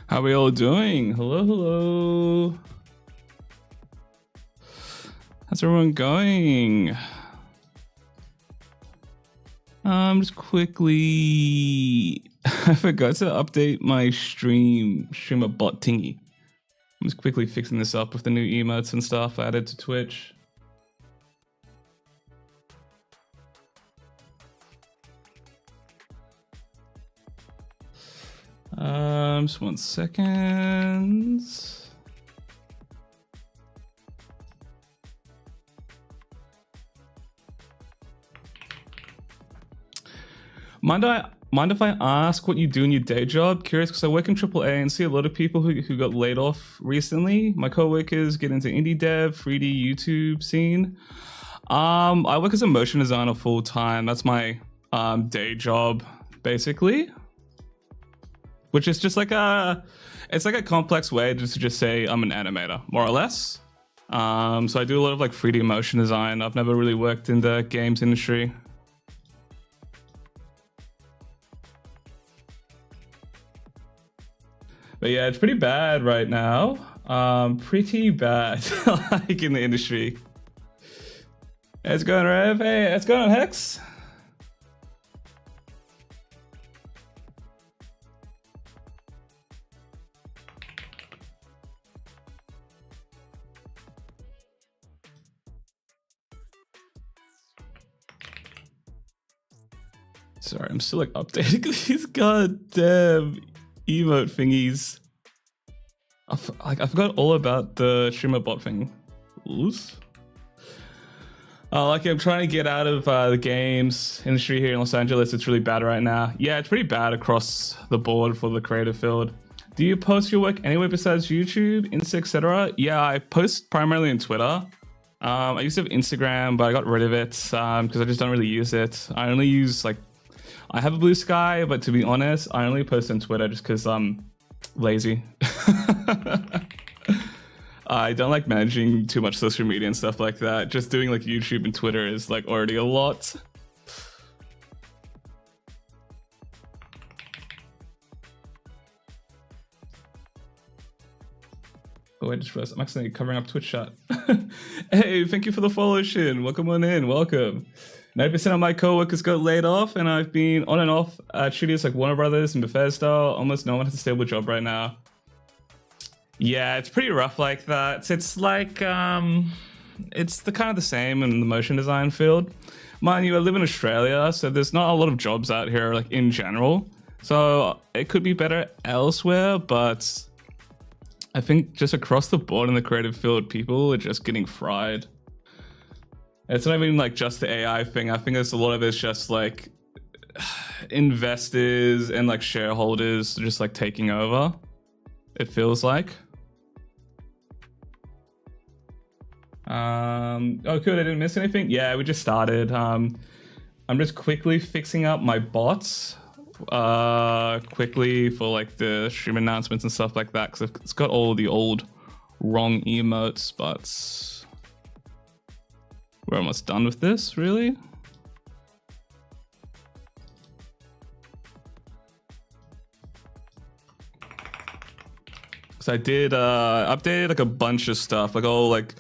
How are we all doing? Hello, hello. How's everyone going? Just quickly, I forgot to update my streamer bot thingy. I'm just quickly fixing this up with the new emotes and stuff I added to Twitch. Just 1 second. Mind if I ask what you do in your day job? Curious, because I work in AAA and see a lot of people who got laid off recently. My coworkers get into indie dev, 3D YouTube scene. I work as a motion designer full time. That's my day job, basically. Which is just like it's like a complex way to just say I'm an animator, more or less. So I do a lot of like 3D motion design. I've never really worked in the games industry. But yeah, it's pretty bad right now. Pretty bad, like in the industry. How's it going, Rev? Hey, how's it going, Hex? Sorry, I'm still like updating these goddamn emote thingies. I forgot all about the streamer bot thing. Oops. Like I'm trying to get out of the games industry here in Los Angeles. It's really bad right now. Yeah, it's pretty bad across the board for the creative field. Do you post your work anywhere besides YouTube, Insta, etc.? Yeah, I post primarily on Twitter. I used to have Instagram, but I got rid of it because I just don't really use it. I only use like, I have a Blue Sky, but to be honest, I only post on Twitter just because I'm lazy. I don't like managing too much social media and stuff like that. Just doing like YouTube and Twitter is like already a lot. Oh, I just realized I'm accidentally covering up Twitch chat. Hey, thank you for the follow, Shin. Welcome on in, welcome. 90% of my co-workers got laid off, and I've been on and off at studios like Warner Brothers and Bethesda. Almost no one has a stable job right now. Yeah, it's pretty rough like that. It's like, it's the kind of the same in the motion design field. Mind you, I live in Australia, so there's not a lot of jobs out here, like in general. So it could be better elsewhere, but I think just across the board in the creative field, people are just getting fried. It's not even like just the AI thing. I think there's a lot of it's just like investors and like shareholders just like taking over. It feels like. Oh, good. I didn't miss anything. Yeah, we just started. I'm just quickly fixing up my bots quickly for like the stream announcements and stuff like that because it's got all the old wrong emotes, but we're almost done with this, really. Because I did updated like a bunch of stuff, like all like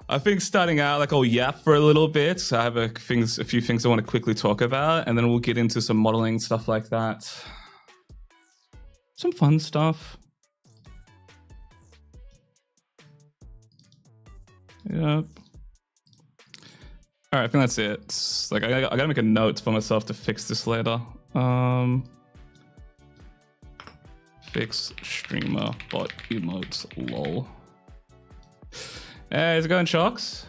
I think starting out like I'll yap for a little bit. So I have a few things I want to quickly talk about, and then we'll get into some modeling stuff like that. Some fun stuff. Yep. All right, I think that's it. It's like I gotta make a note for myself to fix this later. Fix streamer bot emotes, lol. Hey, how's it going, Shocks?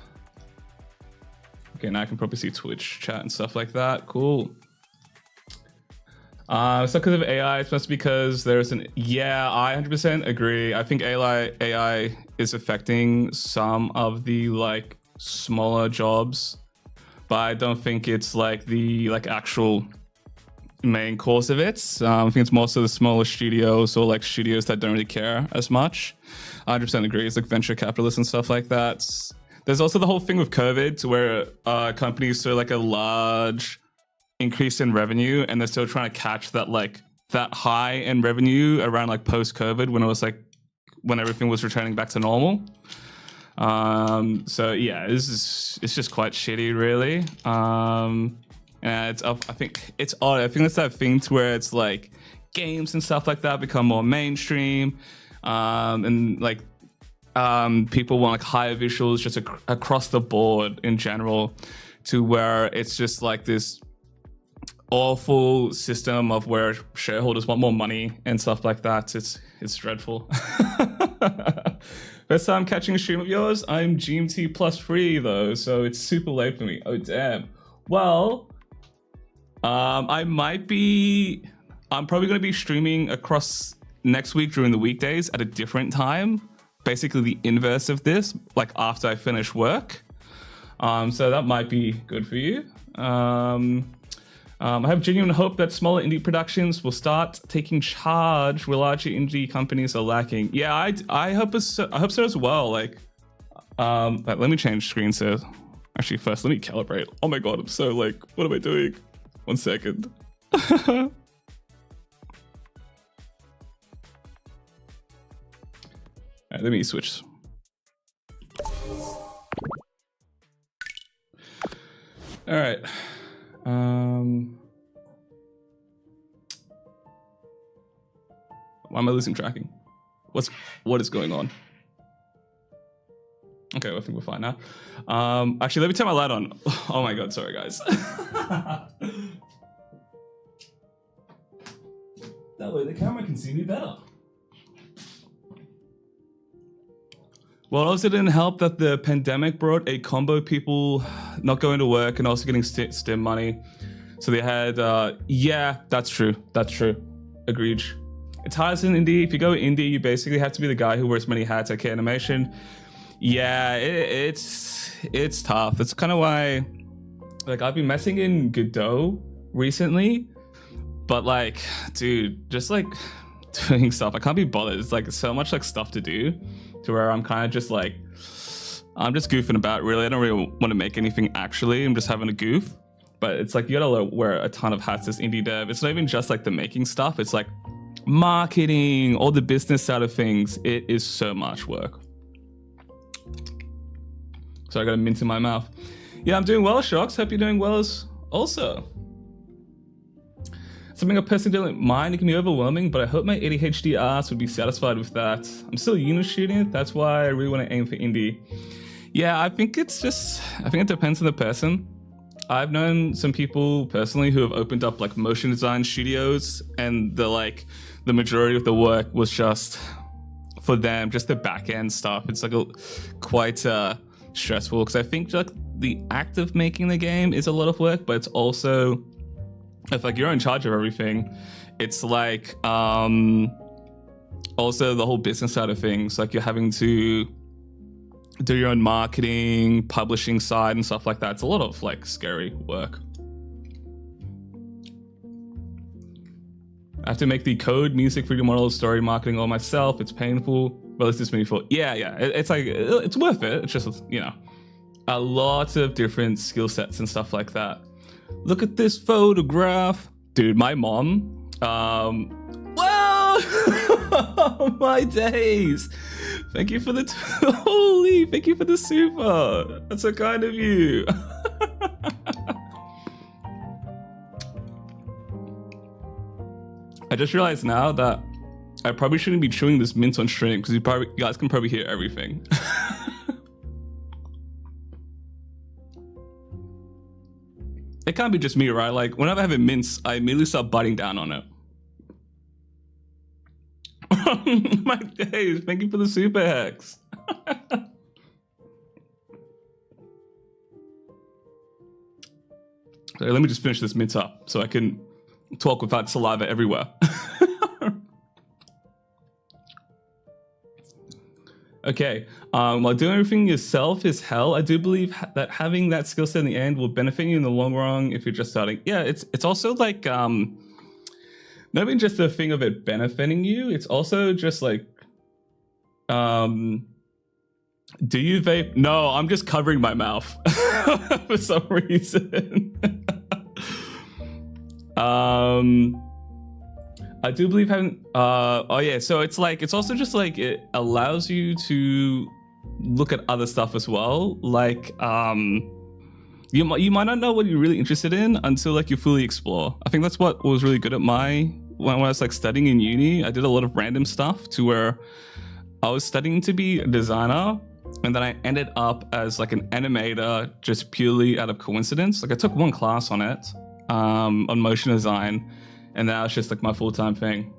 Okay, now I can probably see Twitch chat and stuff like that. Cool. It's not because of AI, it's just because there's an... Yeah, I 100% agree. I think AI is affecting some of the like smaller jobs, but I don't think it's like the actual main cause of it. I think it's more so the smaller studios or like studios that don't really care as much. I 100% agree. It's like venture capitalists and stuff like that. There's also the whole thing with COVID to where companies saw like a large increase in revenue and they're still trying to catch that like that high in revenue around like post-COVID when it was like when everything was returning back to normal. So yeah, it's just quite shitty, really. And it's up. I think it's odd. I think it's that thing to where it's like games and stuff like that become more mainstream, and like people want like higher visuals just across the board in general, to where it's just like this awful system of where shareholders want more money and stuff like that. It's dreadful. First time catching a stream of yours. I'm GMT plus 3 though, so it's super late for me. Oh damn. Well, I'm probably going to be streaming across next week during the weekdays at a different time. Basically the inverse of this, like after I finish work. So that might be good for you. I have genuine hope that smaller indie productions will start taking charge where larger indie companies are lacking. Yeah, I hope so. I hope so as well. Like, let me change screen. So, actually, first let me calibrate. Oh my god, I'm so like, what am I doing? 1 second. All right, let me switch. All right. Why am I losing tracking? What is going on? Okay, I think we're fine now. Actually, let me turn my light on. Oh my god, sorry guys. That way the camera can see me better. Well, also it didn't help that the pandemic brought a combo of people not going to work and also getting STEM money. So they had, yeah, that's true. Agreed. It's hard as an indie. If you go indie, you basically have to be the guy who wears many hats at K-Animation. Yeah, it's tough. That's kind of why, like, I've been messing in Godot recently, but like, dude, just like doing stuff, I can't be bothered. It's like so much like stuff to do, to where I'm kind of just like, I'm just goofing about, really. I don't really want to make anything actually. I'm just having a goof. But it's like, you gotta wear a ton of hats as indie dev. It's not even just like the making stuff. It's like marketing, all the business side of things. It is so much work. So I got a mint in my mouth. Yeah, I'm doing well, Shocks. Hope you're doing well as also. Something I personally don't mind. It can be overwhelming, but I hope my ADHD ass would be satisfied with that. I'm still a unit student. That's why I really want to aim for indie. Yeah, I think it depends on the person. I've known some people personally who have opened up like motion design studios, and the majority of the work was just for them, just the back end stuff. It's like quite stressful, because I think like the act of making the game is a lot of work, but it's also, if like you're in charge of everything, it's like also the whole business side of things. Like you're having to do your own marketing, publishing side and stuff like that. It's a lot of like scary work. I have to make the code, music, 3D models, story, marketing all myself. It's painful, but it's just meaningful. Yeah. It's like, it's worth it. It's just, you know, a lot of different skill sets and stuff like that. Look at this photograph. Dude, my mom, oh my days. Thank you for the thank you for the super. That's so kind of you. I just realized now that I probably shouldn't be chewing this mint on stream, because you guys can probably hear everything. It can't be just me, right? Like whenever I have a mince, I immediately start biting down on it. My days, thank you for the super hex. So let me just finish this mint up so I can talk without saliva everywhere. Okay, while doing everything yourself is hell, I do believe that having that skill set in the end will benefit you in the long run if you're just starting. Yeah, it's also like, not even just the thing of it benefiting you, it's also just like, do you vape? No, I'm just covering my mouth for some reason. I do believe having oh yeah, so it's like it's also just like it allows you to look at other stuff as well. Like you might not know what you're really interested in until like you fully explore. I think that's what was really good at when I was like studying in uni. I did a lot of random stuff to where I was studying to be a designer, and then I ended up as like an animator just purely out of coincidence. Like I took one class on it, on motion design, and now it's just like my full-time thing.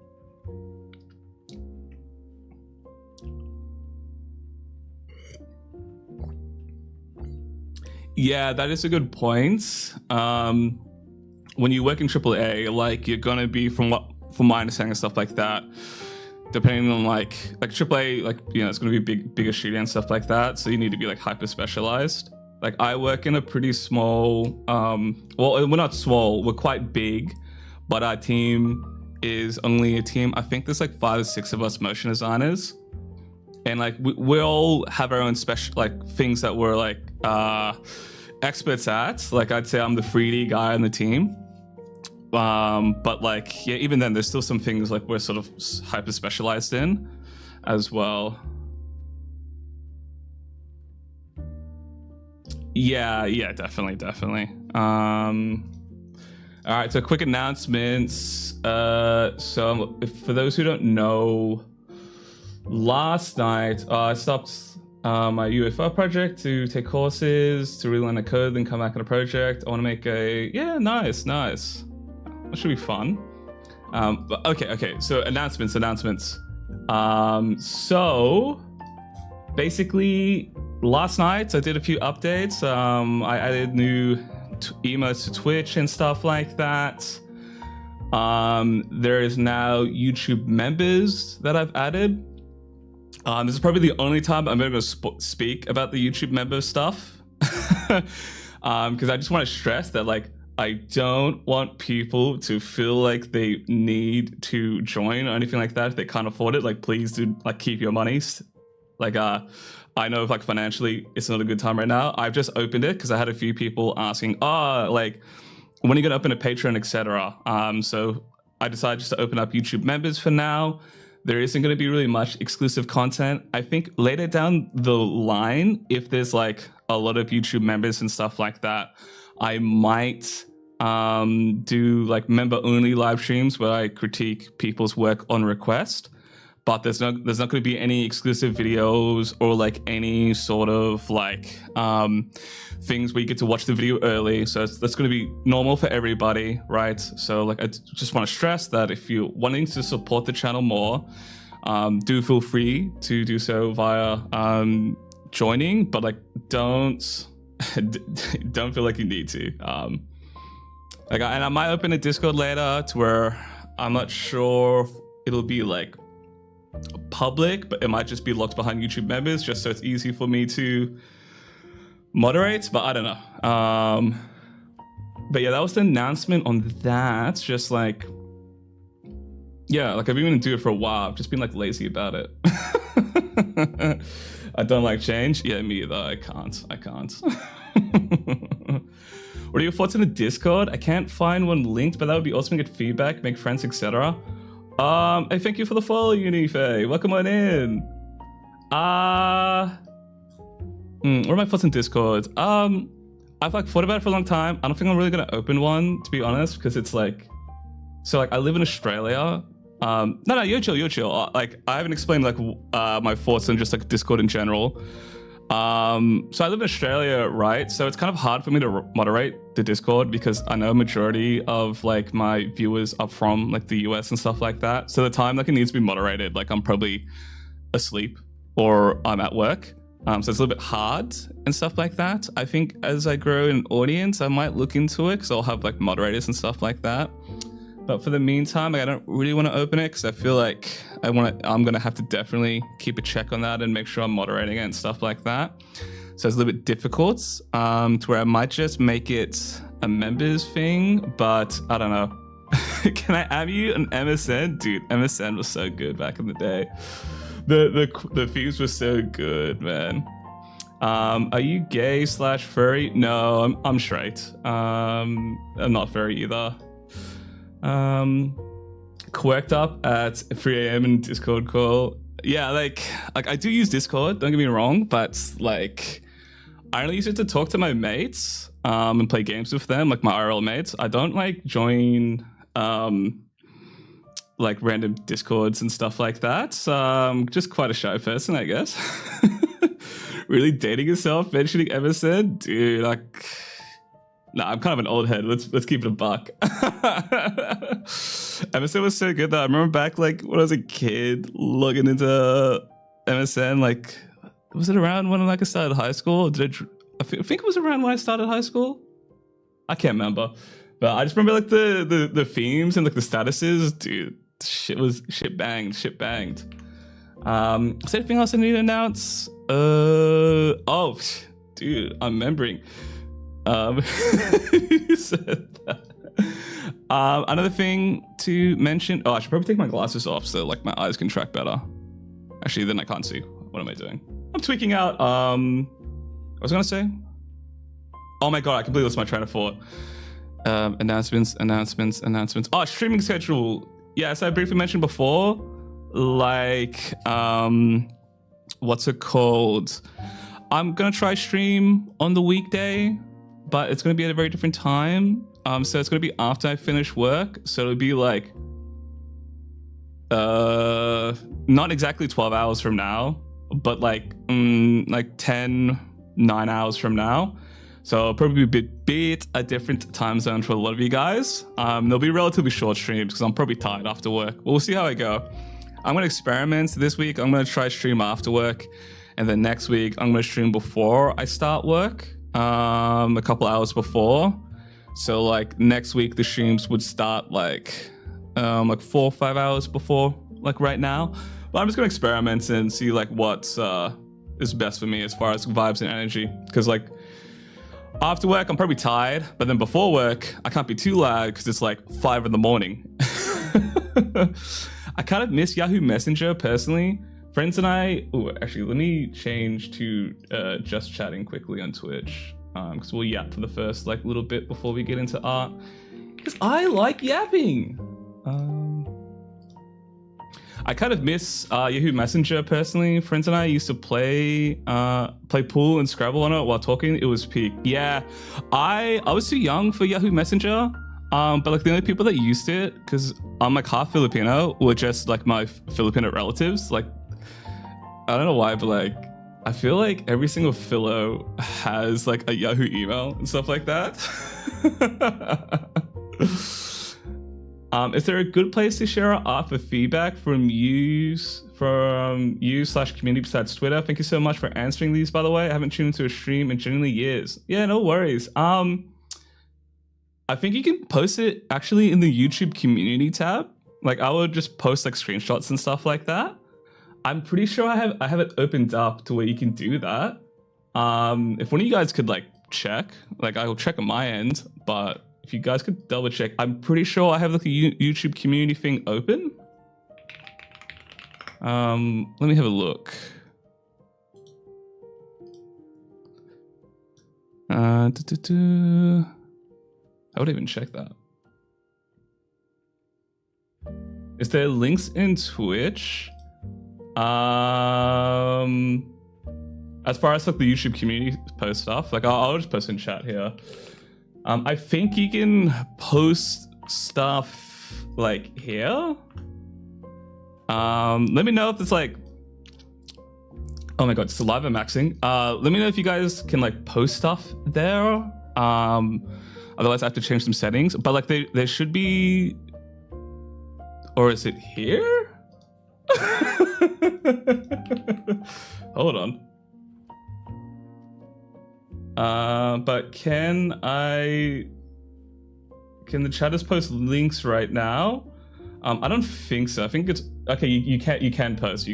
Yeah, that is a good point. When you work in AAA, like you're gonna be from my understanding and stuff like that, depending on like AAA, like it's gonna be bigger studio and stuff like that. So you need to be like hyper specialized. Like I work in a pretty small, well, we're not small, we're quite big, but our team is only a team. I think there's like 5 or 6 of us motion designers, and like we all have our own special like things that we're like experts at. Like I'd say I'm the 3D guy on the team. But like, yeah, even then there's still some things like we're sort of hyper specialized in as well. Yeah, definitely. All right, so quick announcements. So for those who don't know, last night I stopped my UFO project to take courses, to relearn the code, then come back on a project. I want to make nice. That should be fun. But okay. So announcements. So basically, last night I did a few updates. I added new emotes to Twitch and stuff like that. There is now YouTube members that I've added. This is probably the only time I'm going to speak about the YouTube member stuff, because I just want to stress that like I don't want people to feel like they need to join or anything like that if they can't afford it. Like, please do like keep your monies. Like, I know if like financially it's not a good time right now. I've just opened it because I had a few people asking, like, when are you gonna open a Patreon, etc. So I decided just to open up YouTube members for now. There isn't going to be really much exclusive content. I think later down the line, if there's like a lot of YouTube members and stuff like that, I might do like member only live streams where I critique people's work on request. But there's not going to be any exclusive videos or like any sort of like things where you get to watch the video early. So that's going to be normal for everybody, right? So like I just want to stress that if you're wanting to support the channel more, do feel free to do so via joining, but like don't feel like you need to. And I might open a Discord later to where I'm not sure if it'll be like public, but it might just be locked behind YouTube members just so it's easy for me to moderate, but I don't know. But yeah, that was the announcement on that. Just like, yeah, like I've been gonna do it for a while. I've just been like lazy about it. I don't like change. Yeah, me either. I can't. What are your thoughts on the Discord? I can't find one linked, but that would be awesome to get feedback, make friends, etc. Hey, thank you for the follow, Unife. Welcome on in. What are my thoughts on Discord? I've like thought about it for a long time. I don't think I'm really gonna open one, to be honest, because it's like, so like I live in Australia. No, you're chill. Like I haven't explained like my thoughts on just like Discord in general. So I live in Australia, right? So it's kind of hard for me to moderate the Discord because I know a majority of like my viewers are from like the US and stuff like that. So the time like it needs to be moderated, like I'm probably asleep or I'm at work. So it's a little bit hard and stuff like that. I think as I grow in an audience, I might look into it because I'll have like moderators and stuff like that. But for the meantime, I don't really want to open it because I feel like I'm going to have to definitely keep a check on that and make sure I'm moderating it and stuff like that. So it's a little bit difficult to where I might just make it a members thing, but I don't know. Can I add you an MSN? Dude, MSN was so good back in the day. The feeds were so good, man. Are you gay / furry? No, I'm straight. I'm not furry either. quirked up at 3 a.m. in Discord call. Yeah, like I do use Discord, don't get me wrong, but like I only use it to talk to my mates and play games with them, like my IRL mates. I don't like join like random Discords and stuff like that. So I'm just quite a shy person, I guess. Really dating yourself, mentioning MSN? Dude, like nah, I'm kind of an old head. Let's keep it a buck. MSN was so good though. I remember back like when I was a kid logging into MSN, like was it around when like I started high school? Or did I think it was around when I started high school? I can't remember. But I just remember like the themes and like the statuses, dude. Shit banged. Is there anything else I need to announce? Oh, dude, I'm remembering. You said that. Another thing to mention. Oh, I should probably take my glasses off so like my eyes can track better. Actually, then I can't see. What am I doing? I'm tweaking out. What was I gonna say? Oh my god, I completely lost my train of thought. Announcements. Oh, streaming schedule. Yes, I briefly mentioned before. Like, what's it called? I'm gonna try stream on the weekday, but it's gonna be at a very different time. So it's gonna be after I finish work. So it'll be like, not exactly 12 hours from now, but like 9 hours from now. So probably be a different time zone for a lot of you guys. There'll be relatively short streams because I'm probably tired after work. But we'll see how I go. I'm gonna experiment this week. I'm gonna try stream after work, and then next week I'm gonna stream before I start work, a couple hours before. So like next week the streams would start like 4 or 5 hours before, like right now. But I'm just gonna experiment and see like what is best for me as far as vibes and energy. Because like after work I'm probably tired, but then before work I can't be too loud because it's like 5 in the morning. I kind of miss Yahoo Messenger personally. Friends and I. Oh, actually, let me change to just chatting quickly on Twitch. Because we'll yap for the first like little bit before we get into art. Because I like yapping. I kind of miss Yahoo Messenger personally. Friends and I used to play pool and Scrabble on it while talking. It was peak. Yeah, I was too young for Yahoo Messenger. But like the only people that used it, because I'm like half Filipino, were just like my Filipino relatives. Like I don't know why, but like I feel like every single Philo has like a Yahoo email and stuff like that. Is there a good place to share art for feedback from you /community besides Twitter? Thank you so much for answering these, by the way. I haven't tuned into a stream in genuinely years. Yeah, no worries. I think you can post it actually in the YouTube community tab. Like I would just post like screenshots and stuff like that. I'm pretty sure I have it opened up to where you can do that. If one of you guys could like check, like I will check on my end, but if you guys could double check, I'm pretty sure I have like a YouTube community thing open. Let me have a look. I would even check that. Is there links in Twitch? As far as like the YouTube community post stuff, like I'll just post in chat here. I think you can post stuff like here. Let me know if it's like, oh my god, saliva maxing. Let me know if you guys can like post stuff there. Otherwise I have to change some settings, but like there should be, or is it here? Hold on. But can the chatters post links right now? I don't think so. I think it's okay. You can post.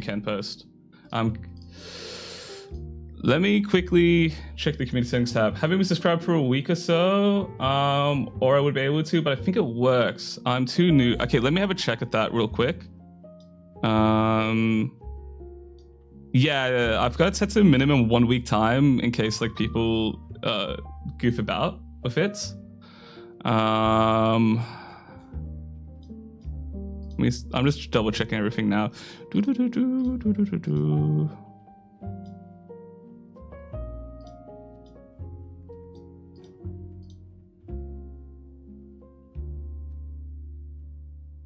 Let me quickly check the community settings tab. Haven't been subscribed for a week or so, or I would be able to, but I think it works. I'm too new. Okay, let me have a check at that real quick. Yeah, I've got it set to minimum 1 week time in case like people goof about with it. I'm just double checking everything now.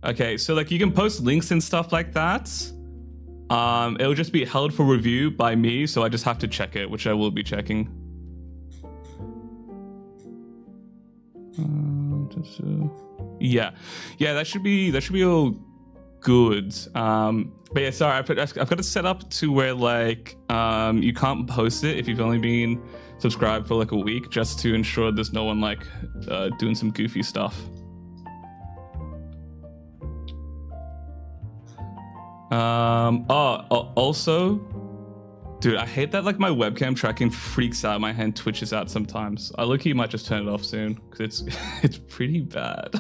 Okay, so like you can post links and stuff like that. It'll just be held for review by me, so I just have to check it, which I will be checking. Yeah, that should be all good. But yeah, sorry, I've got it set up to where like you can't post it if you've only been subscribed for like a week, just to ensure there's no one like doing some goofy stuff. Also, dude, I hate that like my webcam tracking freaks out, my hand twitches out sometimes. I look, you might just turn it off soon because it's pretty bad.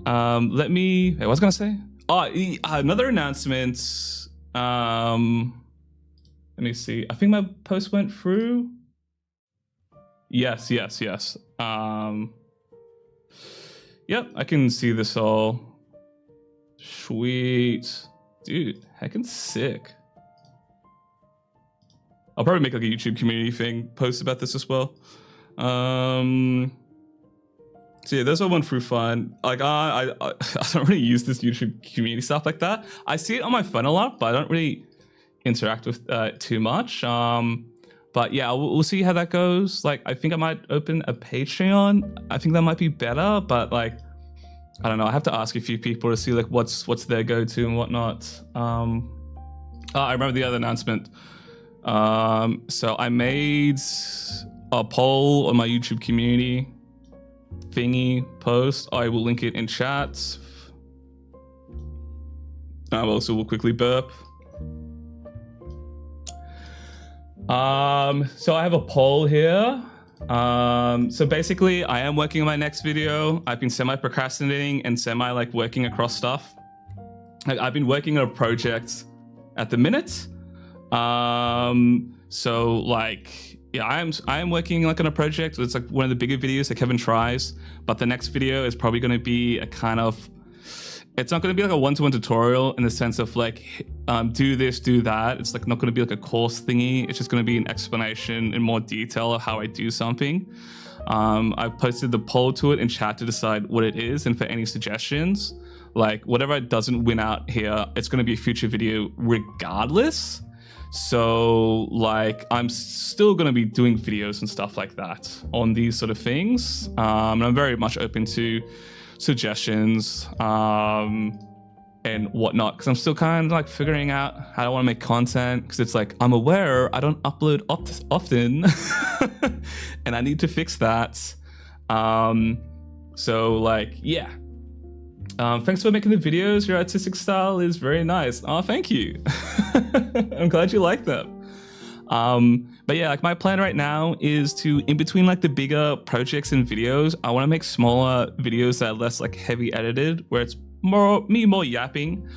Let me, wait, what was I gonna say? Another announcement. Let me see. I think my post went through. Yes. Yep, I can see this all. Sweet. Dude, heckin' sick. I'll probably make like a YouTube community thing, post about this as well. So yeah, those all went through fine. Like I don't really use this YouTube community stuff like that. I see it on my phone a lot, but I don't really interact with too much. But yeah, we'll see how that goes. Like I think I might open a Patreon. I think that might be better, but like I don't know. I have to ask a few people to see like what's their go-to and whatnot. I remember the other announcement. So I made a poll on my YouTube community thingy post. I will link it in chat. I also will quickly burp. So I have a poll here. So basically I am working on my next video. I've been semi-procrastinating and like working across stuff. Like I've been working on a project at the minute. So like, yeah, I am working like on a project. It's like one of the bigger videos that Kevin tries, but the next video is probably going to be a kind of, it's not going to be like a one-to-one tutorial in the sense of like, do this, do that. It's like not going to be like a course thingy. It's just going to be an explanation in more detail of how I do something. I've posted the poll to it in chat to decide what it is, and for any suggestions, like whatever doesn't win out here, it's going to be a future video regardless. So like I'm still going to be doing videos and stuff like that on these sort of things. And I'm very much open to suggestions and whatnot, because I'm still kind of like figuring out how I want to make content, because it's like I'm aware I don't upload often and I need to fix that. So like, yeah. Thanks for making the videos. Your artistic style is very nice. Oh, thank you. I'm glad you like them. But yeah, like my plan right now is to, in between like the bigger projects and videos, I want to make smaller videos that are less like heavy edited, where it's more yapping.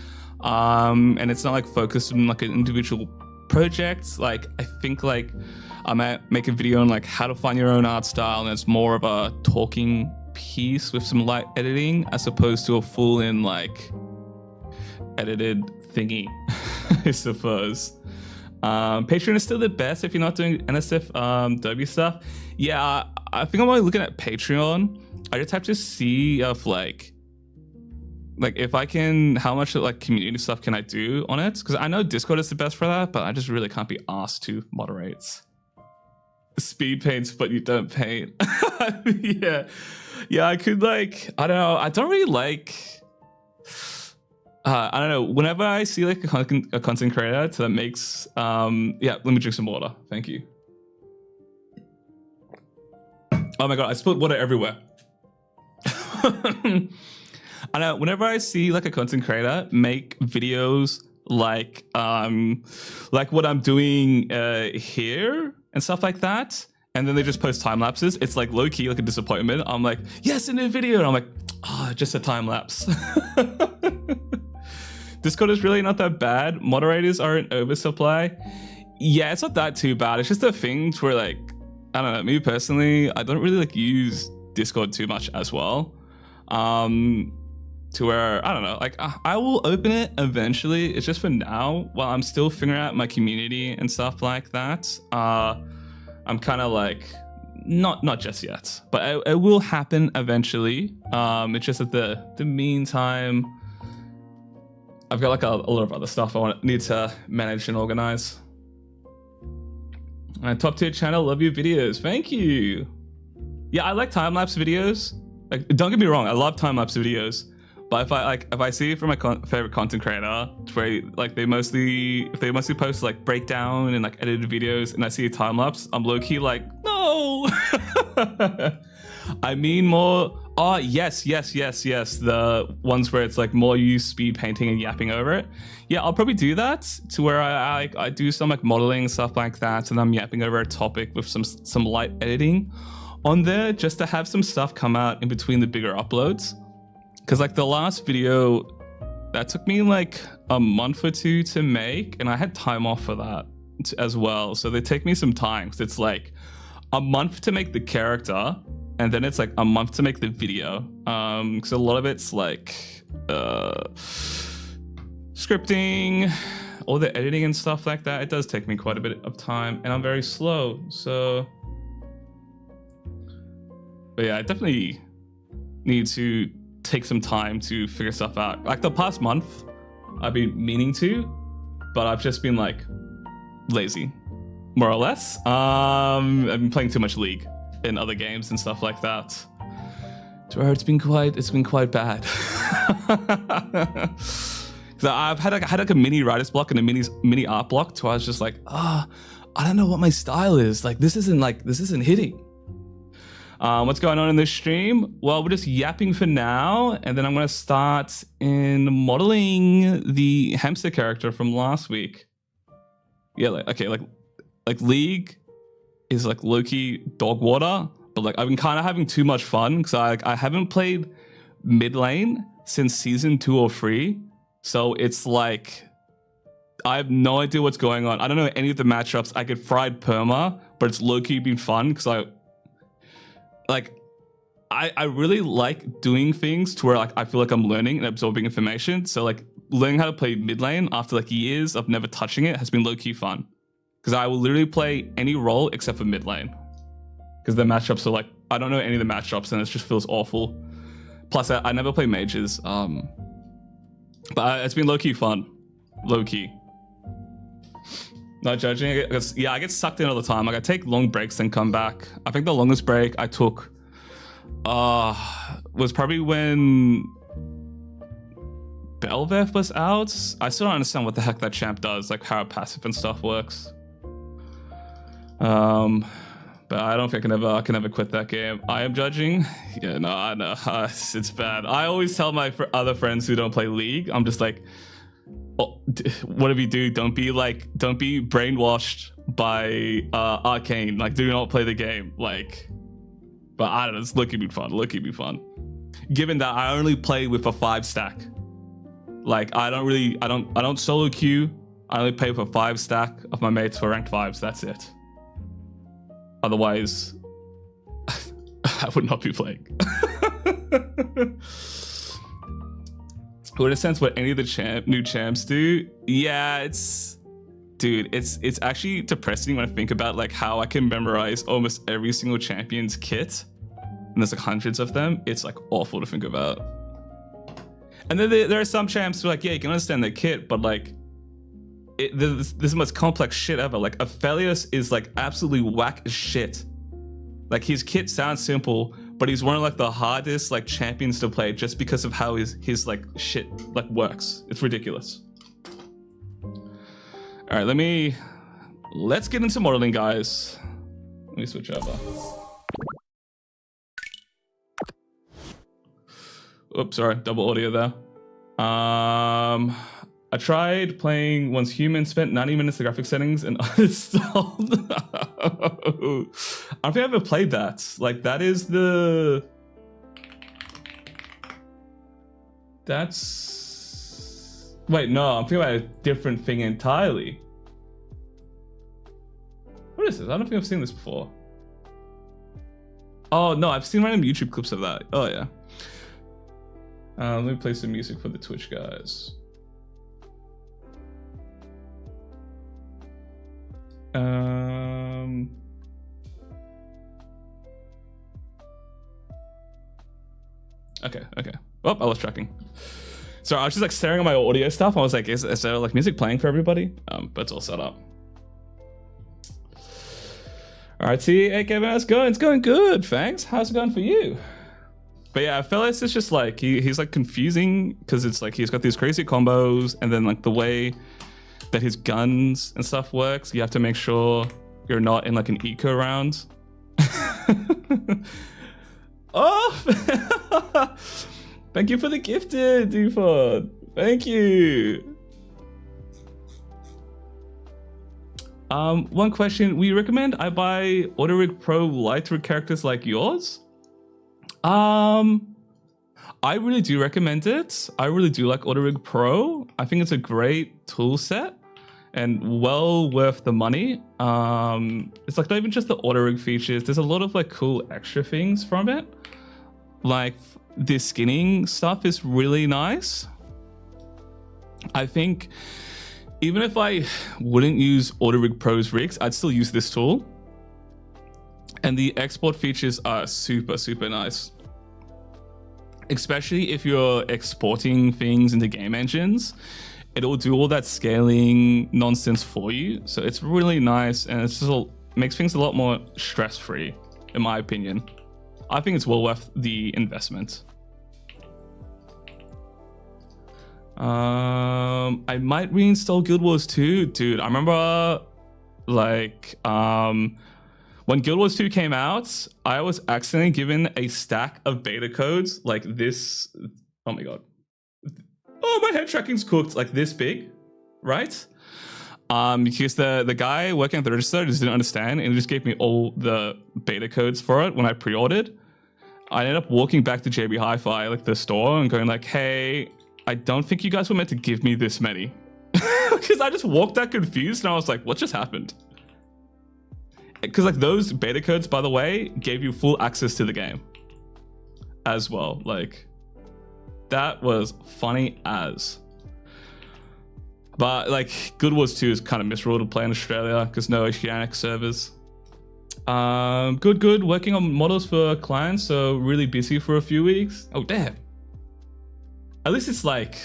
And it's not like focused on like an individual project. Like I think like I might make a video on like how to find your own art style, and it's more of a talking piece with some light editing as opposed to a full in like edited thingy, I suppose. Patreon is still the best if you're not doing NSFW stuff. Yeah, I think I'm only looking at Patreon. I just have to see if like if I can, how much like community stuff can I do on it? Because I know Discord is the best for that, but I just really can't be asked to moderate. Speed paints, but you don't paint. Yeah, I could like, I don't know. I don't really like, I don't know. Whenever I see like a content creator that makes, yeah, let me drink some water. Thank you. Oh my God, I spilled water everywhere. I know, whenever I see like a content creator make videos like what I'm doing here and stuff like that, and then they just post time lapses, it's like low key like a disappointment. I'm like, yes, a new video, and I'm like, oh, just a time lapse. Discord is really not that bad. Moderators are an oversupply. Yeah, it's not that too bad. It's just a thing where like, I don't know, me personally, I don't really like use Discord too much as well. To where, I don't know, like I will open it eventually. It's just for now, while I'm still figuring out my community and stuff like that. I'm kind of like, not just yet, but it will happen eventually. It's just at the meantime, I've got like a lot of other stuff I need to manage and organize. Top tier channel, love your videos. Thank you. Yeah, I like time-lapse videos. Like, don't get me wrong, I love time-lapse videos. But if I see it from my favorite content creator, where like they mostly post like breakdown and like edited videos, and I see a time lapse, I'm low key like, no. I mean more. Oh yes. The ones where it's like more you speed painting and yapping over it. Yeah, I'll probably do that to where I do some like modeling stuff like that, and I'm yapping over a topic with some light editing on there, just to have some stuff come out in between the bigger uploads. Because like the last video, that took me like a month or two to make, and I had time off for that as well. So they take me some time, because it's like a month to make the character, and then it's like a month to make the video. Because a lot of it's like scripting, all the editing and stuff like that. It does take me quite a bit of time, and I'm very slow. So, but yeah, I definitely need to take some time to figure stuff out. Like the past month, I've been meaning to, but I've just been like lazy, more or less. I've been playing too much League in other games and stuff like that. To where it's been quite bad. Because I had like a mini writer's block and a mini art block, to where I was just like, I don't know what my style is. Like this isn't hitting. What's going on in this stream? Well, we're just yapping for now, and then I'm going to start in modeling the hamster character from last week. Yeah, like League is like low-key dog water, but like I've been kind of having too much fun, because I haven't played mid lane since season 2 or 3, so it's like I have no idea what's going on. I don't know any of the matchups. I get fried perma, but it's low-key been fun, because I really like doing things to where like I feel like I'm learning and absorbing information. So like learning how to play mid lane after like years of never touching it has been low-key fun, because I will literally play any role except for mid lane, because the matchups are like, I don't know any of the matchups, and it just feels awful. Plus I never play mages, but it's been low-key fun. Low-key, not judging it, because yeah, I get sucked in all the time. Like I take long breaks and come back. I think the longest break I took was probably when Bel'Veth was out. I still don't understand what the heck that champ does, like how passive and stuff works. But I don't think I can ever quit that game. I am judging. Yeah, no, I know. It's bad. I always tell my other friends who don't play League, I'm just like, oh, whatever you do, don't be brainwashed by Arcane. Like, do not play the game. Like, but I don't know. It's looking be fun. Given that I only play with a 5 stack, like I don't solo queue. I only play with a 5 stack of my mates for ranked 5s. That's it. Otherwise, I would not be playing. But in a sense, what any of the new champs do, yeah, it's actually depressing when I think about like how I can memorize almost every single champion's kit, and there's like hundreds of them. It's like awful to think about. And then there are some champs who are like, yeah, you can understand their kit, but like, this is the most complex shit ever. Like Aphelios is like absolutely whack as shit. Like his kit sounds simple, but he's one of like the hardest like champions to play just because of how his like shit like works. It's ridiculous. All right, let's get into modeling, guys. Let me switch over. Oops, sorry, double audio there. I tried playing once human, spent 90 minutes in graphic settings and uninstalled. I don't think I've ever played that. Like that is that's... Wait, no, I'm thinking about a different thing entirely. What is this? I don't think I've seen this before. Oh no, I've seen random YouTube clips of that. Oh yeah. Let me play some music for the Twitch guys. Okay. Oh, I lost tracking. So I was just like staring at my audio stuff. I was like, is there like music playing for everybody? But it's all set up. All right, see, hey Kevin, how's it going? It's going good, thanks. How's it going for you? But yeah, Fellas is just like, he's like confusing because it's like he's got these crazy combos, and then like the way that his guns and stuff works, you have to make sure you're not in like an eco round. Oh, thank you for the gifted, Duford. Thank you. One question: we recommend I buy Autorig Pro Lite with characters like yours? I really do recommend it. I really do like Autorig Pro. I think it's a great tool set and well worth the money. It's like not even just the Autorig features. There's a lot of like cool extra things from it. Like this skinning stuff is really nice. I think even if I wouldn't use Autorig Pro's rigs, I'd still use this tool. And the export features are super, super nice. Especially if you're exporting things into game engines, it'll do all that scaling nonsense for you. So it's really nice, and it's just makes things a lot more stress-free, in my opinion. I think it's well worth the investment. I might reinstall Guild Wars 2. Dude, I remember like when Guild Wars 2 came out, I was accidentally given a stack of beta codes like this. Oh my god. Oh, my head tracking's cooked, like this big, right? Because the guy working at the register just didn't understand, and he just gave me all the beta codes for it when I pre-ordered. I ended up walking back to JB Hi-Fi, like the store, and going like, hey, I don't think you guys were meant to give me this many. Because I just walked out confused, and I was like, what just happened? Because like those beta codes, by the way, gave you full access to the game as well. Like that was funny as. But like Guild Wars 2 is kind of misruled to play in Australia because no Oceanic servers. Good. Working on models for clients, so really busy for a few weeks. Oh damn. At least it's like,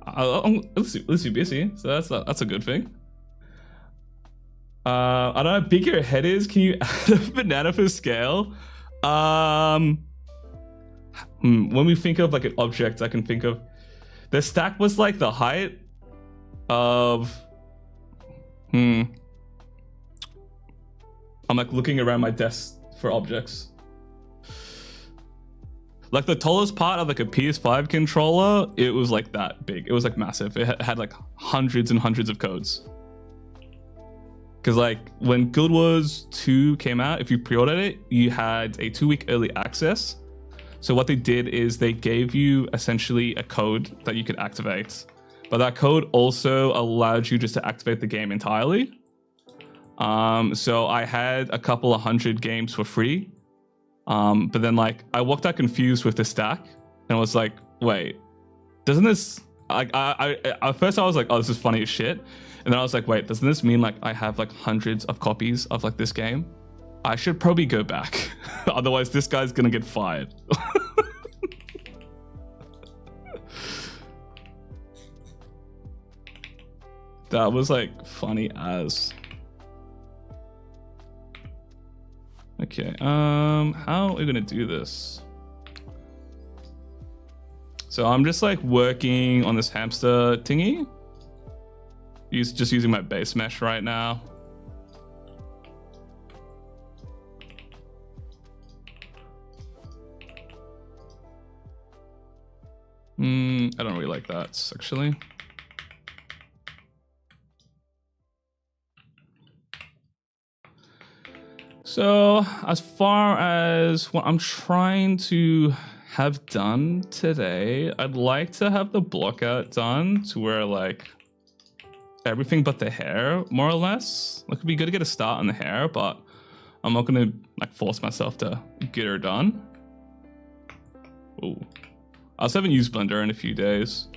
at least you're busy, so that's a good thing. I don't know how big your head is. Can you add a banana for scale? When we think of like an object, I can think of the stack was like the height of I'm like looking around my desk for objects. Like the tallest part of like a PS5 controller, it was like that big. It was like massive. It had like hundreds and hundreds of codes. Because like when Guild Wars 2 came out, if you pre-ordered it, you had a 2-week early access. So what they did is they gave you essentially a code that you could activate. But that code also allowed you just to activate the game entirely. So I had a couple of hundred games for free. But then like I walked out confused with the stack and was like, wait, doesn't this, like at first I was like, oh, this is funny as shit. And then I was like, wait, doesn't this mean like I have like hundreds of copies of like this game? I should probably go back. Otherwise this guy's gonna get fired. That was like funny as. Okay, how are we gonna do this? So I'm just like working on this hamster thingy. Just using my base mesh right now. I don't really like that, actually. So as far as what I'm trying to have done today, I'd like to have the block out done to where like everything but the hair, more or less. Like it'd be good to get a start on the hair, but I'm not gonna like force myself to get her done. Ooh. I also haven't used Blender in a few days.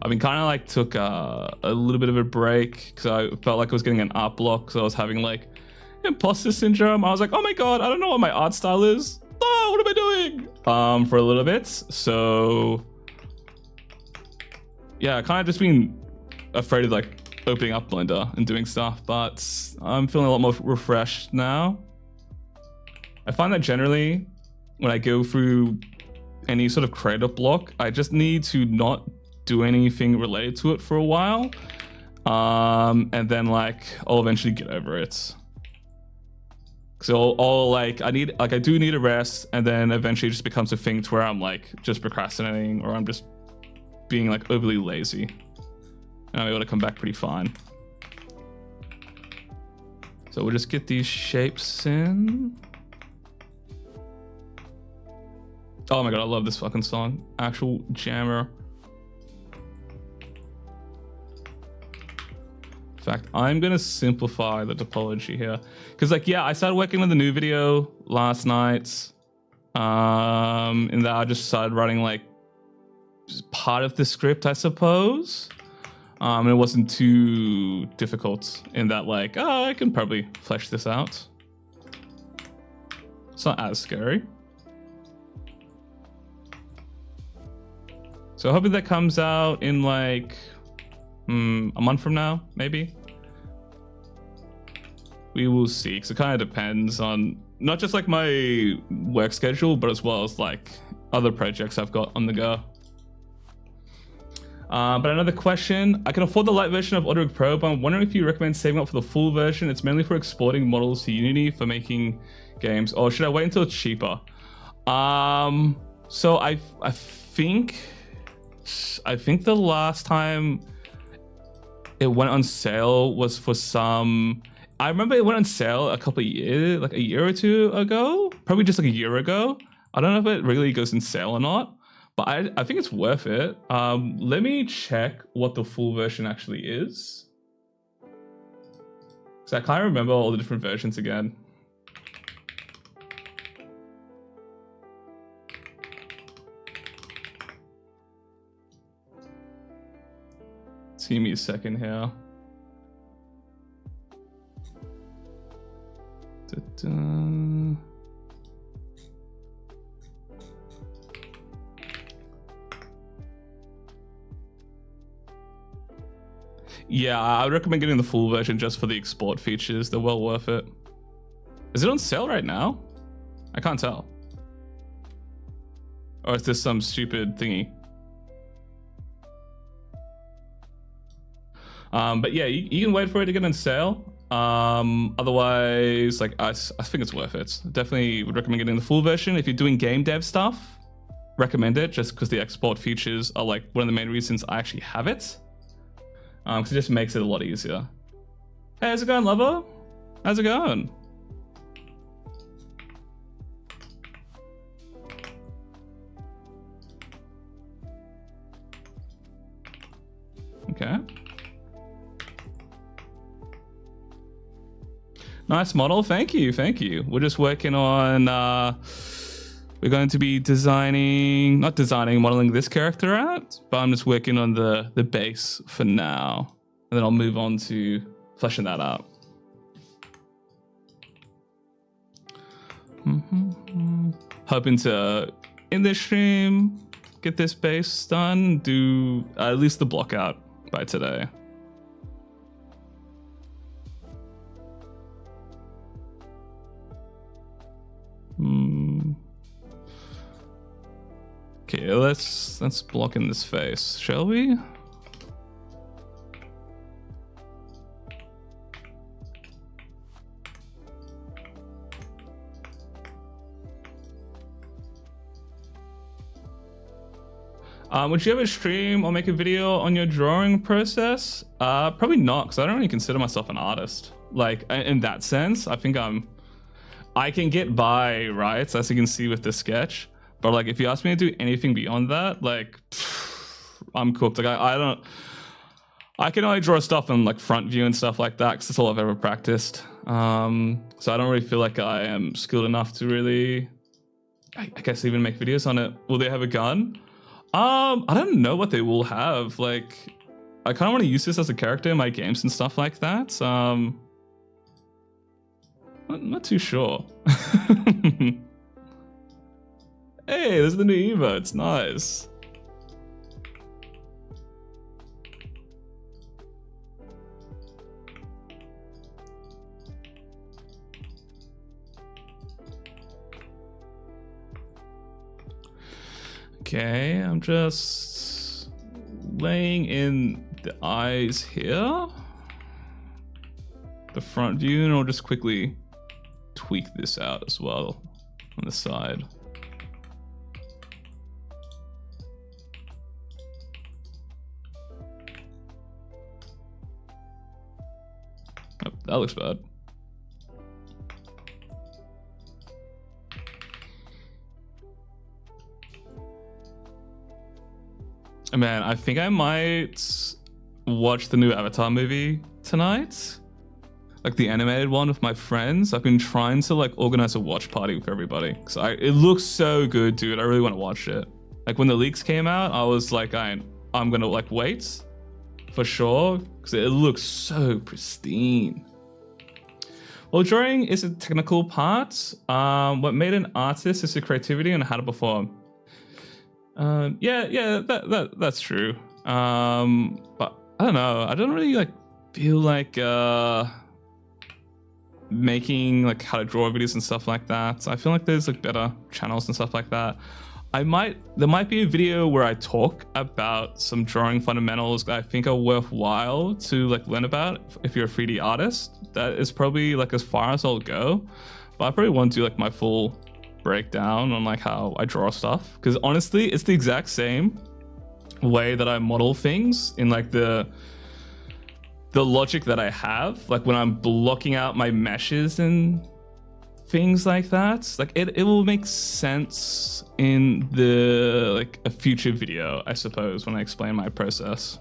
I've been kind of like took a little bit of a break because I felt like I was getting an art block, so I was having like imposter syndrome. I was like, oh my god, I don't know what my art style is. Oh, what am I doing? For a little bit. So yeah, I kind of just been afraid of like opening up Blender and doing stuff, but I'm feeling a lot more refreshed now. I find that generally when I go through any sort of creative block, I just need to not do anything related to it for a while, and then like I'll eventually get over it. So I'll like I do need a rest, and then eventually it just becomes a thing to where I'm like just procrastinating, or I'm just being like overly lazy, and I'm able to come back pretty fine. So we'll just get these shapes in. Oh my god, I love this fucking song. Actual jammer. In fact, I'm gonna simplify the topology here. Cause like, yeah, I started working on the new video last night. In that I just started writing like part of the script, I suppose. And it wasn't too difficult in that like, oh, I can probably flesh this out. It's not as scary. So hoping that comes out in like a month from now, maybe. We will see, because it kind of depends on not just like my work schedule, but as well as like other projects I've got on the go. But another question, I can afford the light version of Autodesk Pro, but I'm wondering if you recommend saving up for the full version. It's mainly for exporting models to Unity for making games, or should I wait until it's cheaper? So I think the last time it went on sale was for some, I remember it went on sale a couple of years, like a year or two ago, probably just like a year ago. I don't know if it really goes in sale or not, but I think it's worth it. Let me check what the full version actually is, because I can't remember all the different versions again. Give me a second here. Da-da. Yeah, I would recommend getting the full version just for the export features. They're well worth it. Is it on sale right now? I can't tell. Or is this some stupid thingy? But yeah, you can wait for it to get on sale. Otherwise, like I think it's worth it. Definitely would recommend getting the full version. If you're doing game dev stuff, recommend it, just because the export features are like one of the main reasons I actually have it. Because it just makes it a lot easier. Hey, how's it going, lover? How's it going? Okay. Nice model, thank you, thank you. We're just working on, we're going to be modeling this character out, but I'm just working on the base for now. And then I'll move on to fleshing that out. Hoping to, in this stream, get this base done, do at least the block out by today. Okay, let's block in this face, shall we? Would you ever stream or make a video on your drawing process? Probably not, because I don't really consider myself an artist. Like, in that sense, I think I can get by, right? As you can see with the sketch. But like, if you ask me to do anything beyond that, like, I'm cooked. Like, I can only draw stuff in like front view and stuff like that, because that's all I've ever practiced. So I don't really feel like I am skilled enough to really I guess even make videos on it. Will they have a gun? I don't know what they will have. Like, I kind of want to use this as a character in my games and stuff like that. Not too sure. Hey, there's the new emotes. Nice. Okay, I'm just laying in the eyes here. The front view, and I'll just quickly tweak this out as well on the side. Oh, that looks bad. Man, I think I might watch the new Avatar movie tonight. Like the animated one with my friends. I've been trying to like organize a watch party with everybody. So it looks so good, dude. I really want to watch it. Like when the leaks came out, I was like, I'm gonna like wait for sure because it looks so pristine. Well, drawing is a technical part. What made an artist is the creativity and how to perform. Yeah, that's true. But I don't know. I don't really like feel like making like how to draw videos and stuff like that. I feel like there's like better channels and stuff like that. There might be a video where I talk about some drawing fundamentals that I think are worthwhile to like learn about if you're a 3D artist. That is probably like as far as I'll go. But I probably won't do like my full breakdown on like how I draw stuff, because honestly it's the exact same way that I model things in like the logic that I have, like when I'm blocking out my meshes and things like that. Like it will make sense in the like a future video, I suppose, when I explain my process.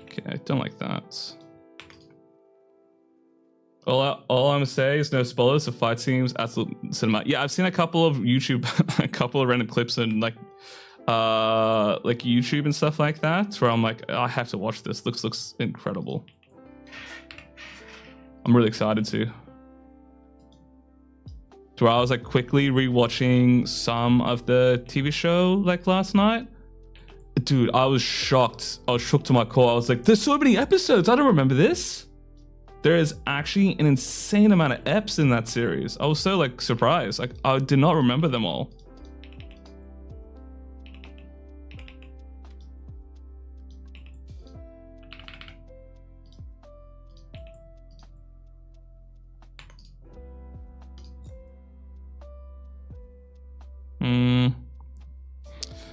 Okay, I don't like that. All I'm gonna say is no spoilers. The fight seems absolute cinema. Yeah, I've seen a couple of YouTube, a couple of random clips and like YouTube and stuff like that, where I'm like, I have to watch this. Looks incredible. I'm really excited to. So I was like quickly rewatching some of the TV show like last night. Dude, I was shocked. I was shook to my core. I was like, there's so many episodes. I don't remember this. There is actually an insane amount of eps in that series. I was so like surprised. Like I did not remember them all.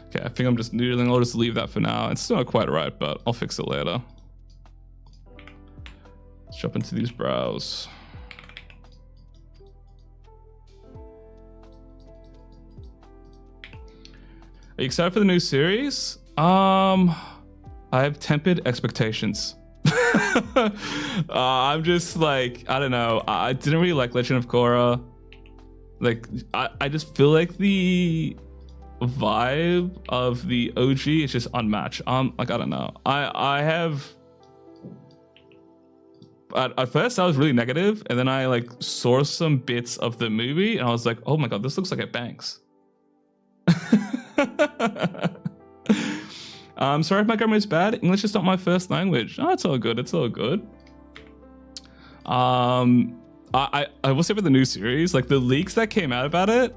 Okay, I think I'm just noodling. I'll just leave that for now. It's still not quite right, but I'll fix it later. Let's jump into these brows. Are you excited for the new series? I have tempered expectations. I'm just like, I don't know. I didn't really like Legend of Korra. Like, I just feel like the vibe of the OG is just unmatched. Like, I don't know. I have... At first I was really negative, and then I like saw some bits of the movie and I was like, oh my god, this looks like it bangs. I'm sorry if my grammar is bad. English is not my first language. Oh, it's all good. It's all good. I will say with the new series, like the leaks that came out about it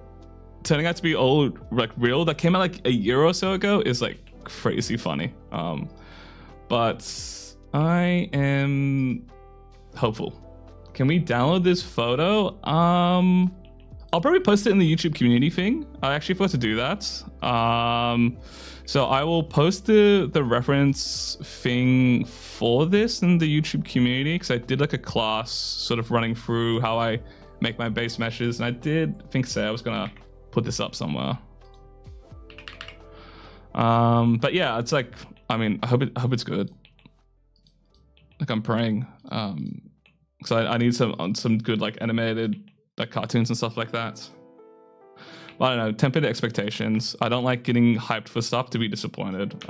turning out to be all like real, that came out like a year or so ago, is like crazy funny. But I am hopeful. Can we download this photo? I'll probably post it in the YouTube community thing. I actually forgot to do that. So I will post the reference thing for this in the YouTube community, because I did like a class sort of running through how I make my base meshes, and I did think say I was gonna put this up somewhere. But yeah, it's like I mean, I hope it's good. Like I'm praying, because I need some good like animated like cartoons and stuff like that. But I don't know, temper the expectations. I don't like getting hyped for stuff to be disappointed.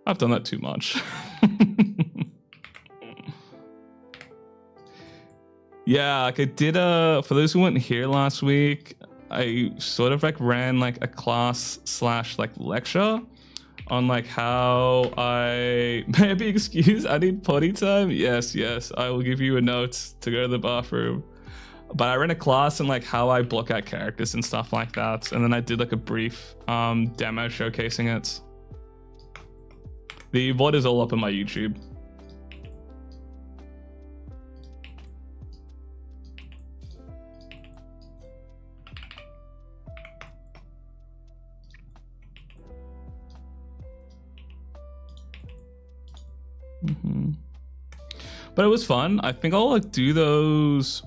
I've done that too much. Yeah, like I did for those who weren't here last week, I sort of like ran like a class / like lecture on like how I may I be excused, I need potty time. Yes, I will give you a note to go to the bathroom. But I ran a class on like how I block out characters and stuff like that, and then I did like a brief demo showcasing it. The VOD is all up on my YouTube. But it was fun. I think I'll like do those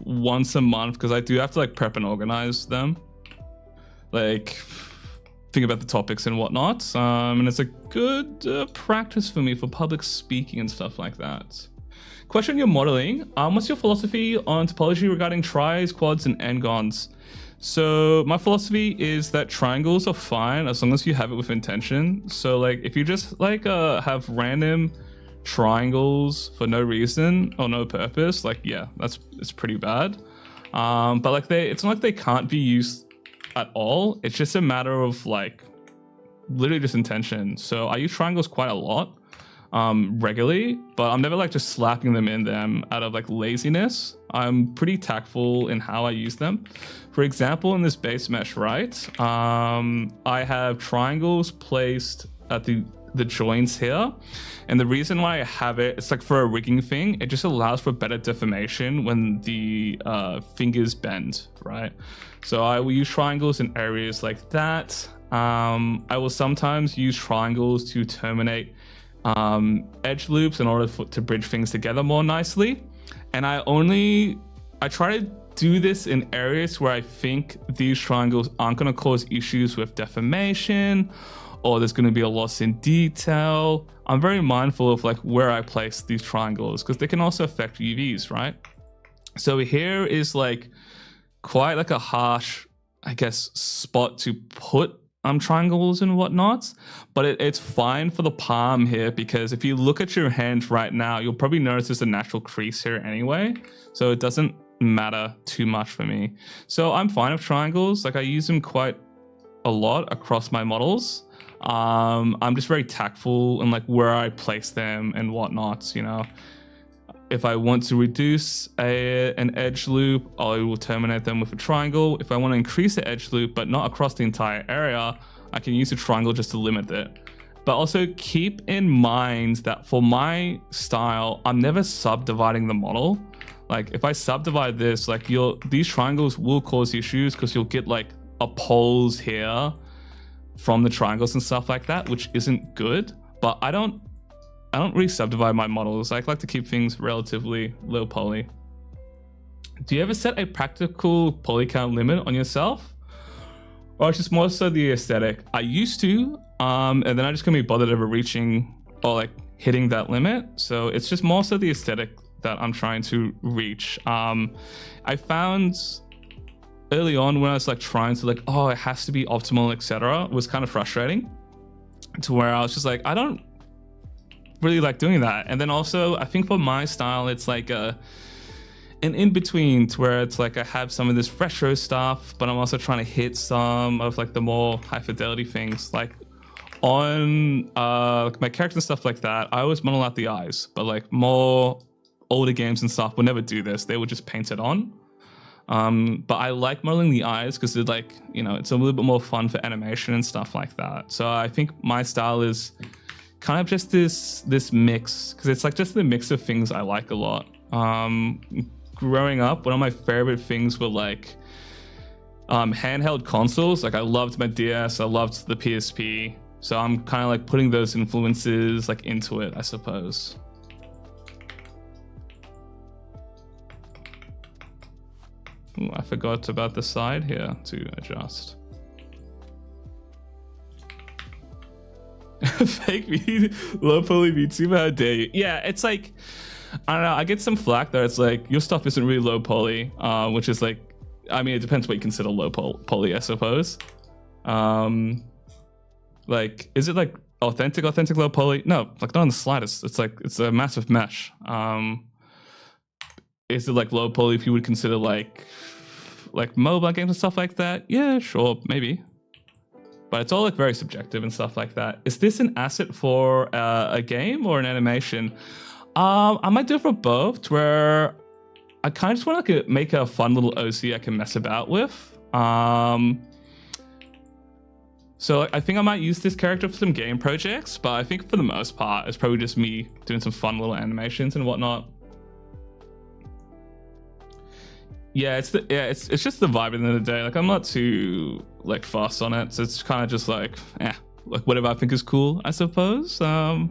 once a month because I do have to like prep and organize them, like think about the topics and whatnot, and it's a good practice for me for public speaking and stuff like that. Question your modeling. What's your philosophy on topology regarding tris, quads, and n-gons? So my philosophy is that triangles are fine as long as you have it with intention. So like if you just like have random triangles for no reason or no purpose, like yeah, it's pretty bad. But like it's not like they can't be used at all. It's just a matter of like literally just intention. So I use triangles quite a lot regularly, but I'm never like just slapping them in them out of like laziness. I'm pretty tactful in how I use them. For example, in this base mesh, right, I have triangles placed at the joints here, and the reason why I have it's like for a rigging thing. It just allows for better deformation when the fingers bend, right? So I will use triangles in areas like that. I will sometimes use triangles to terminate edge loops in order to bridge things together more nicely. And I try to do this in areas where I think these triangles aren't going to cause issues with deformation, or there's going to be a loss in detail. I'm very mindful of like where I place these triangles because they can also affect UVs, right? So here is like quite like a harsh, I guess, spot to put triangles and whatnot, but it's fine for the palm here because if you look at your hand right now, you'll probably notice there's a natural crease here anyway, so it doesn't matter too much for me. So I'm fine with triangles. Like I use them quite a lot across my models. I'm just very tactful in like where I place them and whatnot, you know. If I want to reduce an edge loop, I will terminate them with a triangle. If I want to increase the edge loop, but not across the entire area, I can use a triangle just to limit it. But also keep in mind that for my style, I'm never subdividing the model. Like if I subdivide this, like these triangles will cause issues because you'll get like a poles here from the triangles and stuff like that, which isn't good. But I don't really subdivide my models. I like to keep things relatively low poly. Do you ever set a practical poly count limit on yourself? Or it's just more so the aesthetic? I used to, and then I just couldn't be bothered ever reaching or like hitting that limit. So it's just more so the aesthetic that I'm trying to reach. I found early on when I was like trying to like, oh, it has to be optimal, etc., was kind of frustrating to where I was just like, I don't really like doing that. And then also I think for my style, it's like an in-between to where it's like I have some of this retro stuff, but I'm also trying to hit some of like the more high fidelity things. Like on my characters and stuff like that, I always model out the eyes, but like more older games and stuff would never do this. They would just paint it on. But I like modeling the eyes because it's like, you know, it's a little bit more fun for animation and stuff like that. So I think my style is kind of just this mix, because it's like just the mix of things I like a lot. Growing up, one of my favorite things were like handheld consoles. Like I loved my DS, I loved the PSP. So I'm kind of like putting those influences like into it, I suppose. Ooh, I forgot about the side here to adjust. Fake me, low poly VTuber, how dare you? Yeah, it's like, I don't know, I get some flack that it's like, your stuff isn't really low poly, which is like, I mean, it depends what you consider low poly, I suppose. Like, is it like authentic low poly? No, like not in the slightest. It's like, it's a massive mesh. Is it like low poly if you would consider like mobile games and stuff like that? Yeah, sure, maybe. But it's all like very subjective and stuff like that. Is this an asset for a game or an animation? I might do it for both, to where I kind of just want to make a fun little OC I can mess about with. So I think I might use this character for some game projects, but I think for the most part, it's probably just me doing some fun little animations and whatnot. Yeah, it's just the vibe at the end of the day. Like, I'm not too like fussed on it, so it's kind of just like, like whatever I think is cool, I suppose. The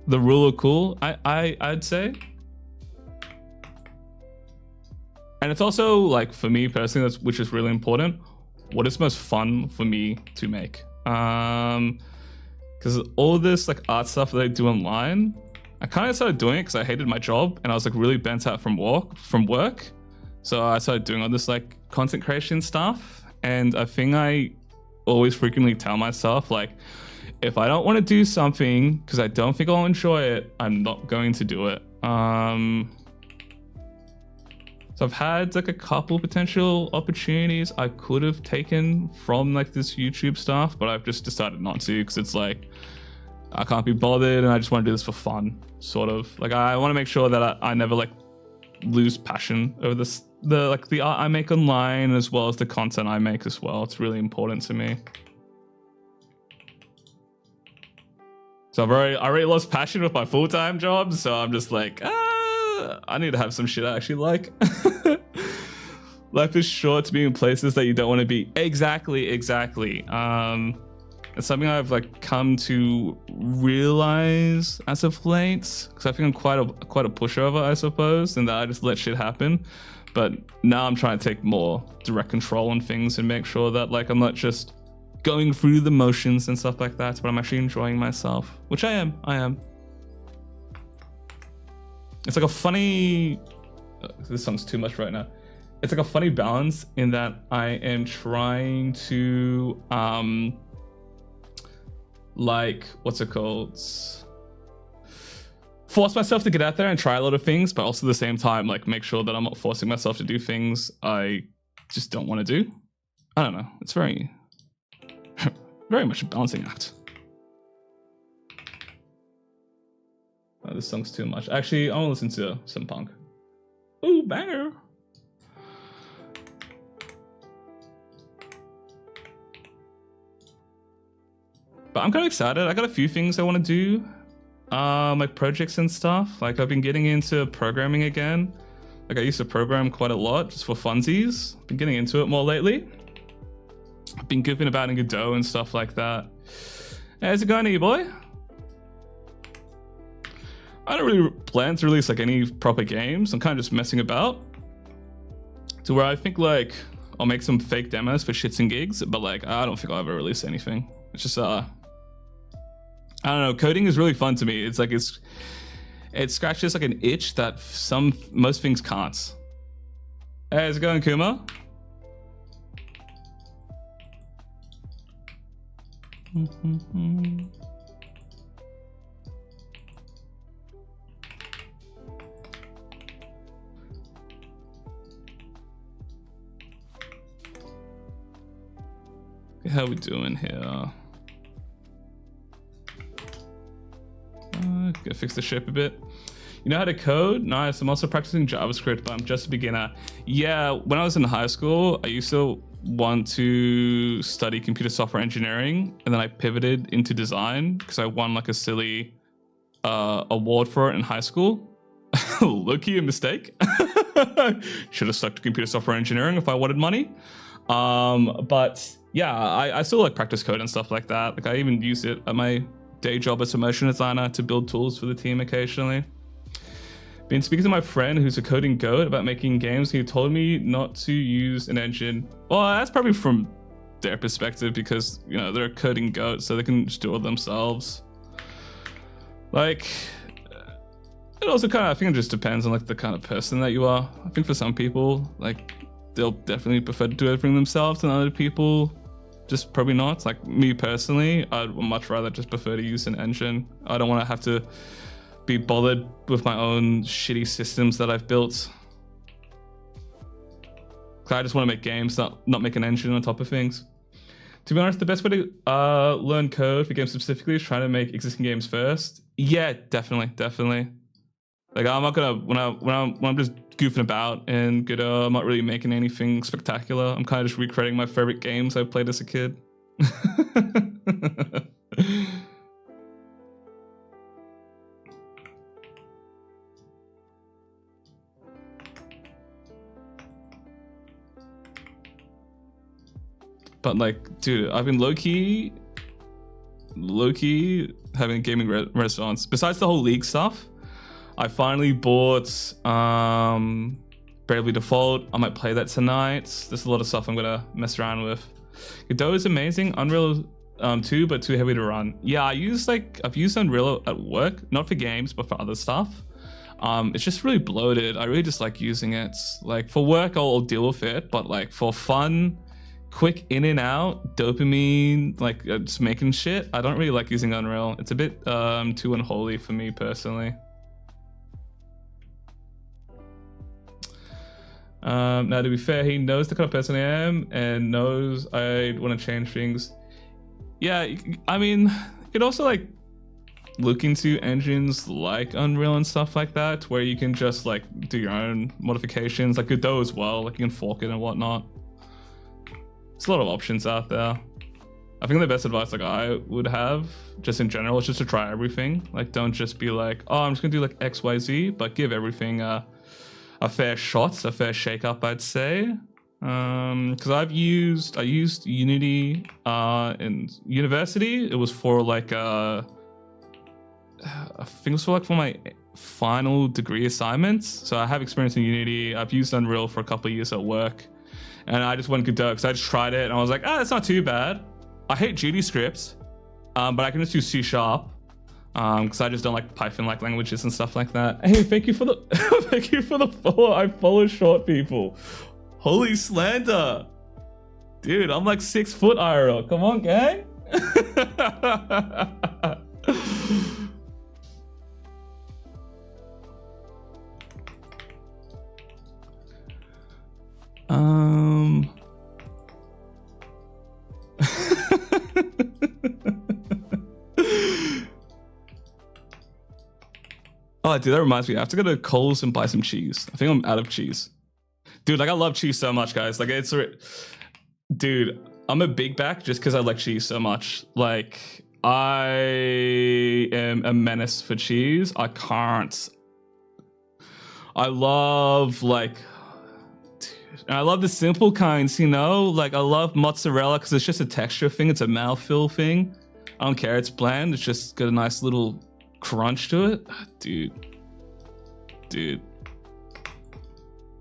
rule of cool, I'd say. And it's also like, for me personally, which is really important, what is most fun for me to make. Because all this like art stuff that I do online, I kind of started doing it because I hated my job and I was like really bent out from work. So I started doing all this like content creation stuff. And I think I always frequently tell myself, like, if I don't want to do something because I don't think I'll enjoy it, I'm not going to do it. So I've had like a couple potential opportunities I could have taken from like this YouTube stuff, but I've just decided not to because it's like, I can't be bothered and I just want to do this for fun, sort of. Like, I want to make sure that I never like lose passion over the art I make online, as well as the content I make as well. It's really important to me. So I already lost passion with my full-time job, so I'm just like, I need to have some shit I actually like. Life is short to be in places that you don't want to be. Exactly. It's something I've like come to realize as of late, because I think I'm quite a pushover, I suppose, and that I just let shit happen. But now I'm trying to take more direct control on things and make sure that like I'm not just going through the motions and stuff like that, but I'm actually enjoying myself, which I am. It's like a funny, this song's too much right now. It's like a funny balance in that I am trying to, like, what's it called? Force myself to get out there and try a lot of things, but also at the same time, like, make sure that I'm not forcing myself to do things I just don't want to do. I don't know. It's very, very much a balancing act. Oh, this song's too much. Actually, I want to listen to some punk. Ooh, banger. But I'm kind of excited. I got a few things I want to do. Like projects and stuff. Like, I've been getting into programming again. Like, I used to program quite a lot just for funsies. Been getting into it more lately. I've been goofing about in Godot and stuff like that. Hey, how's it going, E-boy? I don't really plan to release like any proper games. I'm kind of just messing about. To where I think like I'll make some fake demos for shits and gigs, but like I don't think I'll ever release anything. It's just I don't know, coding is really fun to me. It's like it scratches like an itch that most things can't. Hey, how's it going, Kuma? How we doing here? Gotta fix the shape a bit. You know how to code? Nice. I'm also practicing JavaScript, but I'm just a beginner. Yeah, when I was in high school, I used to want to study computer software engineering, and then I pivoted into design because I won like a silly award for it in high school. Low-key a mistake. Should have stuck to computer software engineering if I wanted money. But yeah, I still like practice code and stuff like that. Like, I even use it at my day job as a motion designer to build tools for the team occasionally. Been speaking to my friend who's a coding goat about making games. He told me not to use an engine. Well, that's probably from their perspective because, you know, they're a coding goat, so they can just do it themselves. Like, it also kind of, I think it just depends on like the kind of person that you are. I think for some people, like, they'll definitely prefer to do everything themselves, and other people just probably not. Like me personally, I'd much rather just prefer to use an engine. I don't want to have to be bothered with my own shitty systems that I've built. I just want to make games, not make an engine on top of things. To be honest, the best way to learn code for games specifically is trying to make existing games first. Yeah, definitely. Like I'm not gonna when I'm just goofing about in Godot, I'm not really making anything spectacular. I'm kind of just recreating my favorite games I played as a kid. But like, dude, I've been low-key having a gaming renaissance. Besides the whole League stuff, I finally bought Bravely Default. I might play that tonight. There's a lot of stuff I'm gonna mess around with. Godot is amazing. Unreal 2, but too heavy to run. Yeah, I've used Unreal at work, not for games, but for other stuff. It's just really bloated. I really just like using it. Like for work, I'll deal with it, but like for fun, quick in and out, dopamine, like just making shit, I don't really like using Unreal. It's a bit too unholy for me personally. Now, to be fair, he knows the kind of person I am and knows I want to change things. Yeah, I mean, you could also like look into engines like Unreal and stuff like that, where you can just like do your own modifications, like Godot as well, like you can fork it and whatnot. There's a lot of options out there. I think the best advice like I would have, just in general, is just to try everything. Like, don't just be like, oh, I'm just gonna do like X, Y, Z, but give everything a fair shot, a fair shake up, I'd say. Because I used Unity in university. It was for like I think it was for my final degree assignments. So I have experience in Unity. I've used Unreal for a couple of years at work, and I just went Godot because I just tried it and I was like, it's not too bad. I hate GD-scripts, but I can just do C#. Because I just don't like Python-like languages and stuff like that. Hey, thank you for the thank you for the follow. I follow short people. Holy slander, dude! I'm like 6 foot IRL. Come on, gang. Oh, dude, that reminds me. I have to go to Coles and buy some cheese. I think I'm out of cheese. Dude, like I love cheese so much, guys. Like dude, I'm a big back just because I like cheese so much. Like I am a menace for cheese. I can't. I love like, dude, I love the simple kinds, you know? Like I love mozzarella because it's just a texture thing. It's a mouthfeel thing. I don't care. It's bland. It's just got a nice little crunch to it. Dude.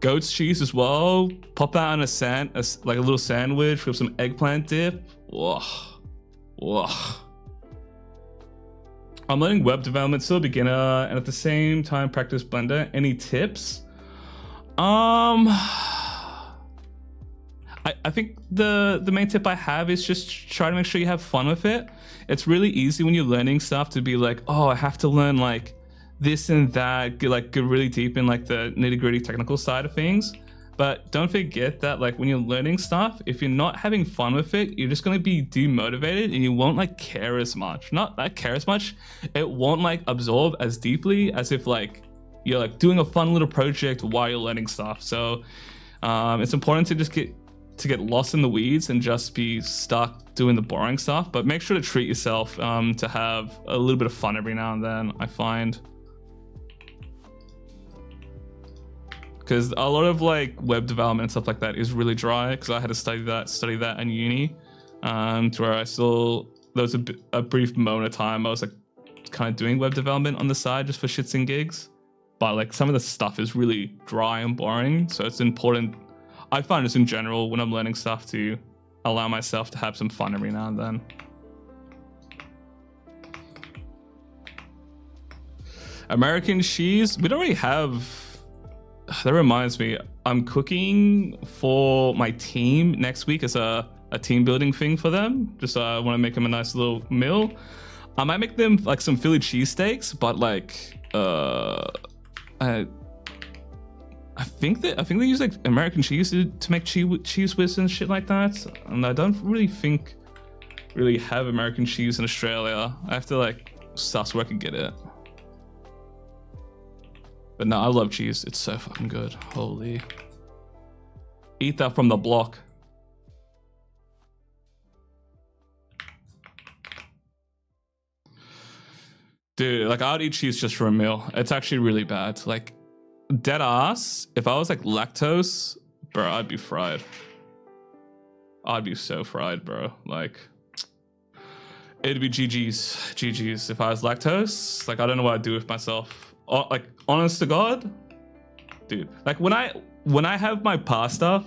Goat's cheese as well. Pop that on like a little sandwich with some eggplant dip. Whoa. I'm learning web development, still a beginner, and at the same time practice Blender. Any tips? I think the main tip I have is just try to make sure you have fun with it. It's really easy when you're learning stuff to be like, oh, I have to learn like this and that, get really deep in like the nitty-gritty technical side of things. But don't forget that like when you're learning stuff, if you're not having fun with it, you're just going to be demotivated and you won't like care as much. Not like care as much. It won't like absorb as deeply as if like you're like doing a fun little project while you're learning stuff. So it's important to just get lost in the weeds and just be stuck doing the boring stuff, but make sure to treat yourself to have a little bit of fun every now and then, I find. Because a lot of like web development and stuff like that is really dry, because I had to study that in uni, to where there was a brief moment of time I was like kind of doing web development on the side just for shits and gigs, but like some of the stuff is really dry and boring, so it's important, I find, just in general when I'm learning stuff, to allow myself to have some fun every now and then. American cheese, we don't really have. That reminds me, I'm cooking for my team next week as a team building thing for them. Just I want to make them a nice little meal. I might make them like some Philly cheesesteaks, but like I think they use like American cheese to make cheese whiz and shit like that. And I don't really have American cheese in Australia. I have to like suss where I can get it. But no, I love cheese. It's so fucking good. Holy. Eat that from the block. Dude, like I would eat cheese just for a meal. It's actually really bad. Like dead ass, if I was like lactose, bro, I'd be fried. I'd be so fried, bro. Like it'd be GG's if I was lactose. Like I don't know what I'd do with myself. Like honest to God, dude. Like when I have my pasta,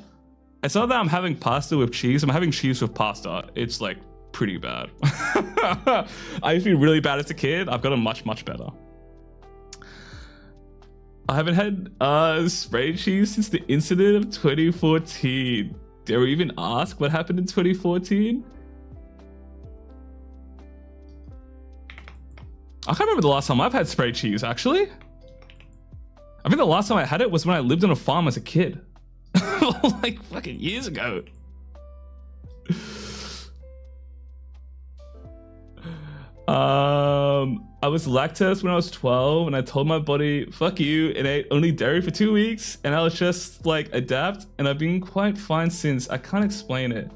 it's not that I'm having pasta with cheese. I'm having cheese with pasta. It's like pretty bad. I used to be really bad as a kid. I've gotten much better. I haven't had spray cheese since the incident of 2014. Dare we even ask what happened in 2014? I can't remember the last time I've had spray cheese, actually. I think the last time I had it was when I lived on a farm as a kid. Like fucking years ago. I was lactose when I was 12 and I told my body, fuck you, and ate only dairy for 2 weeks, and I was just like adapt, and I've been quite fine since. I can't explain it.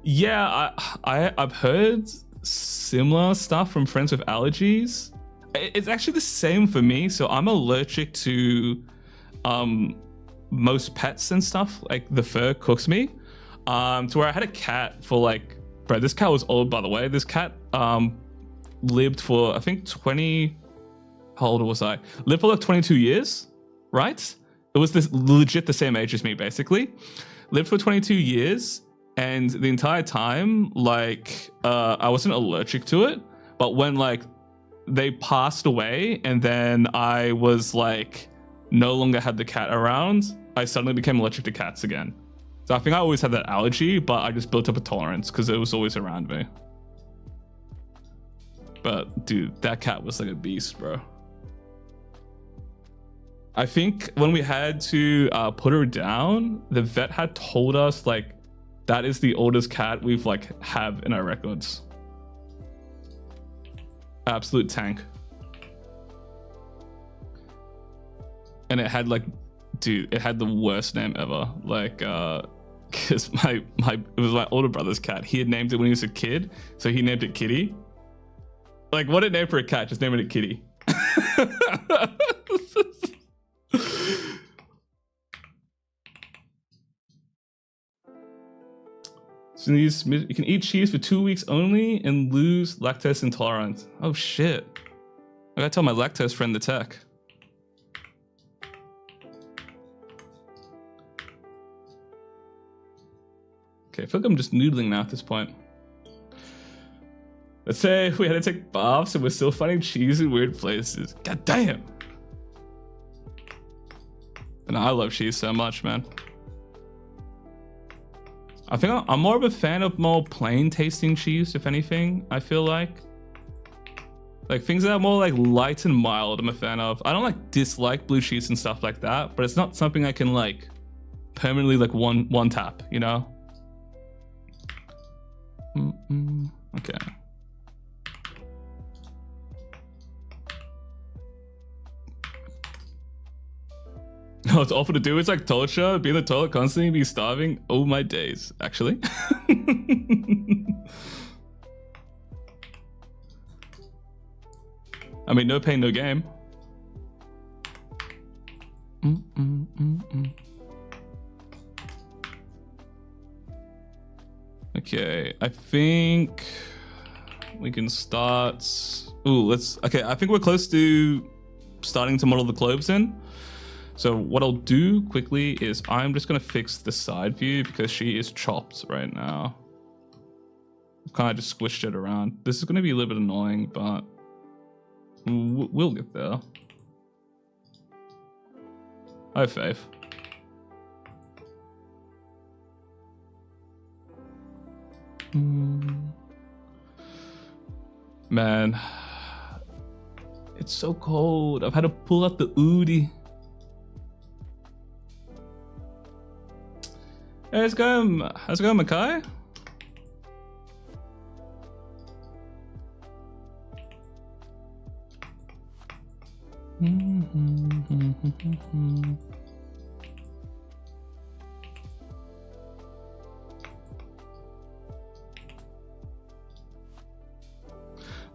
Yeah, I've heard similar stuff from friends with allergies. It's actually the same for me. So I'm allergic to most pets and stuff. Like the fur cooks me. To where I had a cat for like, bro, this cat was old, by the way. This cat lived for I think 20. How old was I? Lived for like 22 years, right? It was this legit the same age as me, basically. Lived for 22 years. And the entire time, like, I wasn't allergic to it. But when, like, they passed away and then I was, like, no longer had the cat around, I suddenly became allergic to cats again. So I think I always had that allergy, but I just built up a tolerance because it was always around me. But, dude, that cat was like a beast, bro. I think when we had to put her down, the vet had told us, like, that is the oldest cat we've like have in our records. Absolute tank. And it had like, dude, it had the worst name ever. Like, cause it was my older brother's cat. He had named it when he was a kid, so he named it Kitty. Like, what a name for a cat? Just naming it Kitty. So you can eat cheese for 2 weeks only and lose lactose intolerance. Oh shit. I gotta tell my lactose friend the tech. Okay, I feel like I'm just noodling now at this point. Let's say we had to take baths and we're still finding cheese in weird places. God damn. And I love cheese so much, man. I think I'm more of a fan of more plain tasting cheese, if anything, I feel like. Like things that are more like light and mild, I'm a fan of. I don't like dislike blue cheese and stuff like that, but it's not something I can like permanently like one tap, you know? Okay. No, it's awful to do. It's like torture. Be in the toilet constantly, be starving. Oh my days, actually. I mean, no pain, no game. Okay, I think we can start. Ooh, let's. Okay, I think we're close to starting to model the globes in. So what I'll do quickly is I'm just gonna fix the side view because she is chopped right now. I've kind of just squished it around. This is gonna be a little bit annoying, but we'll get there. I have faith. Man, it's so cold. I've had to pull out the Udi. Hey, how's it going, Makai?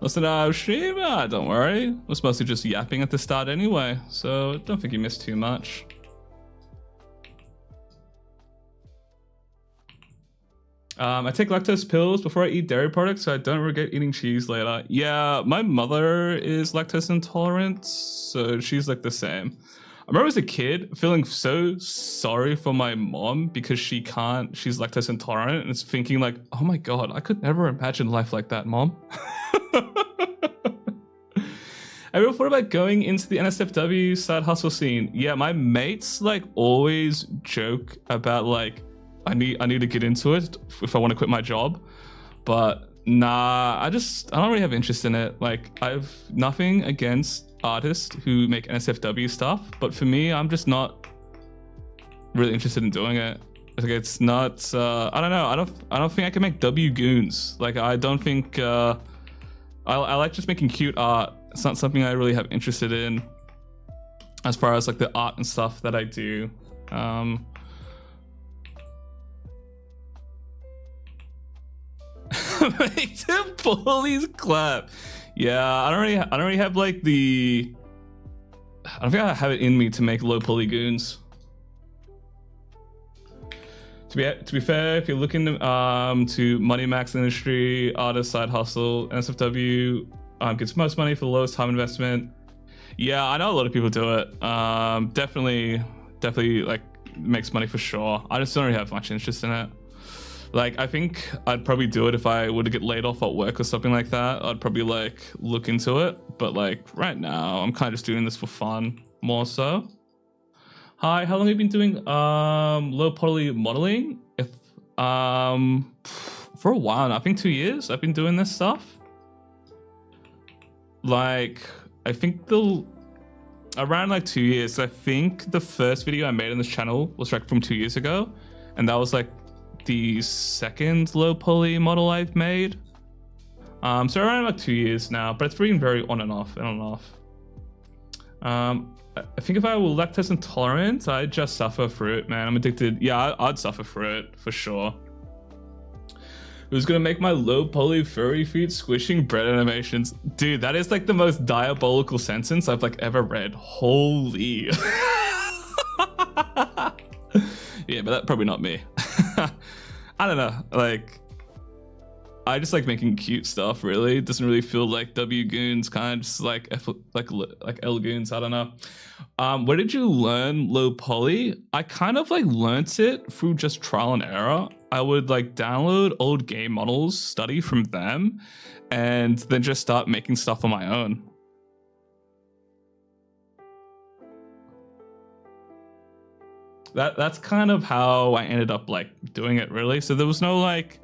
Listen, Shima, don't worry. I was mostly just yapping at the start anyway, so don't think you missed too much. I take lactose pills before I eat dairy products so I don't regret eating cheese later. Yeah, my mother is lactose intolerant, so she's like the same. I remember as a kid feeling so sorry for my mom because she's lactose intolerant, and it's thinking like, oh my god, I could never imagine life like that, mom. I ever thought about going into the NSFW side hustle scene? Yeah, my mates like always joke about like, I need to get into it if I want to quit my job, but nah, I don't really have interest in it. Like, I've nothing against artists who make NSFW stuff, but for me, I'm just not really interested in doing it. Like, it's not. I don't know. I don't think I can make W goons. Like, I don't think. I like just making cute art. It's not something I really have interested in, as far as like the art and stuff that I do. Make the bullies clap. Yeah, I don't really have like the. I don't think I have it in me to make low poly goons. To be fair, if you're looking to money max industry, artist side hustle, NSFW gets most money for the lowest time investment. Yeah, I know a lot of people do it. Definitely like makes money for sure. I just don't really have much interest in it. Like, I think I'd probably do it if I were to get laid off at work or something like that. I'd probably like look into it. But like right now, I'm kind of just doing this for fun more so. Hi, how long have you been doing low poly modeling? For a while now, I think 2 years I've been doing this stuff. Like, I think around like 2 years. I think the first video I made on this channel was like from 2 years ago, and that was like the second low poly model I've made. So around about 2 years now, but it's been very on and off. I think if I were lactose intolerant, I'd just suffer through it, man. I'm addicted. Yeah, I'd suffer through it for sure. Who's gonna make my low poly furry feet squishing bread animations? Dude, that is like the most diabolical sentence I've like ever read. Holy. Yeah, but that's probably not me. I don't know. Like, I just like making cute stuff. Really, it doesn't really feel like W goons. Kind of just like L goons. I don't know. Where did you learn low poly? I kind of like learnt it through just trial and error. I would like download old game models, study from them, and then just start making stuff on my own. That's kind of how I ended up like doing it, really. So there was no like,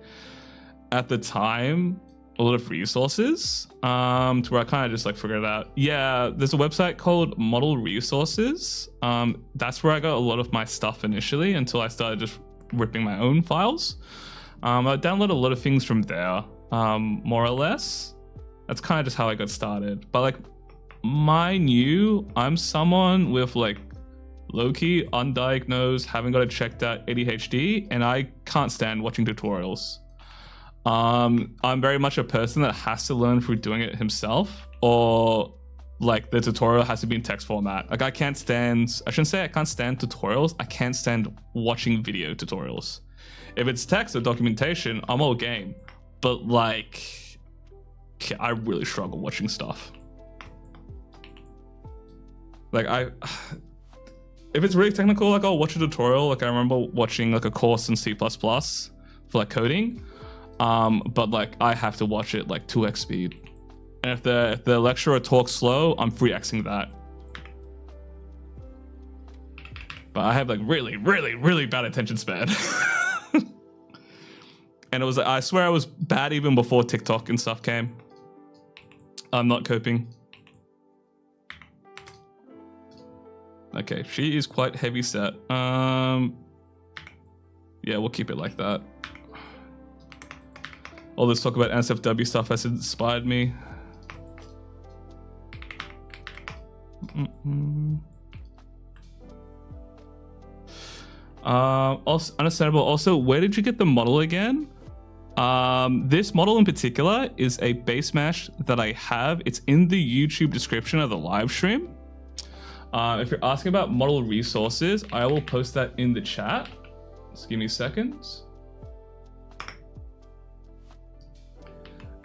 at the time, a lot of resources to where I kind of just like figured it out. Yeah, there's a website called Model Resources. That's where I got a lot of my stuff initially until I started just ripping my own files. I downloaded a lot of things from there, more or less. That's kind of just how I got started. But like, I'm someone with like low-key undiagnosed, haven't got it checked out ADHD, and I can't stand watching tutorials. I'm very much a person that has to learn through doing it himself, or like the tutorial has to be in text format. Like, I shouldn't say I can't stand tutorials, I can't stand watching video tutorials. If it's text or documentation, I'm all game. But like, I really struggle watching stuff. Like, if it's really technical, like I'll watch a tutorial. Like I remember watching like a course in C++ for like coding, but like I have to watch it like 2x speed. And if the lecturer talks slow, I'm 3xing that. But I have like really bad attention span. And it was like, I swear I was bad even before TikTok and stuff came. I'm not coping. Okay, she is quite heavy set. Yeah, we'll keep it like that. All this talk about NSFW stuff has inspired me. Also understandable. Also, where did you get the model again? This model in particular is a base mesh that I have. It's in the YouTube description of the live stream. If you're asking about model resources, I will post that in the chat. Just give me seconds.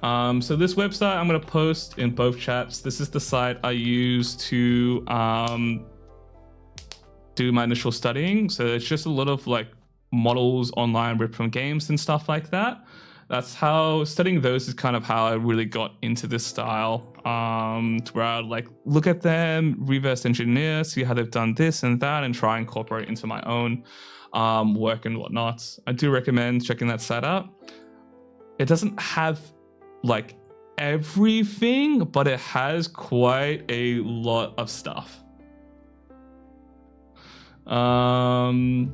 So this website I'm going to post in both chats. This is the site I use to do my initial studying. So it's just a lot of like models online ripped from games and stuff like that. That's how studying those is kind of how I really got into this style, to where I'd like look at them, reverse engineer, see how they've done this and that, and try and incorporate into my own work and whatnot. I do recommend checking that site out. It doesn't have like everything, but it has quite a lot of stuff. I'm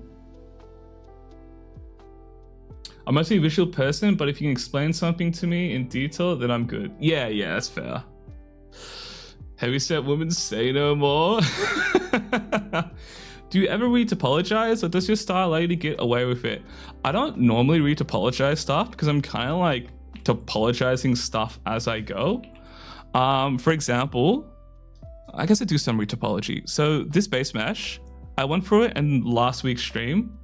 mostly a visual person, but if you can explain something to me in detail, then I'm good. Yeah, that's fair. Heavyset women say no more. Do you ever re-topologize, or does your style allow you to get away with it? I don't normally re-topologize stuff because I'm kind of like topologizing stuff as I go. For example, I guess I do some re-topology. So this base mesh, I went through it in last week's stream.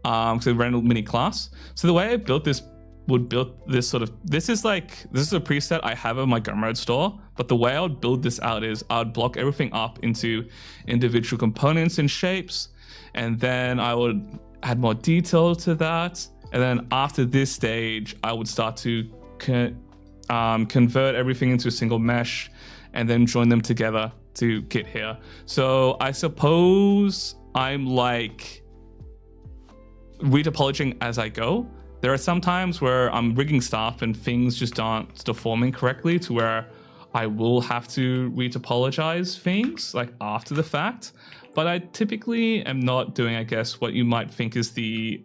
So I ran a mini class. So the way I built this this is a preset I have in my Gumroad store, but the way I would build this out is I would block everything up into individual components and shapes, and then I would add more detail to that. And then after this stage, I would start to convert everything into a single mesh and then join them together to get here. So I suppose I'm like retopologing as I go. There are some times where I'm rigging stuff and things just aren't deforming correctly to where I will have to retopologize things like after the fact. But I typically am not doing, I guess, what you might think is the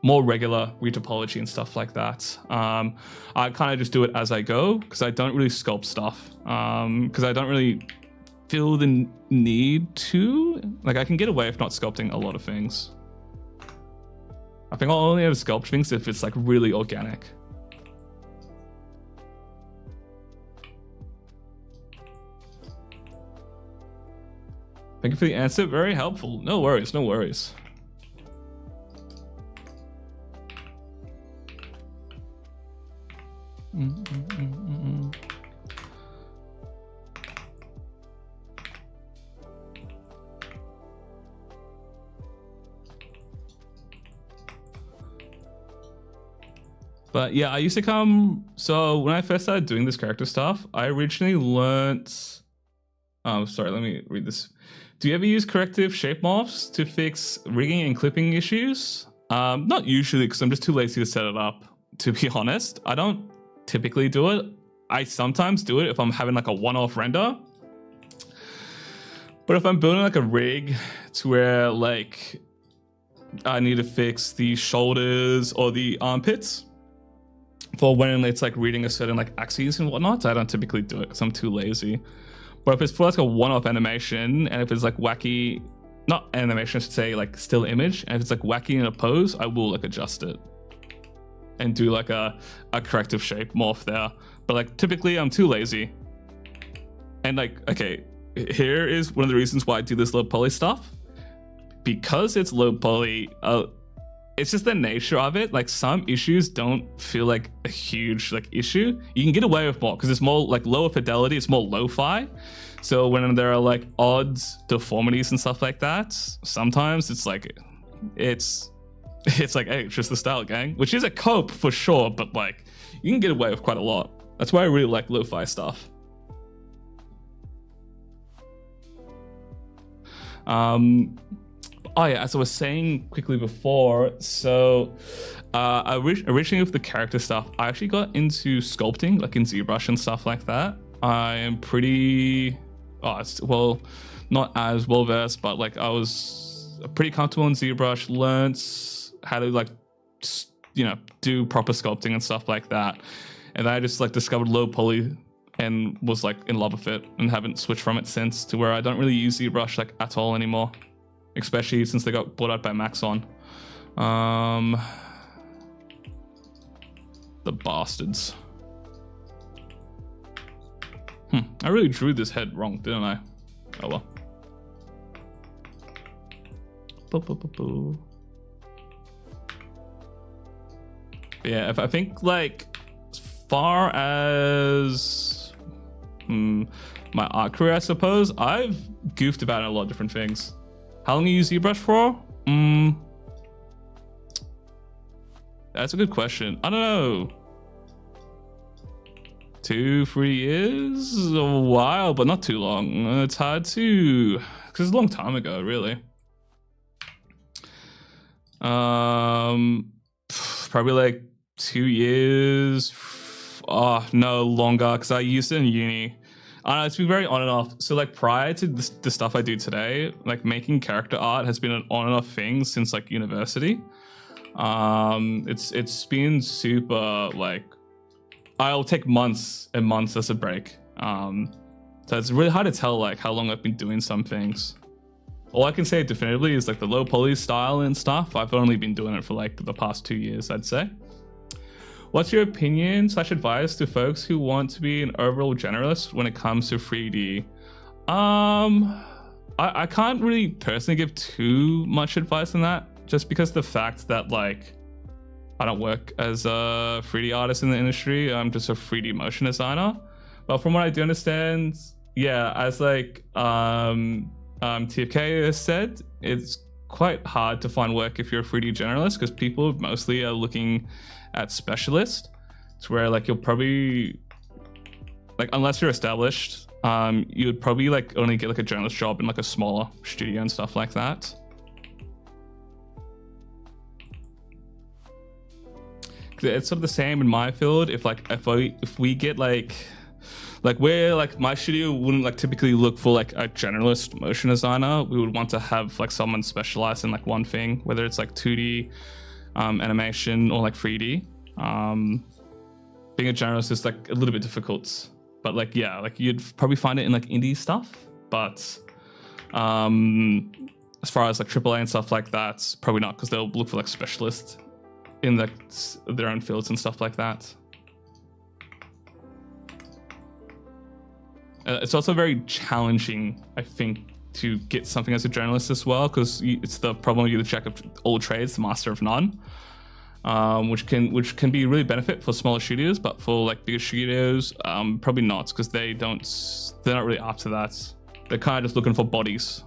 more regular retopology and stuff like that. I kind of just do it as I go because I don't really sculpt stuff because I don't really feel the need to. Like I can get away with not sculpting a lot of things. I think I'll only ever sculpt things if it's like really organic. Thank you for the answer. Very helpful. No worries, no worries. But yeah, I used to come. So when I first started doing this character stuff, I originally learned. Oh, sorry, let me read this. Do you ever use corrective shape morphs to fix rigging and clipping issues? Not usually, because I'm just too lazy to set it up, to be honest. I don't typically do it. I sometimes do it if I'm having like a one-off render. But if I'm building like a rig to where like I need to fix the shoulders or the armpits for when it's like reading a certain like axes and whatnot, I don't typically do it because I'm too lazy. But if it's for like a one-off animation, and if it's like wacky, not animation, I should say like still image, and if it's like wacky in a pose, I will like adjust it and do like a corrective shape morph there. But like typically I'm too lazy. And like, okay, here is one of the reasons why I do this low poly stuff. Because it's low poly, it's just the nature of it. Like some issues don't feel like a huge like issue. You can get away with more because it's more like lower fidelity. It's more lo-fi. So when there are like odd deformities and stuff like that, sometimes it's like it's like, hey, it's just the style, gang, which is a cope for sure, but like you can get away with quite a lot. That's why I really like lo-fi stuff. Oh yeah, as I was saying quickly before, so originally with the character stuff, I actually got into sculpting, like in ZBrush and stuff like that. I am pretty, well, not as well versed, but like I was pretty comfortable in ZBrush, learned how to like, you know, do proper sculpting and stuff like that. And then I just like discovered low poly and was like in love with it and haven't switched from it since, to where I don't really use ZBrush like at all anymore, especially since they got bought out by Maxon. The bastards. I really drew this head wrong, didn't I? Oh well. Yeah, if I think like as far as my art career, I suppose I've goofed about in a lot of different things. How long you use ZBrush for? That's a good question. I don't know. 2-3 years? A while, but not too long. It's hard to, because it's a long time ago, really. Probably like 2 years. Oh, no, longer, because I used it in uni. I don't know, it's been very on and off. So like prior to the stuff I do today, like making character art has been an on and off thing since like university. It's been super like, I'll take months and months as a break. So it's really hard to tell like how long I've been doing some things. All I can say definitively is like the low poly style and stuff, I've only been doing it for like the past 2 years, I'd say. What's your opinion / advice to folks who want to be an overall generalist when it comes to 3D? I can't really personally give too much advice on that, just because the fact that like I don't work as a 3D artist in the industry. I'm just a 3D motion designer. But from what I do understand, yeah, as like TFK has said, it's quite hard to find work if you're a 3D generalist, because people mostly are looking at specialist. It's where like you'll probably, like unless you're established, you would probably like only get like a journalist job in like a smaller studio and stuff like that. It's sort of the same in my field. If we get like where like my studio wouldn't like typically look for like a generalist motion designer, we would want to have like someone specialized in like one thing, whether it's like 2D animation or like 3D. Being a generalist is like a little bit difficult, but like yeah, like you'd probably find it in like indie stuff, but as far as like AAA and stuff like that, probably not, because they'll look for like specialists in their own fields and stuff like that. It's also very challenging, I think, to get something as a journalist as well, because it's the problem, you're the jack of all trades, the master of none, which can be really benefit for smaller studios, but for like bigger studios, probably not, because they're not really up to that. They're kind of just looking for bodies.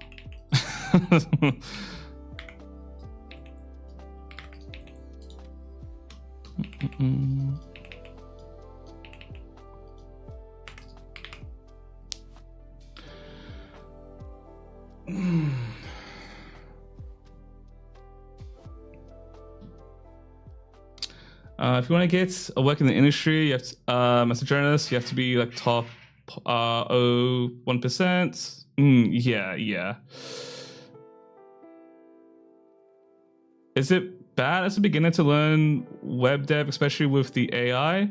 If you want to get a work in the industry, you have to, as a journalist, you have to be like top 1%. Yeah. Is it bad as a beginner to learn web dev, especially with the AI?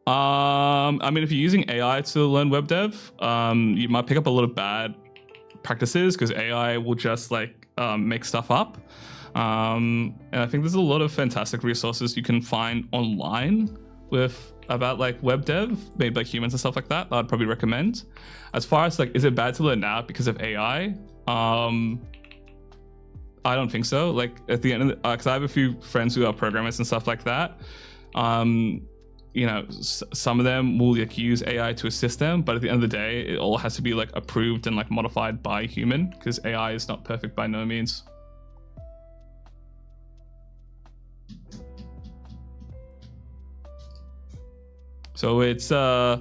I mean, if you're using AI to learn web dev, you might pick up a lot of bad practices, because AI will just like make stuff up. And I think there's a lot of fantastic resources you can find online about like web dev made by humans and stuff like that I'd probably recommend. As far as like, is it bad to learn now because of AI? I don't think so. Like at the end of the, because I have a few friends who are programmers and stuff like that. You know, some of them will like use AI to assist them, but at the end of the day, it all has to be like approved and like modified by human, because AI is not perfect by no means. So it's yeah,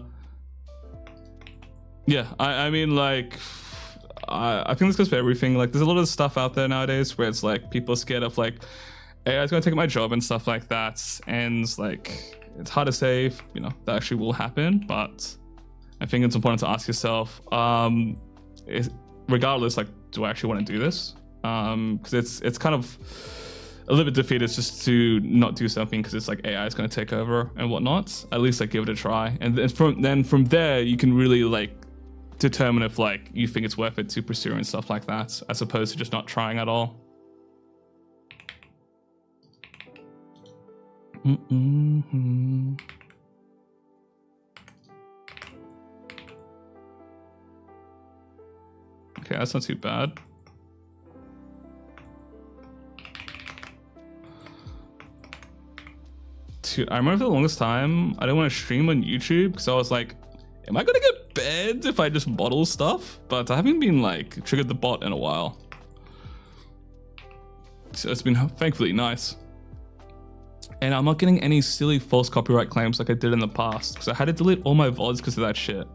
I mean, like I think this goes for everything. Like there's a lot of stuff out there nowadays where it's like people are scared of like AI is going to take my job and stuff like that, and like it's hard to say if, you know, that actually will happen. But I think it's important to ask yourself, regardless, like, do I actually want to do this? Because it's kind of a little bit defeatist just to not do something because it's like AI is going to take over and whatnot. At least like give it a try, and then from there you can really like determine if like you think it's worth it to pursue and stuff like that, as opposed to just not trying at all. Okay, that's not too bad. Dude, I remember for the longest time I didn't want to stream on YouTube because I was like, am I gonna get banned if I just model stuff? But I haven't been like triggered the bot in a while, so it's been thankfully nice. And I'm not getting any silly false copyright claims like I did in the past, because I had to delete all my VODs because of that shit.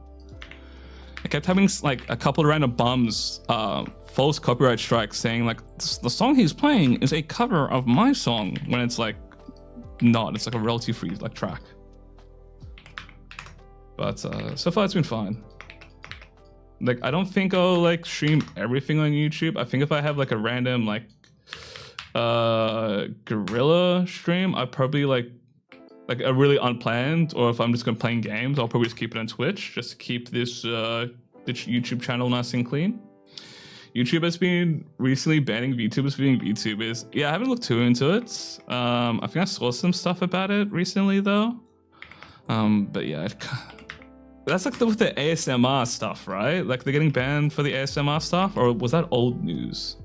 I kept having like a couple of random bums false copyright strikes saying like the song he's playing is a cover of my song, when it's like not, it's like a royalty free like track. But so far it's been fine. Like I don't think I'll like stream everything on YouTube. I think if I have like a random like guerrilla stream, I probably like a really unplanned, or if I'm just gonna playing games, I'll probably just keep it on Twitch just to keep this YouTube channel nice and clean. YouTube has been recently banning VTubers for being VTubers. Yeah, I haven't looked too into it. I think I saw some stuff about it recently though. But yeah, that's like with the ASMR stuff, right? Like they're getting banned for the ASMR stuff, or was that old news?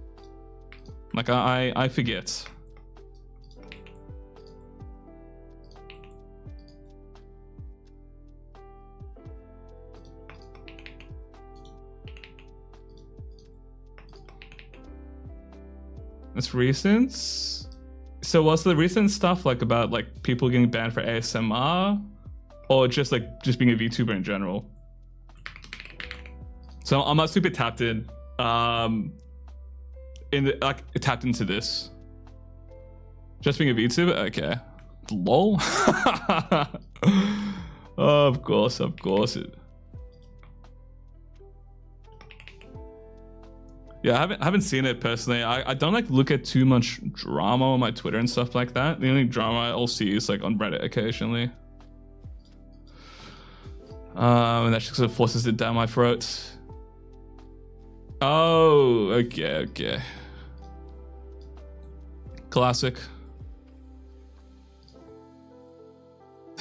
Like I forget. It's recent. So what's the recent stuff like about like people getting banned for ASMR, or just being a VTuber in general? So I'm not super tapped in. Tapped into this. Just being a VTuber? Okay. LOL? Of course. Yeah, I haven't seen it personally. I don't like look at too much drama on my Twitter and stuff like that. The only drama I'll see is like on Reddit occasionally. And that just sort of forces it down my throat. Oh, okay. Classic.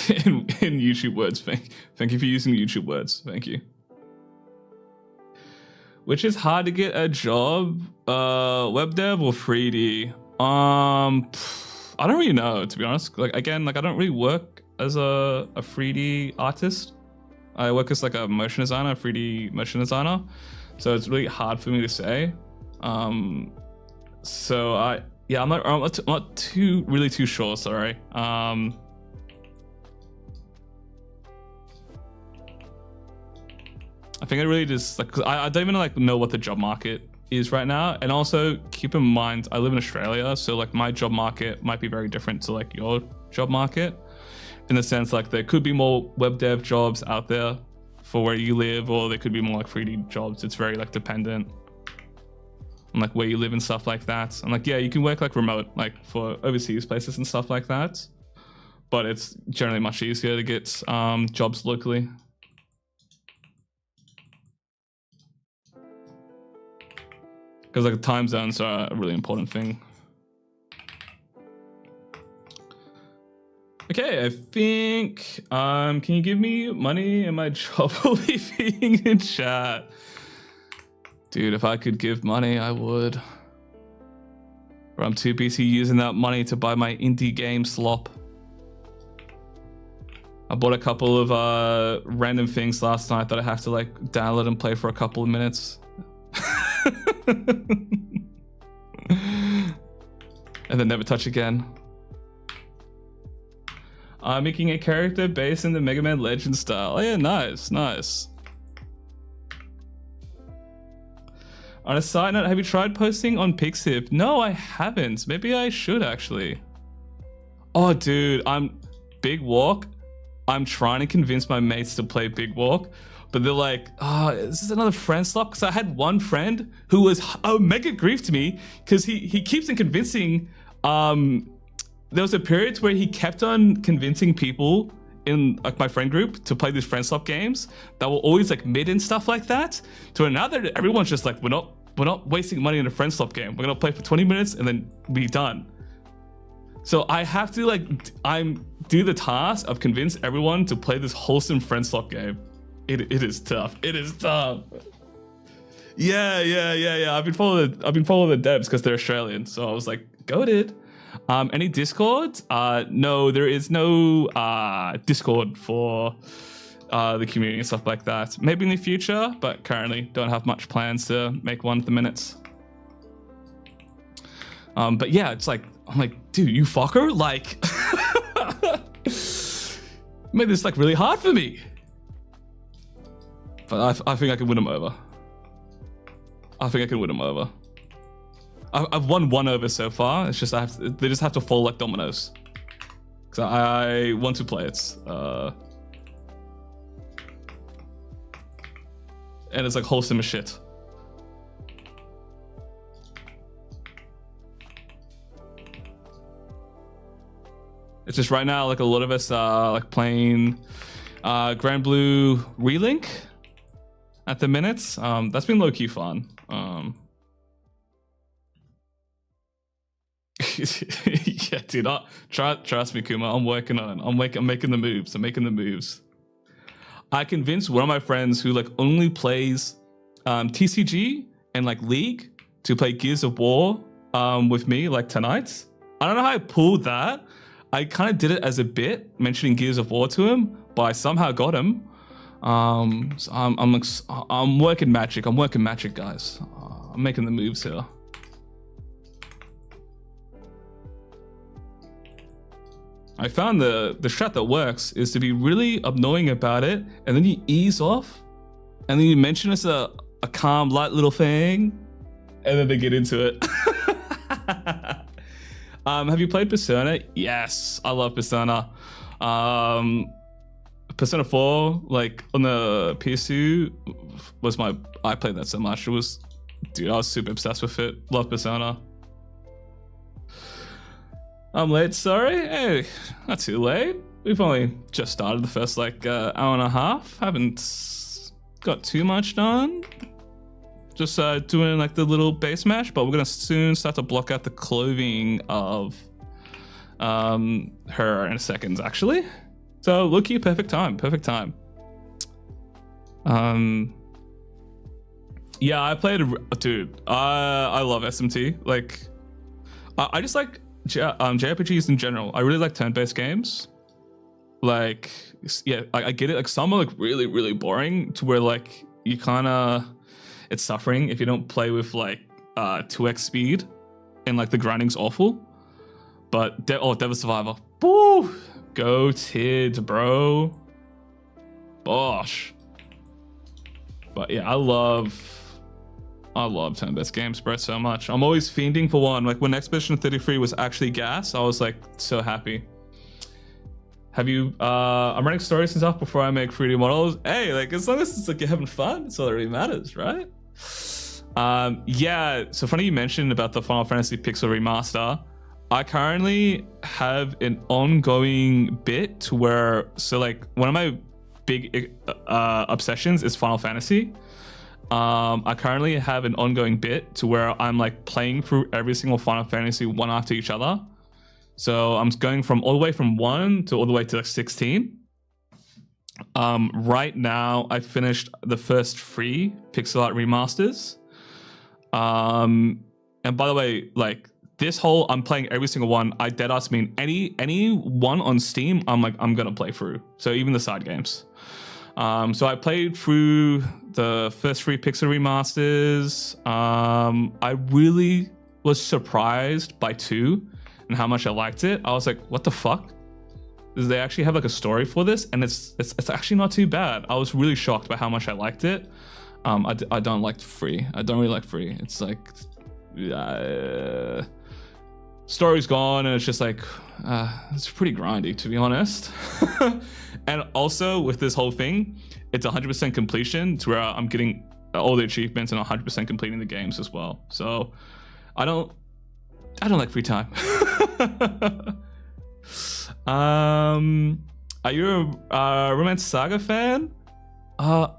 in YouTube words, thank you for using YouTube words. Thank you. Which is hard to get a job, web dev or 3D? I don't really know, to be honest. Like again, like I don't really work as a 3D artist. I work as like a motion designer, 3D motion designer. So it's really hard for me to say. So I'm not too sure. Sorry. I think I really just like, cause I don't even like know what the job market is right now. And also keep in mind, I live in Australia. So like my job market might be very different to like your job market, in the sense like there could be more web dev jobs out there for where you live, or there could be more like 3D jobs. It's very like dependent on like where you live and stuff like that. And like, yeah, you can work like remote, like for overseas places and stuff like that, but it's generally much easier to get jobs locally. Because like time zones are a really important thing. Okay, I think, can you give me money and my job will be being in chat? Dude, if I could give money, I would. Or I'm too busy using that money to buy my indie game slop. I bought a couple of random things last night that I have to like download and play for a couple of minutes. And then never touch again. I'm making a character based in the Mega Man Legend style. Oh yeah, nice, nice. On a side note, have you tried posting on Pixiv? No, I haven't. Maybe I should actually. Oh dude, Big Walk. I'm trying to convince my mates to play Big Walk, but they're like, is this another friend slot? Because I had one friend who was mega grief to me because he keeps on convincing. There was a period where he kept on convincing people in like my friend group to play these friend swap games that were always like mid and stuff like that. To now that everyone's just like, we're not wasting money in a friend swap game. We're gonna play for 20 minutes and then be done. So I have to like, do the task of convince everyone to play this wholesome friend swap game. It is tough. It is tough. Yeah. I've been following the devs because they're Australian. So I was like, goated. Any Discord? No, there is no Discord for the community and stuff like that. Maybe in the future, but currently don't have much plans to make one at the minute. But yeah, it's like, I'm like, dude, you fucker, like, made this like really hard for me. But I think I can win them over. I've won one over so far. It's just they just have to fall like dominoes. Cause I want to play it. And it's like wholesome as shit. It's just right now, like a lot of us are like playing Grand Blue Relink at the minute. That's been low key fun. Yeah, dude. Trust me, Kuma. I'm working on it. I'm making the moves. I convinced one of my friends who like only plays TCG and like League to play Gears of War with me like tonight. I don't know how I pulled that. I kind of did it as a bit, mentioning Gears of War to him, but I somehow got him. So I'm working magic. I'm working magic, guys. I'm making the moves here. I found the strat that works is to be really annoying about it, and then you ease off, and then you mention it's a calm, light little thing, and then they get into it. Have you played Persona? Yes, I love Persona. Persona 4, like on the PS2, I played that so much. I was super obsessed with it. Love Persona. I'm late, sorry. Hey, not too late. We've only just started the first like hour and a half. Haven't got too much done. Just doing like the little base mash, but we're gonna soon start to block out the clothing of her in a second, actually. So look, perfect time. Yeah, I played, dude. I love SMT. Like, I just like JRPGs in general. I really like turn-based games. Like, yeah, I get it. Like, some are like really, really boring to where like you kind of, it's suffering if you don't play with like 2x speed and like the grinding's awful. But Devil Survivor, woo, goated, bro. Bosh. But yeah, I love turn-based games, bro, so much. I'm always fiending for one. Like when Expedition 33 was actually gas, I was like so happy. Have you I'm running stories and stuff before I make 3D models. Hey, like as long as it's like you're having fun, it's all that really matters, right? Yeah, so funny you mentioned about the Final Fantasy Pixel Remaster. I currently have an ongoing bit to where, so like one of my big obsessions is Final Fantasy. I currently have an ongoing bit to where I'm like playing through every single Final Fantasy one after each other. So I'm going from all the way from 1 to all the way to like 16. Right now, I finished the first 3 pixel art remasters. And by the way, like this whole I'm playing every single one, I deadass mean any one on Steam, I'm like, I'm gonna play through. So even the side games. So I played through the first 3 Pixel remasters. I really was surprised by 2 and how much I liked it. I was like, what the fuck? They actually have like a story for this, and it's actually not too bad. I was really shocked by how much I liked it. I don't like 3. I don't really like 3. It's like story's gone, and it's just like it's pretty grindy, to be honest. And also with this whole thing, it's 100% completion, to where I'm getting all the achievements and 100% completing the games as well. So I don't like free time. Are you a Romance Saga fan? I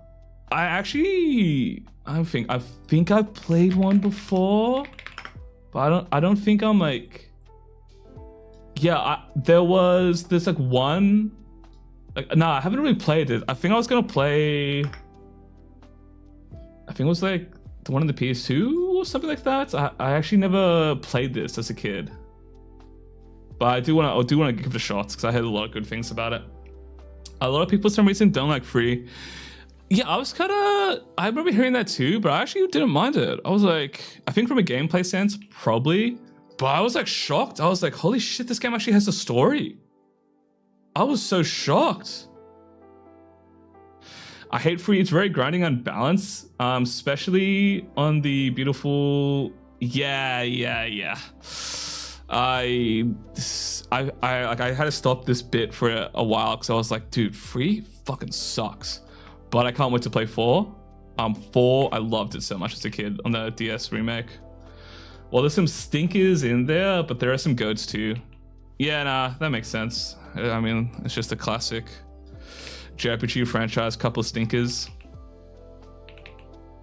think I've played one before, but I don't think I'm like, yeah, there's like one, like, no, I haven't really played it. I think I was gonna play, I think it was like the one on the PS2 or something like that. I actually never played this as a kid, but I do want to give it a shot because I heard a lot of good things about it. A lot of people for some reason don't like 3. Yeah, I remember hearing that too, but I actually didn't mind it. I was like, I think from a gameplay sense, probably, but I was like shocked. I was like, holy shit, this game actually has a story. I was so shocked. I hate 3. It's very grinding on balance, especially on the beautiful. Yeah. I had to stop this bit for a while because I was like, dude, 3 fucking sucks. But I can't wait to play 4. 4, I loved it so much as a kid on the DS remake. Well, there's some stinkers in there, but there are some goats too. Yeah, nah, that makes sense. I mean, it's just a classic JRPG franchise, couple stinkers.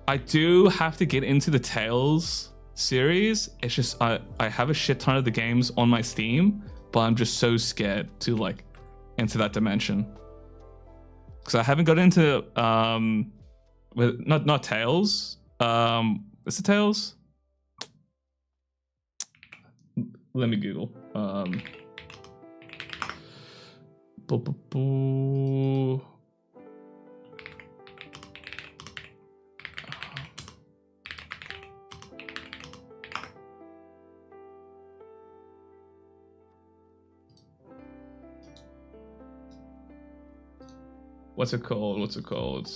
I do have to get into the Tales series. It's just I have a shit ton of the games on my Steam, but I'm just so scared to like enter that dimension. Because I haven't got into with not Tales. Is it Tales? Let me Google. What's it called?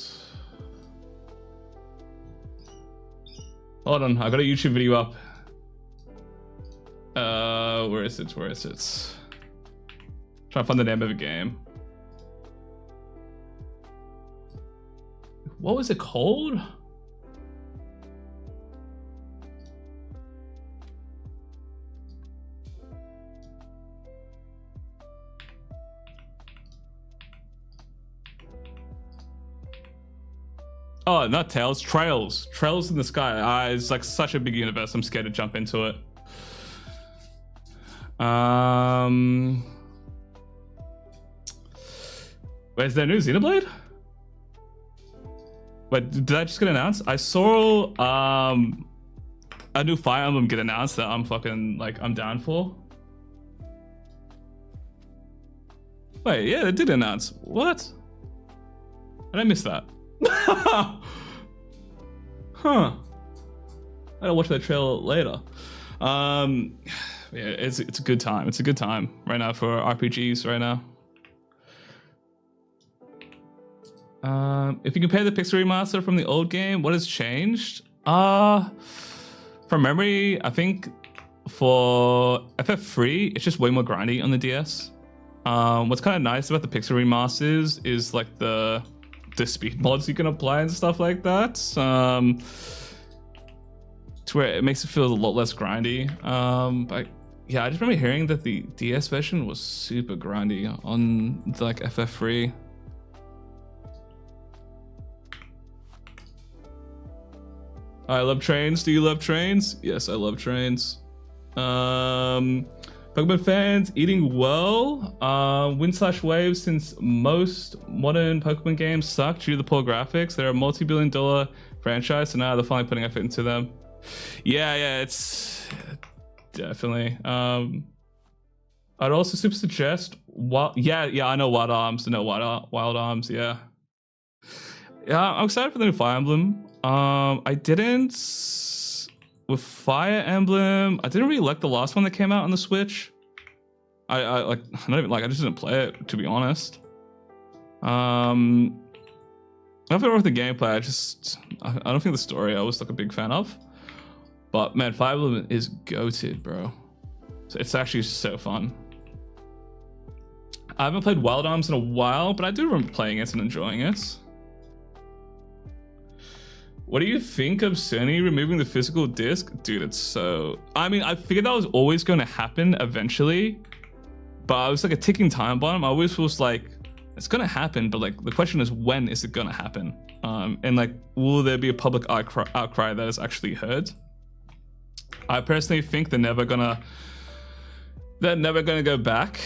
Hold on, I got a YouTube video up. Where is it? Trying to find the name of a game. What was it called? Oh, not Tales, Trails. Trails in the Sky. It's like such a big universe. I'm scared to jump into it. Wait, is there a new Xenoblade? Wait, did that just get announced? I saw a new Fire Emblem get announced that I'm fucking like I'm down for. Wait, yeah, they did announce. What? Did I miss that? Huh. I'll watch that trailer later. Yeah, it's a good time. It's a good time right now for RPGs right now. If you compare the Pixel remaster from the old game, what has changed? From memory, I think for FF3, it's just way more grindy on the DS. What's kind of nice about the Pixel remasters is like the speed mods you can apply and stuff like that. To where it makes it feel a lot less grindy. But yeah, I just remember hearing that the DS version was super grindy on like FF3. I love trains. Do you love trains? Yes, I love trains. Pokemon fans eating well. Wind/Wave, since most modern Pokemon games suck due to the poor graphics. They're a multi-billion-dollar franchise, so now they're finally putting effort into them. Yeah, it's definitely. I'd also super suggest yeah, I know Wild Arms. No, Wild Arms, yeah. Yeah, I'm excited for the new Fire Emblem. I didn't with Fire Emblem. I didn't really like the last one that came out on the Switch. I like not even like I just didn't play it, to be honest. Nothing wrong with the gameplay. I don't think the story I was like a big fan of. But man, Fire Emblem is goated, bro. So it's actually so fun. I haven't played Wild Arms in a while, but I do remember playing it and enjoying it. What do you think of Sony removing the physical disc? Dude, it's so... I mean, I figured that was always going to happen eventually, but I was like a ticking time bomb. I always was like, it's going to happen, but like the question is, when is it going to happen? And like, will there be a public outcry that is actually heard? I personally think they're never gonna go back.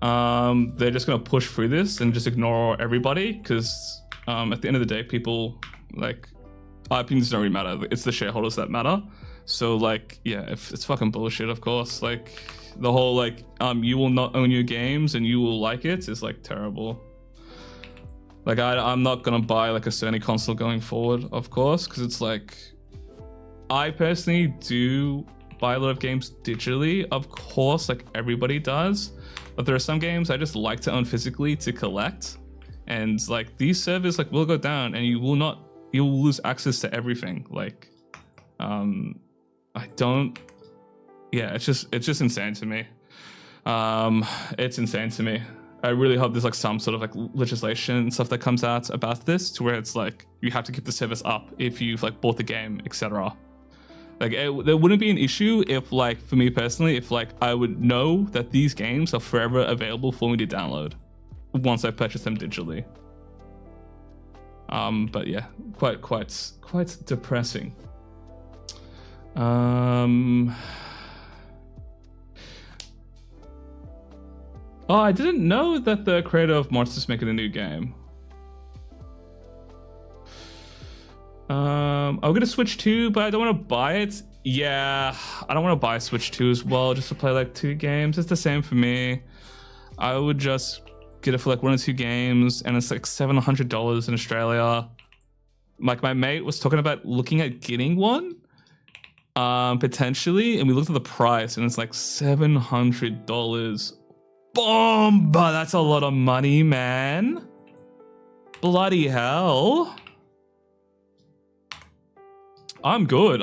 They're just gonna push through this and just ignore everybody, because at the end of the day, people like... opinions don't really matter. It's the shareholders that matter. So like, yeah, if it's fucking bullshit, of course. Like the whole like, you will not own your games and you will like it is like terrible. Like I'm not gonna buy like a Sony console going forward, of course, because it's like, I personally do buy a lot of games digitally, of course, like everybody does. But there are some games I just like to own physically to collect, and like these servers like will go down, and you'll lose access to everything. Like, I don't. Yeah, it's just insane to me. It's insane to me. I really hope there's like some sort of like legislation and stuff that comes out about this, to where it's like you have to keep the service up if you've like bought the game, etc. Like there wouldn't be an issue if like, for me personally, if like I would know that these games are forever available for me to download once I purchase them digitally. But yeah, quite depressing. Oh, I didn't know that the creator of Monster's making a new game. I'm gonna Switch 2, but I don't want to buy it. Yeah, I don't want to buy Switch 2 as well, just to play like 2 games. It's the same for me. I would just get it for like 1 or 2 games, and it's like $700 in Australia. Like my mate was talking about looking at getting one, potentially, and we looked at the price, and it's like $700. Boom! But that's a lot of money, man. Bloody hell. I'm good,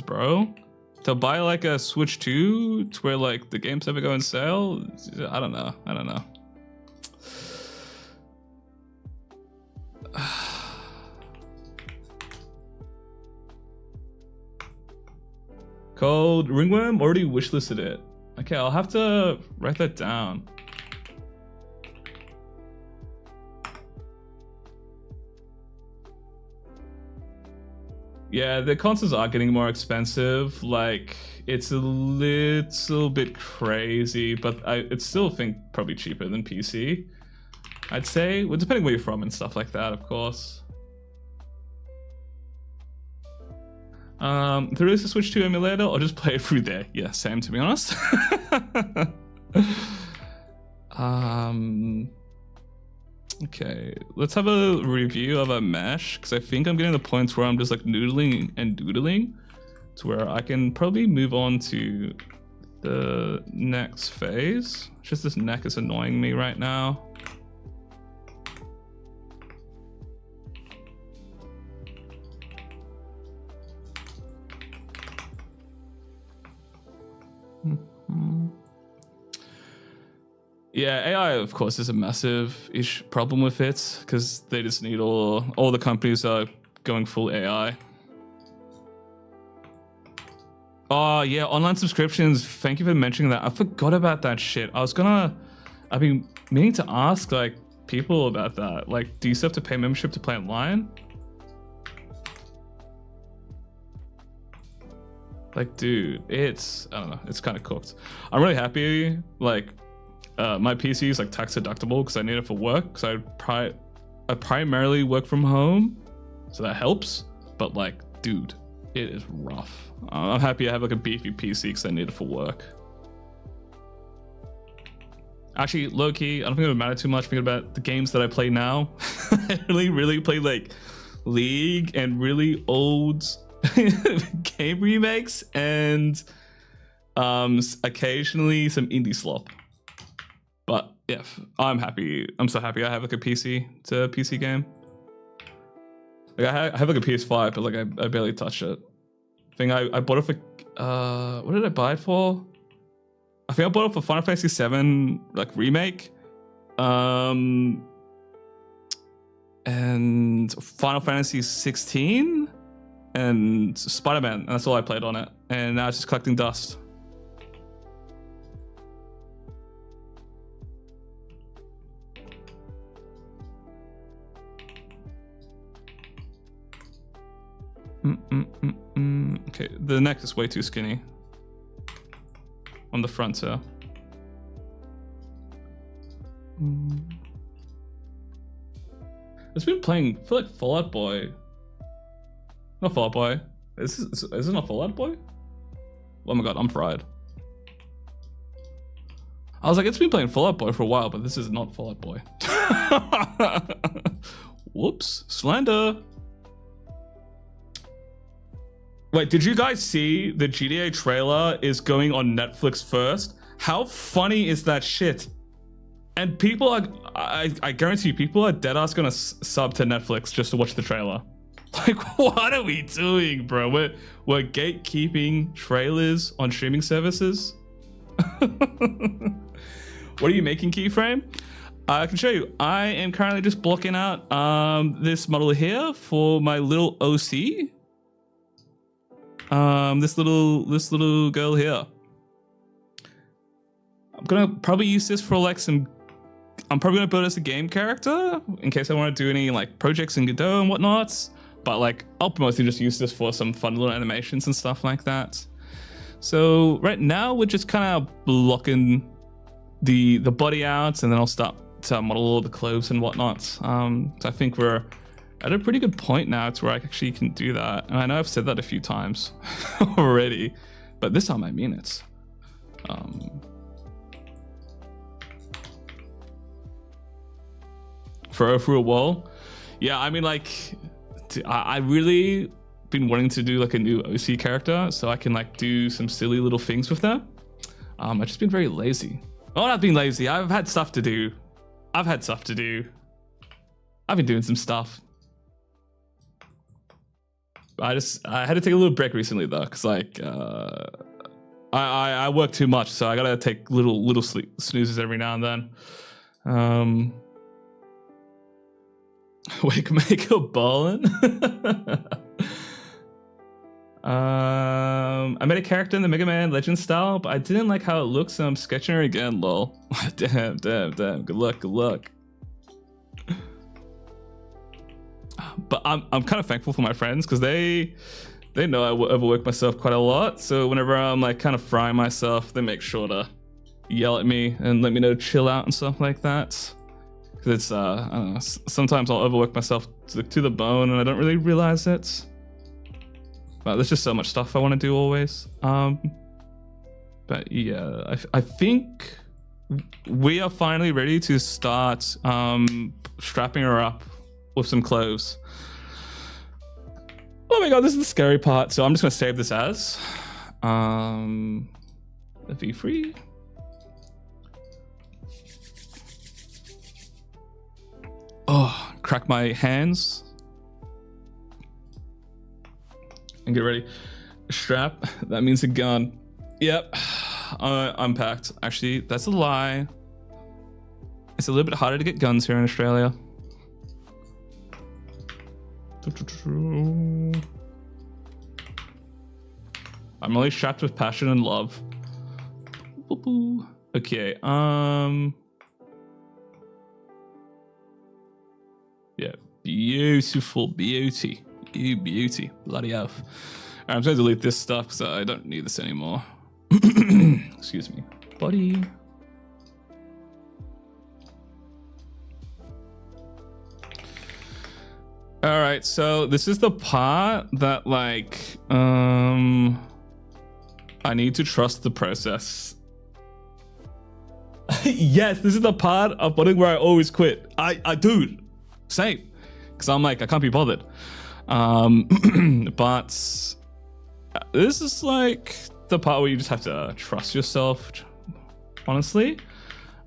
bro. To buy like a Switch 2 to where like the games ever go on sale, I don't know. Cold Ringworm, already wishlisted it. Okay, I'll have to write that down. Yeah, the consoles are getting more expensive. Like, it's a little bit crazy, but I still think probably cheaper than PC. I'd say, well, depending where you're from and stuff like that, of course. If there is a Switch 2 emulator, I'll just play it through there. Yeah, same, to be honest. Okay, let's have a review of a mesh, because I think I'm getting to the point where I'm just like noodling and doodling, to where I can probably move on to the next phase. Just this neck is annoying me right now. Yeah, AI of course is a massive-ish problem with it, because they just need all the companies are going full AI. Oh yeah, online subscriptions. Thank you for mentioning that. I forgot about that shit. I've been meaning to ask like people about that. Like, do you still have to pay membership to play online? Like, dude, I don't know, it's kind of cooked. I'm really happy, like, my PC is like tax deductible because I need it for work, because I primarily work from home, so that helps. But like, dude, It is rough. I'm happy I have like a beefy PC because I need it for work. Actually, low key, I don't think it would matter too much thinking about the games that I play now. I really play like League and really old game remakes and occasionally some indie slop. But yeah, I'm happy. I'm so happy I have like a PC. It's a PC game. Like I have like a PS5, but like I barely touch it. I think I bought it for what did I buy it for? I think I bought it for Final Fantasy VII like remake, and Final Fantasy 16 and Spider-Man, and that's all I played on it. And now it's just collecting dust. Okay, the neck is way too skinny on the front here. It's been playing, I feel like Fallout Boy. Not Fallout Boy. Is it not Fallout Boy? Oh my god, I'm fried. I was like, it's been playing Fallout Boy for a while, but this is not Fallout Boy. Whoops, slander. Wait, did you guys see the GTA trailer is going on Netflix first? How funny is that shit? And people are, I guarantee you, people are dead ass gonna sub to Netflix just to watch the trailer. Like, what are we doing, bro? We're gatekeeping trailers on streaming services? What are you making, Keyframe? I can show you. I am currently just blocking out this model here for my little OC. This little girl here. I'm gonna probably use this for like some. I'm probably gonna build as a game character in case I want to do any like projects in Godot and whatnot. But like, I'll mostly just use this for some fun little animations and stuff like that. So right now we're just kind of blocking the body out, and then I'll start to model all the clothes and whatnot. So I think we're at a pretty good point now to where I actually can do that. And I know I've said that a few times already, but this time I mean it. Through a wall. Yeah, I mean, like, I really been wanting to do like a new OC character so I can like do some silly little things with them. I've just been very lazy. Oh, not being lazy. I've had stuff to do. I've been doing some stuff. I had to take a little break recently though, because like I work too much, so I gotta take little sleep snoozes every now and then. Wake maker ballin'. I made a character in the Mega Man Legend style, but I didn't like how it looks, so I'm sketching her again, lol. Damn. Good luck. But I'm kind of thankful for my friends because they know I overwork myself quite a lot. So whenever I'm like kind of frying myself, they make sure to yell at me and let me know to chill out and stuff like that. Because it's I don't know, sometimes I'll overwork myself to the bone and I don't really realize it. But there's just so much stuff I want to do always. But yeah, I think we are finally ready to start strapping her up with some clothes. Oh my god, this is the scary part. So I'm just gonna save this as a V3. Oh, crack my hands and get ready. Strap, that means a gun. Yep, I'm packed. Actually, that's a lie. It's a little bit harder to get guns here in Australia. I'm only strapped with passion and love. Okay, yeah, beautiful beauty. You beauty. Bloody oath. Alright, I'm going to delete this stuff because I don't need this anymore. Excuse me. Buddy. All right, so this is the part that like I need to trust the process. Yes, this is the part of putting where I always quit. I dude, same, because I'm like I can't be bothered. But this is like the part where you just have to trust yourself, honestly.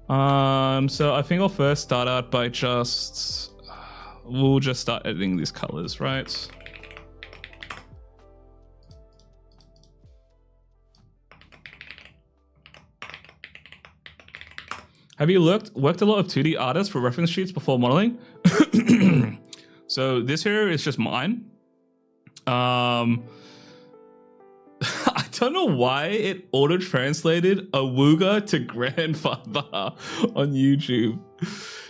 So I think I'll first start out by we'll just start editing these colors, right? Have you worked a lot of 2D artists for reference sheets before modeling? So this here is just mine. I don't know why it auto-translated Awuga to grandfather on YouTube.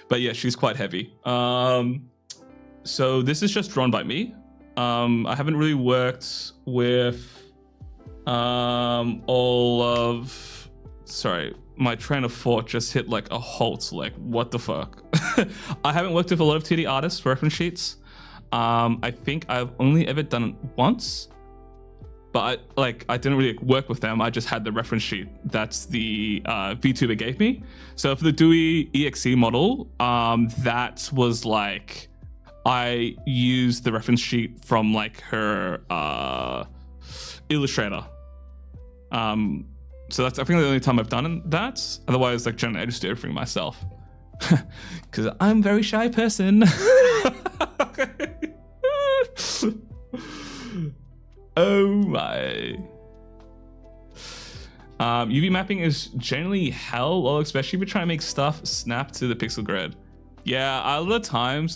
But yeah, she's quite heavy. So this is just drawn by me. I haven't really worked with all of... Sorry, my train of thought just hit like a halt. Like, what the fuck? I haven't worked with a lot of 2D artists for reference sheets. I think I've only ever done it once. But I didn't really work with them. I just had the reference sheet. That's the VTuber gave me. So for the Dewey EXE model, that was like, I used the reference sheet from like her Illustrator. So that's I think the only time I've done that. Otherwise, like generally, I just do everything myself. Because I'm a very shy person. Oh my. UV mapping is generally hell, well, especially if you try to make stuff snap to the pixel grid. Yeah, a lot of times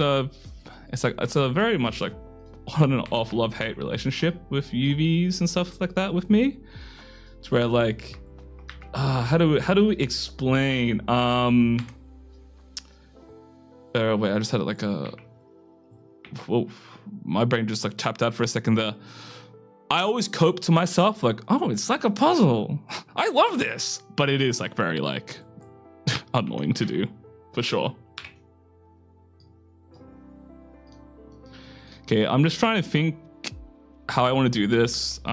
it's a very much like on and off love-hate relationship with UVs and stuff like that with me. It's where like how do we explain wait, I just had like a whoa, my brain just like tapped out for a second there. I always cope to myself like, oh, it's like a puzzle. I love this. But it is like very like annoying to do, for sure. Okay, I'm just trying to think how I want to do this. Okay,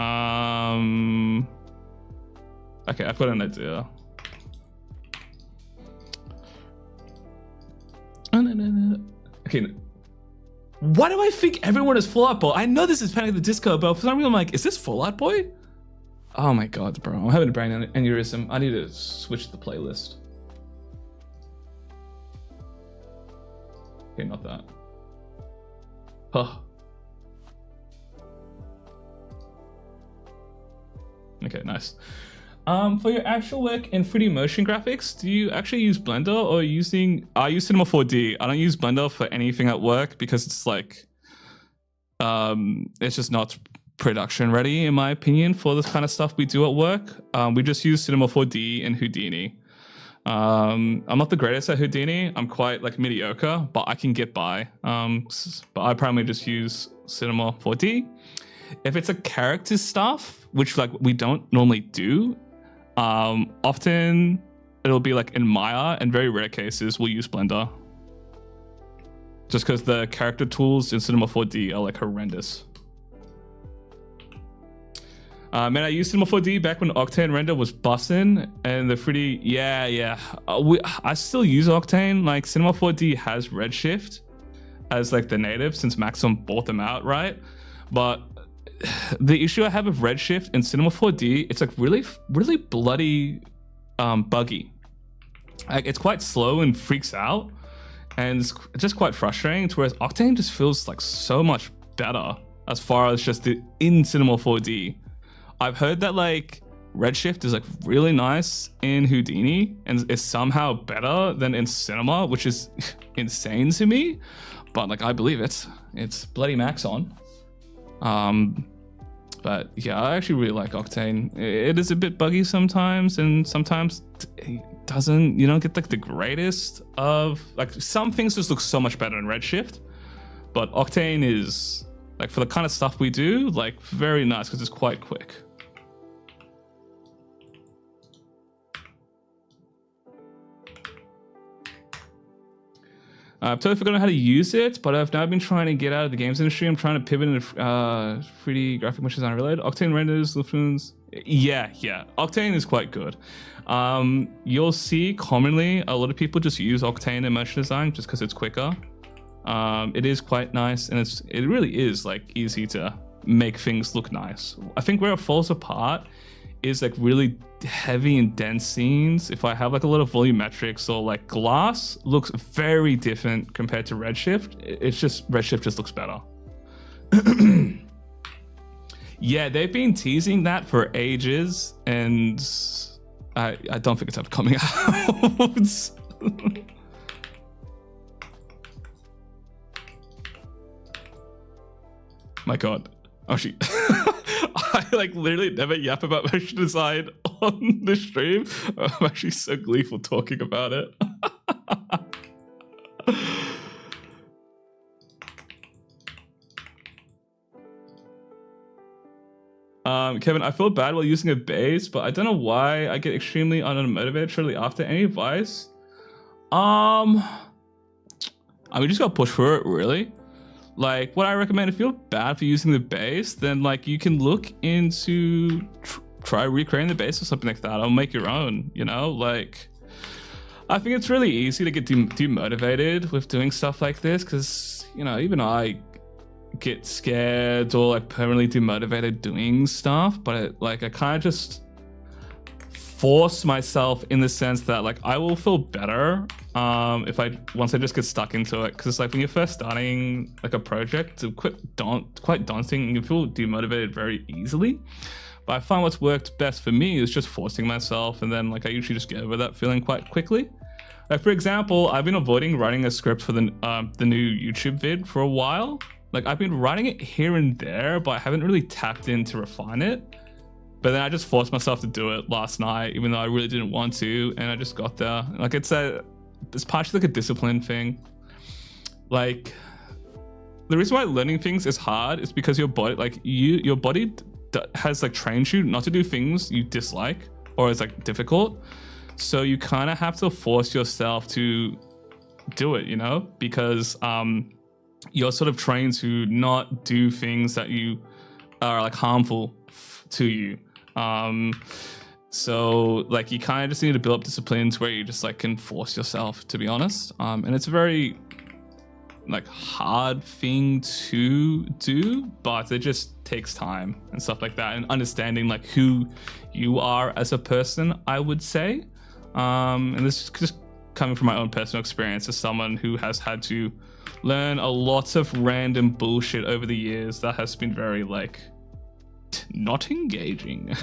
I've got an idea. Okay. Why do I think everyone is Fallout Boy? I know this is Panic at the Disco, but for some reason I'm like, is this Fallout Boy? Oh my god, bro. I'm having a brain aneurysm. I need to switch the playlist. Okay, not that. Huh. Okay, nice. For your actual work in 3D motion graphics, do you actually use Blender or I use Cinema 4D. I don't use Blender for anything at work because it's like, it's just not production ready in my opinion for this kind of stuff we do at work. We just use Cinema 4D and Houdini. I'm not the greatest at Houdini. I'm quite like mediocre, but I can get by. But I primarily just use Cinema 4D. If it's a character stuff, which like we don't normally do, often it'll be like in Maya, and very rare cases we'll use Blender. Just because the character tools in Cinema 4D are like horrendous. Man, I used Cinema 4D back when Octane render was bussin', and the 3D, yeah. I still use Octane. Like Cinema 4D has Redshift as like the native since Maxim bought them out, right? But the issue I have with Redshift and Cinema 4D, it's like really bloody buggy. Like it's quite slow and freaks out, and it's just quite frustrating. Whereas Octane just feels like so much better as far as just in Cinema 4D. I've heard that like Redshift is like really nice in Houdini and is somehow better than in Cinema, which is insane to me. But like I believe it. It's bloody Maxon. But yeah, I actually really like Octane. It is a bit buggy sometimes, and sometimes it doesn't, you don't get like the greatest of, like some things just look so much better in Redshift, but Octane is like for the kind of stuff we do, like very nice because it's quite quick. I've totally forgotten how to use it, but I've now been trying to get out of the games industry. I'm trying to pivot into 3D graphic motion design related. Octane renders, Lufthansa. Yeah. Octane is quite good. You'll see commonly a lot of people just use Octane in motion design just because it's quicker. It is quite nice, and it really is like easy to make things look nice. I think where it falls apart is like really heavy and dense scenes. If I have like a lot of volumetrics or like glass, looks very different compared to Redshift. It's just Redshift just looks better. Yeah, they've been teasing that for ages, and I don't think it's ever coming out. My God. Oh, she. I like literally never yap about motion design on the stream. I'm actually so gleeful talking about it. Kevin, I feel bad while using a base, but I don't know why I get extremely unmotivated shortly after. Any advice? I mean, just gotta push for it, really. Like, what I recommend, if you're bad for using the base, then like you can look into try recreating the base or something like that, or make your own, you know? Like, I think it's really easy to get demotivated with doing stuff like this, because, you know, even I get scared or like permanently demotivated doing stuff, but I kind of just force myself in the sense that like I will feel better if once I just get stuck into it, because like when you're first starting like a project, it's quite daunting and you feel demotivated very easily. But I find what's worked best for me is just forcing myself, and then like I usually just get over that feeling quite quickly. Like, for example, I've been avoiding writing a script for the new YouTube vid for a while. Like, I've been writing it here and there, but I haven't really tapped in to refine it. But then I just forced myself to do it last night, even though I really didn't want to, and I just got there. Like, it's partially like a discipline thing. Like, the reason why learning things is hard is because your body, like your body has like trained you not to do things you dislike or is like difficult. So you kind of have to force yourself to do it, you know, because you're sort of trained to not do things that you are like harmful to you. So like you kind of just need to build up disciplines where you just like can force yourself, to be honest. And it's a very like hard thing to do, but it just takes time and stuff like that, and understanding like who you are as a person, I would say. And this is just coming from my own personal experience as someone who has had to learn a lot of random bullshit over the years that has been very like not engaging.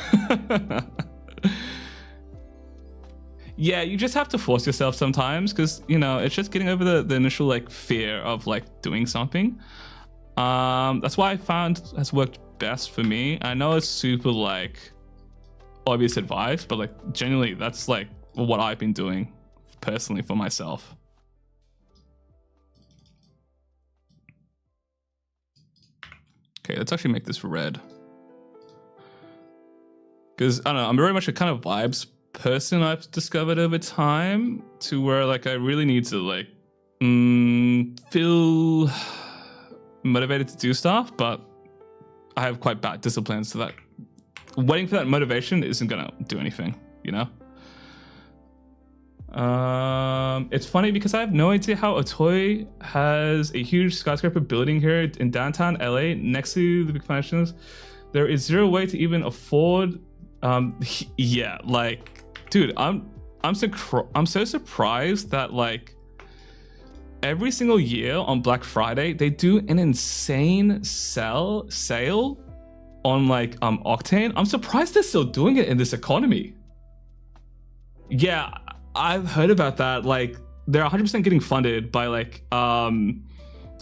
Yeah, you just have to force yourself sometimes, because, you know, it's just getting over the initial like fear of like doing something. That's why I found has worked best for me. I know it's super like obvious advice, but like genuinely that's like what I've been doing personally for myself. Okay, let's actually make this red, because I don't know, I'm very much a kind of vibes person, I've discovered over time, to where like I really need to like feel motivated to do stuff, but I have quite bad discipline, so that waiting for that motivation isn't gonna do anything, you know. It's funny because I have no idea how Otoy has a huge skyscraper building here in downtown LA next to the big functions. There is zero way to even afford. Yeah, like, dude, I'm so surprised that like every single year on Black Friday they do an insane sale on like Octane. I'm surprised they're still doing it in this economy. Yeah, I've heard about that. Like, they're 100% getting funded by like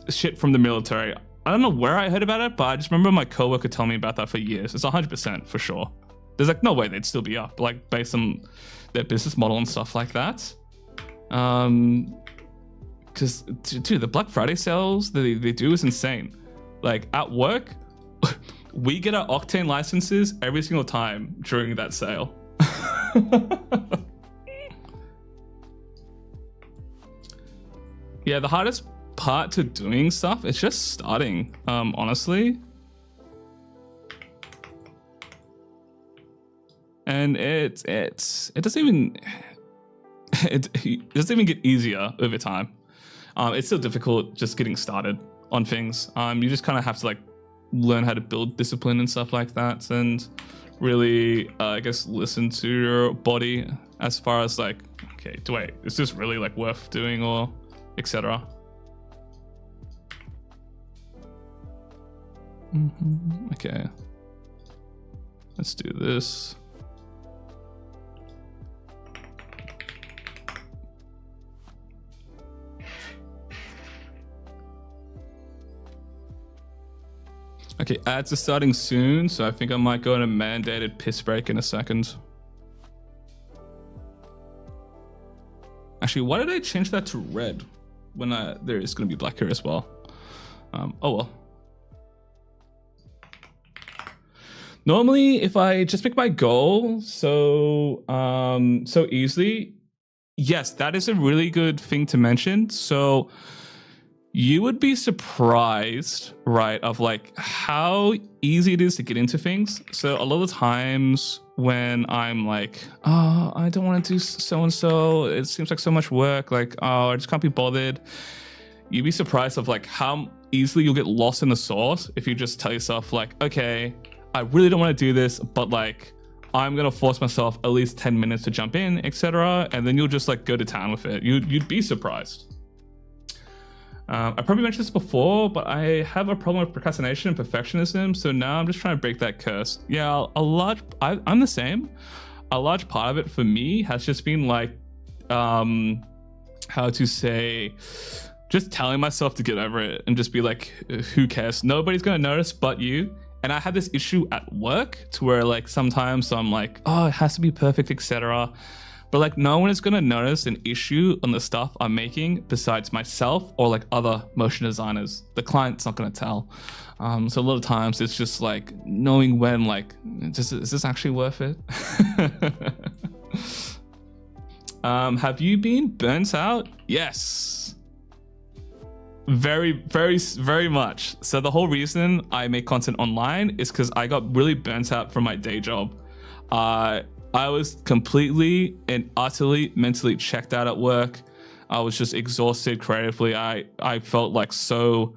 shit from the military. I don't know where I heard about it, but I just remember my coworker telling me about that for years. It's 100% for sure. There's like no way they'd still be up, like based on their business model and stuff like that. Because dude, the Black Friday sales that they do is insane. Like at work, we get our Octane licenses every single time during that sale. Yeah, the hardest part to doing stuff is just starting, honestly. And it doesn't even it doesn't even get easier over time. It's still difficult just getting started on things. You just kind of have to like learn how to build discipline and stuff like that, and really, I guess, listen to your body as far as like, okay, wait, is this really like worth doing, or etc. Okay, let's do this. Okay, ads are starting soon, so I think I might go on a mandated piss break in a second. Actually, why did I change that to red when there is going to be black here as well? Oh well. Normally, if I just pick my goal so easily, yes, that is a really good thing to mention. So you would be surprised, right, of like how easy it is to get into things. So a lot of times when I'm like, oh, I don't want to do so-and-so, it seems like so much work, like, oh, I just can't be bothered. You'd be surprised of like how easily you'll get lost in the sauce if you just tell yourself like, okay, I really don't want to do this, but like, I'm going to force myself at least 10 minutes to jump in, etc. And then you'll just like go to town with it. You'd be surprised. I probably mentioned this before, but I have a problem with procrastination and perfectionism. So now I'm just trying to break that curse. Yeah, I'm the same. A large part of it for me has just been like, how to say, just telling myself to get over it and just be like, who cares? Nobody's going to notice but you. And I had this issue at work to where like sometimes I'm like, oh, it has to be perfect, etc. But like no one is going to notice an issue on the stuff I'm making besides myself or like other motion designers. The client's not going to tell. So a lot of times it's just like knowing when like, is this actually worth it? Have you been burnt out? Yes. Very, very, very much. So the whole reason I make content online is because I got really burnt out from my day job. I was completely and utterly mentally checked out at work. I was just exhausted creatively. I felt like so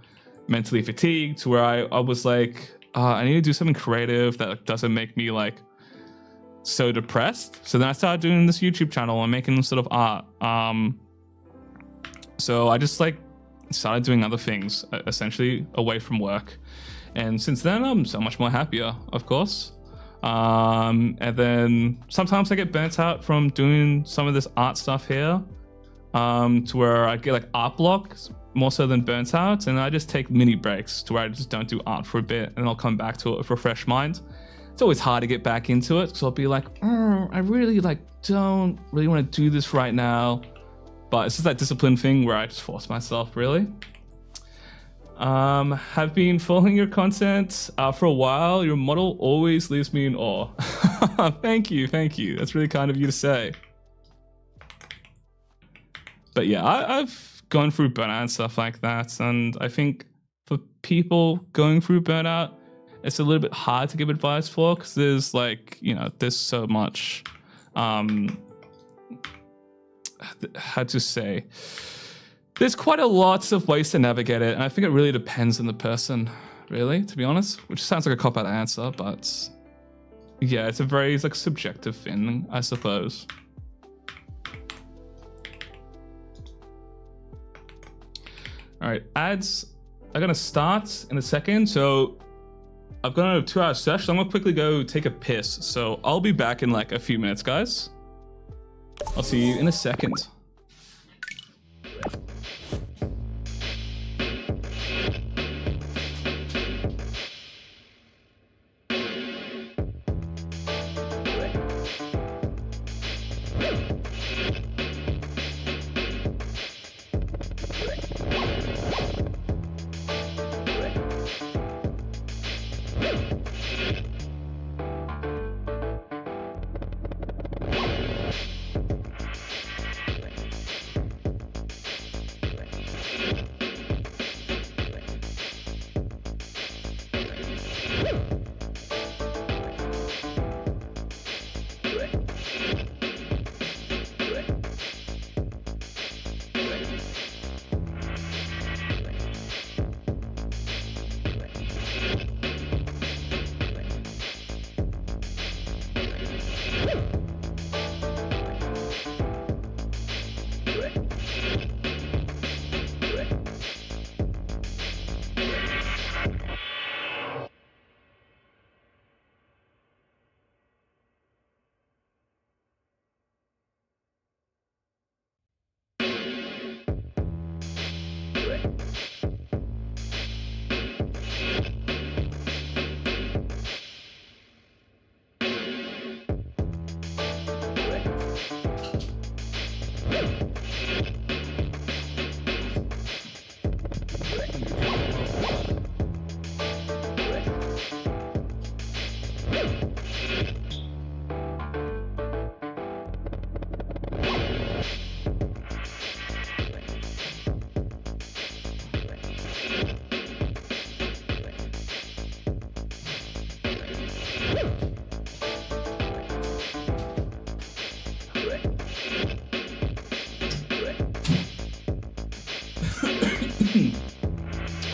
mentally fatigued to where I was like, I need to do something creative that doesn't make me like so depressed. So then I started doing this YouTube channel and making sort of art. So I just like started doing other things essentially away from work. And since then I'm so much more happier, of course. And then sometimes I get burnt out from doing some of this art stuff here, to where I get like art blocks more so than burnt out, and I just take mini breaks to where I just don't do art for a bit and I'll come back to it with a fresh mind. It's always hard to get back into it, so I'll be like, I really like don't really want to do this right now, but it's just that discipline thing where I just force myself really. Have been following your content for a while. Your model always leaves me in awe. Thank you. That's really kind of you to say. But yeah, I've gone through burnout and stuff like that, and I think for people going through burnout, it's a little bit hard to give advice for, because there's like, there's so much, how to say, there's quite a lot of ways to navigate it, and I think it really depends on the person, really, to be honest, which sounds like a cop-out answer, but yeah, it's a very like subjective thing, I suppose. All right, ads are gonna start in a second, so I've got a 2-hour session, so I'm gonna quickly go take a piss, so I'll be back in like a few minutes, guys. I'll see you in a second.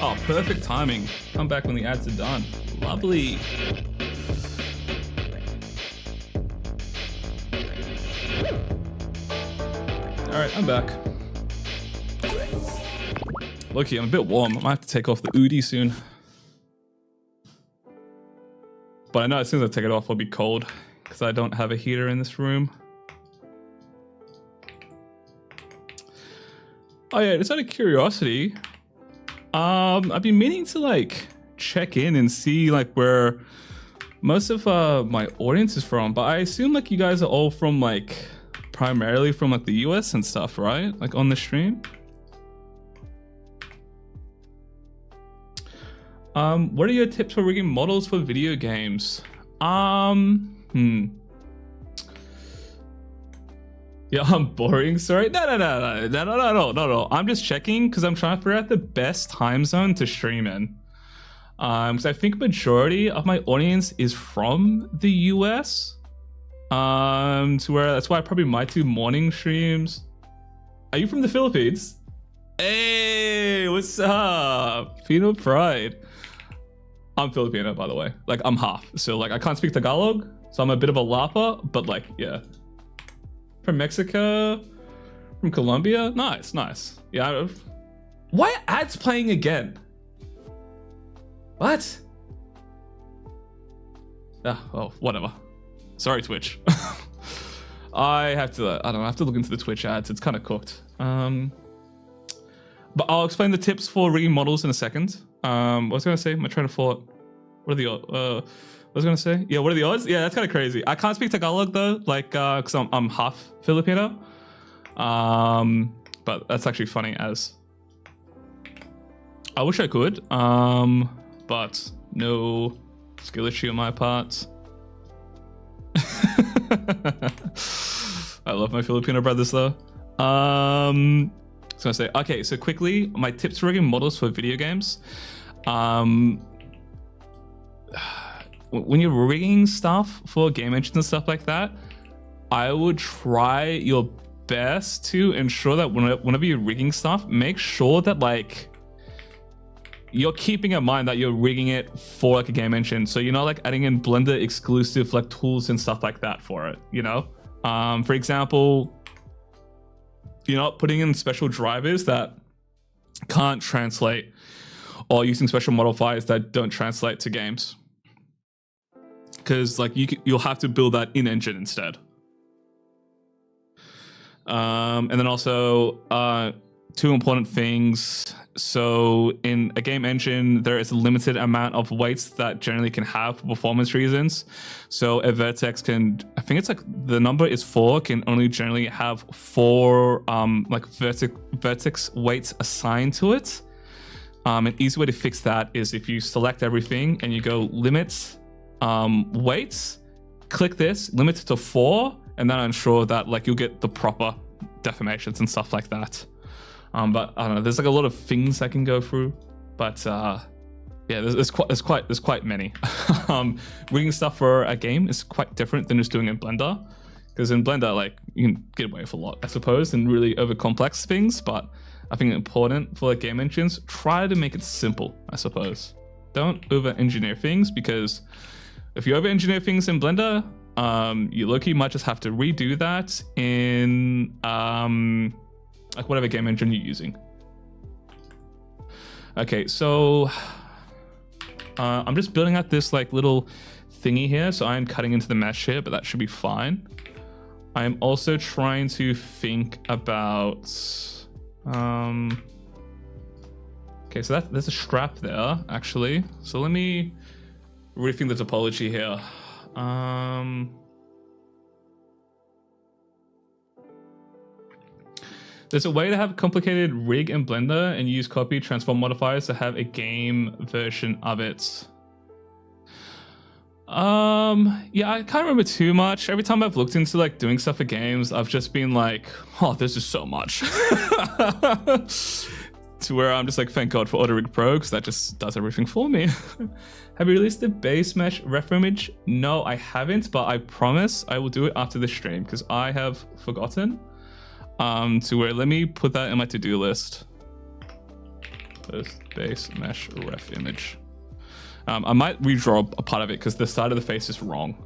Oh, perfect timing. Come back when the ads are done. Lovely. Alright, I'm back. Loki, I'm a bit warm. I might have to take off the Udi soon. But I know as soon as I take it off, I'll be cold. Because I don't have a heater in this room. Oh yeah, just out of curiosity, I've been meaning to like check in and see like where most of my audience is from, but I assume like you guys are all from like primarily from like the US and stuff, right? Like on the stream. What are your tips for rigging models for video games? Yeah, I'm boring. Sorry. No. I'm just checking because I'm trying to figure out the best time zone to stream in. Because I think majority of my audience is from the US. To where that's why probably my 2 morning streams. Are you from the Philippines? Hey, what's up? Filipino pride. I'm Filipino, by the way. Like I'm half, so like I can't speak Tagalog, so I'm a bit of a lapa. But like, yeah. From Mexico, from Colombia. Nice. Yeah. Why are ads playing again? What? Oh, whatever. Sorry, Twitch. I have to look into the Twitch ads. It's kind of cooked. But I'll explain the tips for rigging models in a second. What was I gonna say? My train of thought. What are the what was I gonna say? Yeah, what are the odds? Yeah, that's kind of crazy. I can't speak Tagalog though, like because I'm half Filipino. But that's actually funny as I wish I could. But no skill issue on my part. I love my Filipino brothers though. So I say, okay, so quickly, my tips for rigging models for video games. When you're rigging stuff for game engines and stuff like that, I would try your best to ensure that whenever you're rigging stuff, make sure that like you're keeping in mind that you're rigging it for like a game engine. So you're not like adding in Blender exclusive like tools and stuff like that for it, you know? For example, you're not putting in special drivers that can't translate or using special modifiers that don't translate to games. Because like you'll have to build that in engine instead. And then also 2 important things. So in a game engine, there is a limited amount of weights that generally can have for performance reasons. So a vertex can, I think it's like the number is 4, can only generally have 4 like vertex weights assigned to it. An easy way to fix that is if you select everything and you go limit weights, click this, limit it to 4, and then ensure that like you'll get the proper deformations and stuff like that. But I don't know. There's like a lot of things I can go through, but yeah, there's quite many. Rigging stuff for a game is quite different than just doing it in Blender, because in Blender, like, you can get away with a lot, I suppose, and really over complex things. But I think important for like game engines, try to make it simple, I suppose. Don't over engineer things, because if you over engineer things in Blender, you low-key might just have to redo that in like whatever game engine you're using. Okay, so I'm just building out this like little thingy here, so I'm cutting into the mesh here, but that should be fine. I'm also trying to think about okay, so there's a strap there actually, so let me rethink the topology here. There's a way to have a complicated rig in Blender and use copy transform modifiers to have a game version of it. Yeah, I can't remember too much. Every time I've looked into like doing stuff for games, I've just been like, oh, this is so much. To where I'm just like, thank God for AutoRig Pro, because that just does everything for me. Have you released the base mesh ref image? No, I haven't, but I promise I will do it after the stream, because I have forgotten. To where, let me put that in my to-do list. Base mesh ref image. I might redraw a part of it because the side of the face is wrong.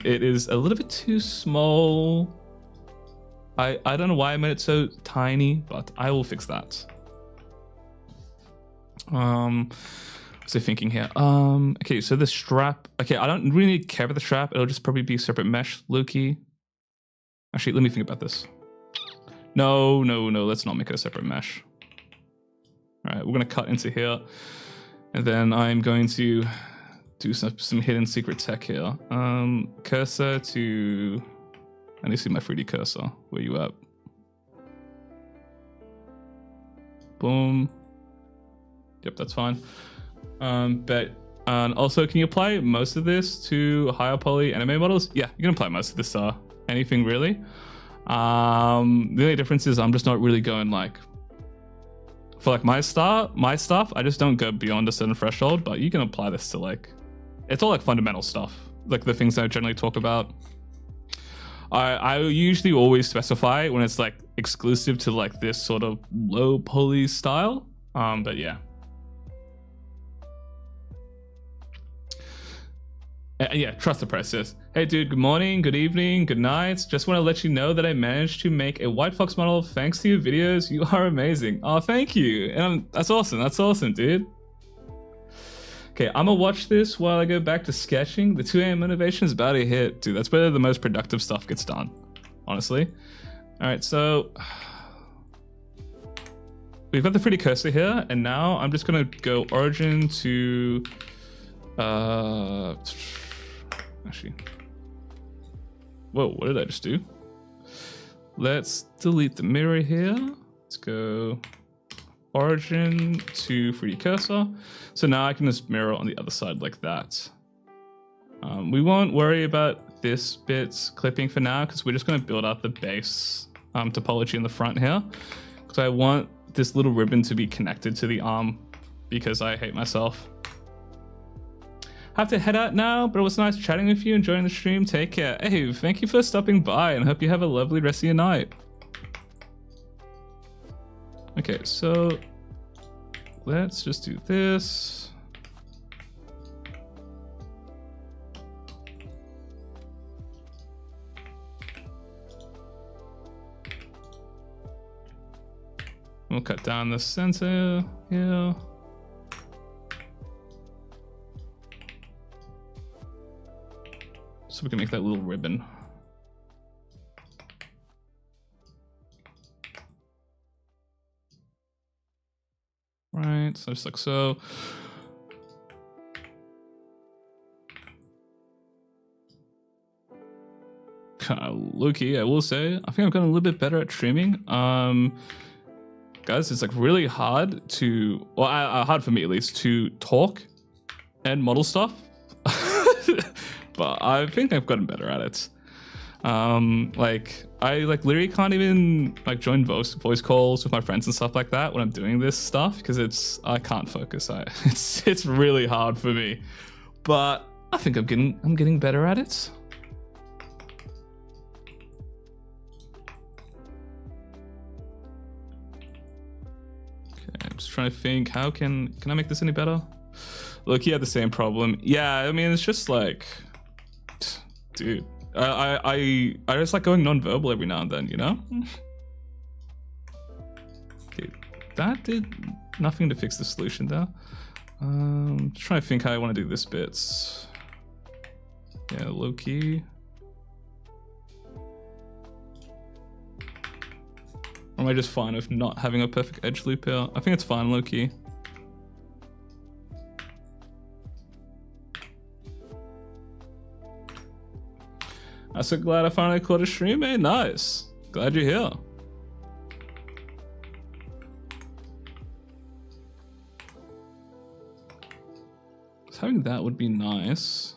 It is a little bit too small. I don't know why I made it so tiny, but I will fix that. What's I thinking here? Okay, so the strap. Okay, I don't really care about the strap. It'll just probably be separate mesh, Loki. Actually, let me think about this. No, let's not make it a separate mesh. All right, we're gonna cut into here, and then I'm going to do some hidden secret tech here. Cursor to, I need to see my 3D cursor. Where you at? Boom. Yep, that's fine. But also, can you apply most of this to higher poly anime models? Yeah, you can apply most of this anything really. The only difference is I'm just not really going like, for like my stuff, I just don't go beyond a certain threshold, but you can apply this to like, it's all like fundamental stuff, like the things that I generally talk about. I usually always specify when it's like exclusive to like this sort of low poly style, but yeah. Yeah, trust the process. Hey dude, good morning, good evening, good night. Just want to let you know that I managed to make a White Fox model thanks to your videos. You are amazing. Oh, thank you. And that's awesome, dude. Okay, I'm gonna watch this while I go back to sketching. The 2 AM motivation is about to hit. Dude, that's where the most productive stuff gets done, honestly. All right, so we've got the 3D cursor here, and now I'm just gonna go origin to, actually, whoa, what did I just do? Let's delete the mirror here. Let's go origin to 3D cursor. So now I can just mirror on the other side like that. We won't worry about this bit clipping for now, because we're just going to build out the base topology in the front here, because I want this little ribbon to be connected to the arm, because I hate myself. Have to head out now, but it was nice chatting with you, enjoying the stream. Take care. Hey, thank you for stopping by, and hope you have a lovely rest of your night. Okay, so let's just do this. We'll cut down the center here. So we can make that little ribbon. Right, so just like so. Loki, I will say, I think I've gotten a little bit better at trimming. Guys, it's like really hard to, well, hard for me at least, to talk and model stuff. But I think I've gotten better at it. Like I like literally can't even like join voice calls with my friends and stuff like that when I'm doing this stuff because I can't focus. It's really hard for me, but I think I'm getting better at it. Okay, I'm just trying to think how can I make this any better? Look, he had the same problem. Yeah, I mean it's just like, dude. I just like going non-verbal every now and then, you know? Okay, that did nothing to fix the solution there. Just trying to think how I want to do this bit. Yeah, low key. Or am I just fine with not having a perfect edge loop here? I think it's fine, low key. I'm so glad I finally caught a stream, man. Nice. Glad you're here. So having that would be nice.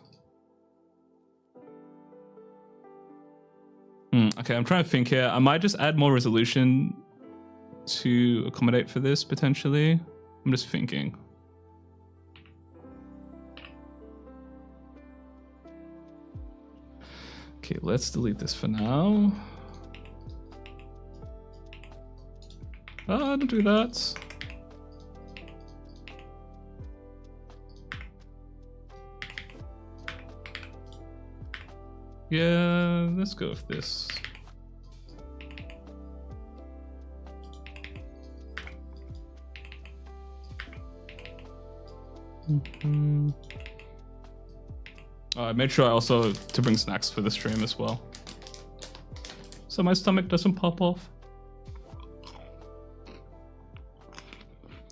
Okay, I'm trying to think here. I might just add more resolution to accommodate for this, potentially. I'm just thinking. Okay, let's delete this for now. Don't do that. Yeah, let's go with this. I made sure I also to bring snacks for the stream as well, so my stomach doesn't pop off.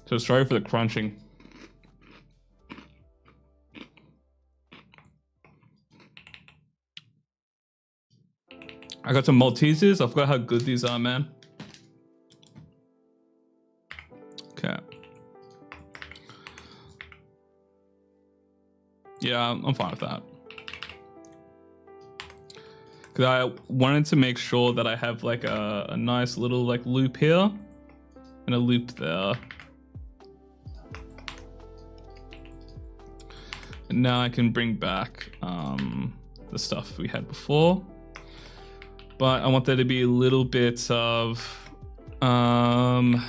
So sorry for the crunching. I got some Maltesers. I forgot how good these are, man. Okay. Yeah, I'm fine with that. Because I wanted to make sure that I have like a nice little like loop here and a loop there. And now I can bring back the stuff we had before. But I want there to be a little bit of, I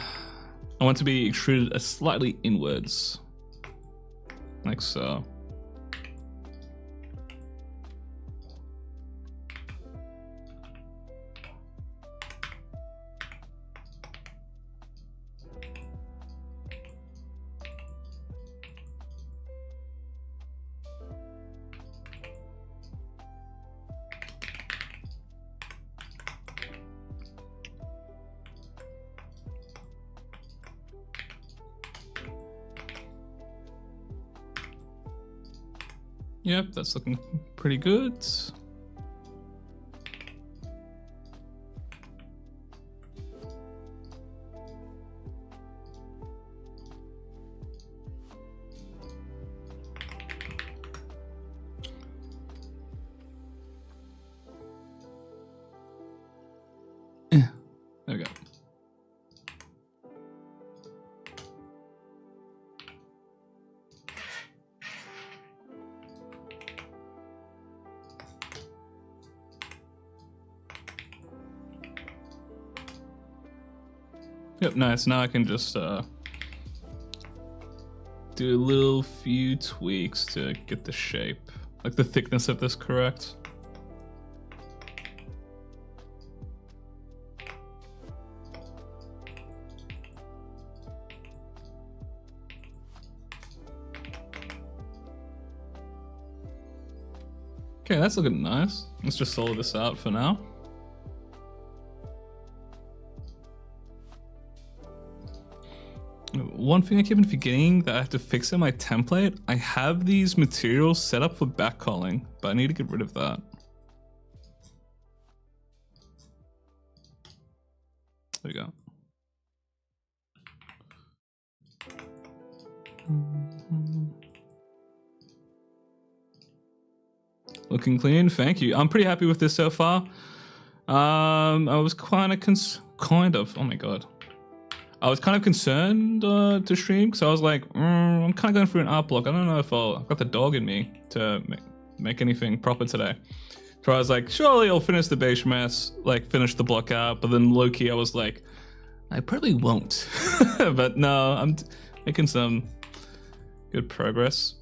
want to be extruded slightly inwards, like so. Yep, that's looking pretty good. There we go. Yep, nice. Now I can just do a little few tweaks to get the shape, like the thickness of this correct. Okay, that's looking nice. Let's just solo this out for now. One thing I keep on forgetting that I have to fix in my template, I have these materials set up for backcalling, but I need to get rid of that. There we go. Looking clean. Thank you. I'm pretty happy with this so far. I was kind of. Oh my god. I was kind of concerned to stream because I was like, I'm kind of going through an art block. I don't know if I've got the dog in me to make anything proper today. So I was like, surely I'll finish the base mess, like finish the block out. But then low key, I was like, I probably won't. But no, I'm making some good progress.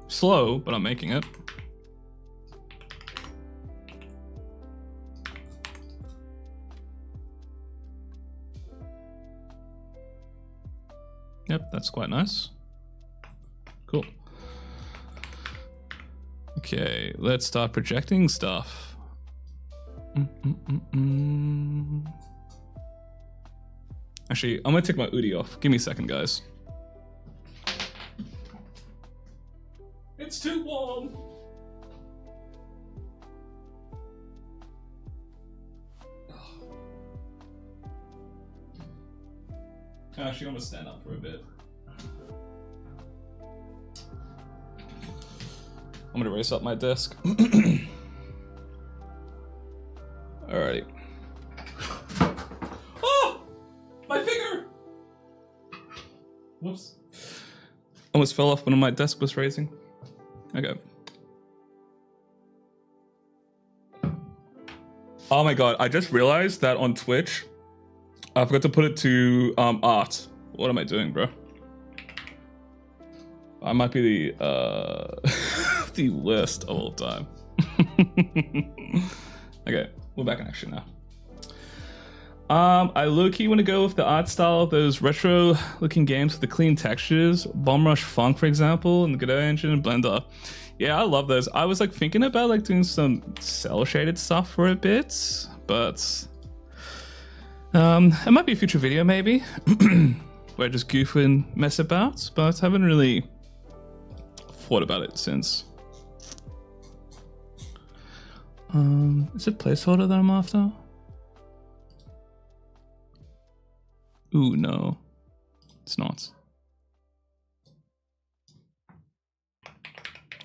Slow, but I'm making it. Yep, that's quite nice. Cool. Okay, let's start projecting stuff. Actually, I'm gonna take my hoodie off. Give me a second, guys. It's too warm. Actually, I'm gonna stand up for a bit. I'm gonna raise up my desk. Alrighty. Oh! My finger! Whoops. Almost fell off when my desk was raising. Okay. Oh my god, I just realized that on Twitch, I forgot to put it to art. What am I doing, bro? I might be the the worst of all time. Okay, we're back in action now. I low-key want to go with the art style of those retro-looking games with the clean textures. Bomb Rush Funk, for example, and the Godot engine and Blender. Yeah, I love those. I was like thinking about like doing some cel-shaded stuff for a bit, but it might be a future video maybe, where I just goof and mess about, but I haven't really thought about it since. Is it placeholder that I'm after? Ooh, no, it's not.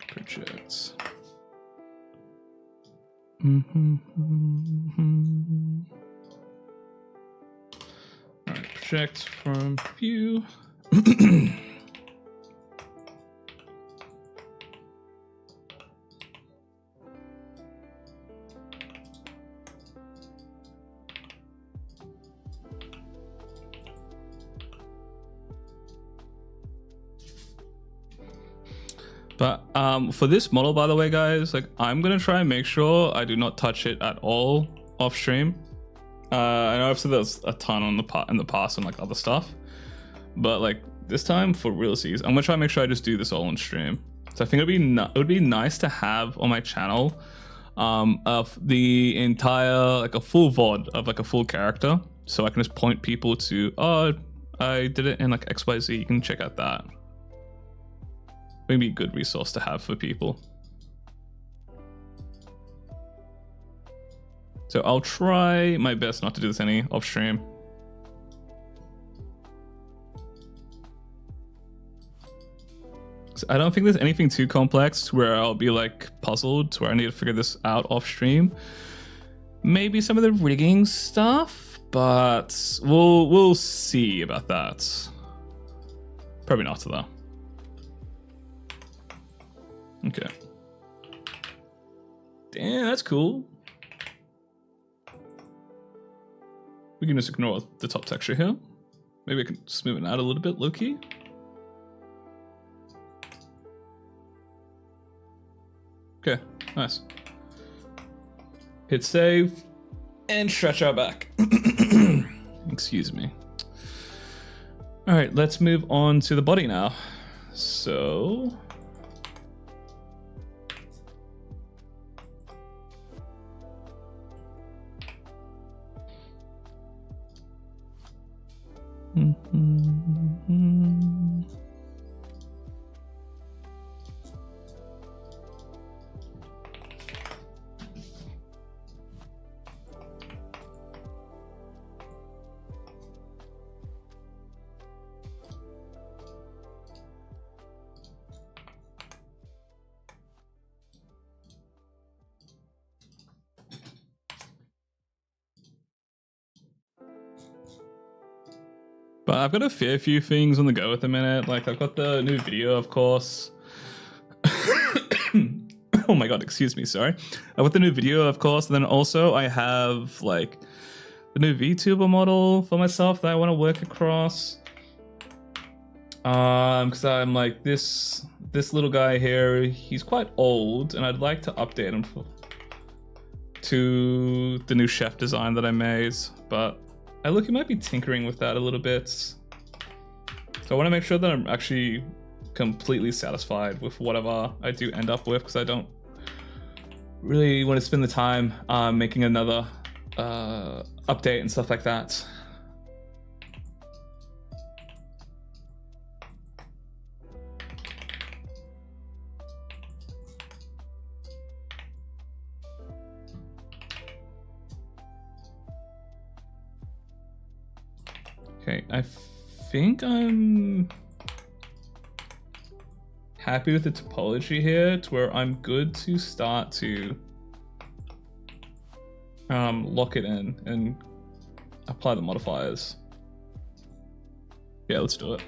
Projects. Alright, project from view. But for this model, by the way, guys, like I'm gonna try and make sure I do not touch it at all off stream. I know I've said there's a ton on in the past and like other stuff, but like this time for realsies, I'm gonna try and make sure I just do this all on stream. So I think it would be nice to have on my channel of the entire like a full VOD of like a full character, so I can just point people to, oh, I did it in like XYZ. You can check out that. Maybe a good resource to have for people. So I'll try my best not to do this any off stream. So I don't think there's anything too complex where I'll be like puzzled to where I need to figure this out off stream. Maybe some of the rigging stuff, but we'll see about that. Probably not though. Okay. Damn, that's cool. We can just ignore the top texture here. Maybe I can smooth it out a little bit, low-key. Okay, nice. Hit save and stretch our back. Excuse me. All right, let's move on to the body now. So But I've got a fair few things on the go at the minute. Like I've got the new video, of course. Oh my god, excuse me, sorry. I've got the new video, of course, and then also I have like the new VTuber model for myself that I want to work across. Because I'm like this little guy here, he's quite old, and I'd like to update him to the new chef design that I made, but he might be tinkering with that a little bit. So I want to make sure that I'm actually completely satisfied with whatever I do end up with, because I don't really want to spend the time making another update and stuff like that. Okay, I think I'm happy with the topology here to where I'm good to start to lock it in and apply the modifiers. Yeah, let's do it.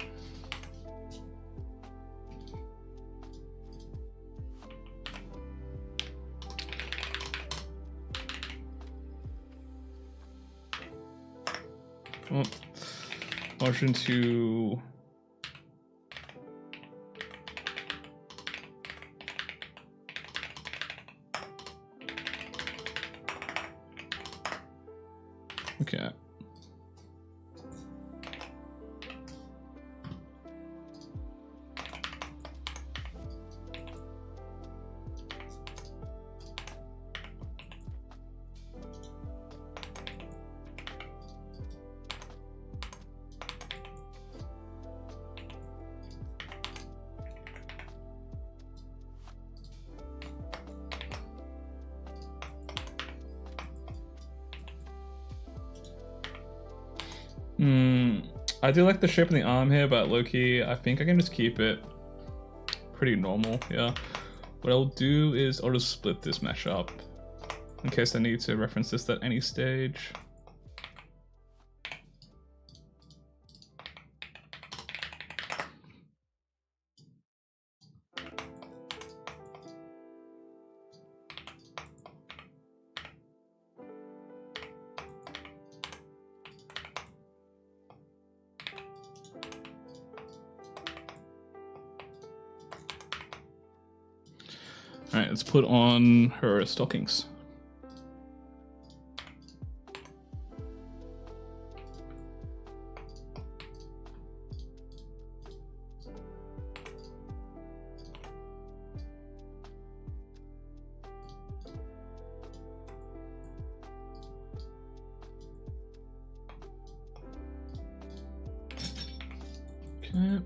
Oh. Motion to okay. I do like the shape of the arm here, but low-key, I think I can just keep it pretty normal, yeah. What I'll do is I'll just split this mesh up in case I need to reference this at any stage. All right, let's put on her stockings. Okay.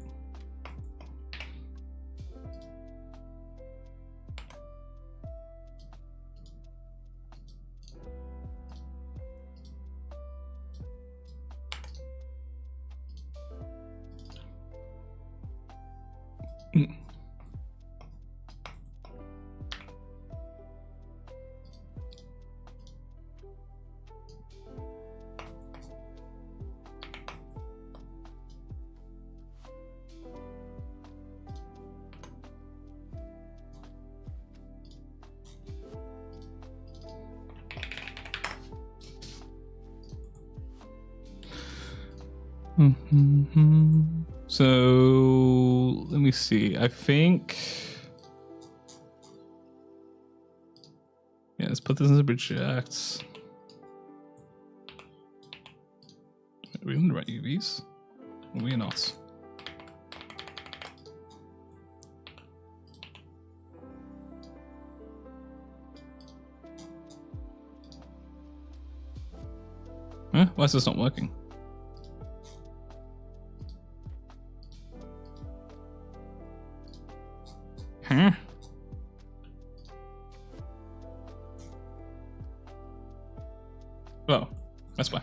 So let me see. I think, yeah, let's put this in the project. Are we in the right UVs? Are we not? Huh? Why is this not working? Huh? Oh, that's why.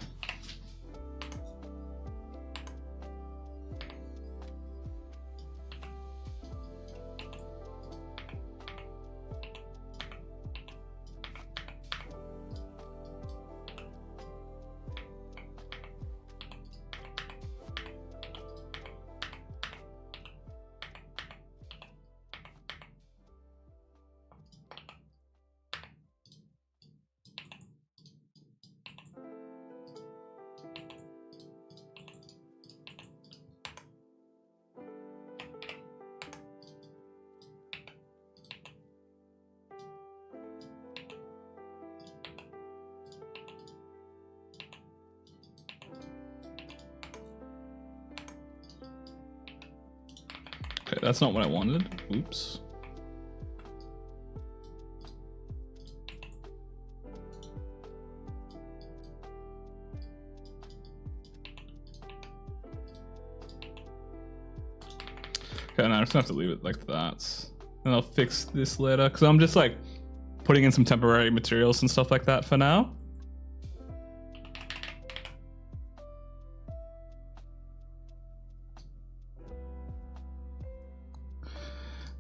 that's not what I wanted. Oops. Okay, now I'm just gonna have to leave it like that. And I'll fix this later, because I'm just like putting in some temporary materials and stuff like that for now.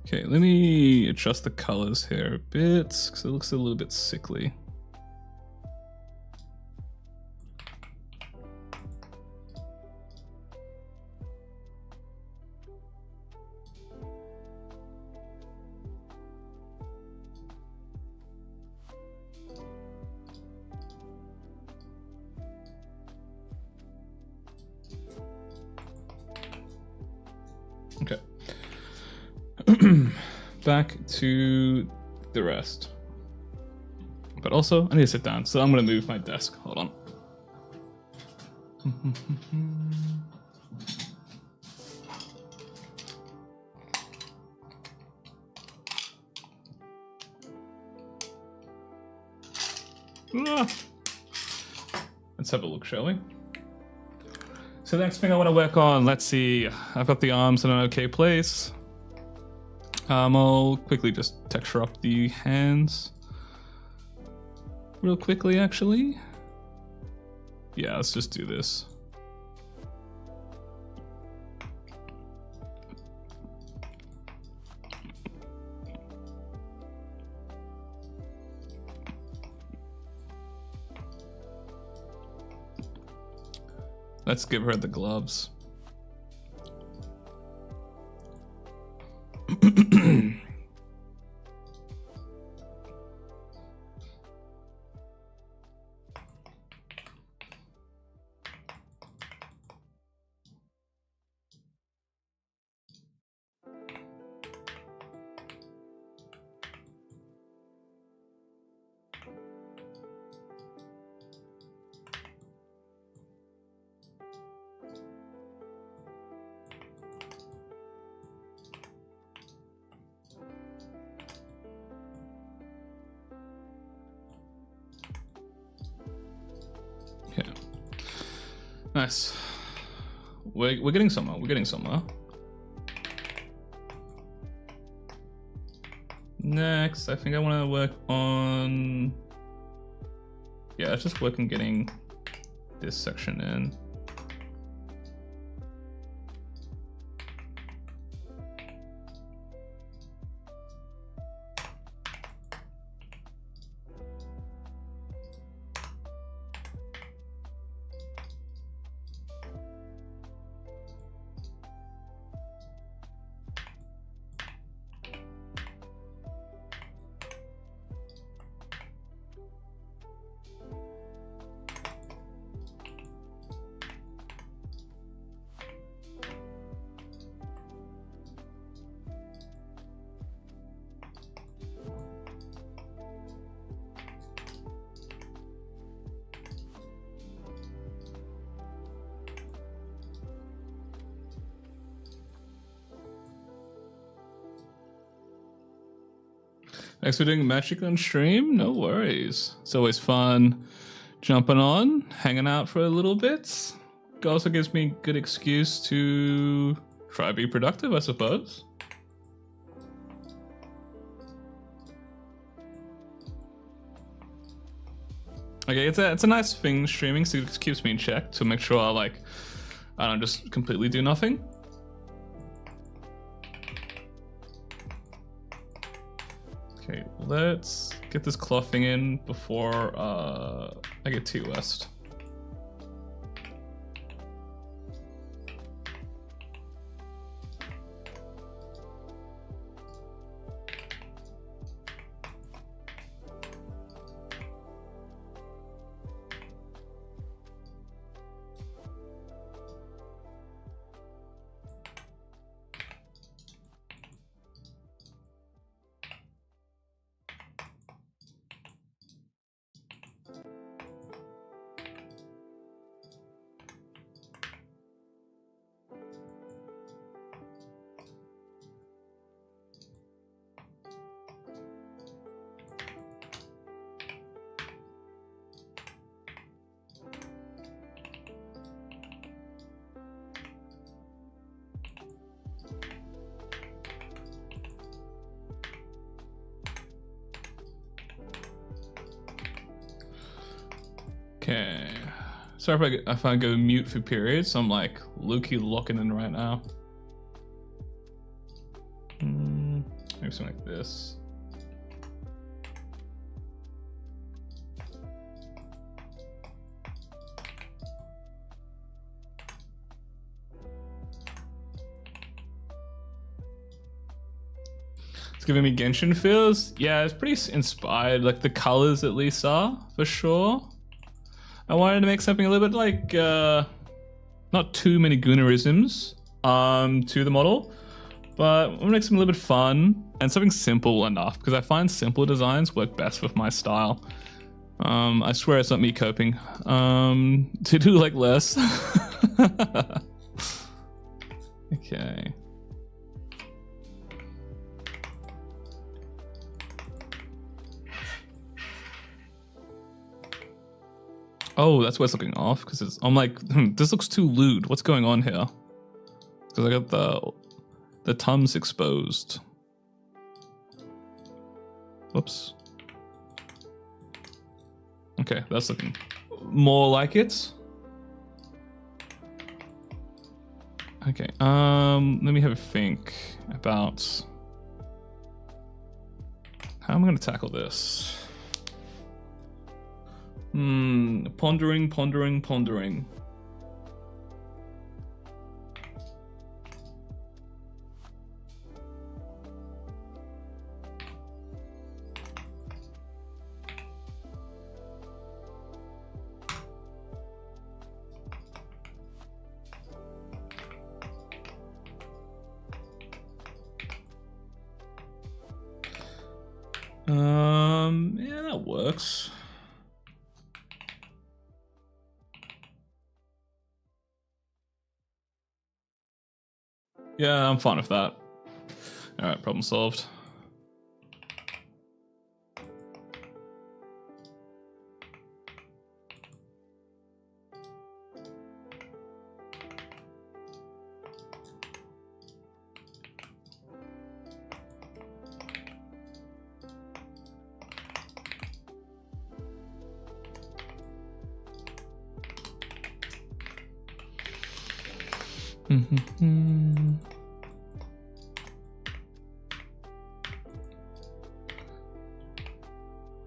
Okay, let me adjust the colors here a bit, because it looks a little bit sickly. Okay. Back to the rest. But also, I need to sit down, so I'm gonna move my desk. Hold on. Let's have a look, shall we? So the next thing I want to work on, let's see. I've got the arms in an okay place. I'll quickly just texture up the hands. Real quickly, actually. Yeah, let's just do this. Let's give her the gloves. Nice. We're getting somewhere. We're getting somewhere. Next, I think I want to work on... Yeah, let's just work on getting this section in. Thanks for doing magic on stream. No worries. It's always fun jumping on, hanging out for a little bit. It also gives me a good excuse to try to be productive, I suppose. Okay, it's a nice thing streaming, so it keeps me in check to make sure I don't just completely do nothing. Okay, let's get this clothing in before I get too west. Okay. Sorry if I go mute for periods. I'm like low-key locking in right now. Maybe something like this. It's giving me Genshin feels. Yeah, it's pretty inspired. Like the colors at least are, for sure. I wanted to make something a little bit like, not too many Gunnarisms to the model, but I'm gonna make something a little bit fun and something simple enough, because I find simple designs work best with my style. I swear it's not me coping. To do like less. Okay. Oh, that's why it's looking off, because I'm like, this looks too lewd. What's going on here? Because I got the tums exposed. Whoops. Okay, that's looking more like it. Okay, let me have a think about how I'm gonna tackle this. Pondering. Yeah, that works. Yeah, I'm fine with that. All right, problem solved.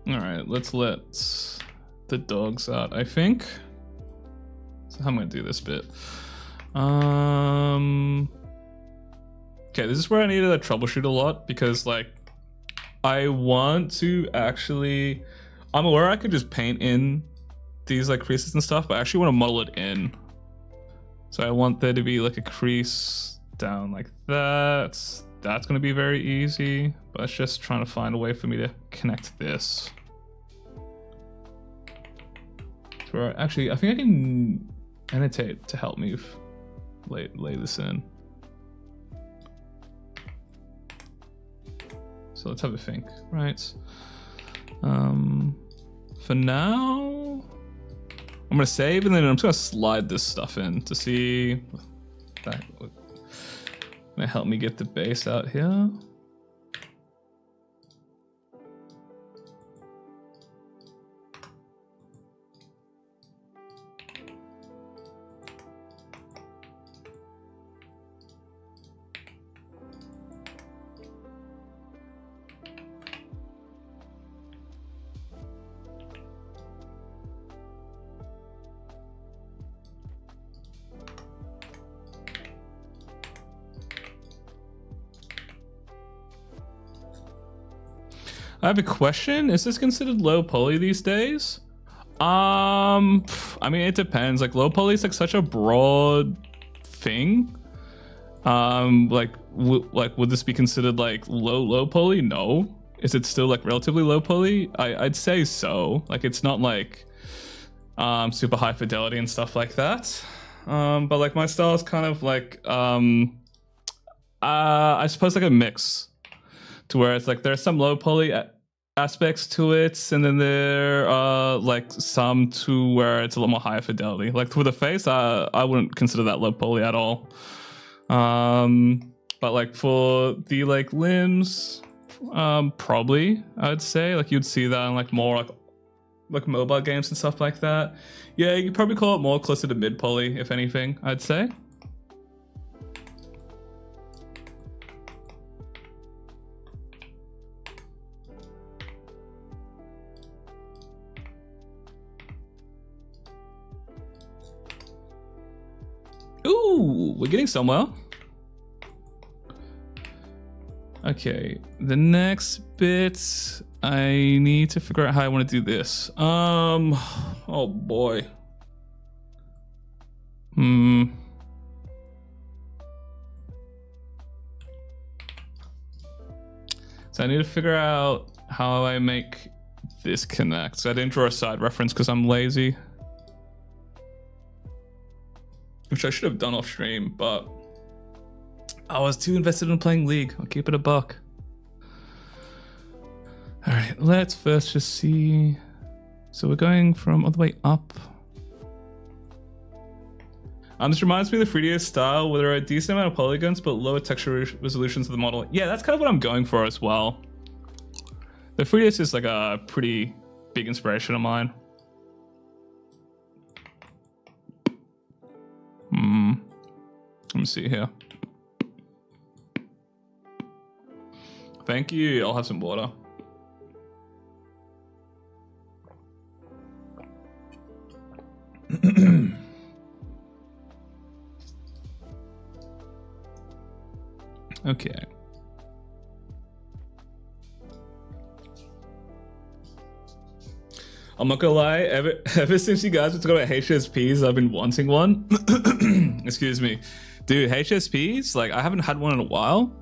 All right, let's let the dogs out, I think. So how am I gonna do this bit? Okay, this is where I needed to troubleshoot a lot, because like I want to actually, I'm aware I could just paint in these like creases and stuff, but I actually want to model it in. So I want there to be like a crease down like that. That's going to be very easy, but it's just trying to find a way for me to connect this. So actually, I think I can annotate to help me lay this in. So let's have a think, right? For now, I'm gonna save, and then I'm just gonna slide this stuff in to see if that may help me get the base out here. I have a question. Is this considered low poly these days? I mean, it depends. Like low poly is like such a broad thing. Like would this be considered like low poly? No. Is it still like relatively low poly? I'd say so. Like it's not like super high fidelity and stuff like that. But like my style is kind of like I suppose like a mix, to where it's like there's some low poly aspects to it, and then there are like some to where it's a lot more higher fidelity. Like for the face, I wouldn't consider that low poly at all. But like for the like limbs, probably I would say like you'd see that in like more like like mobile games and stuff like that. Yeah, you could probably call it more closer to mid poly, if anything, I'd say. Ooh, we're getting somewhere. Okay, the next bit, I need to figure out how I want to do this. Oh boy. So I need to figure out how I make this connect. So I didn't draw a side reference because I'm lazy. Which I should have done off stream, but I was too invested in playing League. I'll keep it a buck. All right, let's first just see. So we're going from all the way up. This reminds me of the 3DS style where there are a decent amount of polygons but lower texture resolutions of the model. Yeah, that's kind of what I'm going for as well. The 3DS is like a pretty big inspiration of mine. Let me see here. Thank you. I'll have some water. Okay. I'm not gonna lie, ever since you guys were talking about HSPs, I've been wanting one. Excuse me. Dude, HSPs, like I haven't had one in a while.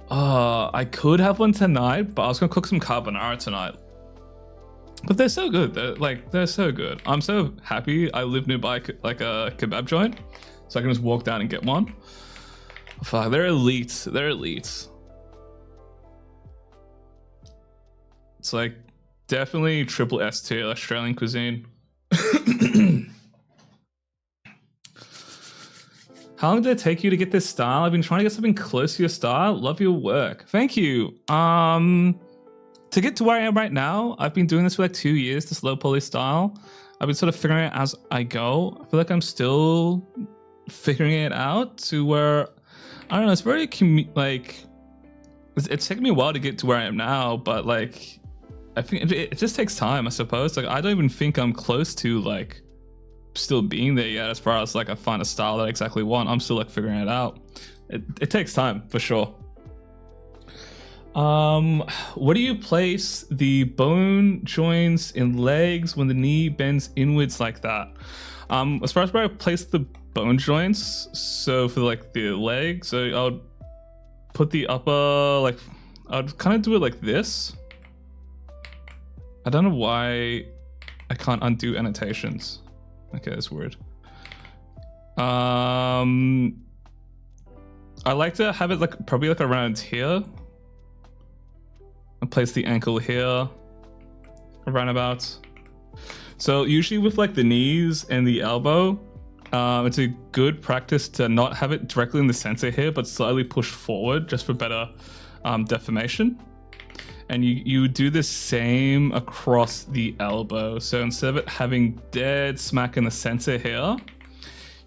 I could have one tonight, but I was gonna cook some carbonara tonight. But they're so good. They're so good. I'm so happy I live nearby like a kebab joint, so I can just walk down and get one. Fuck, they're elite. They're elite. It's like definitely triple S tier Australian cuisine. How long did it take you to get this style? I've been trying to get something close to your style. Love your work. Thank you. To get to where I am right now, I've been doing this for like 2 years, this low poly style. I've been sort of figuring it out as I go. I feel like I'm still figuring it out to where, I don't know, it's very, like, it's taken me a while to get to where I am now, but like, I think it just takes time, I suppose. Like, I don't even think I'm close to like still being there yet as far as like I find a style that I exactly want. I'm still like figuring it out. It takes time for sure. Where do you place the bone joints in legs when the knee bends inwards like that? As far as where I place the bone joints, so for like the leg, so I would put the upper, like I'd kind of do it like this. I don't know why I can't undo annotations. Okay, that's weird. I like to have it like probably like around here. And place the ankle here, around about. So usually with like the knees and the elbow, it's a good practice to not have it directly in the center here, but slightly push forward just for better deformation. And you do the same across the elbow. So instead of it having dead smack in the center here,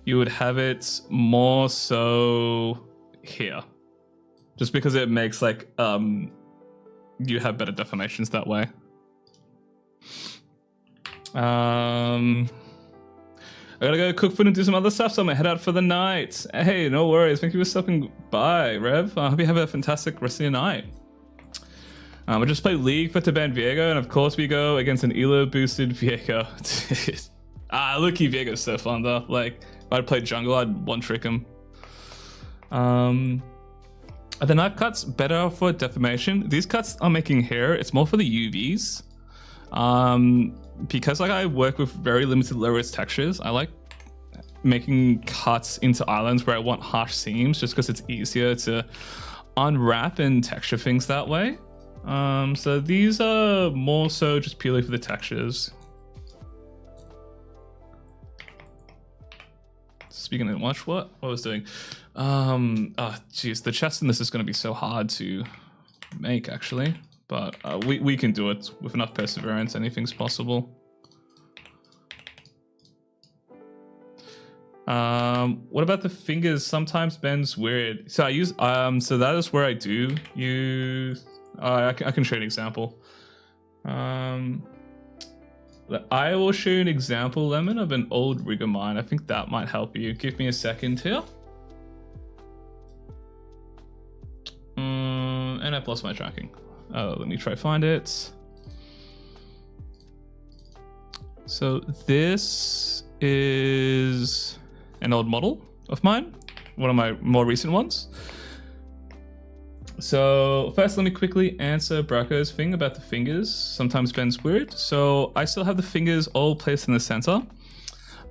you would have it more so here. Just because it makes like, you have better deformations that way. I gotta go cook food and do some other stuff, so I'm gonna head out for the night. Hey, no worries. Thank you for stopping by, Rev. I hope you have a fantastic rest of your night. We just played League for Taban Viego, and of course we go against an Elo boosted Viego. Look-y Viego's so fun though. Like, if I'd played jungle, I'd one-trick him. Are the knife cuts better for deformation? These cuts I'm making here, it's more for the UVs. Because like I work with very limited low-risk textures, I like making cuts into islands where I want harsh seams just because it's easier to unwrap and texture things that way. So these are more so just purely for the textures. Speaking of which, what I was doing? Oh geez, the chest in this is going to be so hard to make actually. but we can do it with enough perseverance. Anything's possible. What about the fingers? Sometimes bends weird. So I use so that is where I do use. I can show you an example. I will show you an example, Lemon, of an old rig of mine. I think that might help you. Give me a second here. And I've lost my tracking. Let me try find it. So this is an old model of mine, one of my more recent ones. So first, let me quickly answer Bracco's thing about the fingers. Sometimes bends weird. So I still have the fingers all placed in the center.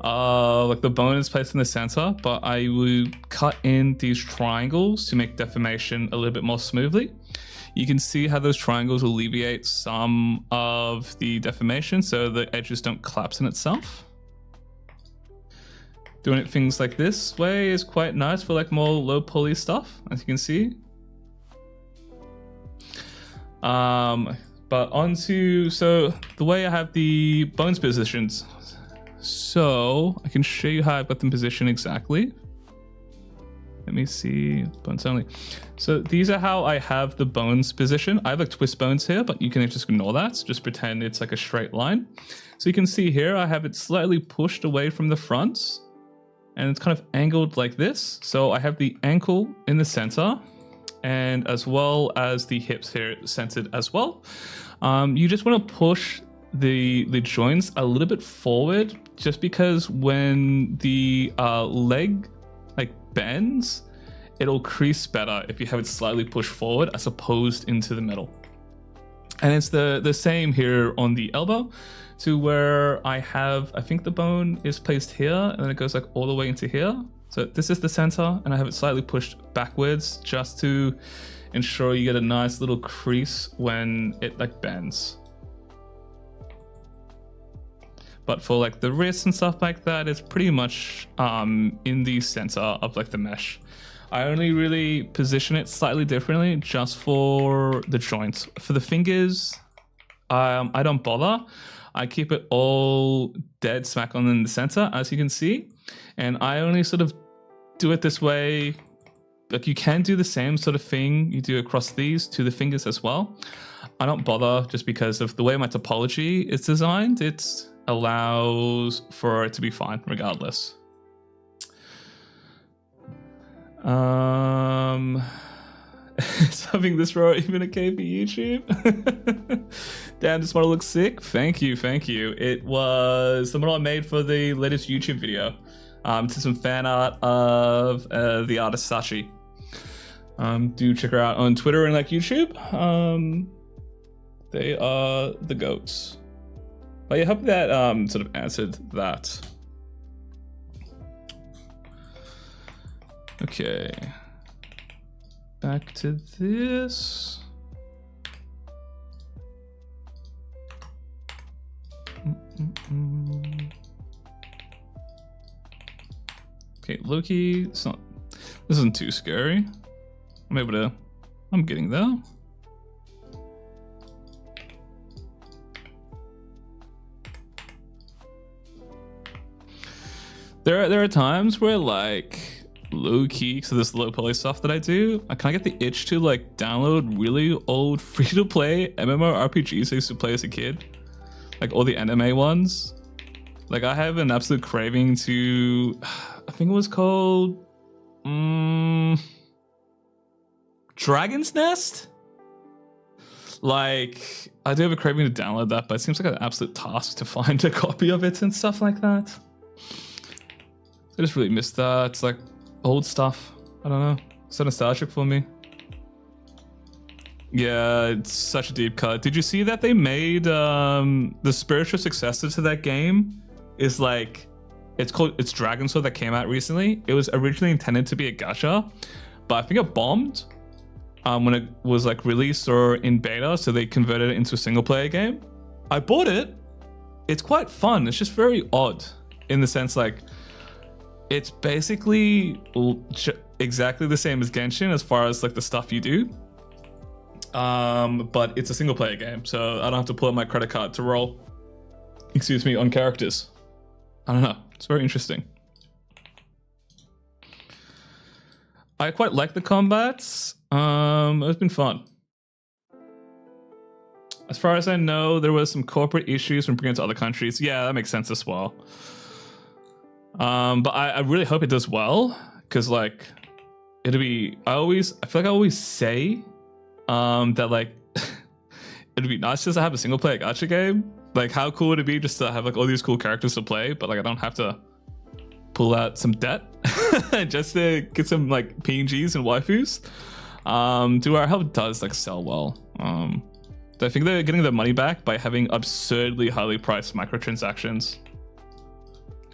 Like the bone is placed in the center, but I will cut in these triangles to make deformation a little bit more smoothly. You can see how those triangles alleviate some of the deformation so the edges don't collapse in itself. Doing it things like this way is quite nice for like more low poly stuff, as you can see. But onto, so the way I have the bones positions. So I can show you how I've got them positioned exactly. Let me see, bones only. So these are how I have the bones position. I have like twist bones here, but you can just ignore that. Just pretend it's like a straight line. So you can see here, I have it slightly pushed away from the front and it's kind of angled like this. So I have the ankle in the center and as well as the hips here centered as well. You just want to push the joints a little bit forward just because when the leg like bends, it'll crease better if you have it slightly pushed forward as opposed into the middle. And it's the same here on the elbow, to where I think the bone is placed here and then it goes like all the way into here. So this is the center and I have it slightly pushed backwards just to ensure you get a nice little crease when it like bends. But for like the wrists and stuff like that, it's pretty much in the center of like the mesh. I only really position it slightly differently just for the joints. For the fingers, I don't bother. I keep it all dead smack on in the center, as you can see. And I only sort of do it this way. Like you can do the same sort of thing you do across these to the fingers as well. I don't bother just because of the way my topology is designed. It allows for it to be fine regardless. Is having this row even okay for YouTube? Damn, this model looks sick. Thank you. It was the model I made for the latest YouTube video. To some fan art of the artist Sachi. Do check her out on Twitter and like YouTube. They are the goats. But I hope that sort of answered that. Okay. Back to this. Okay, Loki, this isn't too scary. I'm getting there. There are times where like low key, so this low poly stuff that I do, I kind of get the itch to like download really old free to play MMORPGs I used to play as a kid, like all the anime ones. Like I have an absolute craving to, I think it was called Dragon's Nest. Like I do have a craving to download that, but it seems like an absolute task to find a copy of it and stuff like that. I just really missed that. It's like old stuff. I don't know. So nostalgic for me. Yeah, it's such a deep cut. Did you see that they made the spiritual successor to that game is like, it's Dragon Sword that came out recently. It was originally intended to be a gacha, but I think it bombed when it was like released or in beta, so they converted it into a single player game. I bought it. It's quite fun. It's just very odd in the sense like, it's basically exactly the same as Genshin as far as like the stuff you do. But it's a single player game, so I don't have to pull out my credit card to roll, excuse me, on characters. I don't know. It's very interesting. I quite like the combats. It's been fun. As far as I know, there was some corporate issues from bringing it to other countries. Yeah, that makes sense as well. But I really hope it does well, because like it'll be. I feel like I always say that like it'd be nice just to have a single player gacha game. Like, how cool would it be just to have like all these cool characters to play, but like I don't have to pull out some debt just to get some like PNGs and waifus. I hope it does like sell well. I think they're getting their money back by having absurdly highly priced microtransactions.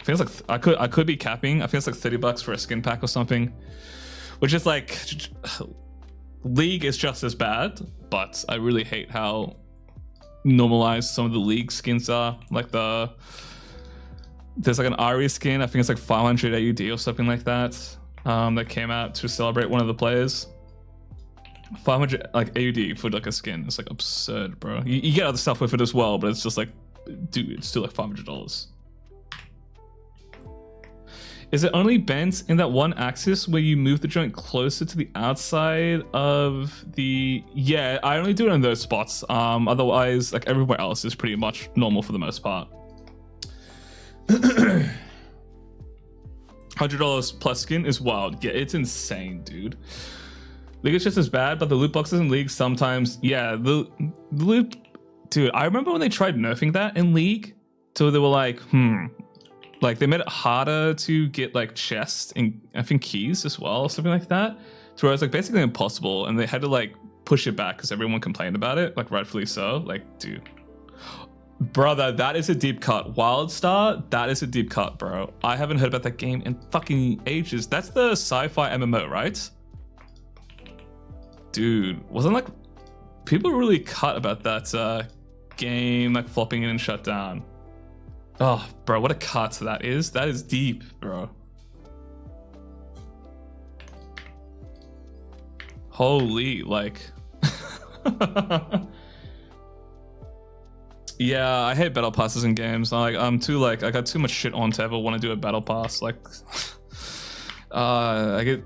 I think it's like I could be capping. I think it's like $30 for a skin pack or something, which is like League is just as bad, but I really hate how normalized some of the League skins are. Like there's like an Ari skin, I think it's like 500 AUD or something like that, that came out to celebrate one of the players. 500 like AUD for like a skin. It's like absurd, bro. You get other stuff with it as well, but it's just like, dude, it's still like $500. Is it only bent in that one axis where you move the joint closer to the outside of the... Yeah, I only do it in those spots. Otherwise, like everywhere else is pretty much normal for the most part. $100 plus skin is wild. Yeah, it's insane, dude. League is just as bad, but the loot boxes in League sometimes... Yeah, the loot... Dude, I remember when they tried nerfing that in League. So they were like, like they made it harder to get like chests and I think keys as well, or something like that. So it was like basically impossible, and they had to like push it back because everyone complained about it, like rightfully so. Like, dude, brother, that is a deep cut. Wildstar, that is a deep cut, bro. I haven't heard about that game in fucking ages. That's the sci-fi MMO, right? Dude, wasn't like people really cut about that game like flopping in and shut down. Oh, bro, what a cut that is. That is deep, bro. Holy, like... Yeah, I hate battle passes in games. I'm too, like, I got too much shit on to ever want to do a battle pass. Like, I get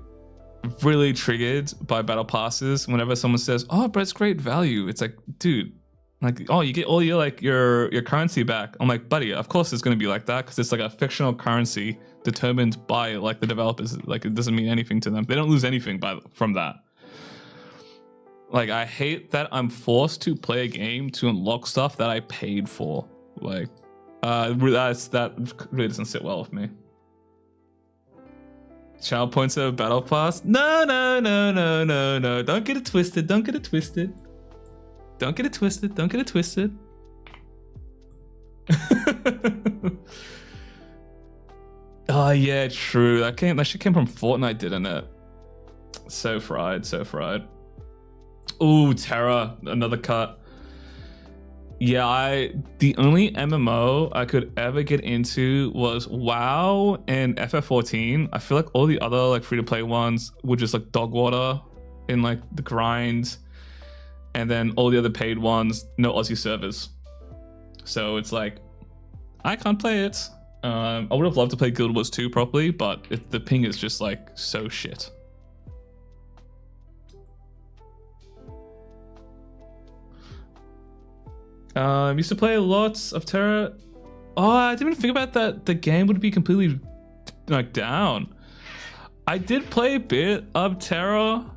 really triggered by battle passes whenever someone says, oh, but it's great value. It's like, dude, like, oh, you get all your like your currency back. I'm like, buddy, of course it's gonna be like that because it's like a fictional currency determined by like the developers. Like, it doesn't mean anything to them. They don't lose anything from that. Like, I hate that I'm forced to play a game to unlock stuff that I paid for. Like, that really doesn't sit well with me. Child points at a battle pass. No. Don't get it twisted. Don't get it twisted. Don't get it twisted. Don't get it twisted. Oh yeah, true. That shit came from Fortnite, didn't it? So fried, so fried. Ooh, Terra, another cut. Yeah, the only MMO I could ever get into was WoW and FF14. I feel like all the other like free-to-play ones were just like dog water in like the grind. And then all the other paid ones, no Aussie servers. So it's like, I can't play it. I would have loved to play Guild Wars 2 properly, but the ping is just like so shit. Used to play lots of Terra. Oh, I didn't even think about that. The game would be completely like down. I did play a bit of Terra.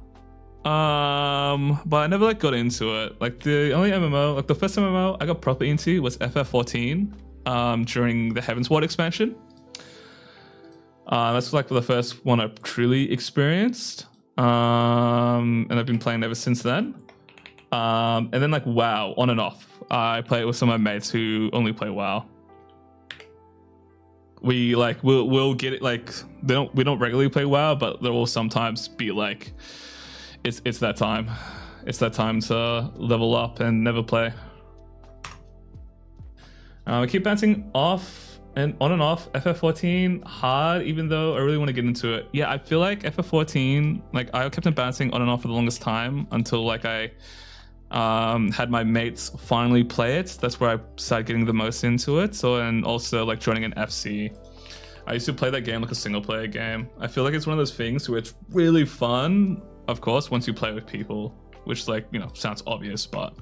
But I never like got into it. Like the only MMO, like the first MMO I got properly into was FF14 during the Heavensward expansion. That's like the first one I truly experienced. And I've been playing ever since then. And then like WoW, on and off. I play it with some of my mates who only play WoW. We like we'll get it like we don't regularly play WoW, but there will sometimes be like it's that time. It's that time to level up and never play. I keep bouncing off and on and off FF14 hard, even though I really want to get into it. Yeah, I feel like FF14, like I kept on bouncing on and off for the longest time until like I Had my mates finally play it. That's where I started getting the most into it. So, and also like joining an FC. I used to play that game like a single player game. I feel like it's one of those things where it's really fun, of course, once you play with people, which like, you know, sounds obvious, but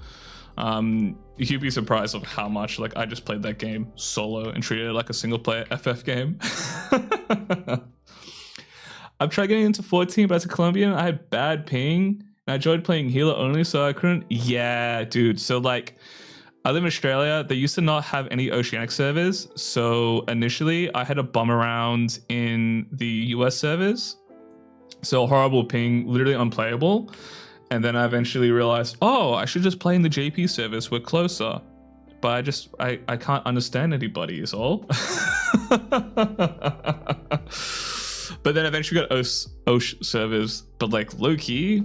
you'd be surprised of how much like I just played that game solo and treated it like a single player FF game. I've tried getting into 14, but as a Colombian, I had bad ping. And I enjoyed playing healer only, so I couldn't. Yeah, dude. So like, I live in Australia. They used to not have any Oceanic servers. So initially, I had to bum around in the US servers. So horrible ping, literally unplayable. And then I eventually realized, oh, I should just play in the JP servers. We're closer. But I can't understand anybody is all. But then eventually got Osh servers. But like low-key,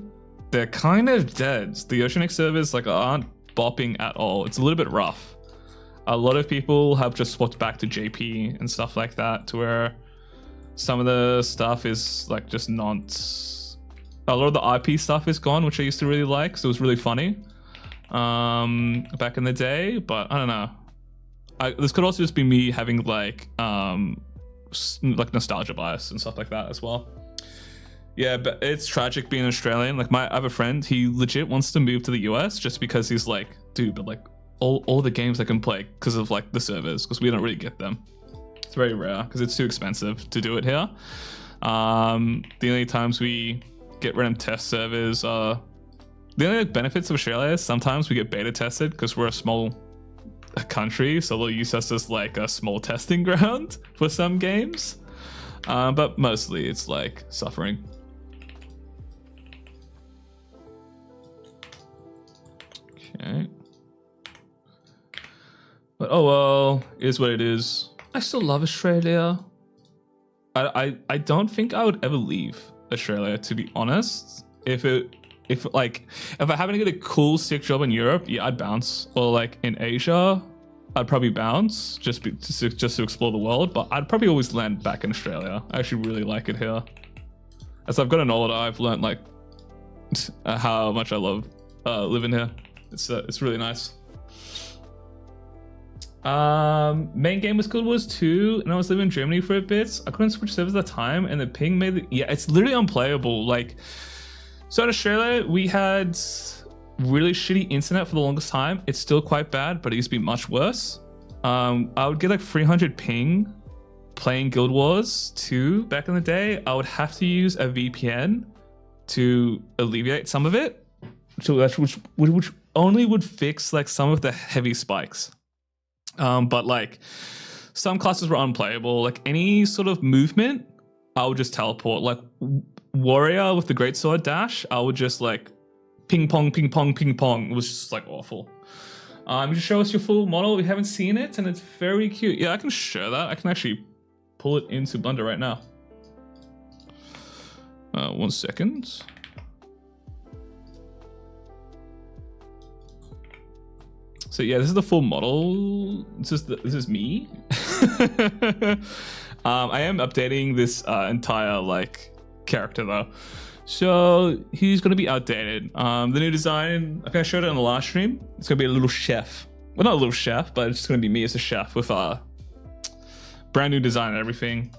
they're kind of dead. The Oceanic servers like aren't bopping at all. It's a little bit rough. A lot of people have just swapped back to JP and stuff like that, to where some of the stuff is like just not. A lot of the IP stuff is gone, which I used to really like, so it was really funny back in the day. But I don't know. This could also just be me having like nostalgia bias and stuff like that as well. Yeah, but it's tragic being Australian. Like I have a friend, he legit wants to move to the US just because he's like, dude, but like all the games I can play because of like the servers, because we don't really get them. It's very rare because it's too expensive to do it here. The only times we get random test servers are the only benefits of Australia is sometimes we get beta tested because we're a small country, so they'll use us as like a small testing ground for some games. But mostly it's like suffering. Okay. But oh well, it is what it is. I still love Australia. I don't think I would ever leave Australia, to be honest. If I happen to get a cool sick job in Europe, yeah, I'd bounce. Or like in Asia, I'd probably bounce just to explore the world. But I'd probably always land back in Australia. I actually really like it here. As I've gotten older, I've learned like how much I love living here. It's really nice. Main game was Guild Wars 2, and I was living in Germany for a bit. I couldn't switch servers at the time, and the ping made it. Yeah, it's literally unplayable. Like, so in Australia, we had really shitty internet for the longest time. It's still quite bad, but it used to be much worse. I would get like 300 ping playing Guild Wars 2 back in the day. I would have to use a VPN to alleviate some of it, so which only would fix like some of the heavy spikes. But like some classes were unplayable. Like any sort of movement, I would just teleport. Like warrior with the greatsword dash, I would just like ping pong, ping pong, ping pong. It was just like awful. You show us your full model. We haven't seen it, and it's very cute. Yeah, I can share that. I can actually pull it into Blender right now. 1 second. So yeah, this is the full model. This is me. I am updating this entire like character though. So he's gonna be outdated. The new design, I think I showed it on the last stream. It's gonna be a little chef. Well, not a little chef, but it's just gonna be me as a chef with a brand new design and everything.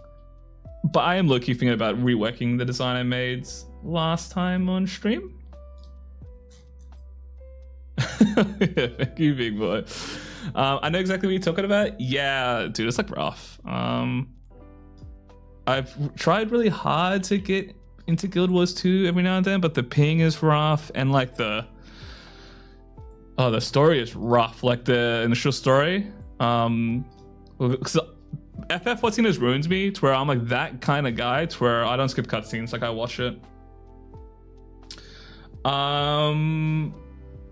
But I am low-key thinking about reworking the design I made last time on stream. Thank you, big boy. I know exactly what you're talking about. Yeah, dude, it's like rough. I've tried really hard to get into Guild Wars 2 every now and then, but the ping is rough, and like the story is rough. Like the initial story, because FF14 has ruined me to where I'm like that kind of guy to where I don't skip cutscenes. Like I watch it.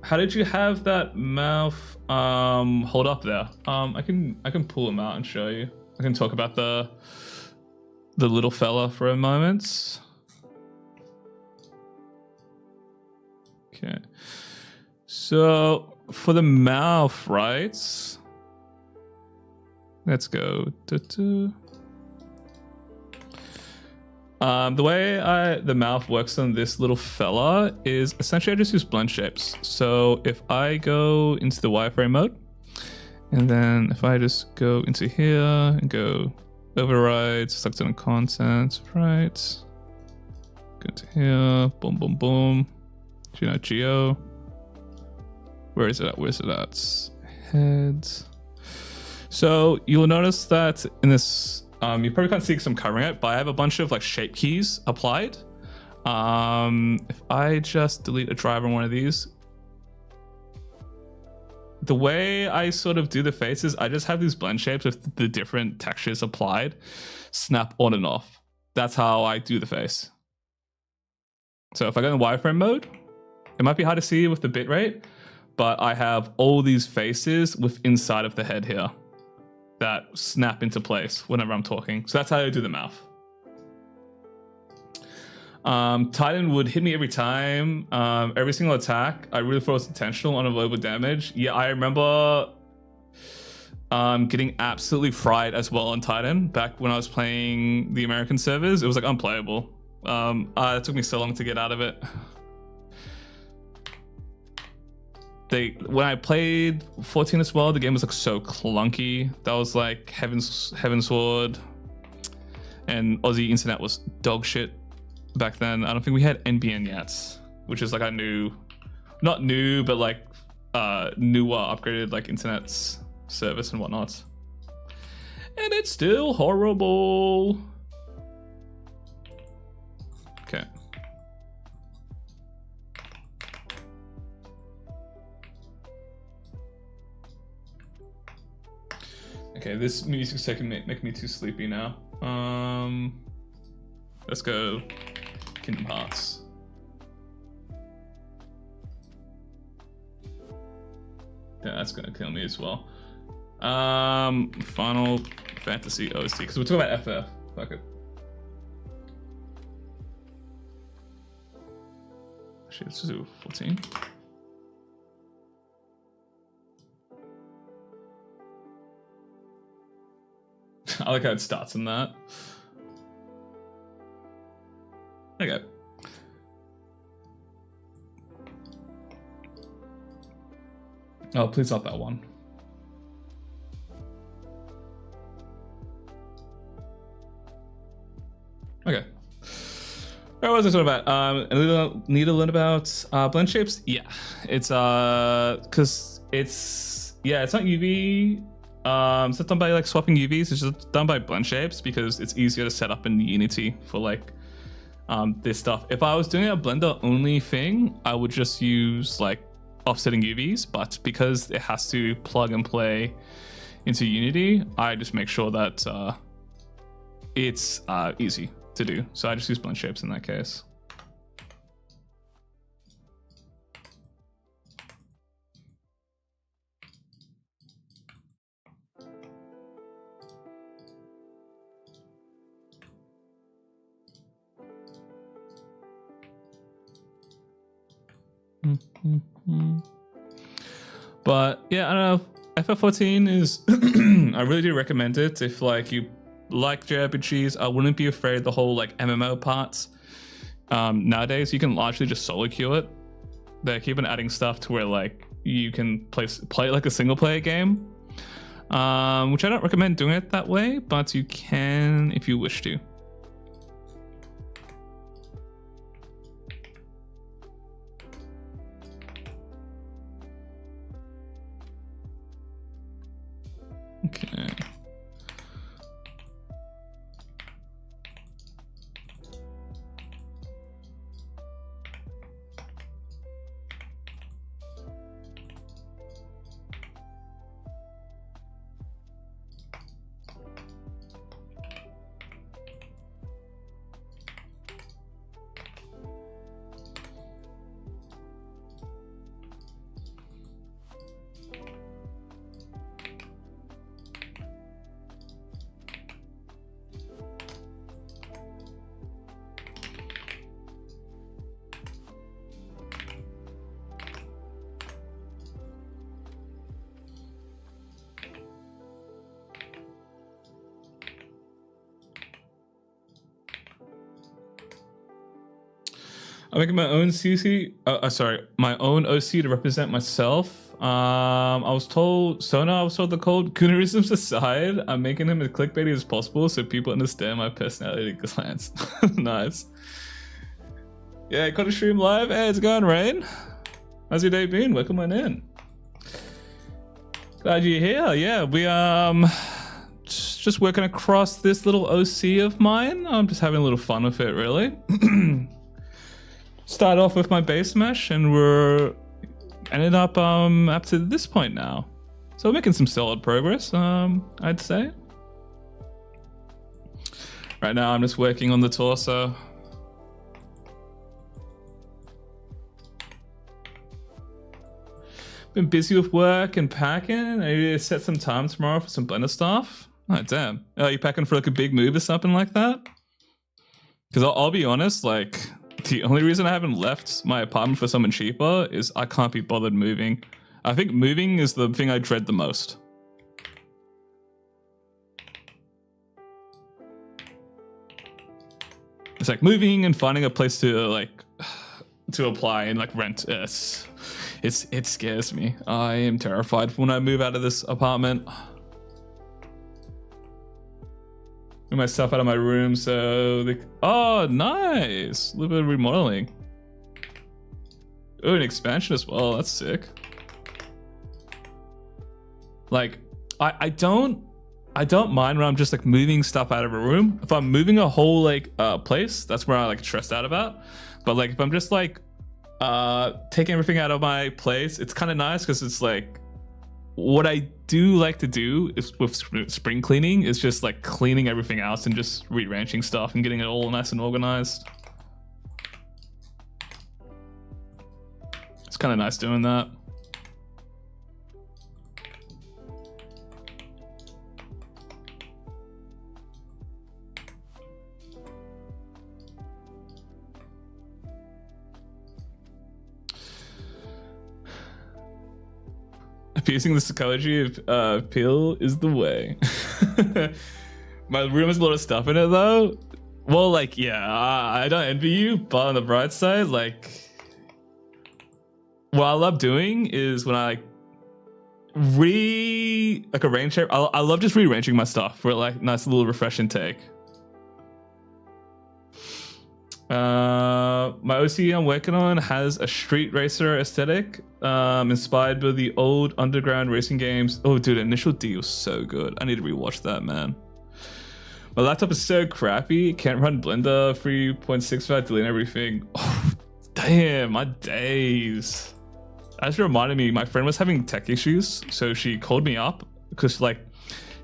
How did you have that mouth hold up there? I can pull him out and show you. I can talk about the little fella for a moment. Okay. So for the mouth, right? Let's go. The way the mouth works on this little fella is essentially I just use blend shapes. So if I go into the wireframe mode, and then if I just go into here and go override, select on content, right? Go to here, boom, boom, boom. Geo. Where is it at? Where's it at? Head. So you'll notice that in this, you probably can't see because I'm covering it, but I have a bunch of like shape keys applied. If I just delete a driver on one of these, the way I sort of do the faces, I just have these blend shapes with the different textures applied, snap on and off. That's how I do the face. So if I go in wireframe mode, it might be hard to see with the bitrate, but I have all these faces with inside of the head here that snap into place whenever I'm talking. So that's how I do the mouth. Titan would hit me every time, every single attack. I really thought it was intentional, unavoidable damage. Yeah, I remember getting absolutely fried as well on Titan back when I was playing the American servers. It was like unplayable. It took me so long to get out of it. When I played 14 as well, the game was like so clunky. That was like Heavensward, and Aussie internet was dog shit back then. I don't think we had NBN yet, which is like a not new, but like newer upgraded like internet service and whatnot. And it's still horrible. Okay. Okay, this music's making me too sleepy now. Let's go Kingdom Hearts. Yeah, that's gonna kill me as well. Final Fantasy OST, because we're talking about FF. Fuck it. Actually, let's do 14. I like how it starts in that. Okay. Oh, please not that one. Okay. What was I talking about? Need to learn about blend shapes? Yeah. It's because it's not UV. It's not done by like swapping UVs, it's just done by blend shapes because it's easier to set up in Unity for like this stuff. If I was doing a Blender only thing, I would just use like offsetting UVs, but because it has to plug and play into Unity, I just make sure that it's easy to do. So I just use blend shapes in that case. But yeah, I don't know. FF14 is I really do recommend it if like you like JRPGs. I wouldn't be afraid the whole like MMO parts. Nowadays you can largely just solo queue it. They're keeping adding stuff to where like you can play like a single player game, which I don't recommend doing it that way, but you can if you wish to. Okay. I'm making my own CC. Sorry, my own OC to represent myself. I was told the code. Coonerisms aside, I'm making him as clickbaity as possible so people understand my personality glance. Nice. Yeah, caught a stream live. Hey, it's going, Rain. How's your day been? Welcome on in. Glad you're here. Yeah, we just working across this little OC of mine. I'm just having a little fun with it, really. Started off with my base mesh, and we're ended up to this point now. So we're making some solid progress, I'd say. Right now, I'm just working on the torso. Been busy with work and packing. I need to set some time tomorrow for some Blender stuff. Oh, damn. Are you packing for like a big move or something like that? Because I'll be honest, like, the only reason I haven't left my apartment for someone cheaper is I can't be bothered moving. I think moving is the thing I dread the most. It's like moving and finding a place to like to apply and like rent. It scares me. I am terrified when I move out of this apartment. Move my stuff out of my room so oh, nice. A little bit of remodeling. Oh, an expansion as well. That's sick. Like, I don't mind when I'm just like moving stuff out of a room. If I'm moving a whole like place, that's where I like stressed out about. But like if I'm just like taking everything out of my place, it's kind of nice because it's like what I do like to do is with spring cleaning is just like cleaning everything else and just rearranging stuff and getting it all nice and organized. It's kind of nice doing that. Appeasing the psychology of peel is the way. My room has a lot of stuff in it though. Well, like, yeah, I don't envy you, but on the bright side, like, what I love doing is when I arrange it. I love just rearranging my stuff for like nice little refreshing take. My OC I'm working on has a street racer aesthetic, inspired by the old underground racing games. Oh, dude, Initial D was so good. I need to rewatch that, man. My laptop is so crappy. Can't run Blender 3.6 without deleting everything. Oh, damn, my days. As it reminded me, my friend was having tech issues, so she called me up because like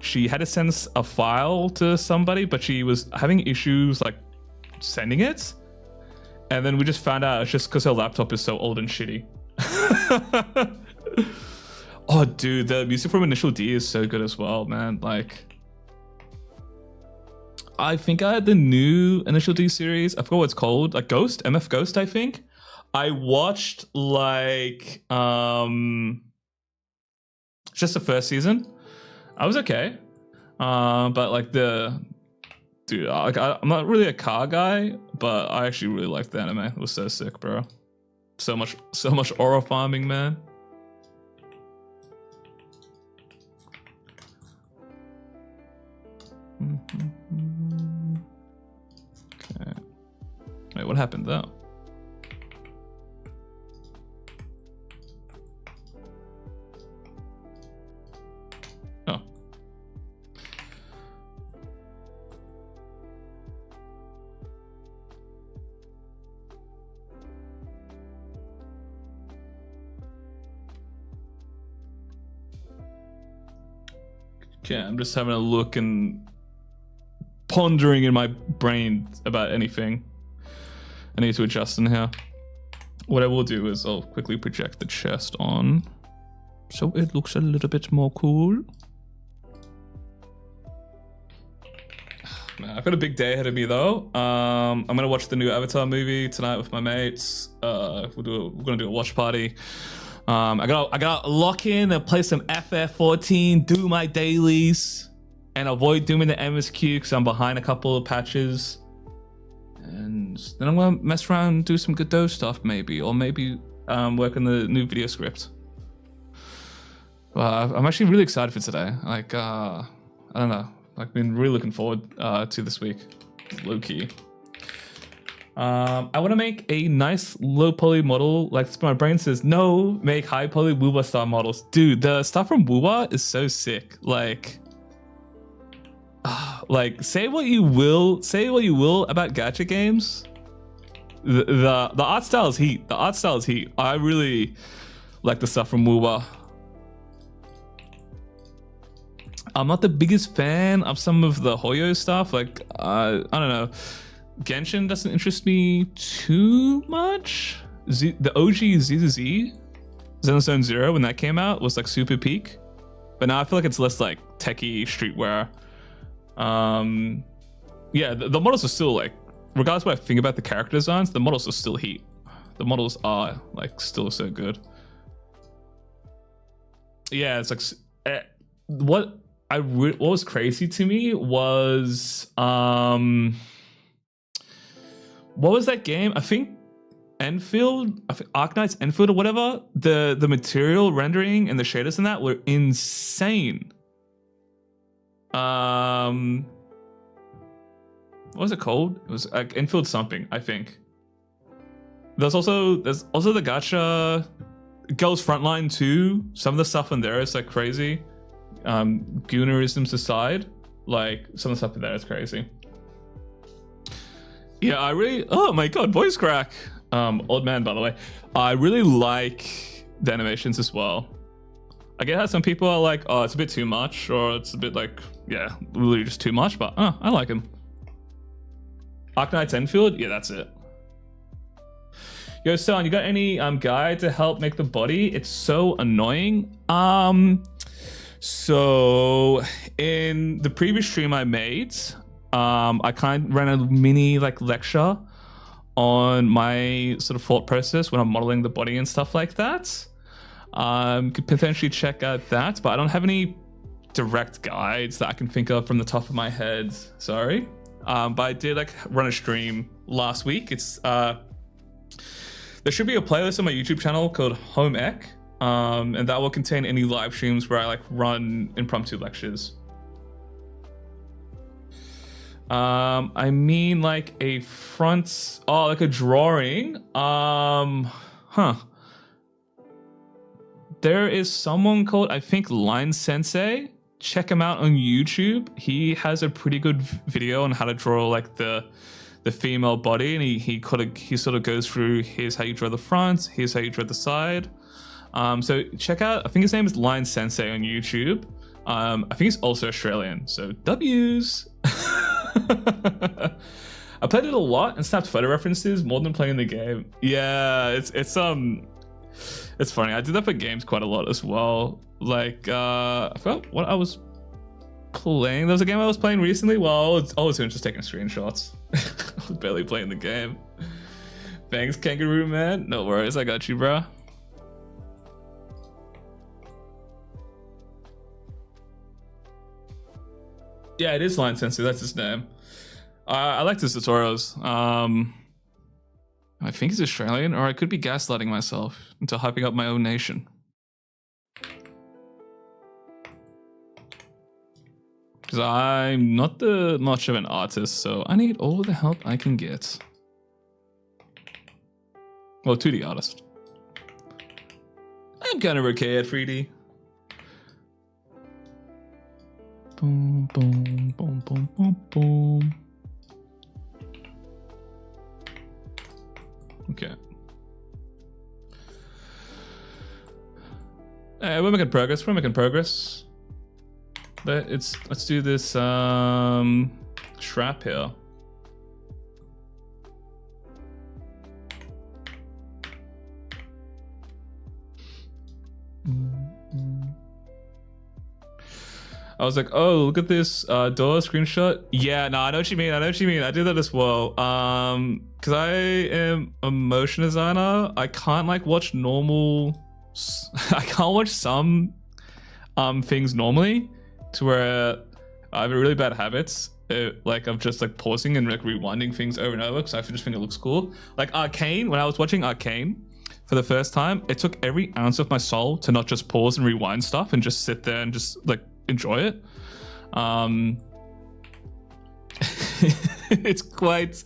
she had to send a file to somebody, but she was having issues like sending it, and then we just found out it's just because her laptop is so old and shitty. Oh, dude, the music from Initial D is so good as well, man. Like, I think I had the new Initial D series. I forgot what it's called, like Ghost, MF Ghost, I think. I watched like just the first season. I was okay, but like dude, I'm not really a car guy, but I actually really liked the anime. It was so sick, bro. So much aura farming, man. Okay. Wait, what happened though? Oh. Okay, I'm just having a look and pondering in my brain about anything. I need to adjust in here. What I will do is I'll quickly project the chest on so it looks a little bit more cool. Man, I've got a big day ahead of me though. I'm gonna watch the new Avatar movie tonight with my mates. We're gonna do a watch party. I gotta lock in and play some FF14, do my dailies, and avoid doing the MSQ because I'm behind a couple of patches. and then I'm gonna mess around and do some Godot stuff maybe, or maybe work on the new video script. I'm actually really excited for today. Like, I don't know. I've been really looking forward to this week, low key. I want to make a nice low poly model. Like my brain says, no, make high poly Woowa style models. Dude, the stuff from Woowa is so sick. Like say what you will about gacha games. The art style is heat. The art style is heat. I really like the stuff from Woowa. I'm not the biggest fan of some of the Hoyo stuff. Like, I don't know. Genshin doesn't interest me too much. The OG ZZZ, Xenozone Zero, when that came out, was like super peak. But now I feel like it's less like techie streetwear. Yeah, the models are still like, regardless of what I think about the character designs, the models are still heat. The models are like still so good. Yeah, it's like, what was crazy to me was what was that game? I think Enfield, Arknight's Enfield or whatever. The material rendering and the shaders in that were insane. What was it called? It was like Enfield something, I think. There's also the gacha Girls Frontline 2. Some of the stuff in there is like crazy. Goonerisms aside, like some of the stuff in there is crazy. Yeah, I really, oh my god, voice crack. Old man, by the way. I really like the animations as well. I get how some people are like, oh, it's a bit too much, or it's a bit like, yeah, really just too much, but I like him. Arknight's Enfield? Yeah, that's it. Yo, son, you got any guide to help make the body? It's so annoying. So in the previous stream I made, I kind of ran a mini like lecture on my sort of thought process when I'm modeling the body and stuff like that. Could potentially check out that, but I don't have any direct guides that I can think of from the top of my head. Sorry. But I did like run a stream last week. It's there should be a playlist on my YouTube channel called Home Ec. And that will contain any live streams where I like run impromptu lectures. I mean like a front, like a drawing. There is someone called, I think, Line Sensei. Check him out on YouTube. He has a pretty good video on how to draw like the female body, and he sort of goes through, here's how you draw the front, here's how you draw the side. So check out, I think his name is Line Sensei on YouTube. I think he's also Australian, so W's. I played it a lot and snapped photo references more than playing the game. Yeah, it's funny. I did that for games quite a lot as well. Like, I forgot what I was playing. There was a game I was playing recently. Well, I was doing just taking screenshots. I was barely playing the game. Thanks, Kangaroo Man. No worries, I got you, bro. Yeah, it is Line Sensei. That's his name. I liked his tutorials. I think he's Australian, or I could be gaslighting myself into hyping up my own nation. Because I'm not much of an artist, so I need all the help I can get. Well, 2D artist. I'm kind of okay at 3D. Boom, boom, boom, boom, boom, boom. Okay. We're making progress. We're making progress. Let's do this strap here. I was like, oh, look at this door screenshot. Yeah, no, I know what you mean. I know what you mean. I do that as well. Because I am a motion designer. I can't like watch normal. I can't watch some things normally, to where I have really bad habits. like of just like pausing and like rewinding things over and over because I just think it looks cool. Like Arcane, when I was watching Arcane for the first time, it took every ounce of my soul to not just pause and rewind stuff and just sit there and just like enjoy it. It's quite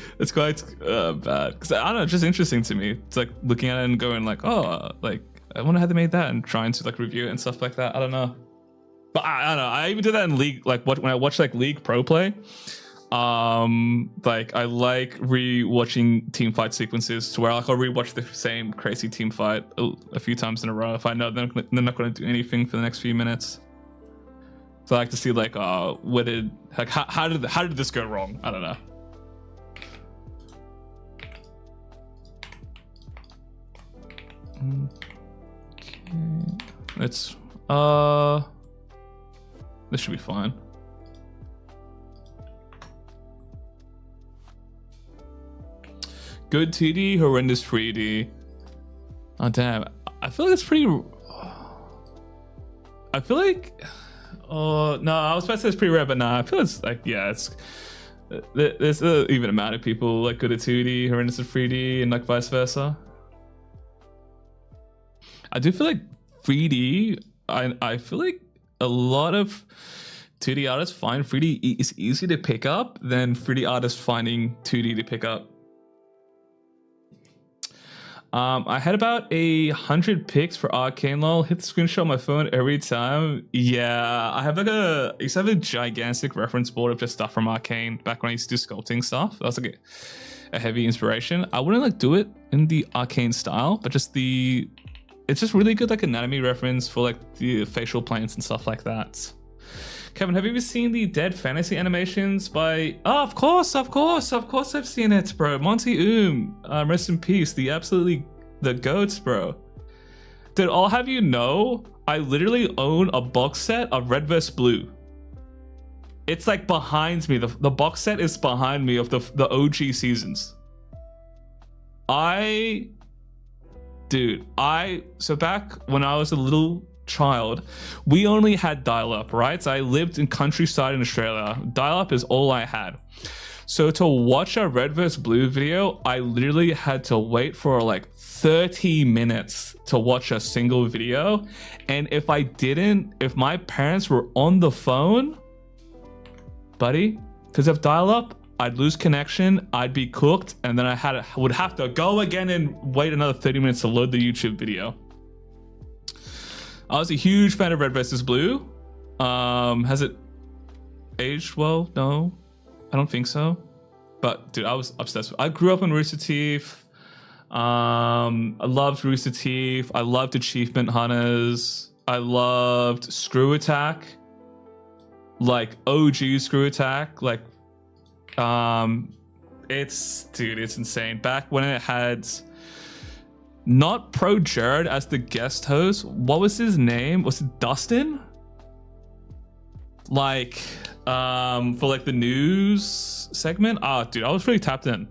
bad because I don't know, it's just interesting to me. It's like looking at it and going like, oh, like I wonder how they made that, and trying to like review it and stuff like that. I don't know, but I don't know. I even did that in League, like when I watch like League Pro play. Like I like re-watching team fight sequences to where like I'll re-watch the same crazy team fight a few times in a row if I know they're not going to do anything for the next few minutes. So I like to see like, what did like how did this go wrong? I don't know. Okay. Let's this should be fine. Good 2D, horrendous 3D. Oh damn! I feel like it's pretty. I feel like. Oh no, I was about to say it's pretty rare, but nah, I feel it's like it's. There's an even amount of people like good at 2D, horrendous at 3D, and like vice versa. I do feel like 3D. I feel like a lot of 2D artists find 3D is easier to pick up than 3D artists finding 2D to pick up. I had about 100 picks for Arcane LOL. Hit the screenshot on my phone every time. Yeah, I used to have a gigantic reference board of just stuff from Arcane back when I used to do sculpting stuff. That was like a heavy inspiration. I wouldn't like do it in the Arcane style, but just it's just really good like anatomy reference for like the facial planes and stuff like that. Kevin, have you ever seen the Dead Fantasy animations by... Oh, of course I've seen it, bro. Monty rest in peace. The goats, bro. Dude, I'll have you know, I literally own a box set of Red vs. Blue. It's like behind me. The box set is behind me of the OG seasons. So back when I was a little child, we only had dial-up, right? So I lived in countryside in Australia. Dial-up is all I had. So to watch a Red vs. Blue video, I literally had to wait for like 30 minutes to watch a single video. And if my parents were on the phone, buddy, because of dial-up, I'd lose connection, I'd be cooked, and then I would have to go again and wait another 30 minutes to load the YouTube video. I was a huge fan of Red vs. Blue. Has it aged well? No, I don't think so. But dude, I was obsessed with it. I grew up on Rooster Teeth. I loved Rooster Teeth. I loved Achievement Hunters. I loved Screw Attack. Like OG Screw Attack. Like, it's insane. Back when it had not Pro Jared as the guest host. What was his name? Was it Dustin? Like, for like the news segment. Ah, dude, I was really tapped in.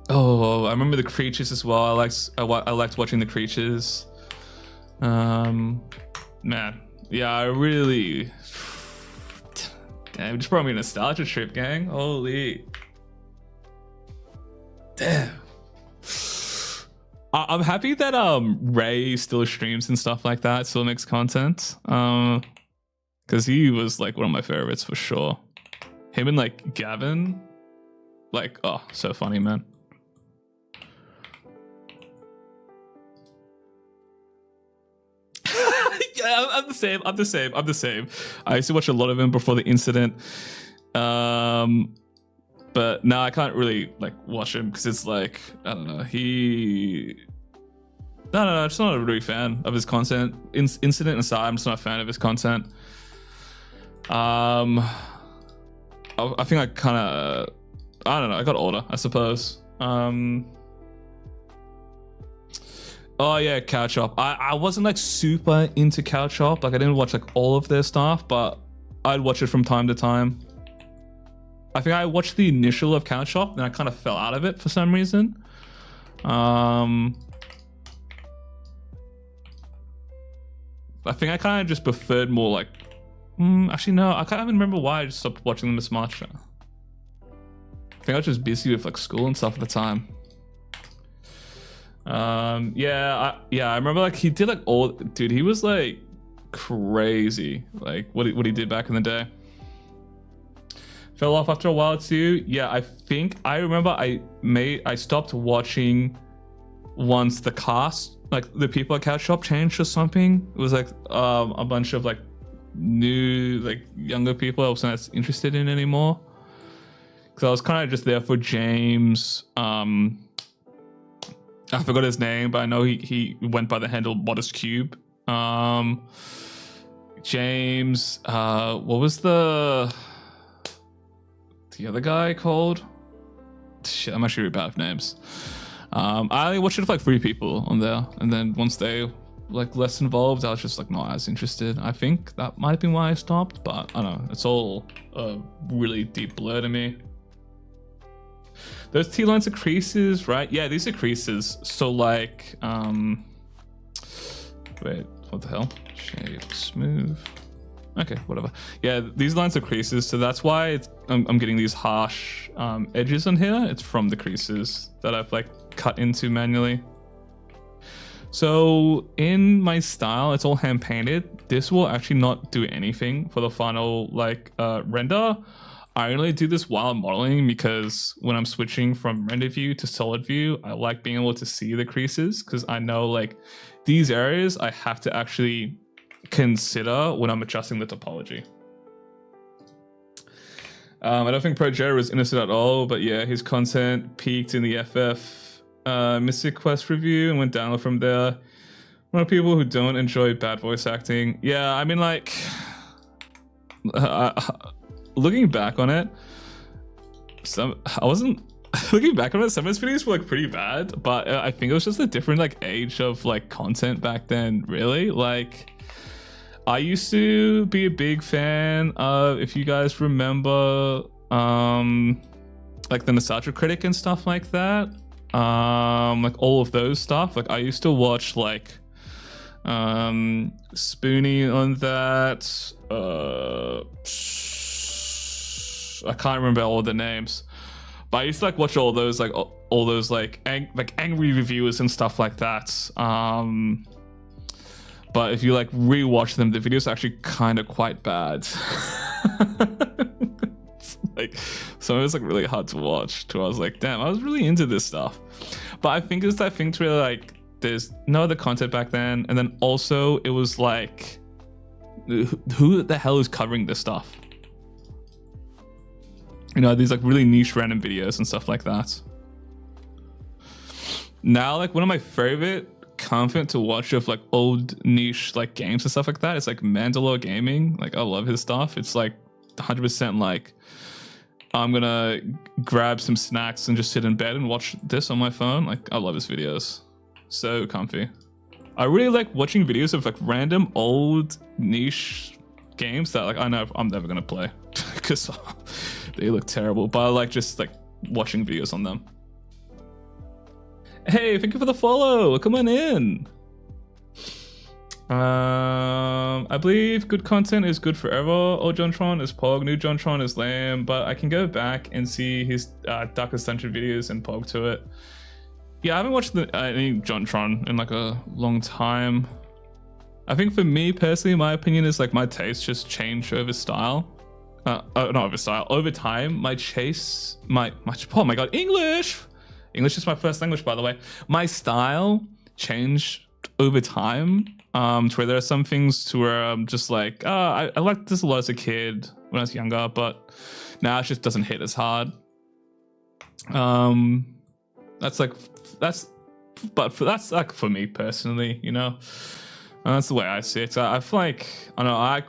Oh, I remember the creatures as well. I liked watching the creatures. Man, yeah, I really. Damn, it just brought me a nostalgia trip, gang. Holy. Damn. I'm happy that Ray still streams and stuff like that, still makes content. Cause he was like one of my favorites for sure. Him and like Gavin. Like, oh, so funny, man. Yeah, I'm the same. I used to watch a lot of him before the incident. But now I can't really like watch him because it's like, I don't know. I'm just not a really fan of his content. Incident aside, I'm just not a fan of his content. I think I kind of, I don't know. I got older, I suppose. Oh yeah, Couch Hop. I wasn't like super into Couch Hop. Like I didn't watch like all of their stuff, but I'd watch it from time to time. I think I watched the initial of Couch Hop, then I kind of fell out of it for some reason. I think I kind of just preferred more like. Actually, no, I can't even remember why I just stopped watching them this much. I think I was just busy with like school and stuff at the time. Yeah, I remember like he did like dude, he was like crazy, like what he did back in the day. Fell off after a while too. Yeah, I think I remember I stopped watching once the cast, like the people at Couch Shop changed or something. It was like a bunch of like new, like younger people I wasn't as interested in anymore, because I was kind of just there for James. I forgot his name, but I know he went by the handle Modest Cube. James, what was the other guy called? Shit, I'm actually really bad with names. I only watched it with like 3 people on there, and then once they like less involved, I was just like not as interested. I think that might have been why I stopped, but I don't know. It's all a really deep blur to me. Those T lines are creases, right? Yeah, these are creases. So like, wait, what the hell? Shade smooth. Okay, whatever. Yeah, these lines are creases, so that's why I'm getting these harsh edges on here. It's from the creases that I've like cut into manually. So in my style, it's all hand painted. This will actually not do anything for the final like render. I only do this while I'm modeling because when I'm switching from render view to solid view, I like being able to see the creases, because I know like these areas I have to actually consider when I'm adjusting the topology. I don't think ProJero is innocent at all, but yeah, his content peaked in the FF Mystic Quest review and went down from there. One of people who don't enjoy bad voice acting. Yeah, I mean like, looking back on it, some of his videos were like pretty bad, but I think it was just a different like age of like content back then, really. Like, I used to be a big fan of, if you guys remember, like the Nostalgia Critic and stuff like that. Like all of those stuff. Like I used to watch like Spoonie on that. I can't remember all the names, but I used to like watch all those like angry reviewers and stuff like that. But if you like rewatch them, the videos are actually kind of quite bad. It's like some of it's like really hard to watch too. I was like, damn, I was really into this stuff. But I think it's that thing to really like, there's no other content back then, and then also it was like, who the hell is covering this stuff? You know, these like really niche random videos and stuff like that. Now, like one of my favorite content to watch of like old niche like games and stuff like that, it's like Mandalore Gaming. Like I love his stuff. It's like 100% like, I'm gonna grab some snacks and just sit in bed and watch this on my phone. Like I love his videos. So comfy. I really like watching videos of like random old niche games that like I know I'm never gonna play because they look terrible, but I like just like watching videos on them. Hey, thank you for the follow. Come on in. I believe good content is good forever. Old JonTron is Pog, new JonTron is lame, but I can go back and see his Darkest Dungeon videos and Pog to it. Yeah, I haven't watched any JonTron in like a long time. I think for me personally, my opinion is like my taste just changed over style. Not over style, over time. My chase, oh my god, English is my first language, by the way. My style changed over time. To where there are some things to where I'm just like, I liked this a lot as a kid when I was younger, but now it just doesn't hit as hard. That's like for me personally, you know. That's the way I see it. I feel like I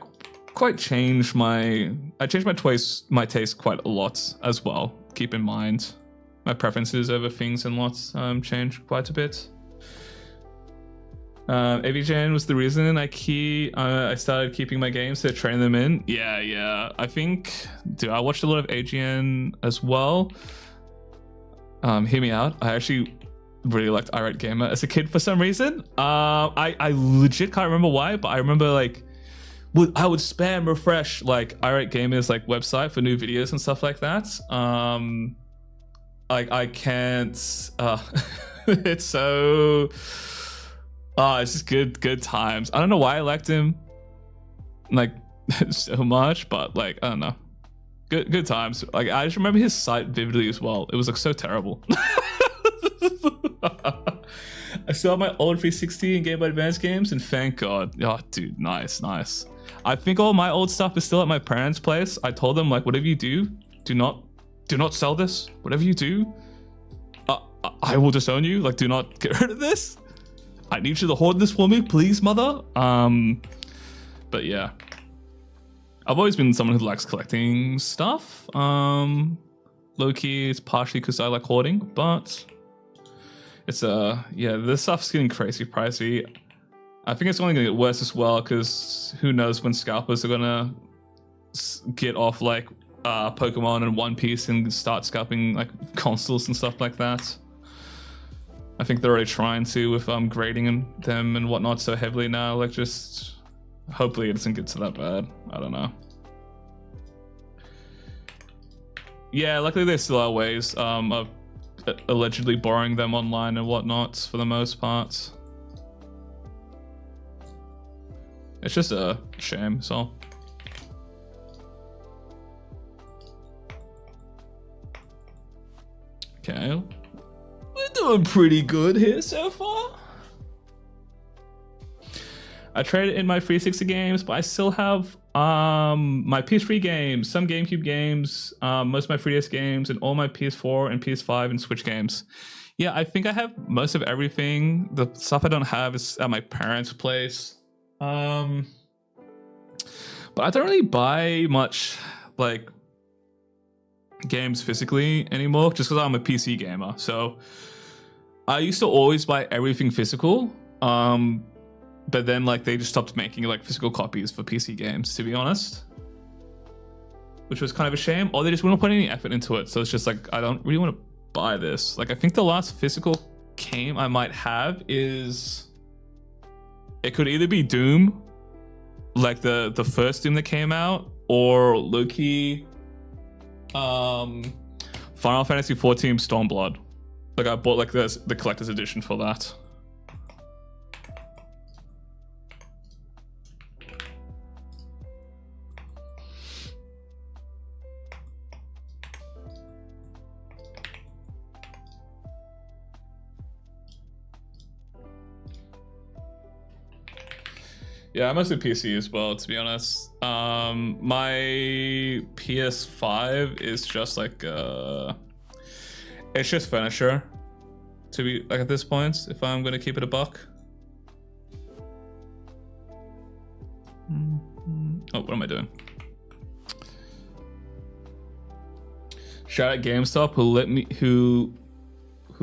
changed my taste quite a lot as well. Keep in mind, my preferences over things and lots changed quite a bit. AVGN was the reason I started keeping my games to train them in. Yeah. I think, dude, I watched a lot of AGN as well. Hear me out. I actually really liked Irate Gamer as a kid for some reason. I legit can't remember why, but I remember like I would spam refresh like Irate Gamer's like website for new videos and stuff like that. Like I can't. It's so. It's just good times. I don't know why I liked him like so much, but like I don't know. Good times. Like I just remember his site vividly as well. It was like so terrible. I still have my old 360 and Game Boy Advance games, and thank God. Oh, dude, nice. I think all my old stuff is still at my parents' place. I told them like, whatever you do, do not sell this. Whatever you do, I will disown you. Like, do not get rid of this. I need you to hoard this for me, please, mother. But yeah, I've always been someone who likes collecting stuff. Low key, it's partially because I like hoarding, but it's yeah, this stuff's getting crazy pricey. I think it's only gonna get worse as well because who knows when scalpers are gonna get off like Pokemon and One Piece and start scalping like consoles and stuff like that. I think they're already trying to with grading them and whatnot so heavily now. Like, just hopefully it doesn't get to that bad. I don't know. Yeah, luckily there still are ways of allegedly borrowing them online and whatnot for the most part. It's just a shame, so. Okay. We're doing pretty good here so far. I traded in my 360 games, but I still have my PS3 games, some GameCube games, most of my 3DS games, and all my PS4 and PS5 and Switch games. Yeah, I think I have most of everything. The stuff I don't have is at my parents' place. But I don't really buy much like games physically anymore, just because I'm a PC gamer. So I used to always buy everything physical, but then like they just stopped making like physical copies for PC games, to be honest, which was kind of a shame. Or they just wouldn't put any effort into it. So it's just like I don't really want to buy this. Like I think the last physical game I might have is, it could either be Doom, like the first Doom that came out, or Loki, Final Fantasy XIV Stormblood. Like I bought like the collector's edition for that. Yeah, I'm mostly PC as well, to be honest. My PS5 is just like it's just furniture, to be like at this point, if I'm gonna keep it a buck. Oh, what am I doing? Shout out GameStop who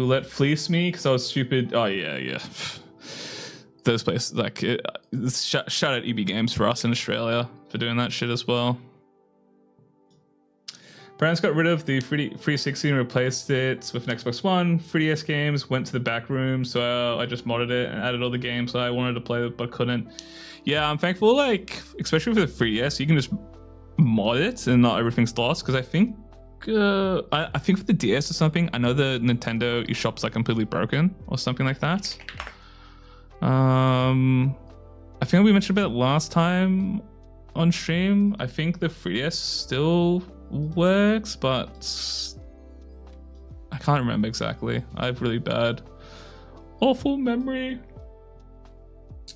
let fleece me because I was stupid. Oh yeah. Those places, like, shout out EB Games for us in Australia for doing that shit as well. Parents got rid of the 360 and replaced it with an Xbox One. 3DS games went to the back room, so I just modded it and added all the games I wanted to play but couldn't. Yeah, I'm thankful, like, especially for the 3DS, you can just mod it and not everything's lost, because I think I think for the DS or something, I know the Nintendo eShop's like completely broken or something like that. I think we mentioned about it last time on stream. I think the 3DS still works, but I can't remember exactly. I have really bad, awful memory.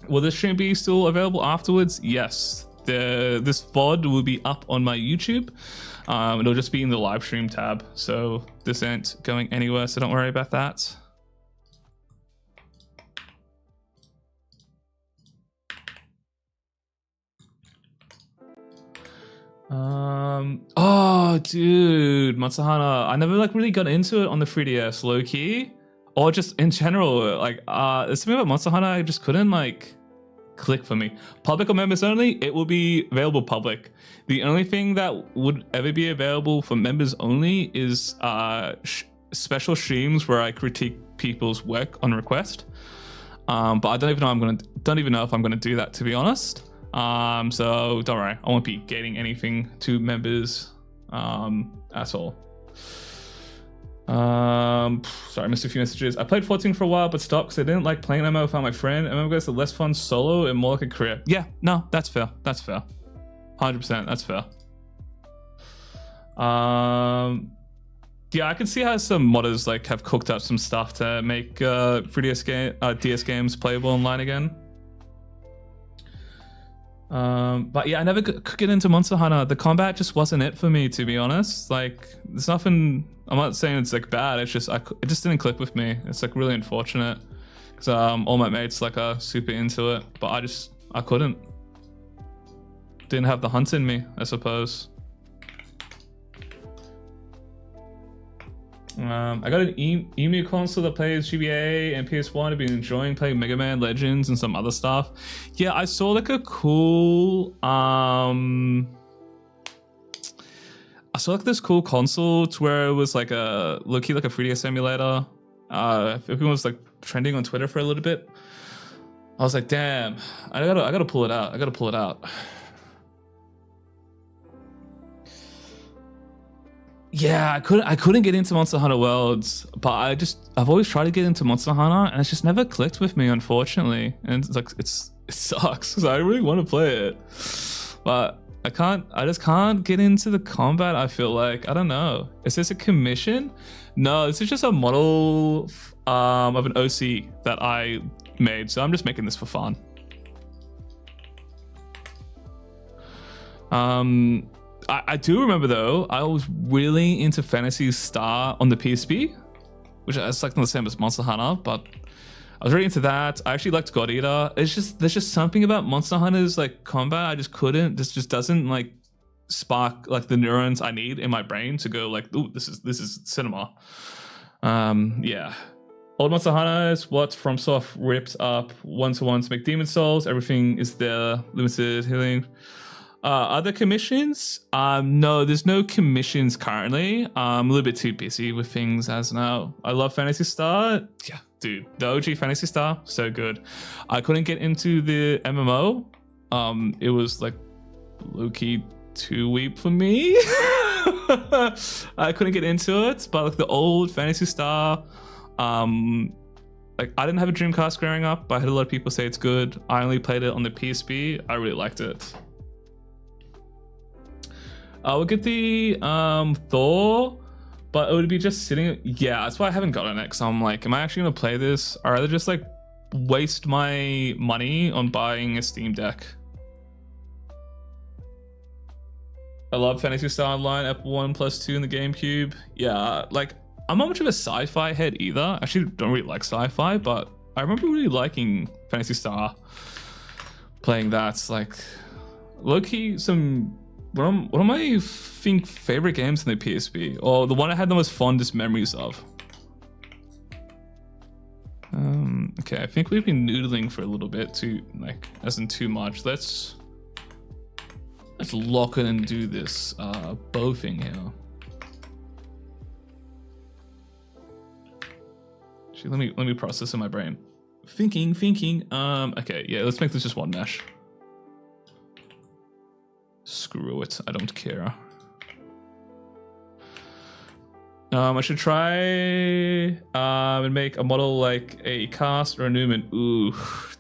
Will this stream be still available afterwards? Yes. This VOD will be up on my YouTube. It'll just be in the live stream tab, so this ain't going anywhere, so don't worry about that. Oh dude, Monster Hunter. I never like really got into it on the 3DS, low key, or just in general. Like there's something about Monster Hunter I just couldn't like click for me. Public or members only, it will be available public. The only thing that would ever be available for members only is special streams where I critique people's work on request. But I don't even know if I'm gonna do that, to be honest. So don't worry, I won't be getting anything to members at all. Sorry, I missed a few messages. I played 14 for a while but stopped because I didn't like playing MMO without my friend. MMO guys are less fun solo and more like a career. Yeah, no, that's fair. 100%, that's fair. Yeah, I can see how some modders like have cooked up some stuff to make DS games playable online again. But yeah, I never could get into Monster Hunter. The combat just wasn't it for me, to be honest. Like, there's nothing. I'm not saying it's like bad. It's just it just didn't click with me. It's like really unfortunate because all my mates like are super into it, but I couldn't. Didn't have the hunt in me, I suppose. I got an EMU console that plays GBA and PS1. I've been enjoying playing Mega Man Legends and some other stuff. Yeah, I saw like a cool I saw like this cool console to where it was like a low-key like a 3DS emulator. Everyone was like trending on Twitter for a little bit. I was like, damn, I gotta pull it out. Yeah, I couldn't get into Monster Hunter Worlds, but I've always tried to get into Monster Hunter and it's just never clicked with me, unfortunately. And it's like it sucks because I really want to play it, but I just can't get into the combat. I feel like, I don't know. Is this a commission? No, this is just a model of an OC that I made, so I'm just making this for fun. I do remember though, I was really into Phantasy Star on the PSP, which is like not the same as Monster Hunter, but I was really into that. I actually liked God Eater. There's just something about Monster Hunter's like combat. I just couldn't. This just doesn't like spark like the neurons I need in my brain to go like, ooh, this is cinema. Yeah. Old Monster Hunter is what FromSoft ripped up one-to-one to make Demon Souls. Everything is there, limited healing. Other commissions? No, there's no commissions currently. I'm a little bit too busy with things as now. I love Phantasy Star. Yeah, dude, the OG Phantasy Star, so good. I couldn't get into the MMO. It was like low-key too weep for me. I couldn't get into it, but like the old Phantasy Star, like I didn't have a Dreamcast growing up, but I heard a lot of people say it's good. I only played it on the PSP. I really liked it. I would get the Thor, but it would be just sitting. Yeah, that's why I haven't gotten it. Because I'm like, am I actually gonna play this, or rather just like waste my money on buying a Steam Deck? I love Phantasy Star Online, Apple 1+2 in the GameCube. Yeah, like I'm not much of a sci-fi head either. I actually don't really like sci-fi, but I remember really liking Phantasy Star. Playing that, like low-key some. One of my favorite games in the PSP, or the one I had the most fondest memories of. Okay, I think we've been noodling for a little bit too, like as in too much. Let's lock in and do this bow thing here. Actually, let me process in my brain. Thinking. Okay, yeah, let's make this just one mesh. Screw it, I don't care. I should try and make a model like a Cast or a Newman. Ooh,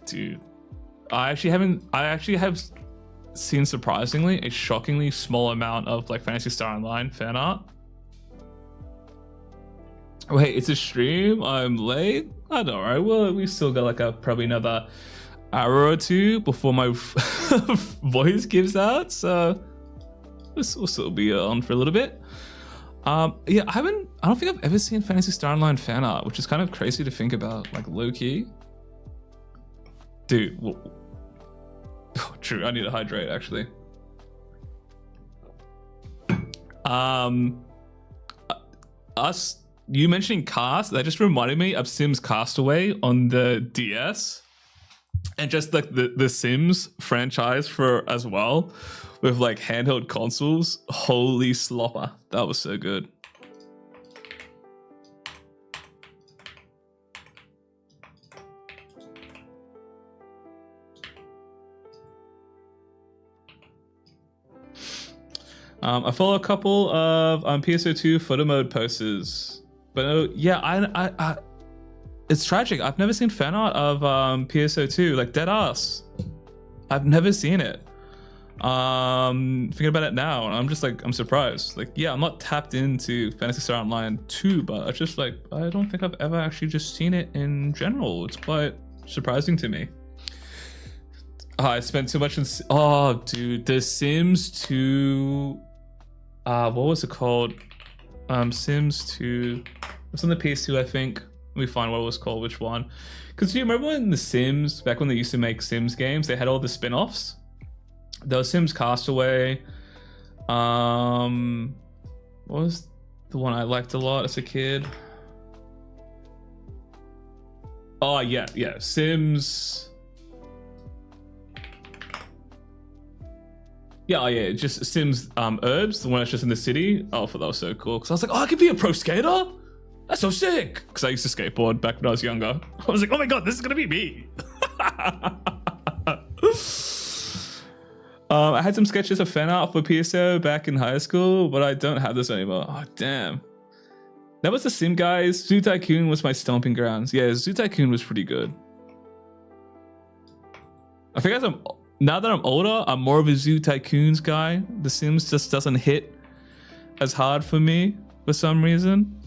dude. I actually have seen surprisingly a shockingly small amount of like Phantasy Star Online fan art. Wait, it's a stream? I'm late? I don't know, right? Well, we still got like probably another hour or two before my voice gives out, so we'll still be on for a little bit. Yeah, I don't think I've ever seen Phantasy Star Online fan art, which is kind of crazy to think about, like low-key. Dude, well, oh, true, I need to hydrate actually. You mentioning Cast, that just reminded me of Sims Castaway on the DS. And just like the Sims franchise for as well, with like handheld consoles. Holy slopper, that was so good. I follow a couple of PSO2 photo mode posters, but yeah, I it's tragic. I've never seen fan art of PSO2, like dead ass. I've never seen it. Thinking about it now, and I'm just like, I'm surprised. Like, yeah, I'm not tapped into Phantasy Star Online 2, but I just like, I don't think I've ever actually just seen it in general. It's quite surprising to me. I spent too much in, oh dude, The Sims 2, what was it called? Sims 2, it was on the PS2, I think. Let me find what it was called, which one. Because do you remember when The Sims, back when they used to make Sims games, they had all the spin-offs? There was Sims Castaway. What was the one I liked a lot as a kid? Oh yeah, Sims. Yeah, oh yeah, just Sims Herbs, the one that's just in the city. Oh, I thought that was so cool. Because I was like, oh, I could be a pro skater? That's so sick. Because I used to skateboard back when I was younger. I was like, oh my god, this is gonna be me. I had some sketches of fan art for PSO back in high school, but I don't have this anymore. Oh, damn. That was the Sim guys. Zoo Tycoon was my stomping grounds. Yeah, Zoo Tycoon was pretty good. I think now that I'm older, I'm more of a Zoo Tycoons guy. The Sims just doesn't hit as hard for me for some reason.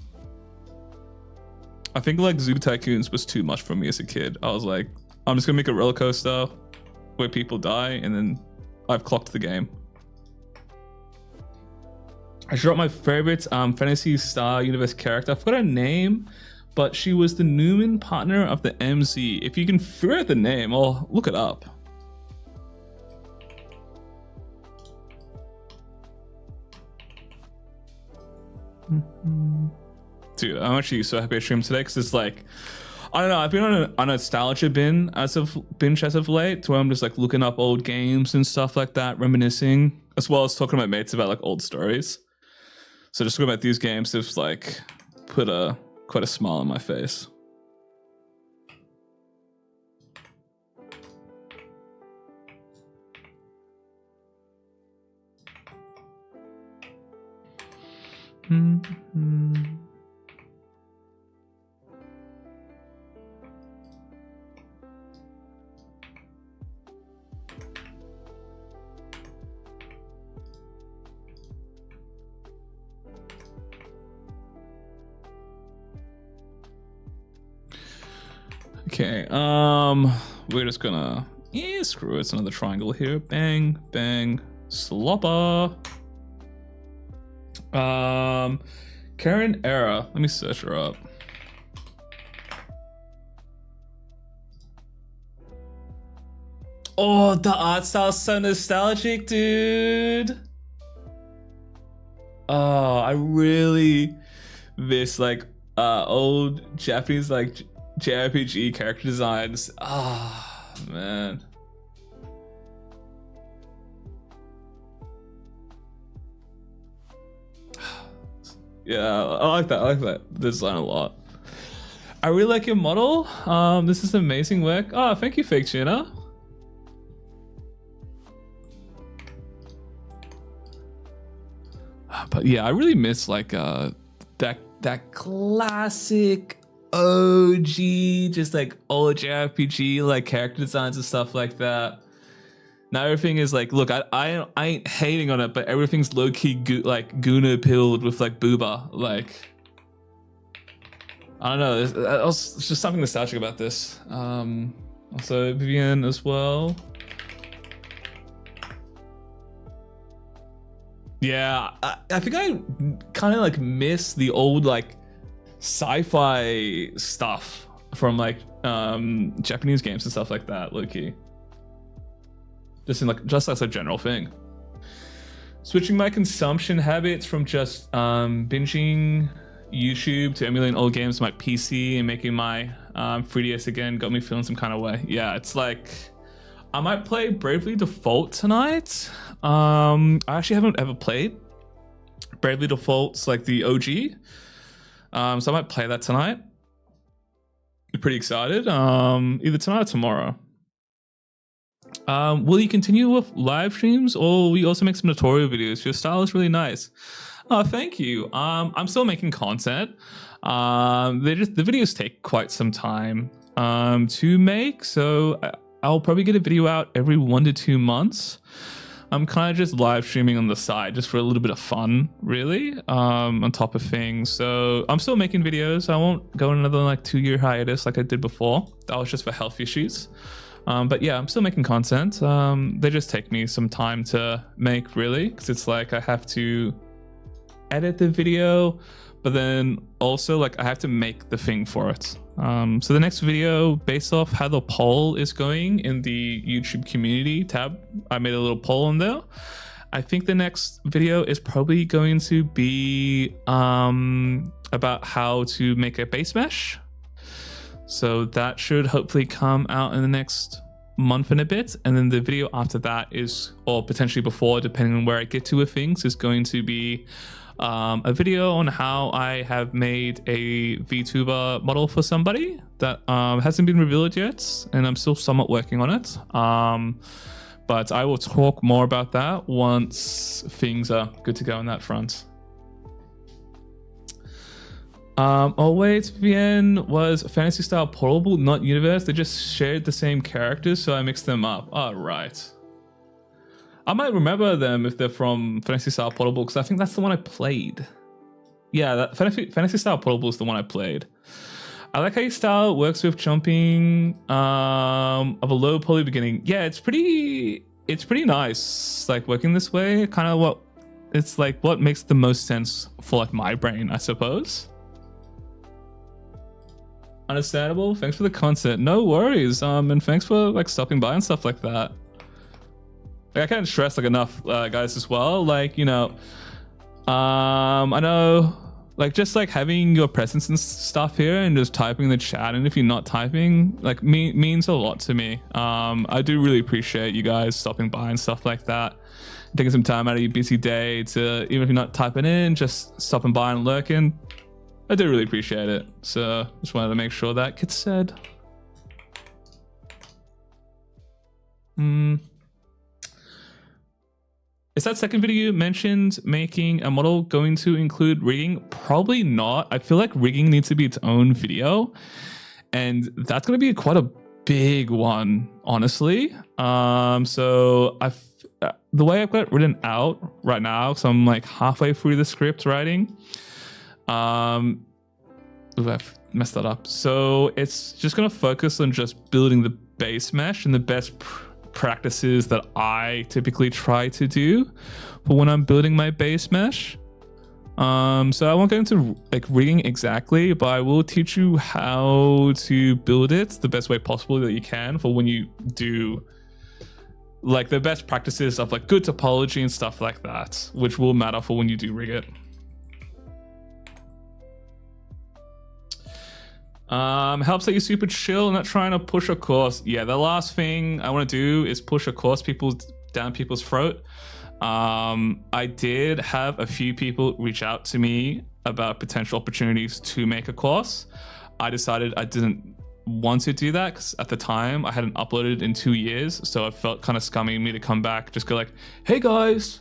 I think like Zoo Tycoons was too much for me as a kid. I was like, I'm just gonna make a roller coaster where people die, and then I've clocked the game. I showed my favorite Phantasy Star Universe character. I forgot her name, but she was the Newman partner of the MZ. If you can figure out the name, I'll look it up. Dude, I'm actually so happy I streamed today because it's like, I don't know, I've been on a nostalgia binge as of late, where I'm just like looking up old games and stuff like that, reminiscing, as well as talking to my mates about like old stories. So just talking about these games has like put quite a smile on my face. Okay, we're just gonna, screw it, it's another triangle here. Bang, bang, slopper. Karen Era, let me search her up. Oh, the art style's so nostalgic, dude. Oh, I really miss like old Japanese like JRPG character designs. Ah, man. Yeah, I like that design a lot. I really like your model. This is amazing work. Oh, thank you, Fake Tuna. But yeah, I really miss like that classic OG, just like old JRPG like character designs and stuff like that. Now everything is like, look, I ain't hating on it, but everything's low key like Guna pilled with like booba. Like, I don't know. There's just something nostalgic about this. Also Vivian as well. Yeah, I think I kind of like miss the old like sci-fi stuff from like Japanese games and stuff like that, low-key. Just as a general thing. Switching my consumption habits from just binging YouTube to emulating old games on my PC and making my 3DS again got me feeling some kind of way. Yeah, it's like I might play Bravely Default tonight. I actually haven't ever played Bravely Default's like the OG. So I might play that tonight. I'm pretty excited. Either tonight or tomorrow. Will you continue with live streams, or will you also make some tutorial videos? Your style is really nice. Oh, thank you. I'm still making content. The videos take quite some time to make, so I'll probably get a video out every 1 to 2 months. I'm kind of just live streaming on the side just for a little bit of fun, really, on top of things. So I'm still making videos. I won't go on another like 2-year hiatus like I did before. That was just for health issues. But yeah, I'm still making content. They just take me some time to make, really, because it's like I have to edit the video, but then also like I have to make the thing for it. So the next video, based off how the poll is going in the YouTube community tab, I made a little poll on there. I think the next video is probably going to be about how to make a base mesh. So that should hopefully come out in the next month and a bit. And then the video after that is, or potentially before, depending on where I get to with things, is going to be a video on how I have made a VTuber model for somebody that hasn't been revealed yet, and I'm still somewhat working on it. But I will talk more about that once things are good to go on that front. Oh wait, VN was Fantasy Star Portable, not Universe. They just shared the same characters, so I mixed them up. Oh, right. I might remember them if they're from Fantasy Star Portable, because I think that's the one I played. Yeah, that Fantasy Star Portable is the one I played. I like how your style works with jumping of a low poly beginning. Yeah, it's pretty nice, like working this way. Kind of what makes the most sense for like my brain, I suppose. Understandable. Thanks for the content. No worries. And thanks for like stopping by and stuff like that. Like, I can't stress like enough, guys, as well. Like, you know, I know, like, just like having your presence and stuff here and just typing in the chat, and if you're not typing, like, means a lot to me. I do really appreciate you guys stopping by and stuff like that, taking some time out of your busy day to, even if you're not typing in, just stopping by and lurking. I do really appreciate it. So just wanted to make sure that gets said. Is that second video you mentioned making a model going to include rigging? Probably not. I feel like rigging needs to be its own video, and that's going to be quite a big one, honestly. So the way I've got it written out right now, so I'm like halfway through the script writing. I've messed that up. So it's just going to focus on just building the base mesh and the best practices that I typically try to do for when I'm building my base mesh. So I won't go into like rigging exactly, but I will teach you how to build it the best way possible that you can for when you do like the best practices of like good topology and stuff like that, which will matter for when you do rig it. Helps that you're super chill and not trying to push a course. Yeah, the last thing I want to do is push a course down people's throat. I did have a few people reach out to me about potential opportunities to make a course. I decided I didn't want to do that because at the time I hadn't uploaded in 2 years, so it felt kind of scummy of me to come back, just go like, hey guys,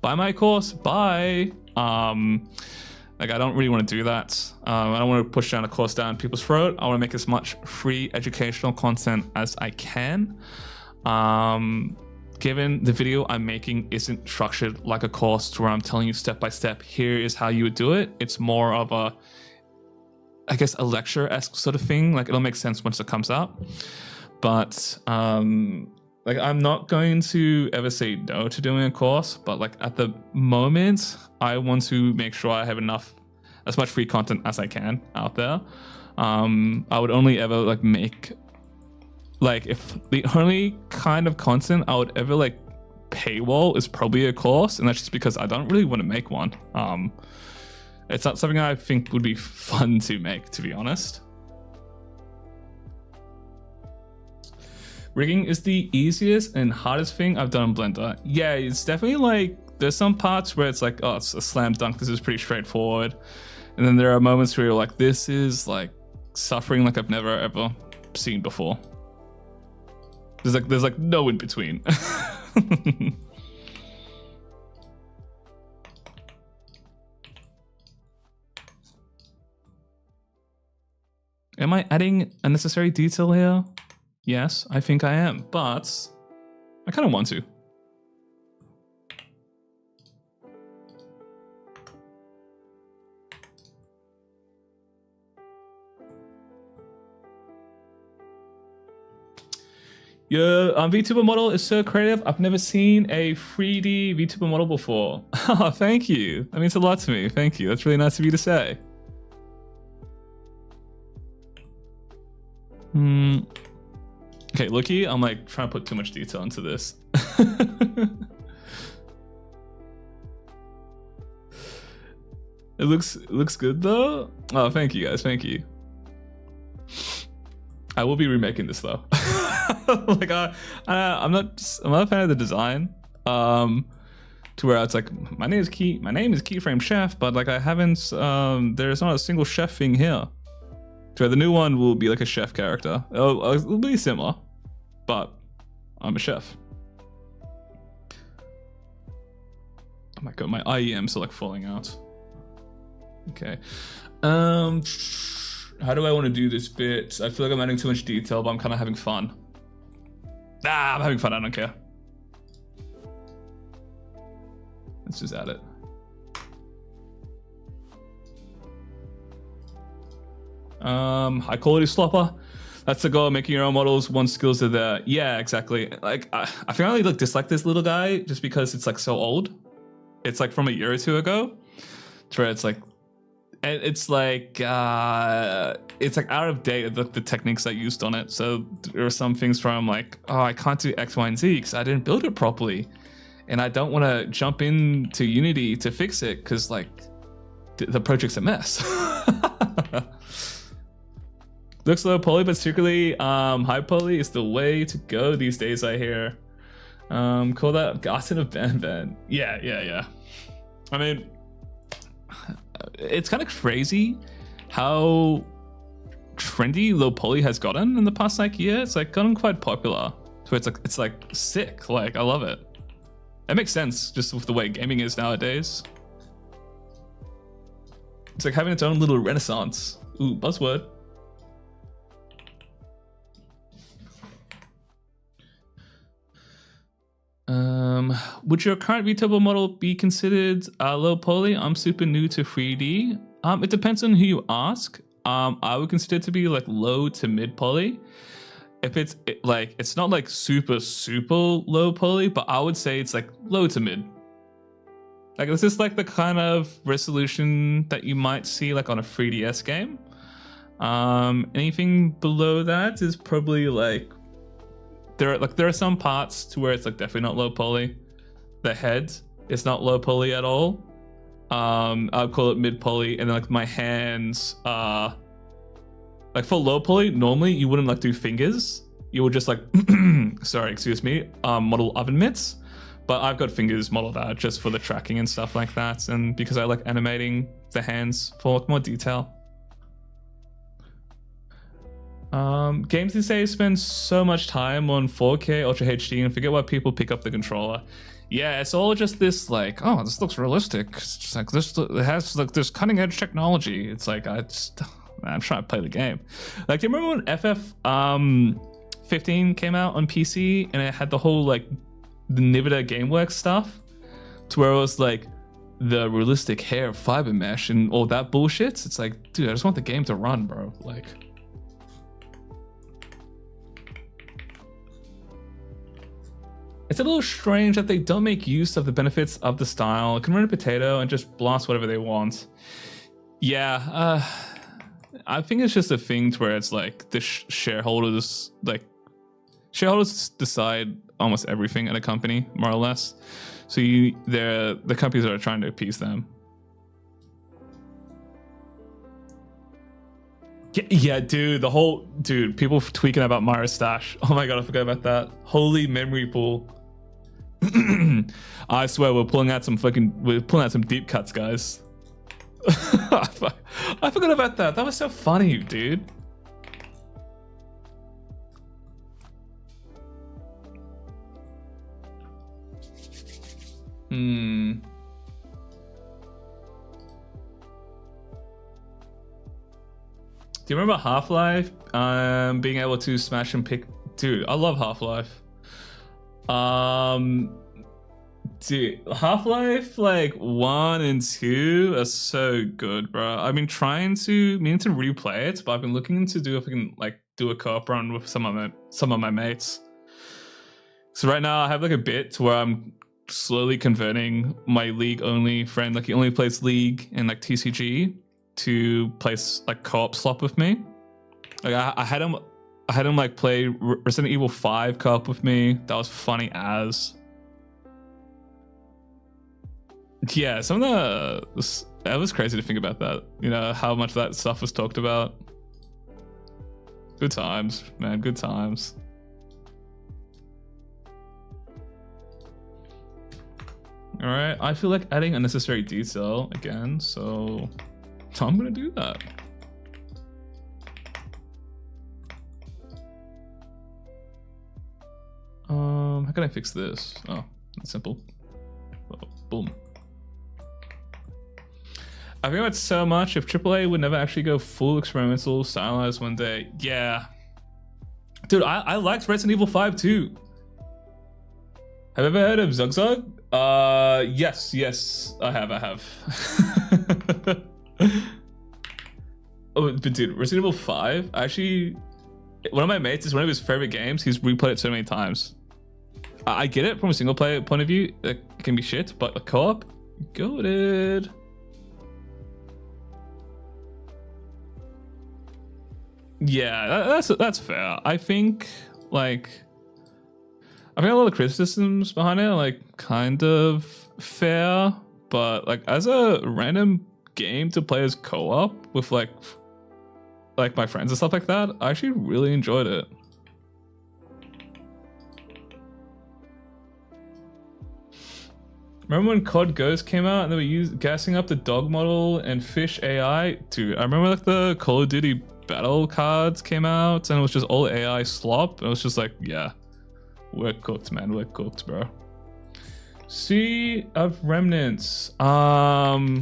buy my course, bye. Like, I don't really want to do that. I don't want to push down a course down people's throat. I want to make as much free educational content as I can. Given the video I'm making isn't structured like a course to where I'm telling you step by step, here is how you would do it. It's more of a, I guess, a lecture-esque sort of thing. Like, it'll make sense once it comes out. But like, I'm not going to ever say no to doing a course, but like at the moment, I want to make sure I have as much free content as I can out there. I would only ever like make, like, if the only kind of content I would ever like paywall is probably a course, and that's just because I don't really want to make one. It's not something I think would be fun to make, to be honest. Rigging is the easiest and hardest thing I've done in Blender. Yeah, it's definitely like, there's some parts where it's like, oh, it's a slam dunk, this is pretty straightforward. And then there are moments where you're like, this is like suffering like I've never ever seen before. There's like no in between. Am I adding unnecessary detail here? Yes, I think I am, but I kind of want to. Your VTuber model is so creative. I've never seen a 3D VTuber model before. Oh, thank you. That means a lot to me. Thank you. That's really nice of you to say. Okay, looky, I'm like trying to put too much detail into this. It looks good though. Oh, thank you guys, thank you. I will be remaking this though. Like I'm not a fan of the design. To where it's like my name is Keyframe Chef, but like I haven't there's not a single chef thing here. So the new one will be like a chef character. It'll be similar, but I'm a chef. Oh my god, my IEMs are like falling out. Okay. How do I want to do this bit? I feel like I'm adding too much detail, but I'm kind of having fun. I'm having fun, I don't care. Let's just add it. High quality slopper. That's the goal, making your own models once skills are there. Yeah, exactly. Like I finally like dislike this little guy just because it's like so old. It's like from a year or two ago. To where it's like it's like out of date, the techniques I used on it. So there are some things from like, oh, I can't do X, Y, and Z because I didn't build it properly. And I don't want to jump into Unity to fix it because like the project's a mess. Looks low poly, but secretly high poly is the way to go these days, I hear. Call that Garden of Banban. Yeah. I mean, it's kind of crazy how trendy low poly has gotten in the past like year. It's like gotten quite popular. So it's like sick. Like I love it. It makes sense just with the way gaming is nowadays. It's like having its own little renaissance. Ooh, buzzword. Would your current VTuber model be considered low poly? I'm super new to 3D. It depends on who you ask. I would consider it to be like low to mid poly. If it's it's not like super low poly, but I would say it's like low to mid. Like this is like the kind of resolution that you might see like on a 3DS game. Anything below that is probably like there are some parts to where it's like definitely not low poly. The head is not low poly at all. I'll call it mid poly, and then like my hands like for low poly, normally you wouldn't like do fingers. You would just like sorry, excuse me, model oven mitts. But I've got fingers modeled out just for the tracking and stuff like that, and because I like animating the hands for more detail. Games these days spend so much time on 4K Ultra HD and forget why people pick up the controller. Yeah, it's all just this like, oh, this looks realistic. It's just like this, it has like this cutting edge technology. It's like I'm trying to play the game. Like, do you remember when FF 15 came out on PC and it had the whole like the Nvidia GameWorks stuff, to where it was like the realistic hair fiber mesh and all that bullshit? It's like, dude, I just want the game to run, bro. Like. It's a little strange that they don't make use of the benefits of the style. It can run a potato and just blast whatever they want. Yeah, I think it's just a thing to where it's like the shareholders decide almost everything at a company, more or less. So they're the companies that are trying to appease them. Yeah, dude, people tweaking about Myra Stash. Oh my god, I forgot about that. Holy memory pool. I swear we're pulling out some deep cuts, guys. I forgot about that. That was so funny, dude. Hmm. Do you remember Half-Life? Being able to smash and pick. Dude, I love Half-Life. Dude, Half-Life like 1 and 2 are so good, bro. I've been meaning to replay it, but I've been looking to do if I can like do a co-op run with some of my mates. So right now I have like a bit where I'm slowly converting my League only friend, like he only plays League and like TCG, to play like co-op slot with me. Like I had him like play Resident Evil 5 co-op with me. That was funny as. Yeah, that was crazy to think about that. You know, how much that stuff was talked about. Good times, man, good times. All right, I feel like adding unnecessary detail again, so I'm gonna do that. How can I fix this? Oh, it's simple. Oh, boom. I think about so much if AAA would never actually go full experimental, stylized one day. Yeah. Dude, I liked Resident Evil 5 too. Have you ever heard of Zugzug? Yes, I have. Oh, but dude, Resident Evil 5, actually, one of my mates, is one of his favorite games. He's replayed it so many times. I get it from a single player point of view, it can be shit, but a co-op, goated. Yeah, that's fair. I think like a lot of criticisms behind it are like kind of fair, but like as a random game to play as co-op with like my friends and stuff like that, I actually really enjoyed it. Remember when COD Ghost came out and they were gassing up the dog model and fish AI? Dude, I remember like the Call of Duty battle cards came out and it was just all AI slop. And it was just like, yeah, we're cooked, man. We're cooked, bro. Sea of Remnants. That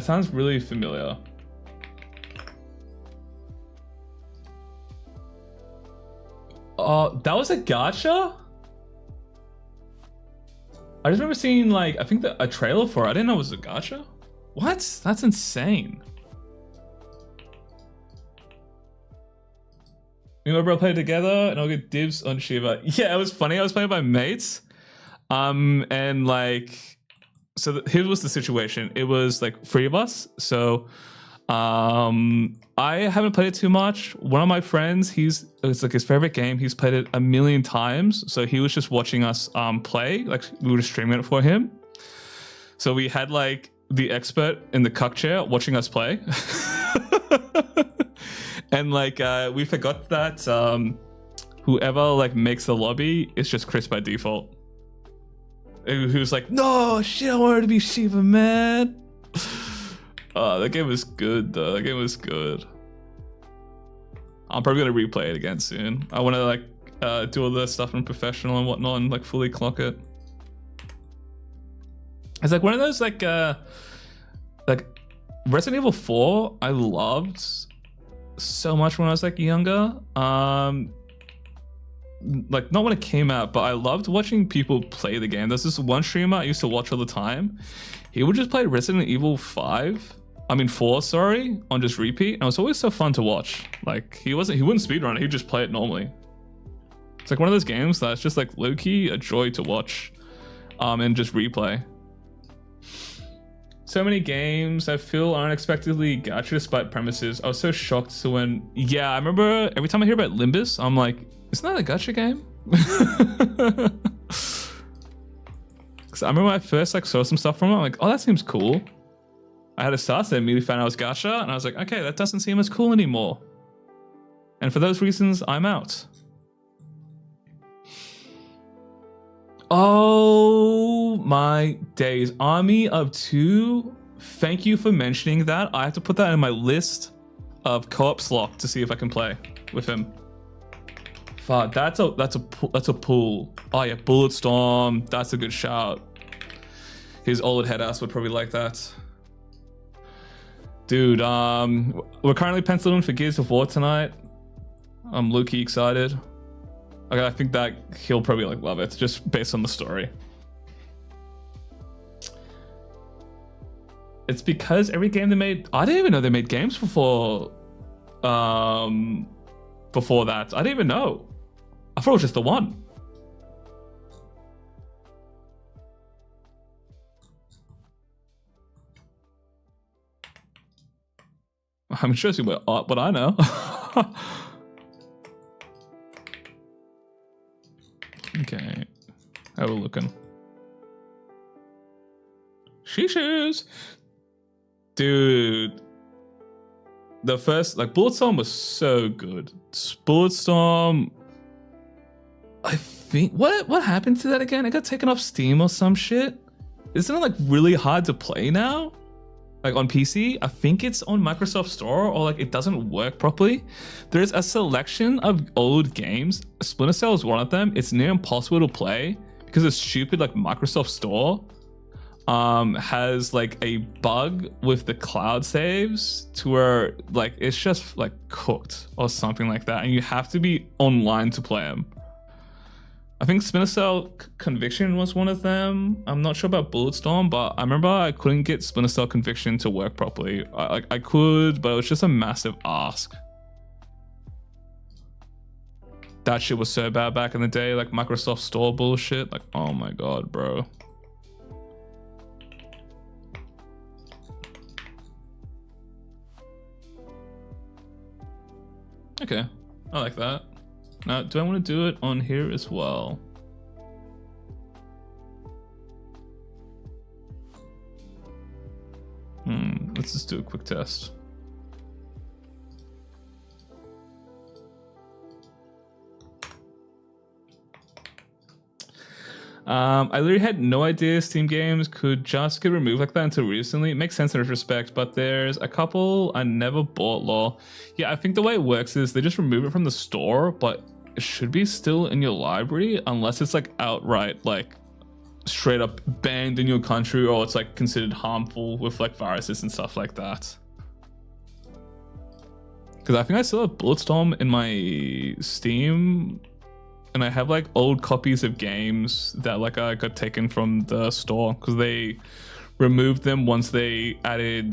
sounds really familiar. That was a gacha? I just remember seeing like, I think a trailer for it. I didn't know it was a gacha. What? That's insane. Me and my bro played together and I'll get dibs on Shiva. Yeah, it was funny. I was playing with my mates. And like, so here was the situation. It was like 3 of us. So I haven't played it too much. One of my friends, it's like his favorite game. He's played it 1,000,000 times. So he was just watching us play. Like we were just streaming it for him. So we had like the expert in the cuck chair watching us play. And like we forgot that whoever like makes the lobby is just Chris by default. Who was like, no shit, I wanted to be Shiva, man. That game was good though. That game was good. I'm probably gonna replay it again soon. I want to like do all the stuff in professional and whatnot and like fully clock it. It's like one of those like Resident Evil 4 I loved so much when I was like younger. Like not when it came out, but I loved watching people play the game. There's this one streamer I used to watch all the time. He would just play Resident Evil 4, sorry, on just repeat. And it was always so fun to watch. Like he wouldn't speedrun it, he'd just play it normally. It's like one of those games that's just like low-key a joy to watch and just replay. So many games I feel unexpectedly gacha despite premises. I was so shocked to when, yeah, I remember every time I hear about Limbus, I'm like, isn't that a gacha game? Because I remember when I first like saw some stuff from it, I'm like, oh, that seems cool. I had a start, so I immediately found out it was gacha, and I was like, okay, that doesn't seem as cool anymore. And for those reasons, I'm out. Oh my days. Army of Two. Thank you for mentioning that. I have to put that in my list of co-op slot to see if I can play with him. Fuck, that's a pull. Oh yeah, Bulletstorm. That's a good shout. His old head ass would probably like that. Dude, we're currently penciled in for Gears of War tonight. I'm low-key excited. Okay, I think that he'll probably like love it, just based on the story. It's because every game they made, I didn't even know they made games before that. I didn't even know. I thought it was just the one. I'm sure it's what I know. Okay, how are we looking? Sheeshes, dude. The first, like, Bulletstorm was so good. Bulletstorm, I think, what happened to that again? It got taken off Steam or some shit. Isn't it like really hard to play now? Like on PC, I think it's on Microsoft Store, or like it doesn't work properly. There's a selection of old games. Splinter Cell is one of them. It's near impossible to play because it's stupid. Like Microsoft Store has like a bug with the cloud saves to where like it's just like cooked or something like that, and you have to be online to play them. I think Splinter Cell Conviction was one of them. I'm not sure about Bulletstorm, but I remember I couldn't get Splinter Cell Conviction to work properly. I could, but it was just a massive ask. That shit was so bad back in the day, like Microsoft Store bullshit. Like, oh my god, bro. Okay, I like that. Now, do I want to do it on here as well? Let's just do a quick test. I literally had no idea Steam games could just get removed like that until recently. It makes sense in retrospect, but there's a couple I never bought, lol. Yeah, I think the way it works is they just remove it from the store, but it should be still in your library unless it's like outright, like straight up banned in your country, or it's like considered harmful with like viruses and stuff like that. Because I think I still have Bulletstorm in my Steam, and I have like old copies of games that like I got taken from the store because they removed them once they added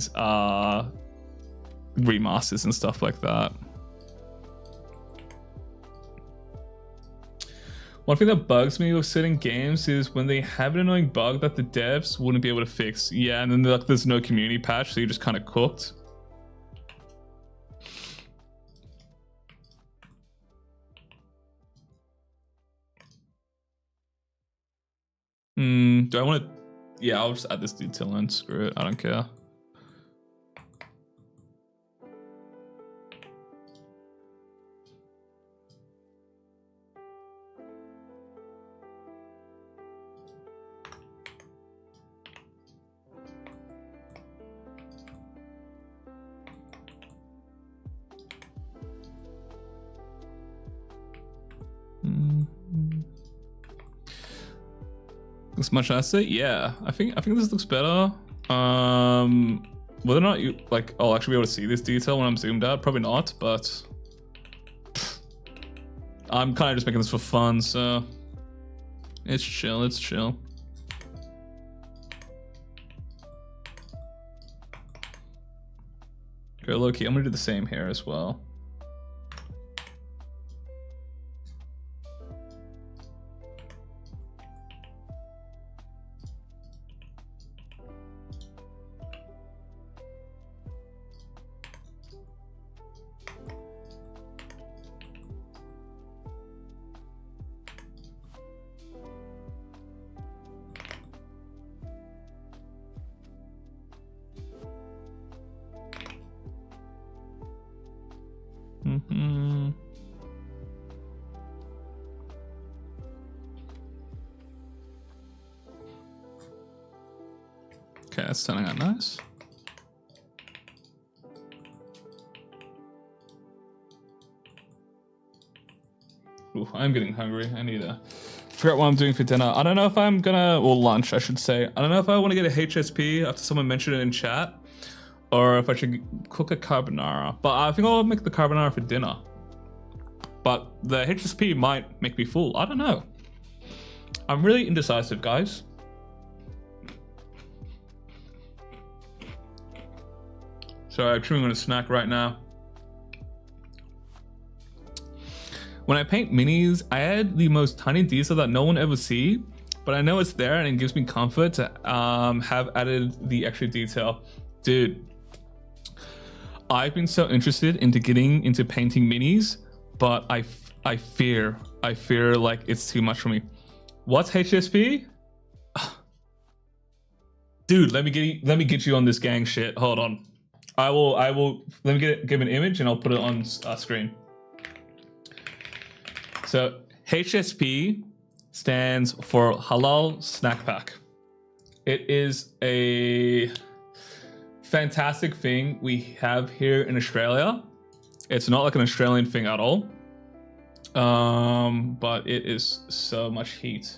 remasters and stuff like that. One thing that bugs me with certain games is when they have an annoying bug that the devs wouldn't be able to fix. Yeah, and then like there's no community patch, so you're just kind of cooked. Do I want to? Yeah, I'll just add this detail in. Screw it, I don't care. Looks much nicer. Yeah, I think this looks better. Whether or not you like, I'll actually be able to see this detail when I'm zoomed out, probably not. But I'm kind of just making this for fun, so it's chill. It's chill. Go low-key. I'm gonna do the same here as well. Okay, that's turning out nice. Ooh, I'm getting hungry. I need a forgot what I'm doing for dinner. I don't know if I'm gonna, or lunch, I should say. I don't know if I want to get a HSP after someone mentioned it in chat, or if I should cook a carbonara. But I think I'll make the carbonara for dinner. But the HSP might make me full. I don't know. I'm really indecisive, guys. So I'm chewing on a snack right now. When I paint minis, I add the most tiny detail that no one ever see, but I know it's there and it gives me comfort to have added the extra detail. Dude, I've been so interested into getting into painting minis, but I fear like it's too much for me. What's HSP? Dude, let me get you on this gang shit. Hold on. I will let me give an image and I'll put it on screen. So HSP stands for Halal Snack Pack. It is a fantastic thing we have here in Australia. It's not like an Australian thing at all. But it is so much heat.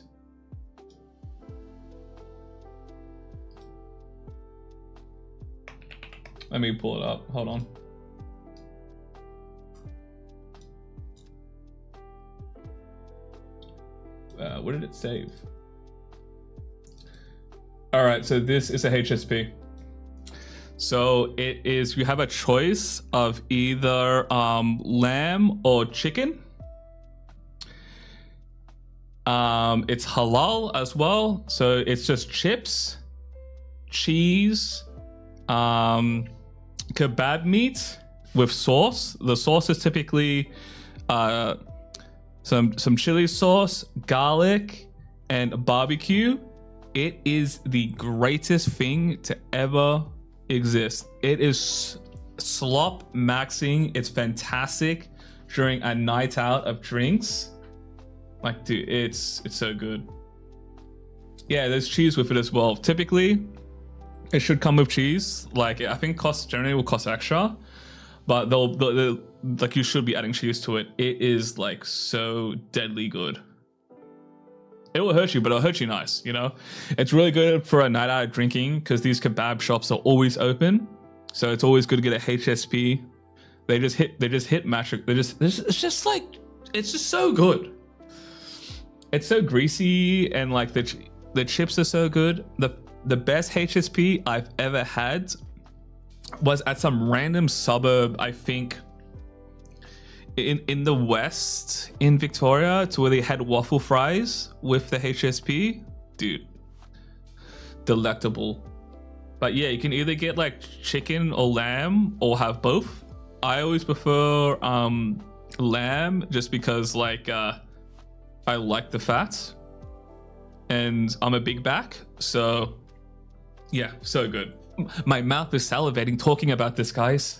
Let me pull it up. Hold on. What did it save? All right, so this is a HSP. So it is, you have a choice of either lamb or chicken. It's halal as well, so it's just chips, cheese, kebab meat with sauce. The sauce is typically some chili sauce, garlic, and barbecue. It is the greatest thing to ever exist. It is slop maxing. It's fantastic during a night out of drinks. Like, dude, it's so good. Yeah, there's cheese with it as well. Typically, it should come with cheese. Like, I think generally will cost extra, but they'll like, you should be adding cheese to it. It is like so deadly good. It will hurt you, but it'll hurt you nice, you know? It's really good for a night out drinking because these kebab shops are always open. So it's always good to get a HSP. They just hit magic. It's just so good. It's so greasy and like the chips are so good. The best HSP I've ever had was at some random suburb, I think, in the west in Victoria, to where they had waffle fries with the HSP. Dude, delectable. But yeah, you can either get like chicken or lamb or have both. I always prefer lamb just because like I like the fat and I'm a big back, so yeah, so good. My mouth is salivating talking about this, guys.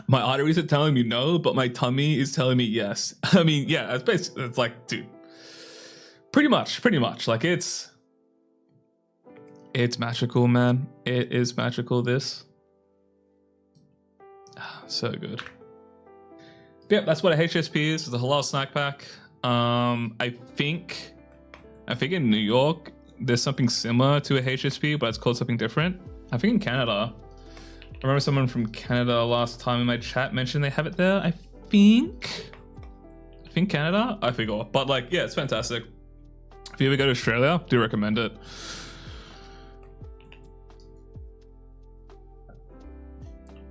My arteries are telling me no, but my tummy is telling me yes. I mean, yeah, it's basically, it's like, dude, pretty much. Like, it's magical, man. It is magical, this. So good. But yeah, that's what a HSP is. It's a halal snack pack. I think in New York, there's something similar to a HSP, but it's called something different. I think in Canada, I remember someone from Canada last time in my chat mentioned they have it there. I think Canada, I forgot. But like, yeah, it's fantastic. If you ever go to Australia, do recommend it.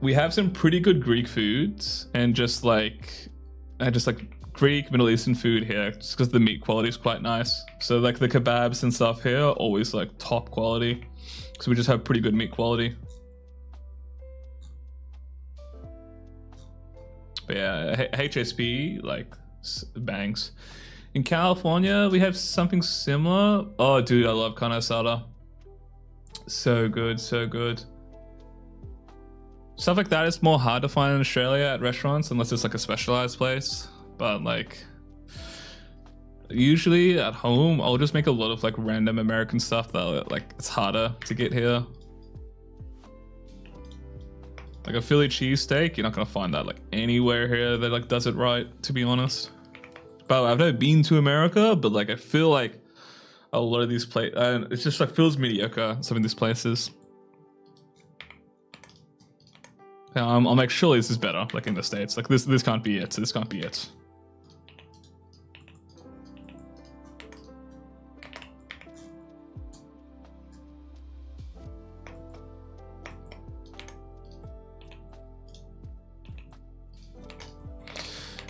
We have some pretty good Greek foods and just like Greek, Middle Eastern food here, just because the meat quality is quite nice. So like the kebabs and stuff here are always like top quality. So we just have pretty good meat quality. But yeah, HSP, like, bangs. In California, we have something similar. Oh, dude, I love carne asada. So good, so good. Stuff like that is more hard to find in Australia at restaurants, unless it's like a specialized place. But like, usually at home, I'll just make a lot of like random American stuff that like it's harder to get here. Like a Philly cheesesteak, you're not gonna find that like anywhere here that like does it right, to be honest. But I've never been to America, but like I feel like a lot of these places, it's just like feels mediocre, some of these places. I'll make sure this is better, like in the States. Like this can't be it. This can't be it.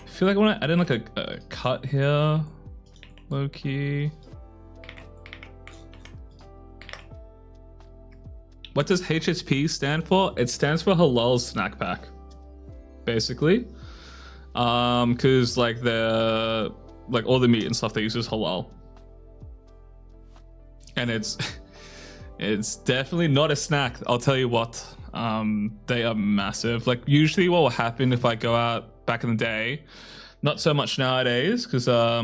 I feel like I want to add in like a cut here, low key. What does HSP stand for? It stands for Halal Snack Pack, basically. Because like all the meat and stuff they use is halal, and it's definitely not a snack. I'll tell you what. They are massive. Like usually, what will happen if I go out back in the day, not so much nowadays, because I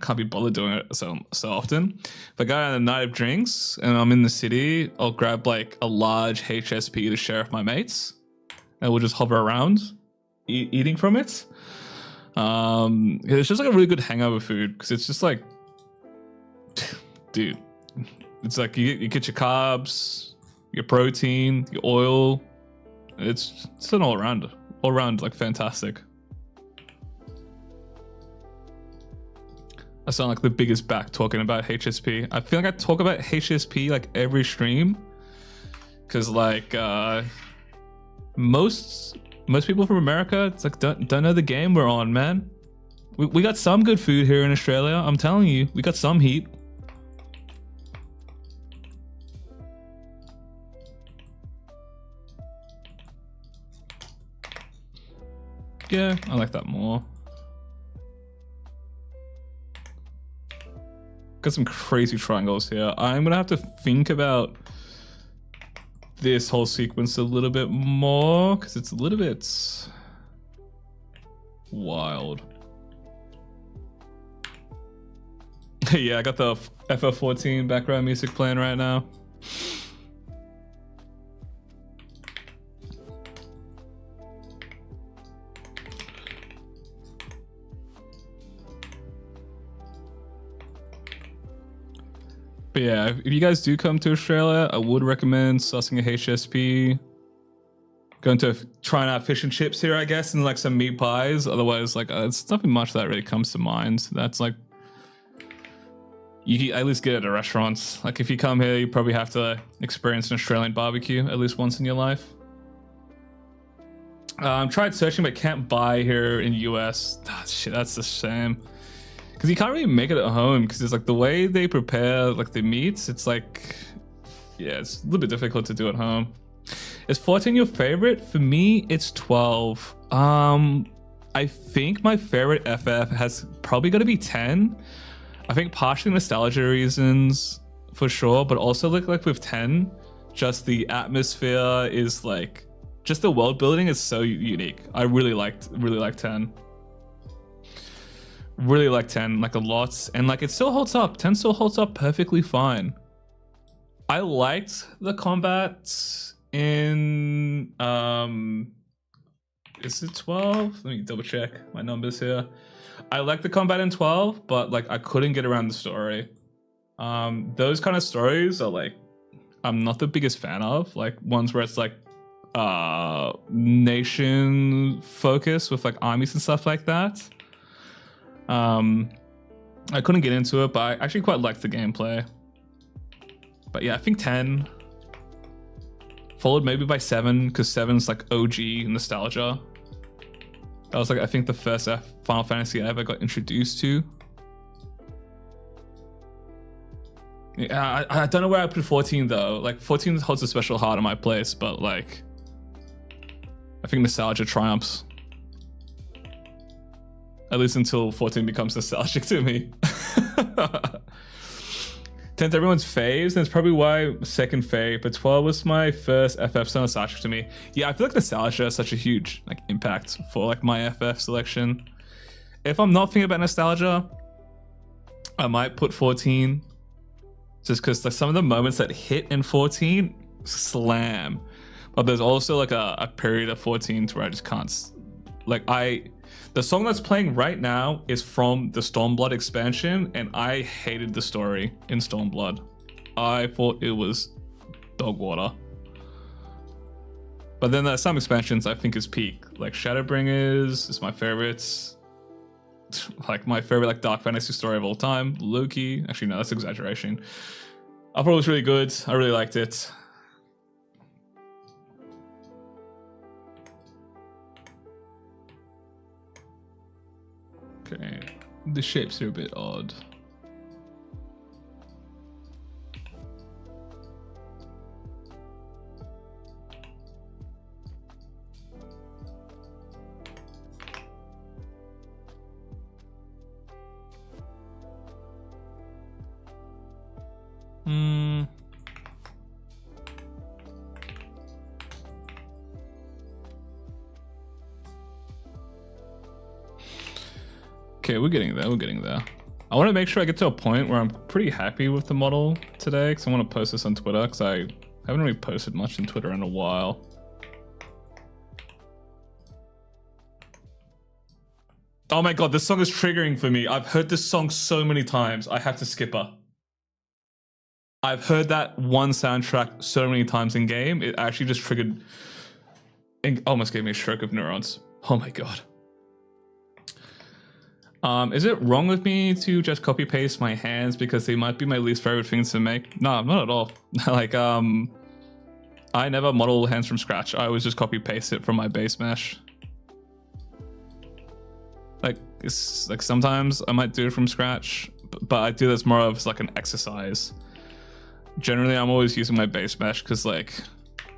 can't be bothered doing it so often. If I go out on a night of drinks and I'm in the city, I'll grab like a large HSP to share with my mates, and we'll just hover around eating from it. It's just like a really good hangover food because it's just like, dude, it's like you get your carbs, your protein, your oil. It's an all around like fantastic. I sound like the biggest back talking about HSP. I feel like I talk about HSP like every stream, because like most people from America, it's like don't know the game we're on, man. We got some good food here in Australia. I'm telling you, we got some heat. Yeah, I like that more. Got some crazy triangles here. I'm gonna have to think about this whole sequence a little bit more because it's a little bit wild. Yeah, I got the FF14 background music playing right now. But yeah, if you guys do come to Australia, I would recommend sussing a HSP. Going to trying out fish and chips here, I guess, and like some meat pies. Otherwise, like it's nothing much that really comes to mind. That's like you at least get it at restaurants. Like if you come here, you probably have to experience an Australian barbecue at least once in your life. Tried searching, but can't buy here in the US. Shit, that's a shame. Because you can't really make it at home because it's like the way they prepare like the meats, it's like, yeah, it's a little bit difficult to do at home. Is 14 your favorite? For me, it's 12. I think my favorite FF has probably got to be 10. I think partially nostalgia reasons for sure, but also like with 10, just the atmosphere is like, just the world building is so unique. I really liked 10. Really like 10 like a lot, and like it still holds up. 10 still holds up perfectly fine. I liked the combat in is it 12? Let me double check my numbers here. I like the combat in 12, but like I couldn't get around the story. Those kind of stories are like I'm not the biggest fan of, like ones where it's like nation focus with like armies and stuff like that. I couldn't get into it, but I actually quite liked the gameplay. But yeah, I think 10, followed maybe by 7, because 7's like OG nostalgia. That was like I think the first Final Fantasy I ever got introduced to. Yeah, I don't know where I put 14 though. Like 14 holds a special heart in my place, but like I think nostalgia triumphs. At least until 14 becomes nostalgic to me. 10's everyone's faves, and it's probably why second fave, but 12 was my first FF, so nostalgic to me. Yeah, I feel like nostalgia has such a huge like impact for like my FF selection. If I'm not thinking about nostalgia, I might put 14. Just because like some of the moments that hit in 14, slam. But there's also like a period of 14 where I just can't the song that's playing right now is from the Stormblood expansion, and I hated the story in Stormblood. I thought it was dog water. But then there's some expansions I think is peak. Like Shadowbringers is my favorites. Like my favorite like dark fantasy story of all time, Loki. Actually, no, that's exaggeration. I thought it was really good. I really liked it. Okay, the shapes are a bit odd. Okay, we're getting there. We're getting there. I want to make sure I get to a point where I'm pretty happy with the model today, because I want to post this on Twitter, because I haven't really posted much on Twitter in a while. Oh my god, this song is triggering for me. I've heard this song so many times. I have to skip her. I've heard that one soundtrack so many times in game. It actually just triggered... It almost gave me a stroke of neurons. Oh my god. Is it wrong with me to just copy paste my hands because they might be my least favorite things to make? No, not at all. Like, I never model hands from scratch. I always just copy paste it from my base mesh. Like, it's like sometimes I might do it from scratch, but I do this more of as like an exercise. Generally, I'm always using my base mesh because like,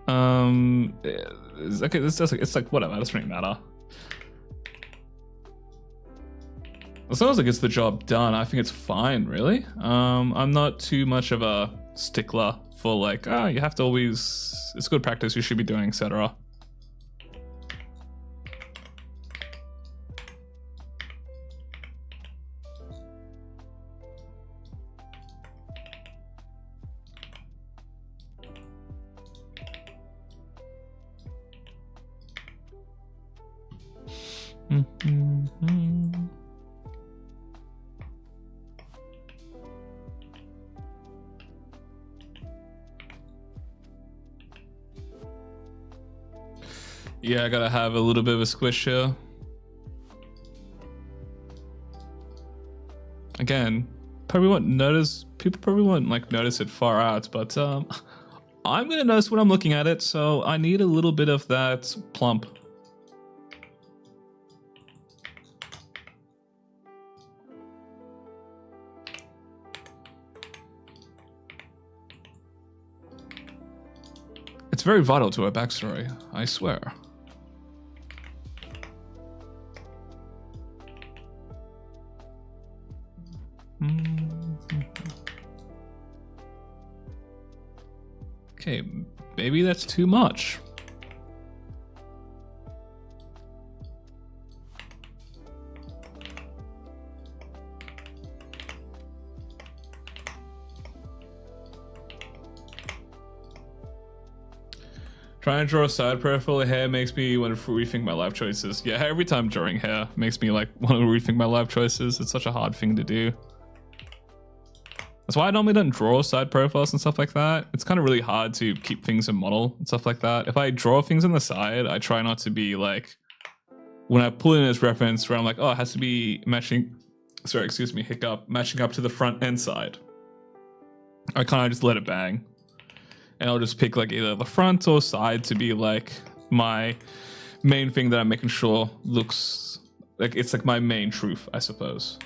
it's like whatever. It doesn't really matter. As long as it gets the job done, I think it's fine, really. I'm not too much of a stickler for like, you have to always, it's good practice, you should be doing, etc. Yeah, I gotta have a little bit of a squish here. Again, probably won't notice, people probably won't like notice it far out, but I'm gonna notice when I'm looking at it, so I need a little bit of that plump. It's very vital to her backstory, I swear. Okay, maybe that's too much. Trying to draw a side profile of hair makes me want to rethink my life choices. Yeah, every time drawing hair makes me like want to rethink my life choices. It's such a hard thing to do. That's why I normally don't draw side profiles and stuff like that. It's kind of really hard to keep things in model and stuff like that. If I draw things on the side, I try not to be like, when I pull in this reference where I'm like, oh, it has to be matching, sorry, excuse me, hiccup, matching up to the front and side. I kind of just let it bang. And I'll just pick like either the front or side to be like my main thing that I'm making sure looks like it's like my main truth, I suppose.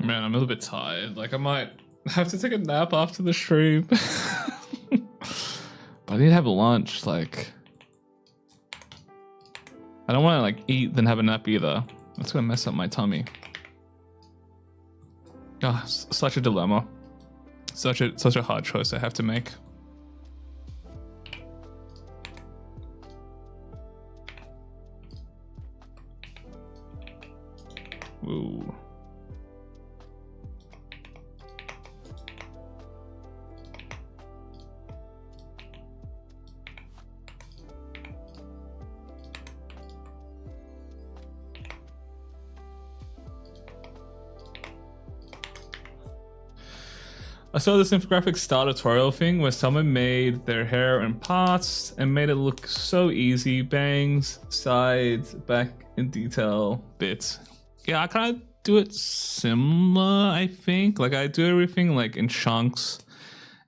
Man, I'm a little bit tired. Like, I might have to take a nap after the stream. But I need to have lunch. Like, I don't want to like eat then have a nap either. That's gonna mess up my tummy. Ah, such a dilemma. Such a hard choice I have to make. Ooh. I saw this infographic star tutorial thing where someone made their hair in parts and made it look so easy. Bangs, sides, back in detail, bits. Yeah, I kind of do it similar, I think. Like I do everything like in chunks.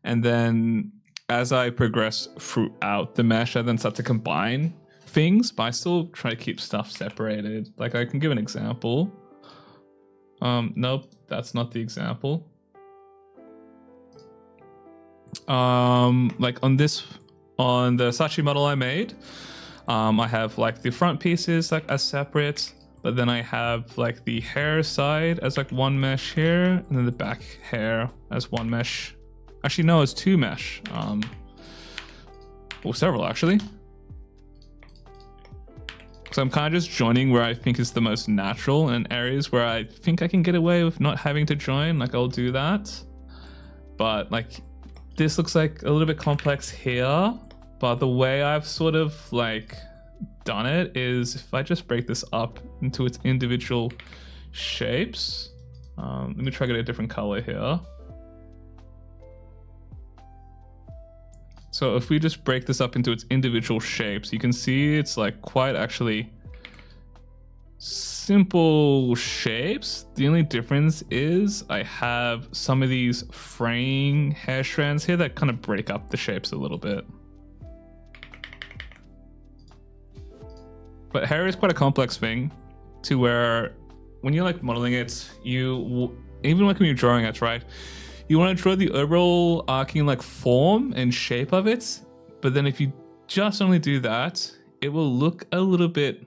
And then as I progress throughout the mesh, I then start to combine things, but I still try to keep stuff separated. Like I can give an example. Nope, that's not the example. Like on the Sachi model I made, I have like the front pieces like as separate, but then I have like the hair side as like one mesh here, and then the back hair as one mesh. Actually, no, it's two mesh. Well, several actually. So I'm kind of just joining where I think is the most natural, and areas where I think I can get away with not having to join, like I'll do that. But like, this looks like a little bit complex here, but the way I've sort of like done it is if I just break this up into its individual shapes. Let me try to get a different color here. So if we just break this up into its individual shapes, you can see it's like quite actually simple shapes. The only difference is I have some of these fraying hair strands here that kind of break up the shapes a little bit. But hair is quite a complex thing to where when you're like modeling it, even like when you're drawing it, right? You want to draw the overall arcing like form and shape of it, but then if you just only do that, it will look a little bit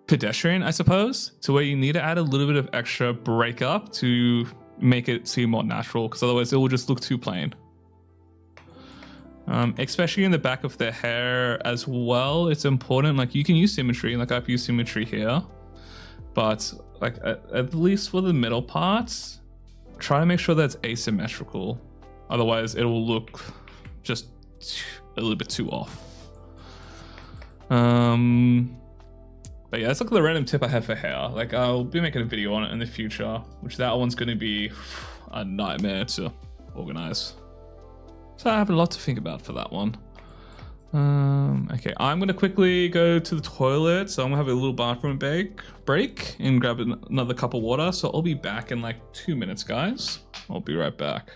pedestrian, I suppose, to where you need to add a little bit of extra breakup to make it seem more natural, because otherwise it will just look too plain. Especially in the back of the hair as well, it's important. Like you can use symmetry, like I've used symmetry here, but like at least for the middle parts, try to make sure that's asymmetrical. Otherwise it will look just a little bit too off. But yeah, that's like the random tip I have for hair. Like I'll be making a video on it in the future, which that one's going to be a nightmare to organize. So I have a lot to think about for that one. Okay, I'm going to quickly go to the toilet. So I'm going to have a little bathroom break and grab another cup of water. So I'll be back in like 2 minutes, guys. I'll be right back.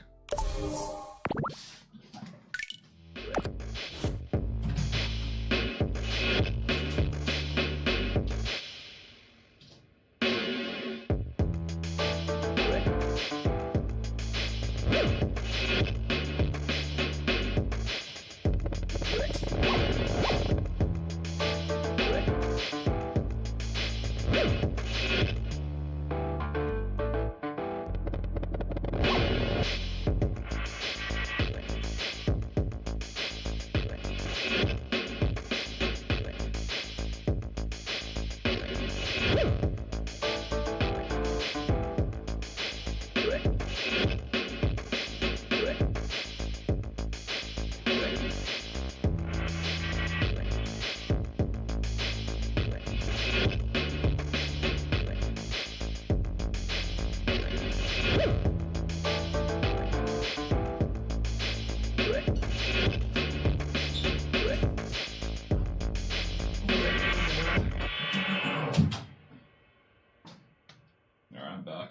I'm back.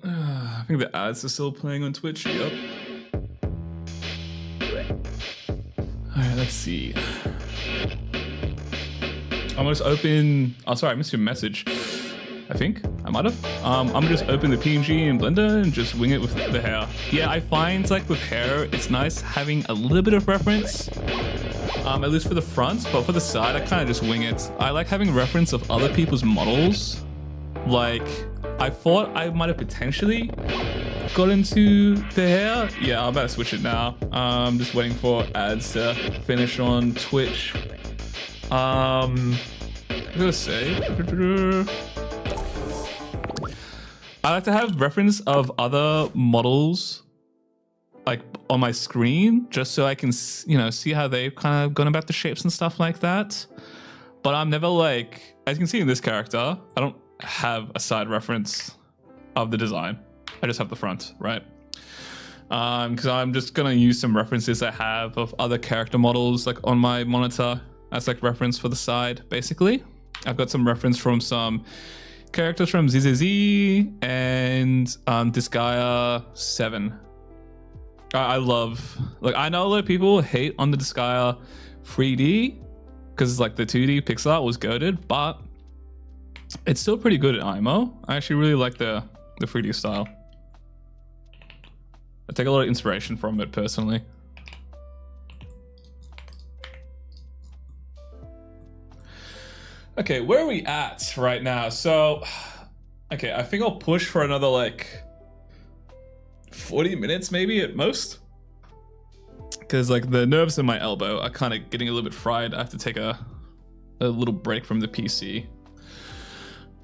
I think the ads are still playing on Twitch. Yep. Alright, let's see. I'm gonna just open. Oh, sorry, I missed your message. I think I might have. I'm gonna just open the PNG in Blender and just wing it with the hair. Yeah, I find like with hair, it's nice having a little bit of reference. At least for the front, but for the side, I kind of just wing it. I like having reference of other people's models. Like, I thought I might have potentially got into the hair. Yeah, I'm about to switch it now. I'm just waiting for ads to finish on Twitch. I'm gonna say, I like to have reference of other models like on my screen, just so I can, you know, see how they've kind of gone about the shapes and stuff like that. But I'm never like, as you can see in this character, I don't have a side reference of the design. I just have the front, right? Because I'm just gonna use some references I have of other character models like on my monitor as like reference for the side, basically. I've got some reference from some characters from ZZZ and Disgaea 7. I love, like, I know a lot of people hate on the Disgaea 3D because like the 2D pixel art was goated, but it's still pretty good at IMO. I actually really like the 3D style. I take a lot of inspiration from it personally. Okay, where are we at right now? So, okay, I think I'll push for another like 40 minutes maybe at most. Because like the nerves in my elbow are kind of getting a little bit fried. I have to take a little break from the PC.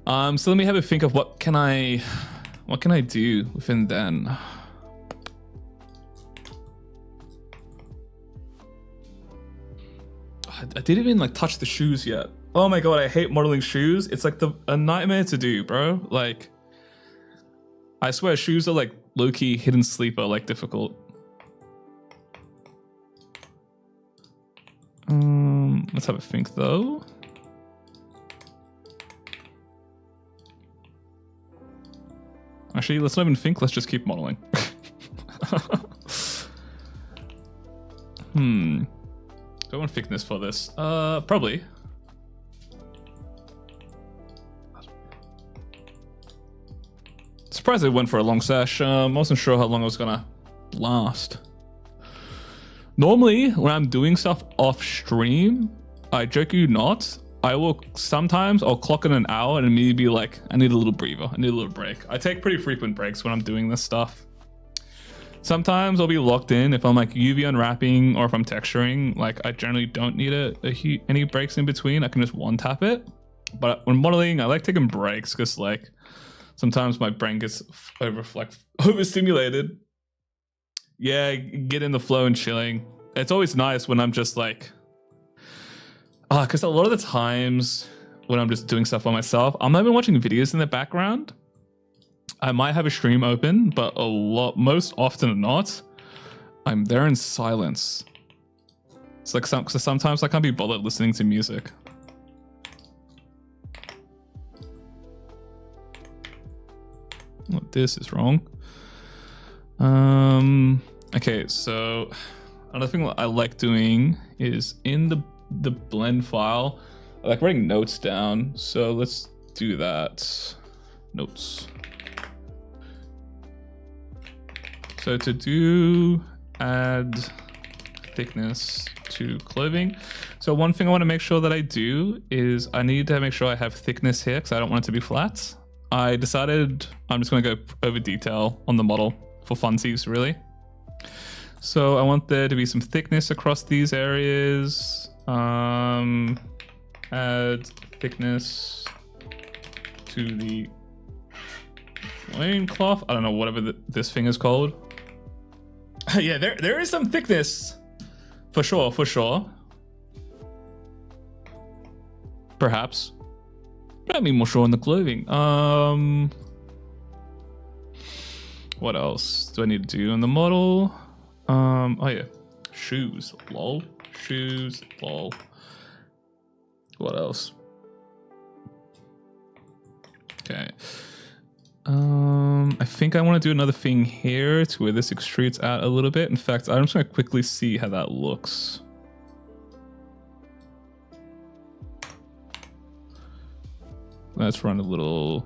So let me have a think of what can I do within then. I didn't even like touch the shoes yet. Oh my god, I hate modeling shoes. It's like a nightmare to do, bro. Like, I swear shoes are like low-key hidden sleeper, like difficult. Let's have a think though. Actually, let's not even think, let's just keep modeling. Do I want thickness for this? Probably. Surprised it went for a long sesh. I wasn't sure how long it was gonna last. Normally, when I'm doing stuff off stream, I joke you not, I'll clock in an hour and immediately be like, I need a little breather, I need a little break. I take pretty frequent breaks when I'm doing this stuff. Sometimes I'll be locked in if I'm like UV unwrapping or if I'm texturing. Like, I generally don't need any breaks in between. I can just one tap it. But when modeling, I like taking breaks because like sometimes my brain gets overstimulated. Yeah, get in the flow and chilling. It's always nice when I'm just like, because a lot of the times when I'm just doing stuff by myself, I'm not even watching videos in the background. I might have a stream open, but most often than not, I'm there in silence. It's like sometimes I can't be bothered listening to music. Oh, this is wrong. Okay, so another thing I like doing is in the blend file, I like writing notes down. So let's do that. Notes. So to do add thickness to clothing. So one thing I want to make sure that I do is I need to make sure I have thickness here because I don't want it to be flat. I decided I'm just going to go over detail on the model for funsies, really. So I want there to be some thickness across these areas. Add thickness to the loincloth. I don't know, whatever this thing is called. Yeah, there is some thickness. For sure. Perhaps. Might be more sure on the clothing. What else do I need to do on the model? Oh yeah, shoes. Lol. Shoes. Lol. What else? Okay. I think I want to do another thing here to where this extrudes out a little bit. In fact, I'm just going to quickly see how that looks. Let's run a little.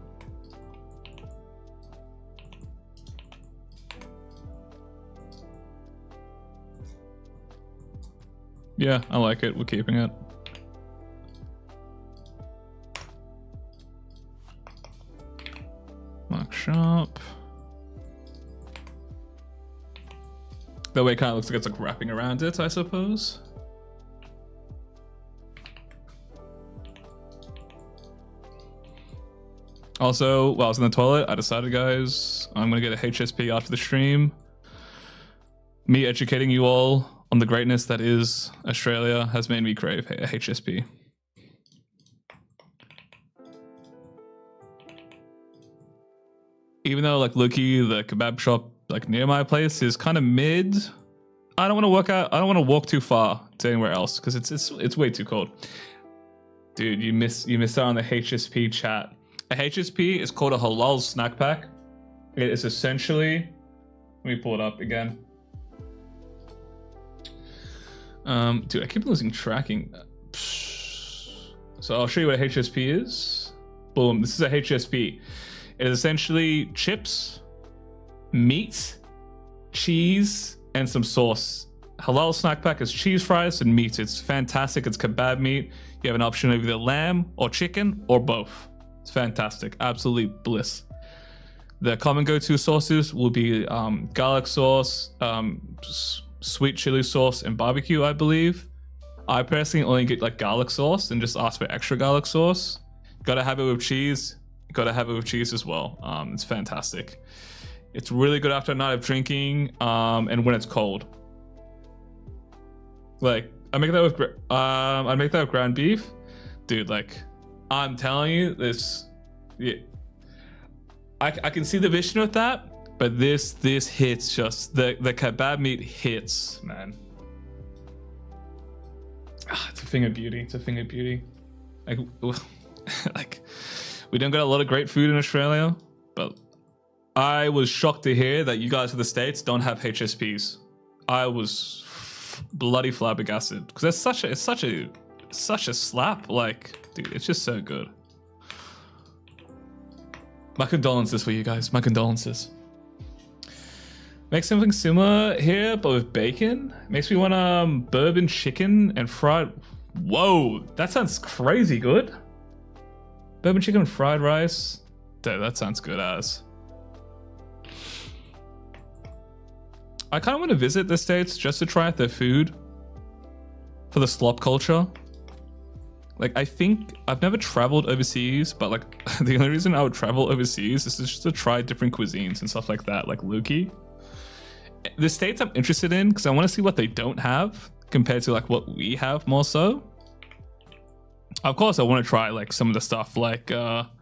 Yeah, I like it. We're keeping it. Mark sharp. That way it kind of looks like it's like wrapping around it, I suppose. Also, while I was in the toilet, I decided, guys, I'm gonna get a HSP after the stream. Me educating you all on the greatness that is Australia has made me crave a HSP. Even though like Luki, the kebab shop like near my place is kind of mid, I don't want to work out. I don't want to walk too far to anywhere else because it's way too cold. Dude, you missed out on the HSP chat. A HSP is called a halal snack pack. It is essentially. Let me pull it up again. Dude, I keep losing tracking. So I'll show you what a HSP is. Boom, this is a HSP. It is essentially chips, meat, cheese, and some sauce. Halal snack pack is cheese fries and meat. It's fantastic. It's kebab meat. You have an option of either lamb or chicken or both. It's fantastic. Absolutely bliss. The common go-to sauces will be garlic sauce, sweet chili sauce, and barbecue, I believe. I personally only get like garlic sauce and just ask for extra garlic sauce. Gotta have it with cheese. Gotta have it with cheese as well. It's fantastic. It's really good after a night of drinking, and when it's cold. Like I make that with ground beef, dude. Like I'm telling you, this, yeah. I can see the vision with that, but this hits just the kebab meat hits, man. It's a thing of beauty. It's a thing of beauty. Like, like we don't got a lot of great food in Australia, but I was shocked to hear that you guys in the States don't have HSPs. I was bloody flabbergasted because it's such a slap. Like, dude, it's just so good. My condolences for you guys. My condolences. Make something similar here, but with bacon. Makes me want bourbon chicken and fried. Whoa, that sounds crazy good. Bourbon chicken and fried rice. Dude, that sounds good as. I kind of want to visit the States just to try out their food for the slop culture. Like, I think I've never traveled overseas, but like the only reason I would travel overseas is just to try different cuisines and stuff like that, like Luki. The States I'm interested in because I want to see what they don't have compared to like what we have more so. Of course, I want to try like some of the stuff like, it's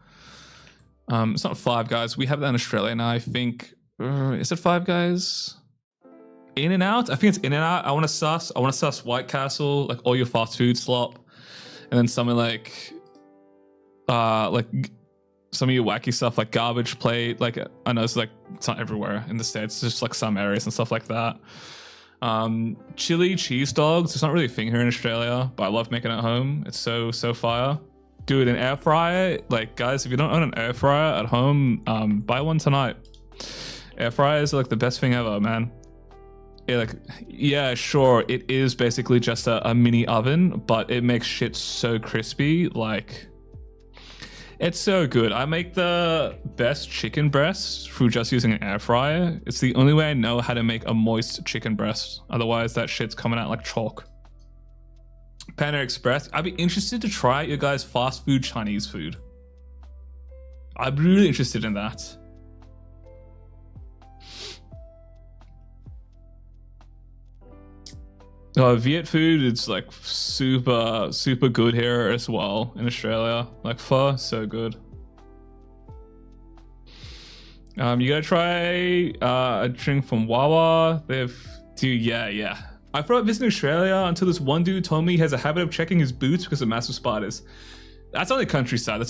not Five Guys. We have that in Australia now, I think. Is it Five Guys? In-N-Out? I think it's In-N-Out. I want to suss White Castle, like all your fast food slop. And then something like some of your wacky stuff like Garbage Plate. Like I know it's like it's not everywhere in the States, it's just like some areas and stuff like that. Chili cheese dogs. It's not really a thing here in Australia, but I love making it at home. It's so fire. Dude, an air fryer. Like guys, if you don't own an air fryer at home, buy one tonight. Air fryers are like the best thing ever, man. Yeah, sure, it is basically just a mini oven, but it makes shit so crispy. Like, it's so good. I make the best chicken breast through just using an air fryer. It's the only way I know how to make a moist chicken breast. Otherwise, that shit's coming out like chalk. Panda Express. I'd be interested to try your guys' fast food Chinese food. I'd be really interested in that. Viet food is like super super good here as well in Australia. Like pho, so good. You gotta try a drink from Wawa. Dude, yeah. I thought visiting Australia until this one dude told me he has a habit of checking his boots because of massive spiders. That's only countryside.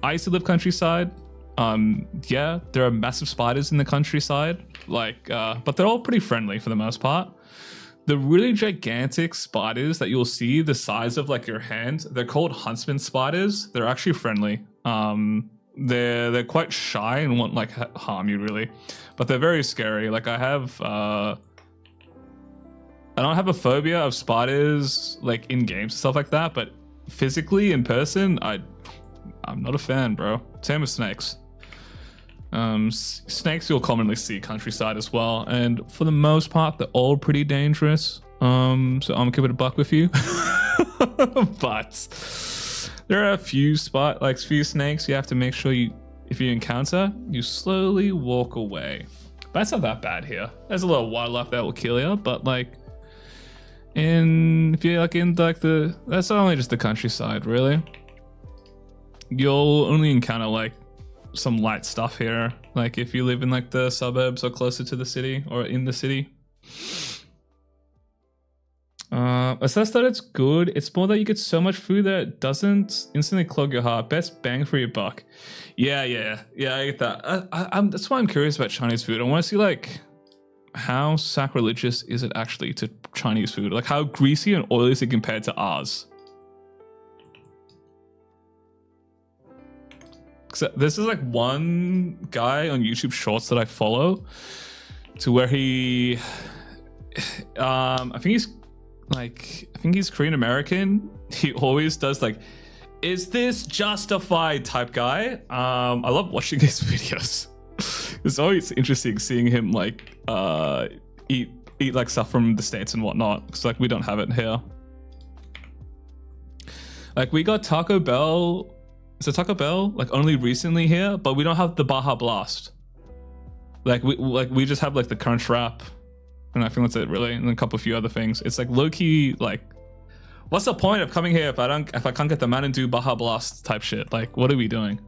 I used to live countryside. Yeah, there are massive spiders in the countryside. Like, but they're all pretty friendly for the most part. The really gigantic spiders that you'll see the size of like your hand, they're called huntsman spiders. They're actually friendly. They're quite shy and won't like harm you really, but they're very scary. Like I don't have a phobia of spiders like in games and stuff like that, but physically in person, I'm not a fan, bro. Same with snakes. Snakes you'll commonly see countryside as well, and for the most part they're all pretty dangerous. So I'm gonna keep it a buck with you. But there are a few few snakes you have to make sure if you encounter, you slowly walk away. But it's not that bad here. There's a little wildlife that will kill you, but like if you're like in like that's only just the countryside really. You'll only encounter like some light stuff here, like if you live in like the suburbs or closer to the city or in the city. Assess that it's good. It's more that you get so much food that it doesn't instantly clog your heart. Best bang for your buck. Yeah, I get that. That's why I'm curious about Chinese food. I want to see like how sacrilegious is it actually to Chinese food? Like how greasy and oily is it compared to ours? So this is like one guy on YouTube Shorts that I follow, to where I think he's Korean American. He always does like, is this justified type guy. I love watching his videos. It's always interesting seeing him like eat like stuff from the States and whatnot, because like we don't have it here. Like we got Taco Bell. So Taco Bell like only recently here, but we don't have the Baja Blast. Like we just have like the Crunch Wrap, and I think that's it really, and a couple of few other things. It's like low key like, what's the point of coming here if I can't get the Mountain Dew Baja Blast type shit? Like what are we doing?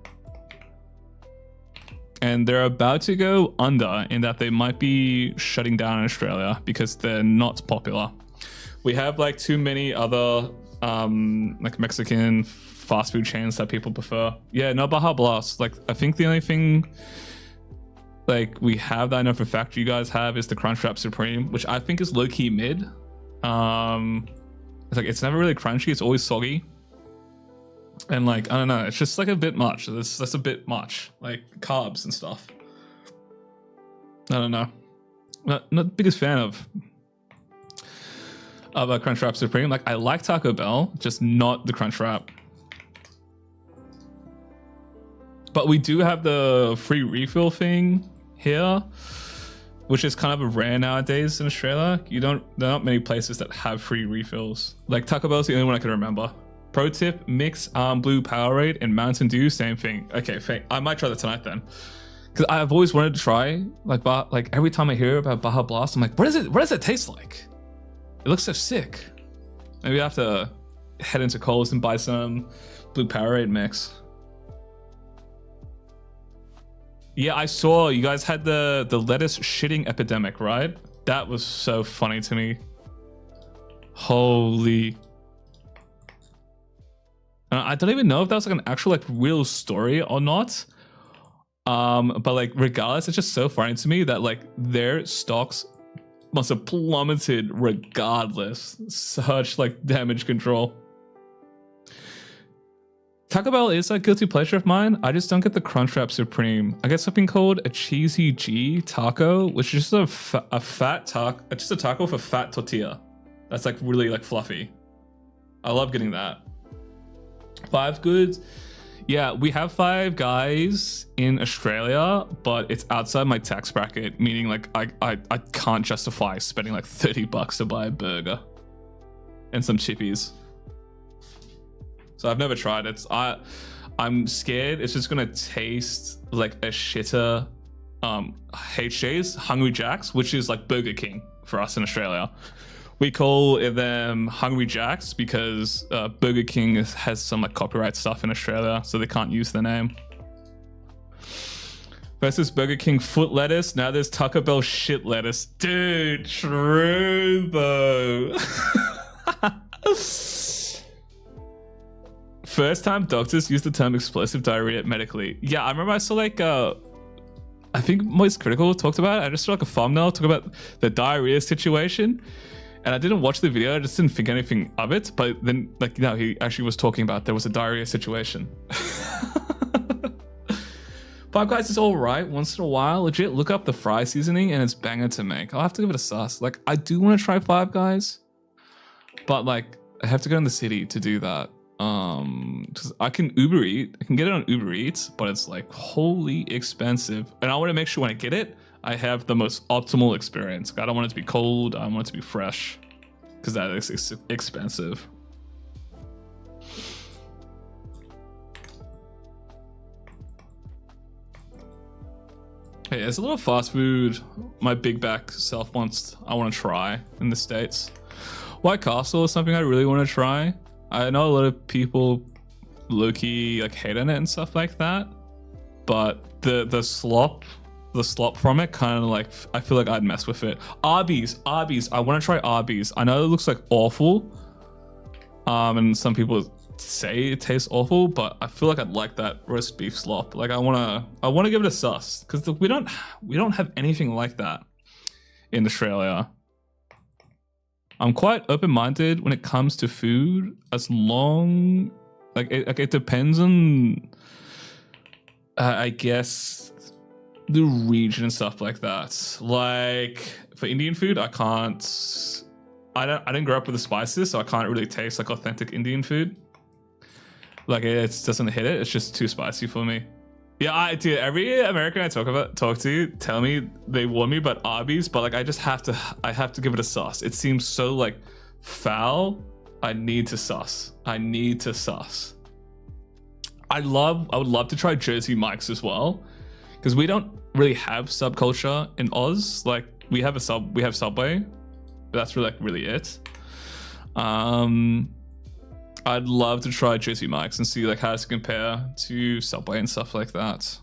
And they're about to go under in that they might be shutting down in Australia because they're not popular. We have like too many other like Mexican fast food chains that people prefer. Yeah, no Baja Blast. Like I think the only thing like we have that I know for a fact you guys have is the Crunchwrap Supreme, which I think is low-key mid. It's like it's never really crunchy, it's always soggy. And like I don't know, it's just like a bit much. That's a bit much, like carbs and stuff. I don't know. Not the biggest fan of a Crunchwrap Supreme. Like I like Taco Bell, just not the Crunchwrap. But we do have the free refill thing here, which is kind of rare nowadays in Australia. There are not many places that have free refills. Like Taco Bell's the only one I can remember. Pro tip: mix Blue Powerade and Mountain Dew. Same thing. Okay, I might try that tonight then, because I've always wanted to try like every time I hear about Baja Blast, I'm like, what does it taste like? It looks so sick. Maybe I have to head into Coles and buy some Blue Powerade mix. Yeah, I saw you guys had the lettuce shitting epidemic, right? That was so funny to me. Holy. I don't even know if that was like an actual like real story or not. But like regardless, it's just so funny to me that like their stocks must have plummeted regardless. Such like damage control. Taco Bell is a guilty pleasure of mine. I just don't get the Crunchwrap Supreme. I get something called a Cheesy G taco, which is just a fat taco, just a taco with a fat tortilla. That's like really like fluffy. I love getting that. Five Goods. Yeah, we have Five Guys in Australia, but it's outside my tax bracket, meaning like I can't justify spending like $30 to buy a burger and some chippies. So I've never tried it. I'm scared it's just gonna taste like a shitter HJ's, Hungry Jack's, which is like Burger King for us in Australia, We call them Hungry Jacks because Burger King has some like copyright stuff in Australia, so they can't use the name. Versus Burger King foot lettuce. Now there's Taco Bell shit lettuce. Dude, true though. First time doctors use the term explosive diarrhea medically. Yeah, I remember I saw like I think Moist Critical talked about it. I just saw like a thumbnail talk about the diarrhea situation. And I didn't watch the video, I just didn't think anything of it. But then, like, you know, he actually was talking about there was a diarrhea situation. Five Guys is alright once in a while. Legit, look up the fry seasoning and it's banger to make. I'll have to give it a sus. Like, I do want to try Five Guys, but like, I have to go in the city to do that. Because I can Uber Eat. I can get it on Uber Eats, but it's like wholly expensive. And I want to make sure when I get it, I have the most optimal experience. I don't want it to be cold. I want it to be fresh because that is expensive. Hey, there's a little fast food my big back self I want to try in the States. White Castle is something I really want to try. I know a lot of people low-key like hate on it and stuff like that, but the slop from it kind of like, I feel like I'd mess with it. Arby's, I want to try Arby's. I know it looks like awful, and some people say it tastes awful, but I feel like I'd like that roast beef slop. Like I want to give it a sus because we don't have anything like that in Australia. I'm quite open-minded when it comes to food, as long like it depends on I guess the region and stuff like that. Like for Indian food, I didn't grow up with the spices, so I can't really taste like authentic Indian food. Like it doesn't hit it. It's just too spicy for me. Yeah, dude, every American I talk to tell me they warn me about Arby's, but like I have to give it a sauce. It seems so like foul. I need to sauce. I would love to try Jersey Mike's as well, because we don't really have subculture in Oz. Like we have Subway, but that's really it. I'd love to try Jersey Mike's and see like how does it compare to Subway and stuff like that.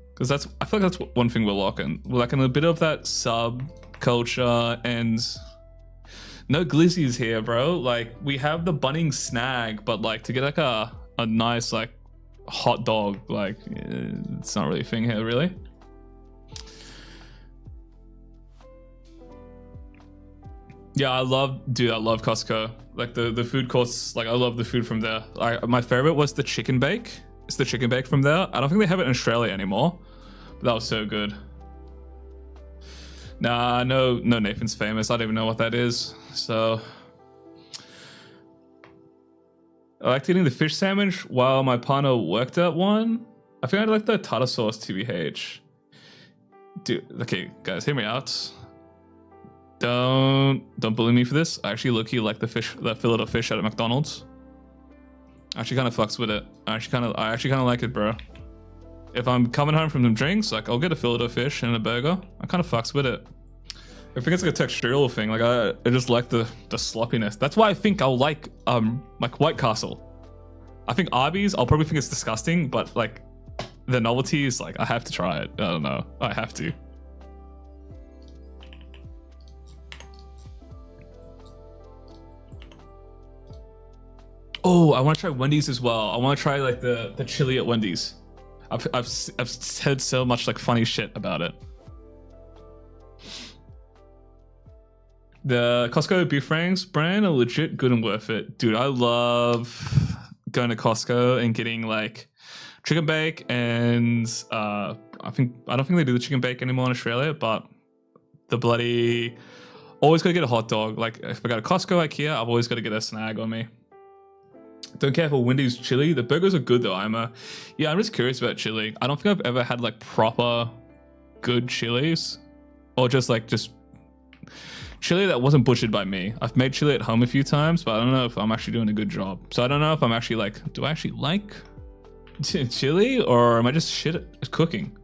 Because I feel like that's one thing we're lacking. We're lacking a bit of that subculture, and no glizzies here, bro. Like we have the Bunnings snag, but like to get like a nice like hot dog, like it's not really a thing here, really. Yeah, I love Costco. Like the food courts, like I love the food from there. My favorite was the chicken bake. It's the chicken bake from there. I don't think they have it in Australia anymore, but that was so good. Nah, no Nathan's Famous. I don't even know what that is. So I liked eating the fish sandwich while my partner worked at one. I think I like the tartar sauce TBH. Dude, okay, guys, hear me out. Don't bully me for this. I actually low-key like the fillet of fish at McDonald's. I actually kind of fucks with it. I actually kind of like it, bro. If I'm coming home from some drinks, like I'll get a fillet of fish and a burger. I kind of fucks with it. I think it's like a textural thing. Like I just like the sloppiness. That's why I think I'll like White Castle. I think Arby's, I'll probably think it's disgusting, but like the novelty is like I have to try it. I don't know. I have to. Oh, I want to try Wendy's as well. I want to try like the chili at Wendy's. I've heard so much like funny shit about it. The Costco beef franks brand are legit good and worth it, dude. I love going to Costco and getting like chicken bake, and I don't think they do the chicken bake anymore in Australia, but the bloody always gotta get a hot dog. Like if I go to Costco, IKEA, I've always got to get a snag on me. Don't care for Wendy's chili. The burgers are good though. I'm just curious about chili. I don't think I've ever had like proper good chilies, or just chili that wasn't butchered by me. I've made chili at home a few times, but I don't know if I'm actually doing a good job. So I don't know if I'm actually like, do I actually like chili, or am I just shit at cooking?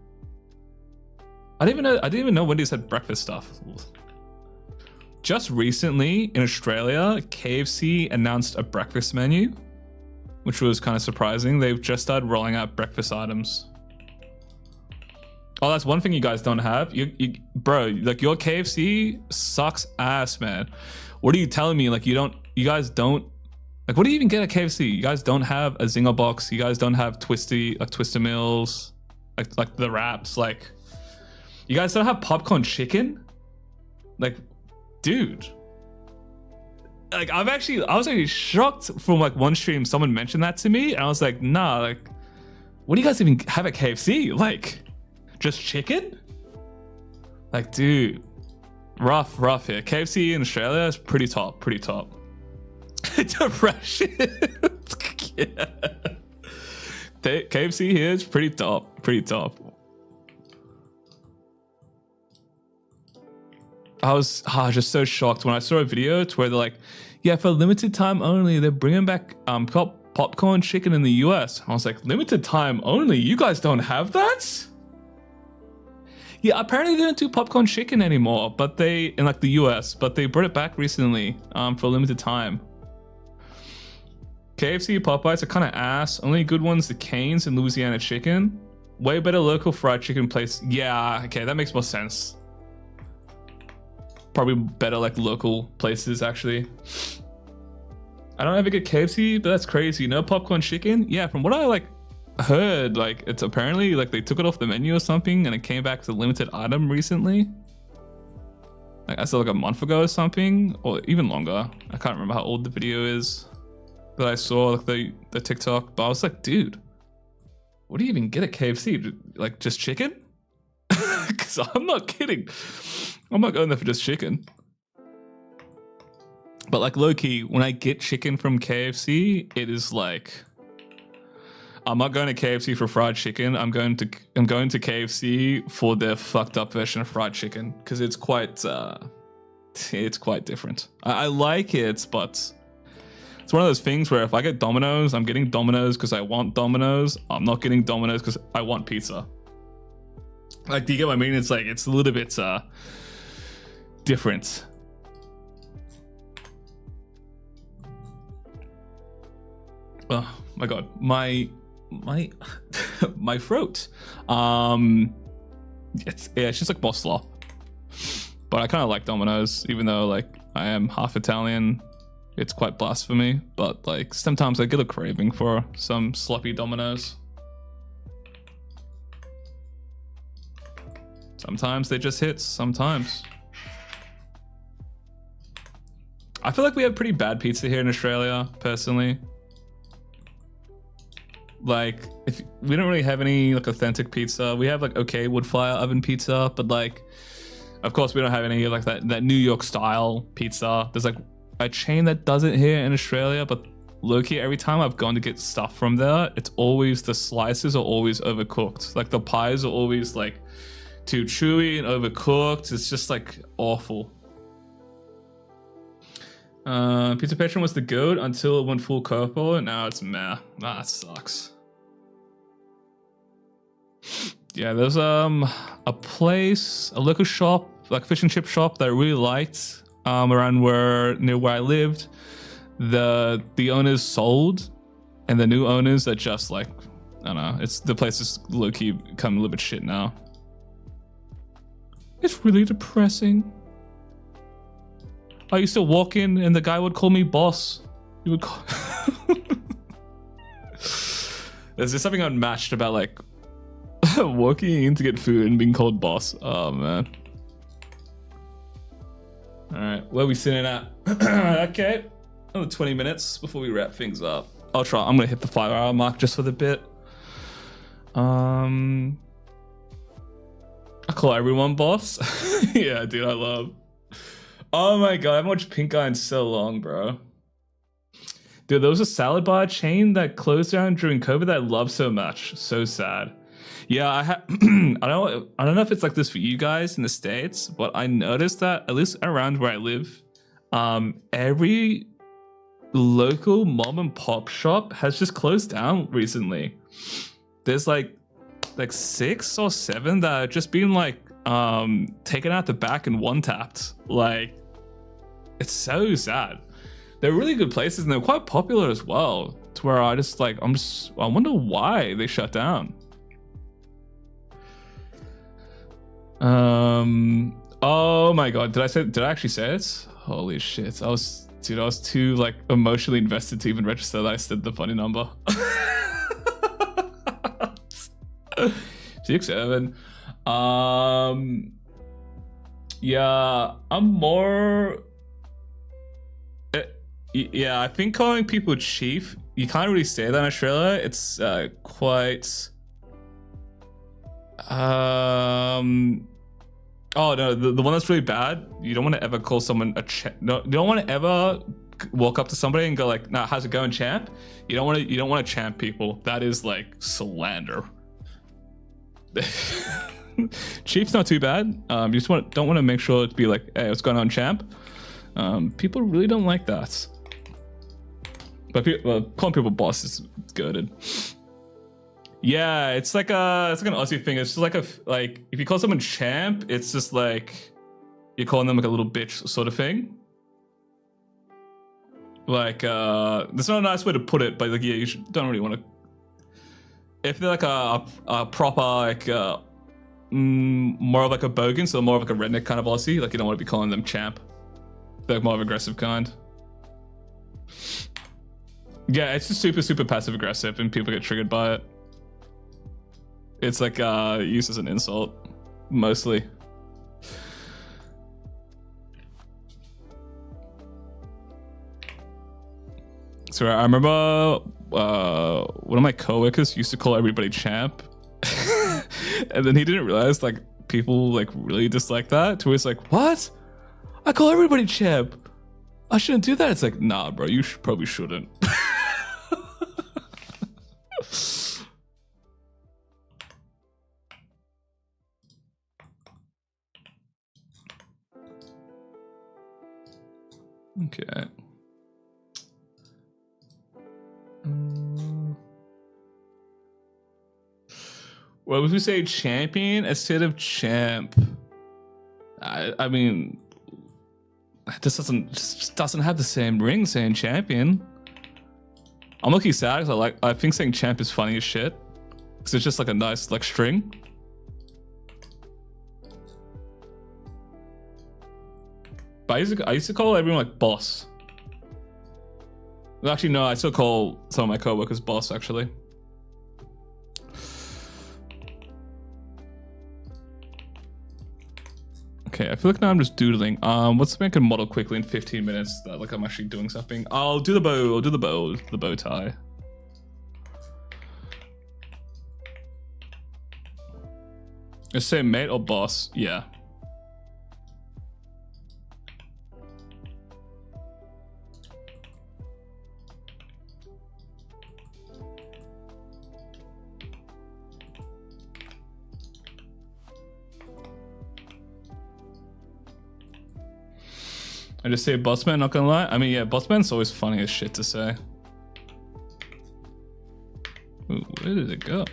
I didn't even know Wendy's had breakfast stuff. Just recently in Australia, KFC announced a breakfast menu, which was kind of surprising. They've just started rolling out breakfast items. Oh, that's one thing you guys don't have. You bro, like your KFC sucks ass, man. What are you telling me? Like you guys don't, like what do you even get at KFC? You guys don't have a Zinger box. You guys don't have Twister meals, like the wraps. Like you guys don't have popcorn chicken. Like, dude. Like I was actually shocked from like one stream. Someone mentioned that to me, and I was like, nah. Like, what do you guys even have at KFC? Like, just chicken? Like, dude, rough here. KFC in Australia is pretty top. Depression. Yeah. KFC here is pretty top. I was just so shocked when I saw a video to where they're like, yeah, for limited time only, they're bringing back popcorn chicken in the US. I was like, limited time only? You guys don't have that? Yeah, apparently they don't do popcorn chicken anymore, but in like the US, but they brought it back recently for a limited time. KFC, Popeyes are kind of ass. Only good ones, the Cane's and Louisiana Chicken. Way better local fried chicken place. Yeah, okay, that makes more sense. Probably better like local places actually. I don't ever get KFC, but that's crazy. No popcorn chicken? Yeah, from what I like heard, like it's apparently like they took it off the menu or something and it came back as a limited item recently. Like I saw like a month ago or something, or even longer. I can't remember how old the video is that I saw like the TikTok, but I was like, dude, what do you even get at KFC? Like just chicken? Because I'm not kidding. I'm not going there for just chicken. But like low key, when I get chicken from KFC, it is like, I'm not going to KFC for fried chicken. I'm going to KFC for their fucked up version of fried chicken because it's quite different. I like it, but it's one of those things where if I get Domino's, I'm getting Domino's because I want Domino's. I'm not getting Domino's because I want pizza. Like, do you get what I mean? It's like it's a little bit different. Oh my god, my throat. It's just like more slaw. But I kind of like Domino's, even though like I am half Italian. It's quite blasphemy, but like sometimes I get a craving for some sloppy Domino's. Sometimes they just hit, sometimes. I feel like we have pretty bad pizza here in Australia, personally. Like, if we don't really have any like authentic pizza. We have like okay wood fire oven pizza, but like, of course we don't have any like that New York style pizza. There's like a chain that does it here in Australia, but low-key every time I've gone to get stuff from there, it's always the slices are always overcooked. Like the pies are always like too chewy and overcooked. It's just like awful. Pizza Patron was the goat until it went full purple, and now it's meh. That sucks. Yeah, there's a local shop, like fish and chip shop that I really liked around near where I lived. The owners sold, and the new owners are just like, I don't know, the place is low-key become a little bit shit now. It's really depressing. I used to walk in and the guy would call me boss. He would call There's just something unmatched about like walking in to get food and being called boss. Oh man. Alright, where are we sitting at? Okay. Another 20 minutes before we wrap things up. I'm gonna hit the 5-hour mark just for the bit. I call everyone boss. Yeah, dude, I love. Oh my god, I haven't watched Pink Eye in so long, bro. Dude, there was a salad bar chain that closed down during COVID that I love so much. So sad. Yeah, I don't know if it's like this for you guys in the States, but I noticed that at least around where I live, every local mom and pop shop has just closed down recently. There's like 6 or 7 that have just been like taken out the back and one tapped. Like, it's so sad. They're really good places and they're quite popular as well. To where I just like, I wonder why they shut down. Oh my god, did I actually say it? Holy shit. I was too like emotionally invested to even register that I said the funny number. 6-7. Yeah, I'm more yeah, I think calling people chief, you can't really say that in Australia. It's quite oh no, the one that's really bad, you don't want to ever call someone no, you don't want to ever walk up to somebody and go like, nah, how's it going, champ? You don't want to champ people. That is like slander. Chief's not too bad. You just don't want to make sure to be like, hey, what's going on, champ? People really don't like that. But calling people boss is goated. Yeah, it's like an Aussie thing. It's just like if you call someone champ, it's just like you're calling them like a little bitch sort of thing. Like there's not a nice way to put it, but like yeah, don't really want to. If they're like a proper like more of like a bogan, so more of like a redneck kind of Aussie, like you don't want to be calling them champ. They're more of aggressive kind. Yeah, it's just super passive aggressive and people get triggered by it. It's like used as an insult, mostly. So I remember one of my coworkers used to call everybody champ. And then he didn't realize like people like really dislike that. So he's like, what? I call everybody champ. I shouldn't do that. It's like, nah, bro, you probably shouldn't. Okay. Well, if we say champion instead of champ, I mean, this just doesn't have the same ring saying champion. I'm lucky sad because I think saying champ is funny as shit because it's just like a nice like string. But I used to call everyone like boss. Well, actually, no, I still call some of my coworkers boss actually. Okay, I feel like now I'm just doodling. Let's make a model quickly in 15 minutes that like I'm actually doing something. I'll do the bow. I'll do the bow tie. Let's say mate or boss. Yeah. I just say bossman, not gonna lie. I mean, yeah, bossman's always funny as shit to say. Ooh, where did it go?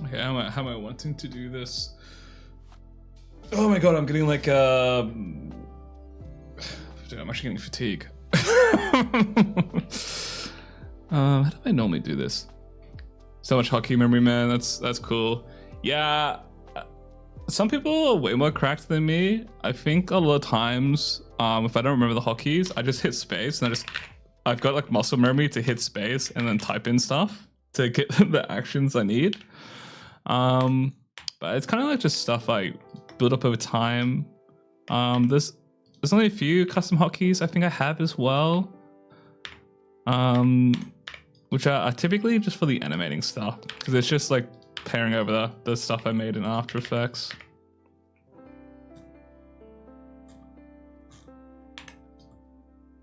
Okay, how am I wanting to do this? Oh my god, I'm getting like dude, I'm actually getting fatigue. How do I normally do this? So much hockey memory, man. That's cool. Yeah, some people are way more cracked than me. I think a lot of times, if I don't remember the hotkeys, I just hit space and I've got like muscle memory to hit space and then type in stuff to get the actions I need. But it's kind of like just stuff I build up over time. there's only a few custom hotkeys I think I have as well. Which are typically just for the animating stuff, because it's just like pairing over the stuff I made in After Effects.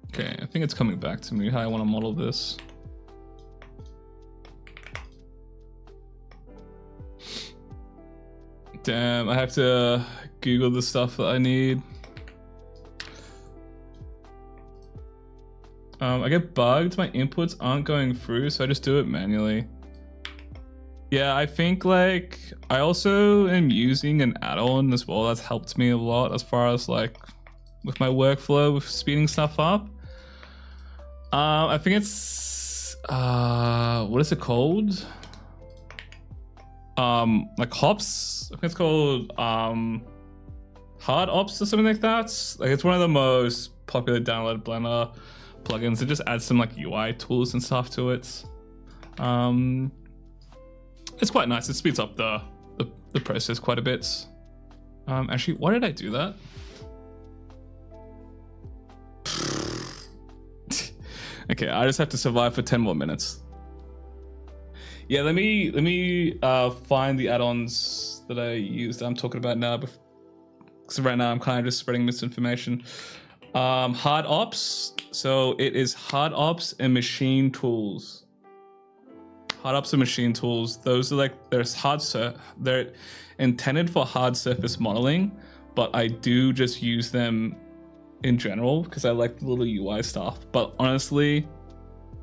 Okay, I think it's coming back to me how I want to model this. Damn, I have to Google the stuff that I need. I get bugged, my inputs aren't going through, so I just do it manually. Yeah, I think like, I also am using an add-on as well that's helped me a lot as far as like, with my workflow, with speeding stuff up. I think it's, what is it called? Like Hops, I think it's called, Hard Ops or something like that. Like it's one of the most popular downloaded Blender plugins. It just adds some like UI tools and stuff to it. It's quite nice. It speeds up the process quite a bit. Actually, why did I do that? Okay, I just have to survive for 10 more minutes. Yeah, let me find the add-ons that I used. I'm talking about now, because right now I'm kind of just spreading misinformation. Hard Ops. So it is Hard Ops and Machine Tools. Hard Ops and Machine Tools. Those are like, they're intended for hard surface modeling, but I do just use them in general because I like the little UI stuff. But honestly,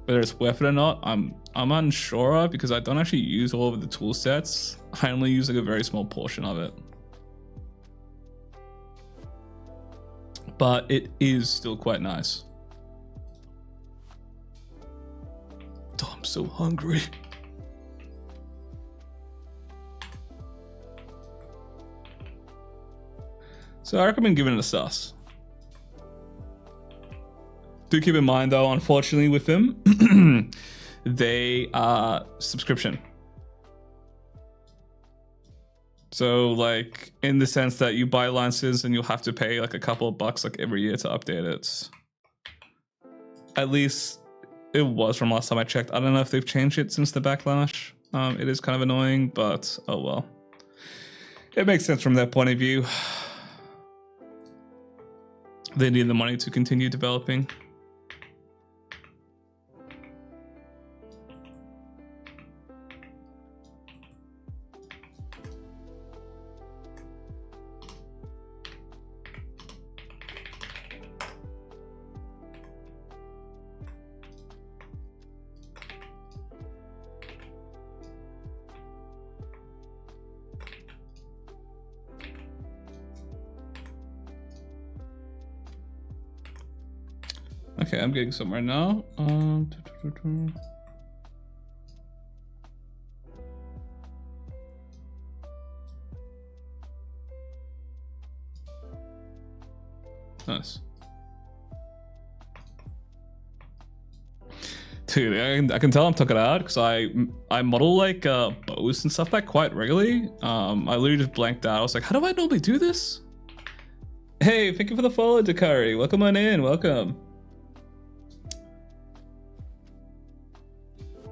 whether it's worth it or not, I'm unsure of, because I don't actually use all of the tool sets. I only use like a very small portion of it. But it is still quite nice. Oh, I'm so hungry. So I recommend giving it a sus. Do keep in mind though, unfortunately with them, they are subscription. So like in the sense that you buy licenses and you'll have to pay like a couple of bucks like every year to update it. At least it was from last time I checked. I don't know if they've changed it since the backlash. It is kind of annoying, but oh well. It makes sense from their point of view. They need the money to continue developing. Okay, I'm getting somewhere now. Nice. Dude, I can tell I'm tucking out because I model like bows and stuff like quite regularly. I literally just blanked out. I was like, how do I normally do this? Hey, thank you for the follow, Dakari. Welcome on in, welcome.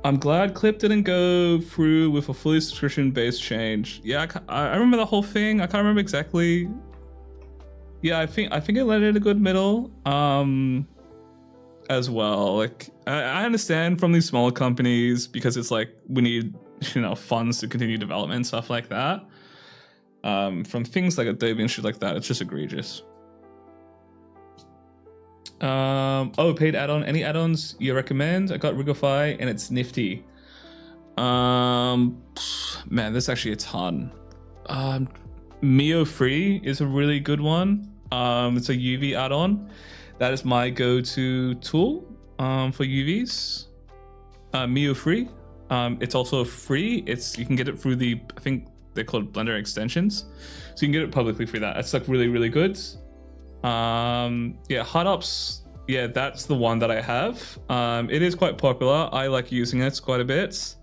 I'm glad Clip didn't go through with a fully subscription-based change. Yeah, I remember the whole thing. I can't remember exactly. Yeah, I think it landed a good middle. As well, like I understand from these smaller companies because it's like we need, you know, funds to continue development and stuff like that. From things like Adobe and shit like that, it's just egregious. Oh, paid add-on. Any add-ons you recommend? I got Rigify and it's nifty. Man, there's actually a ton. Mio Free is a really good one. It's a UV add-on. That is my go-to tool for UVs. Mio Free. It's also free. You can get it through I think they're called Blender extensions. So you can get it publicly through that. It's like really, really good. Yeah, Hard Ops. Yeah, that's the one that I have. It is quite popular. I like using it quite a bit.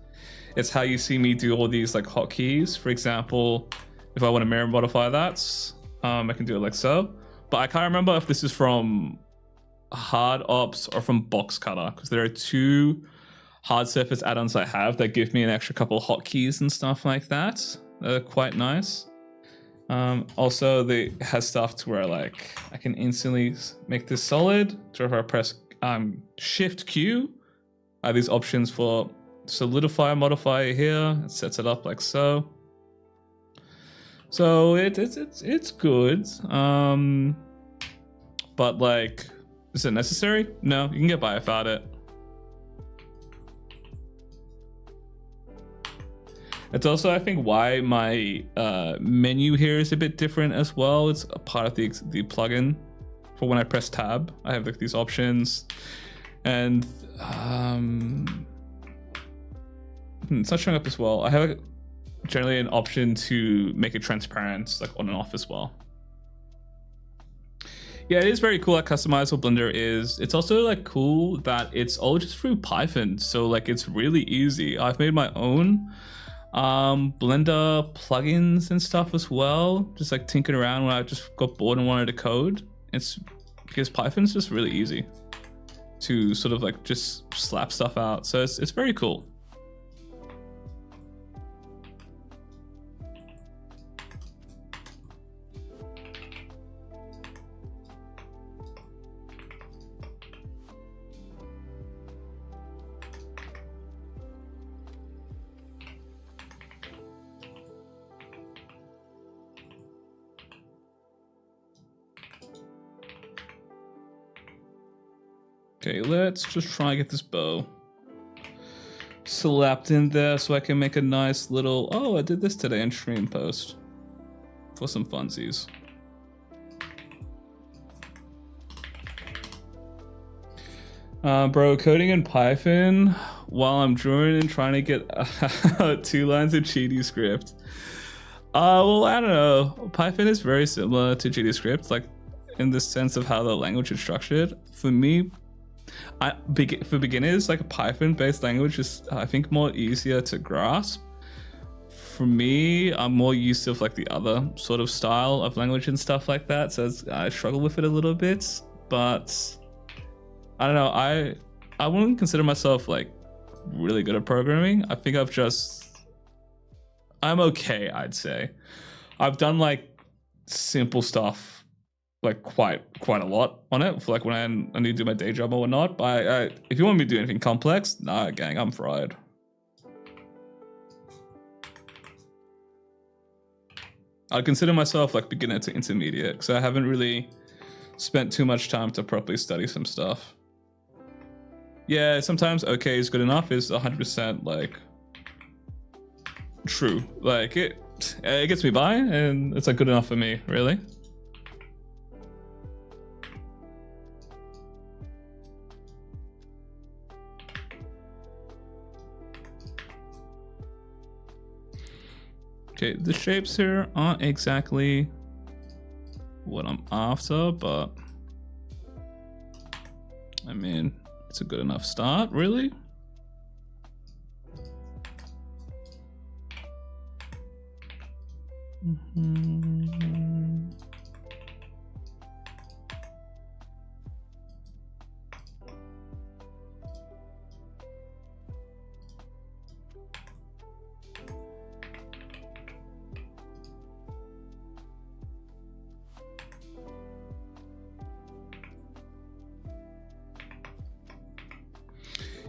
It's how you see me do all these like hotkeys. For example, if I want to mirror modify that, I can do it like so. but I can't remember if this is from Hard Ops or from Boxcutter, because there are two hard surface add-ons I have that give me an extra couple hotkeys and stuff like that. They're quite nice. Also, it has stuff to where like I can instantly make this solid. So if I press Shift Q, I have these options for solidify modifier here. It sets it up like so. So it's good. But like, is it necessary? No, you can get by without it. It's also, I think, why my menu here is a bit different as well. It's a part of the plugin for when I press tab. I have like these options, and it's not showing up as well. I have like, generally an option to make it transparent, like on and off as well. Yeah, it is very cool how customizable Blender is. It's also like cool that it's all just through Python, so like it's really easy. I've made my own Blender plugins and stuff as well, just like tinkering around when I just got bored and wanted to code. It's because Python's just really easy to sort of like just slap stuff out, so it's very cool. Okay, let's just try and get this bow slapped in there so I can make a nice little, oh, I did this today in stream post for some funsies. Bro, coding in Python while I'm drawing and trying to get 2 lines of GDScript. Well, I don't know. Python is very similar to GDScript, like in the sense of how the language is structured. For me, for beginners, like a Python-based language is, I think, more easier to grasp. For me, I'm more used to like the other sort of style of language and stuff like that, so I struggle with it a little bit. But I don't know. I wouldn't consider myself like really good at programming. I think I'm okay, I'd say. I've done like simple stuff like quite a lot on it for like when I need to do my day job or whatnot. But if you want me to do anything complex, nah, gang, I'm fried. I'd consider myself like beginner to intermediate because I haven't really spent too much time to properly study some stuff. Yeah, sometimes okay is good enough is 100% like true. Like it gets me by and it's like good enough for me, really. Okay, the shapes here aren't exactly what I'm after, but I mean, it's a good enough start, really.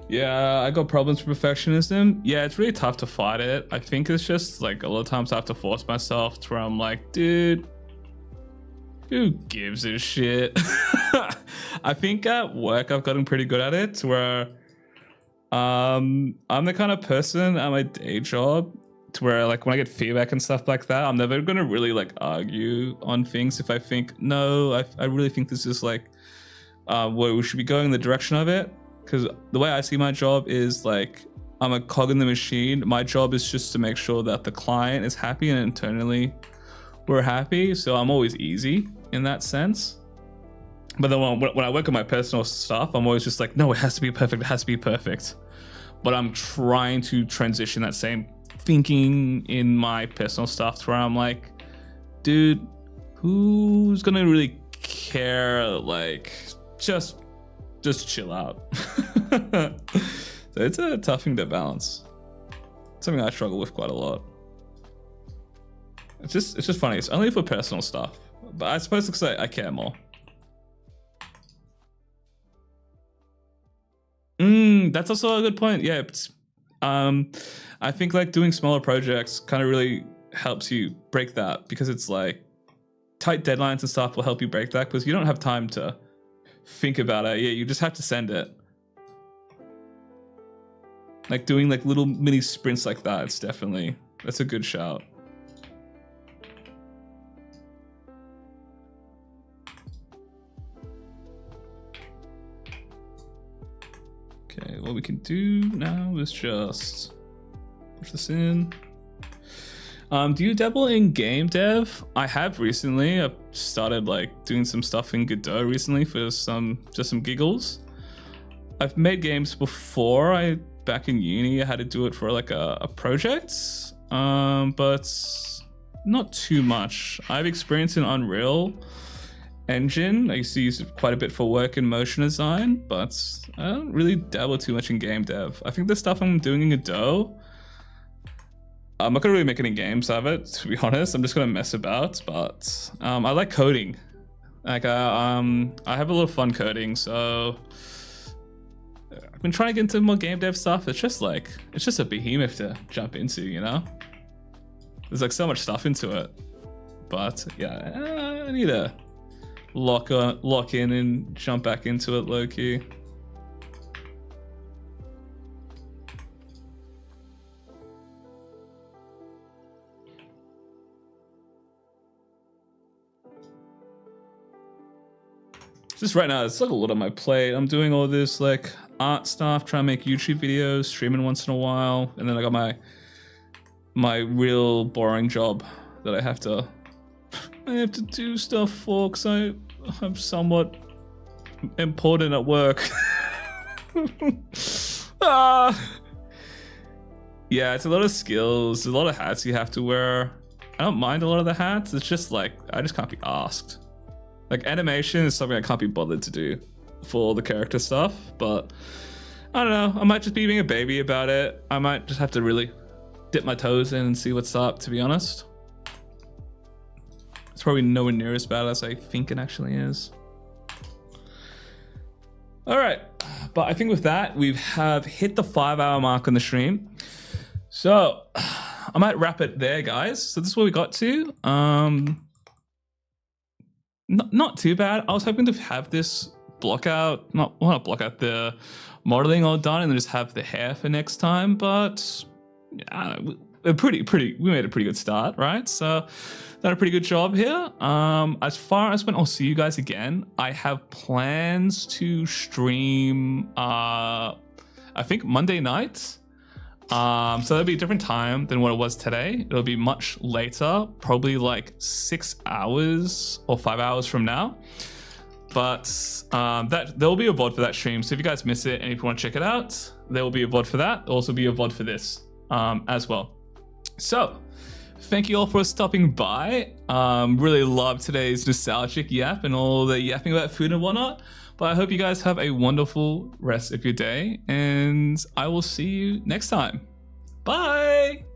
Yeah, I got problems with perfectionism. Yeah, it's really tough to fight it. I think it's just like a lot of times I have to force myself to where I'm like, dude, who gives a shit? I think at work I've gotten pretty good at it to where I'm the kind of person at my day job to where like when I get feedback and stuff like that, I'm never gonna really like argue on things if I think, no, I really think this is like where we should be going in the direction of it. Because the way I see my job is like I'm a cog in the machine. My job is just to make sure that the client is happy and internally we're happy. So I'm always easy in that sense. But then when I work on my personal stuff, I'm always just like, no, it has to be perfect. It has to be perfect. But I'm trying to transition that same thinking in my personal stuff to where I'm like, dude, who's gonna really care, like just chill out. So it's a tough thing to balance. Something I struggle with quite a lot. It's just funny. It's only for personal stuff, but I suppose it's because I care more. That's also a good point. Yeah, it's, I think like doing smaller projects kind of really helps you break that, because it's like tight deadlines and stuff will help you break that, because you don't have time to think about it. Yeah, you just have to send it. Like doing like little mini sprints like that, that's a good shout. Okay, what we can do now is just push this in. Do you dabble in game dev? I have recently. I've started like doing some stuff in Godot recently for just some giggles. I've made games before. Back in uni, I had to do it for like a project, but not too much. I have experience in Unreal Engine. I used to use it quite a bit for work in motion design, but I don't really dabble too much in game dev. I think the stuff I'm doing in Godot, I'm not gonna really make any games out of it, to be honest. I'm just gonna mess about, but I like coding. Like I have a lot of fun coding, so I've been trying to get into more game dev stuff. It's just a behemoth to jump into, you know? There's like so much stuff into it, but yeah, I need to lock in and jump back into it low key. Just right now, it's like a lot on my plate. I'm doing all this like art stuff, trying to make YouTube videos, streaming once in a while, and then I got my real boring job that I have to do stuff for, because I'm somewhat important at work. Yeah, it's a lot of skills, a lot of hats you have to wear. I don't mind a lot of the hats. It's just like I just can't be asked. Like animation is something I can't be bothered to do for all the character stuff, but I don't know. I might just be being a baby about it. I might just have to really dip my toes in and see what's up, to be honest. It's probably nowhere near as bad as I think it actually is. All right, but I think with that, we have hit the 5-hour mark on the stream. So I might wrap it there, guys. So this is where we got to. Not too bad. I was hoping to have this block out, not block out, the modeling all done, and then just have the hair for next time. But yeah, we made a pretty good start, right? So done a pretty good job here. As far as when I'll see you guys again, I have plans to stream I think Monday night. So that'll be a different time than what it was today. It'll be much later, probably like 6 hours or 5 hours from now. But there'll be a VOD for that stream. So if you guys miss it and if you want to check it out, there will be a VOD for that. There'll also be a VOD for this as well. So thank you all for stopping by. Really love today's nostalgic yap and all the yapping about food and whatnot. But I hope you guys have a wonderful rest of your day, and I will see you next time. Bye!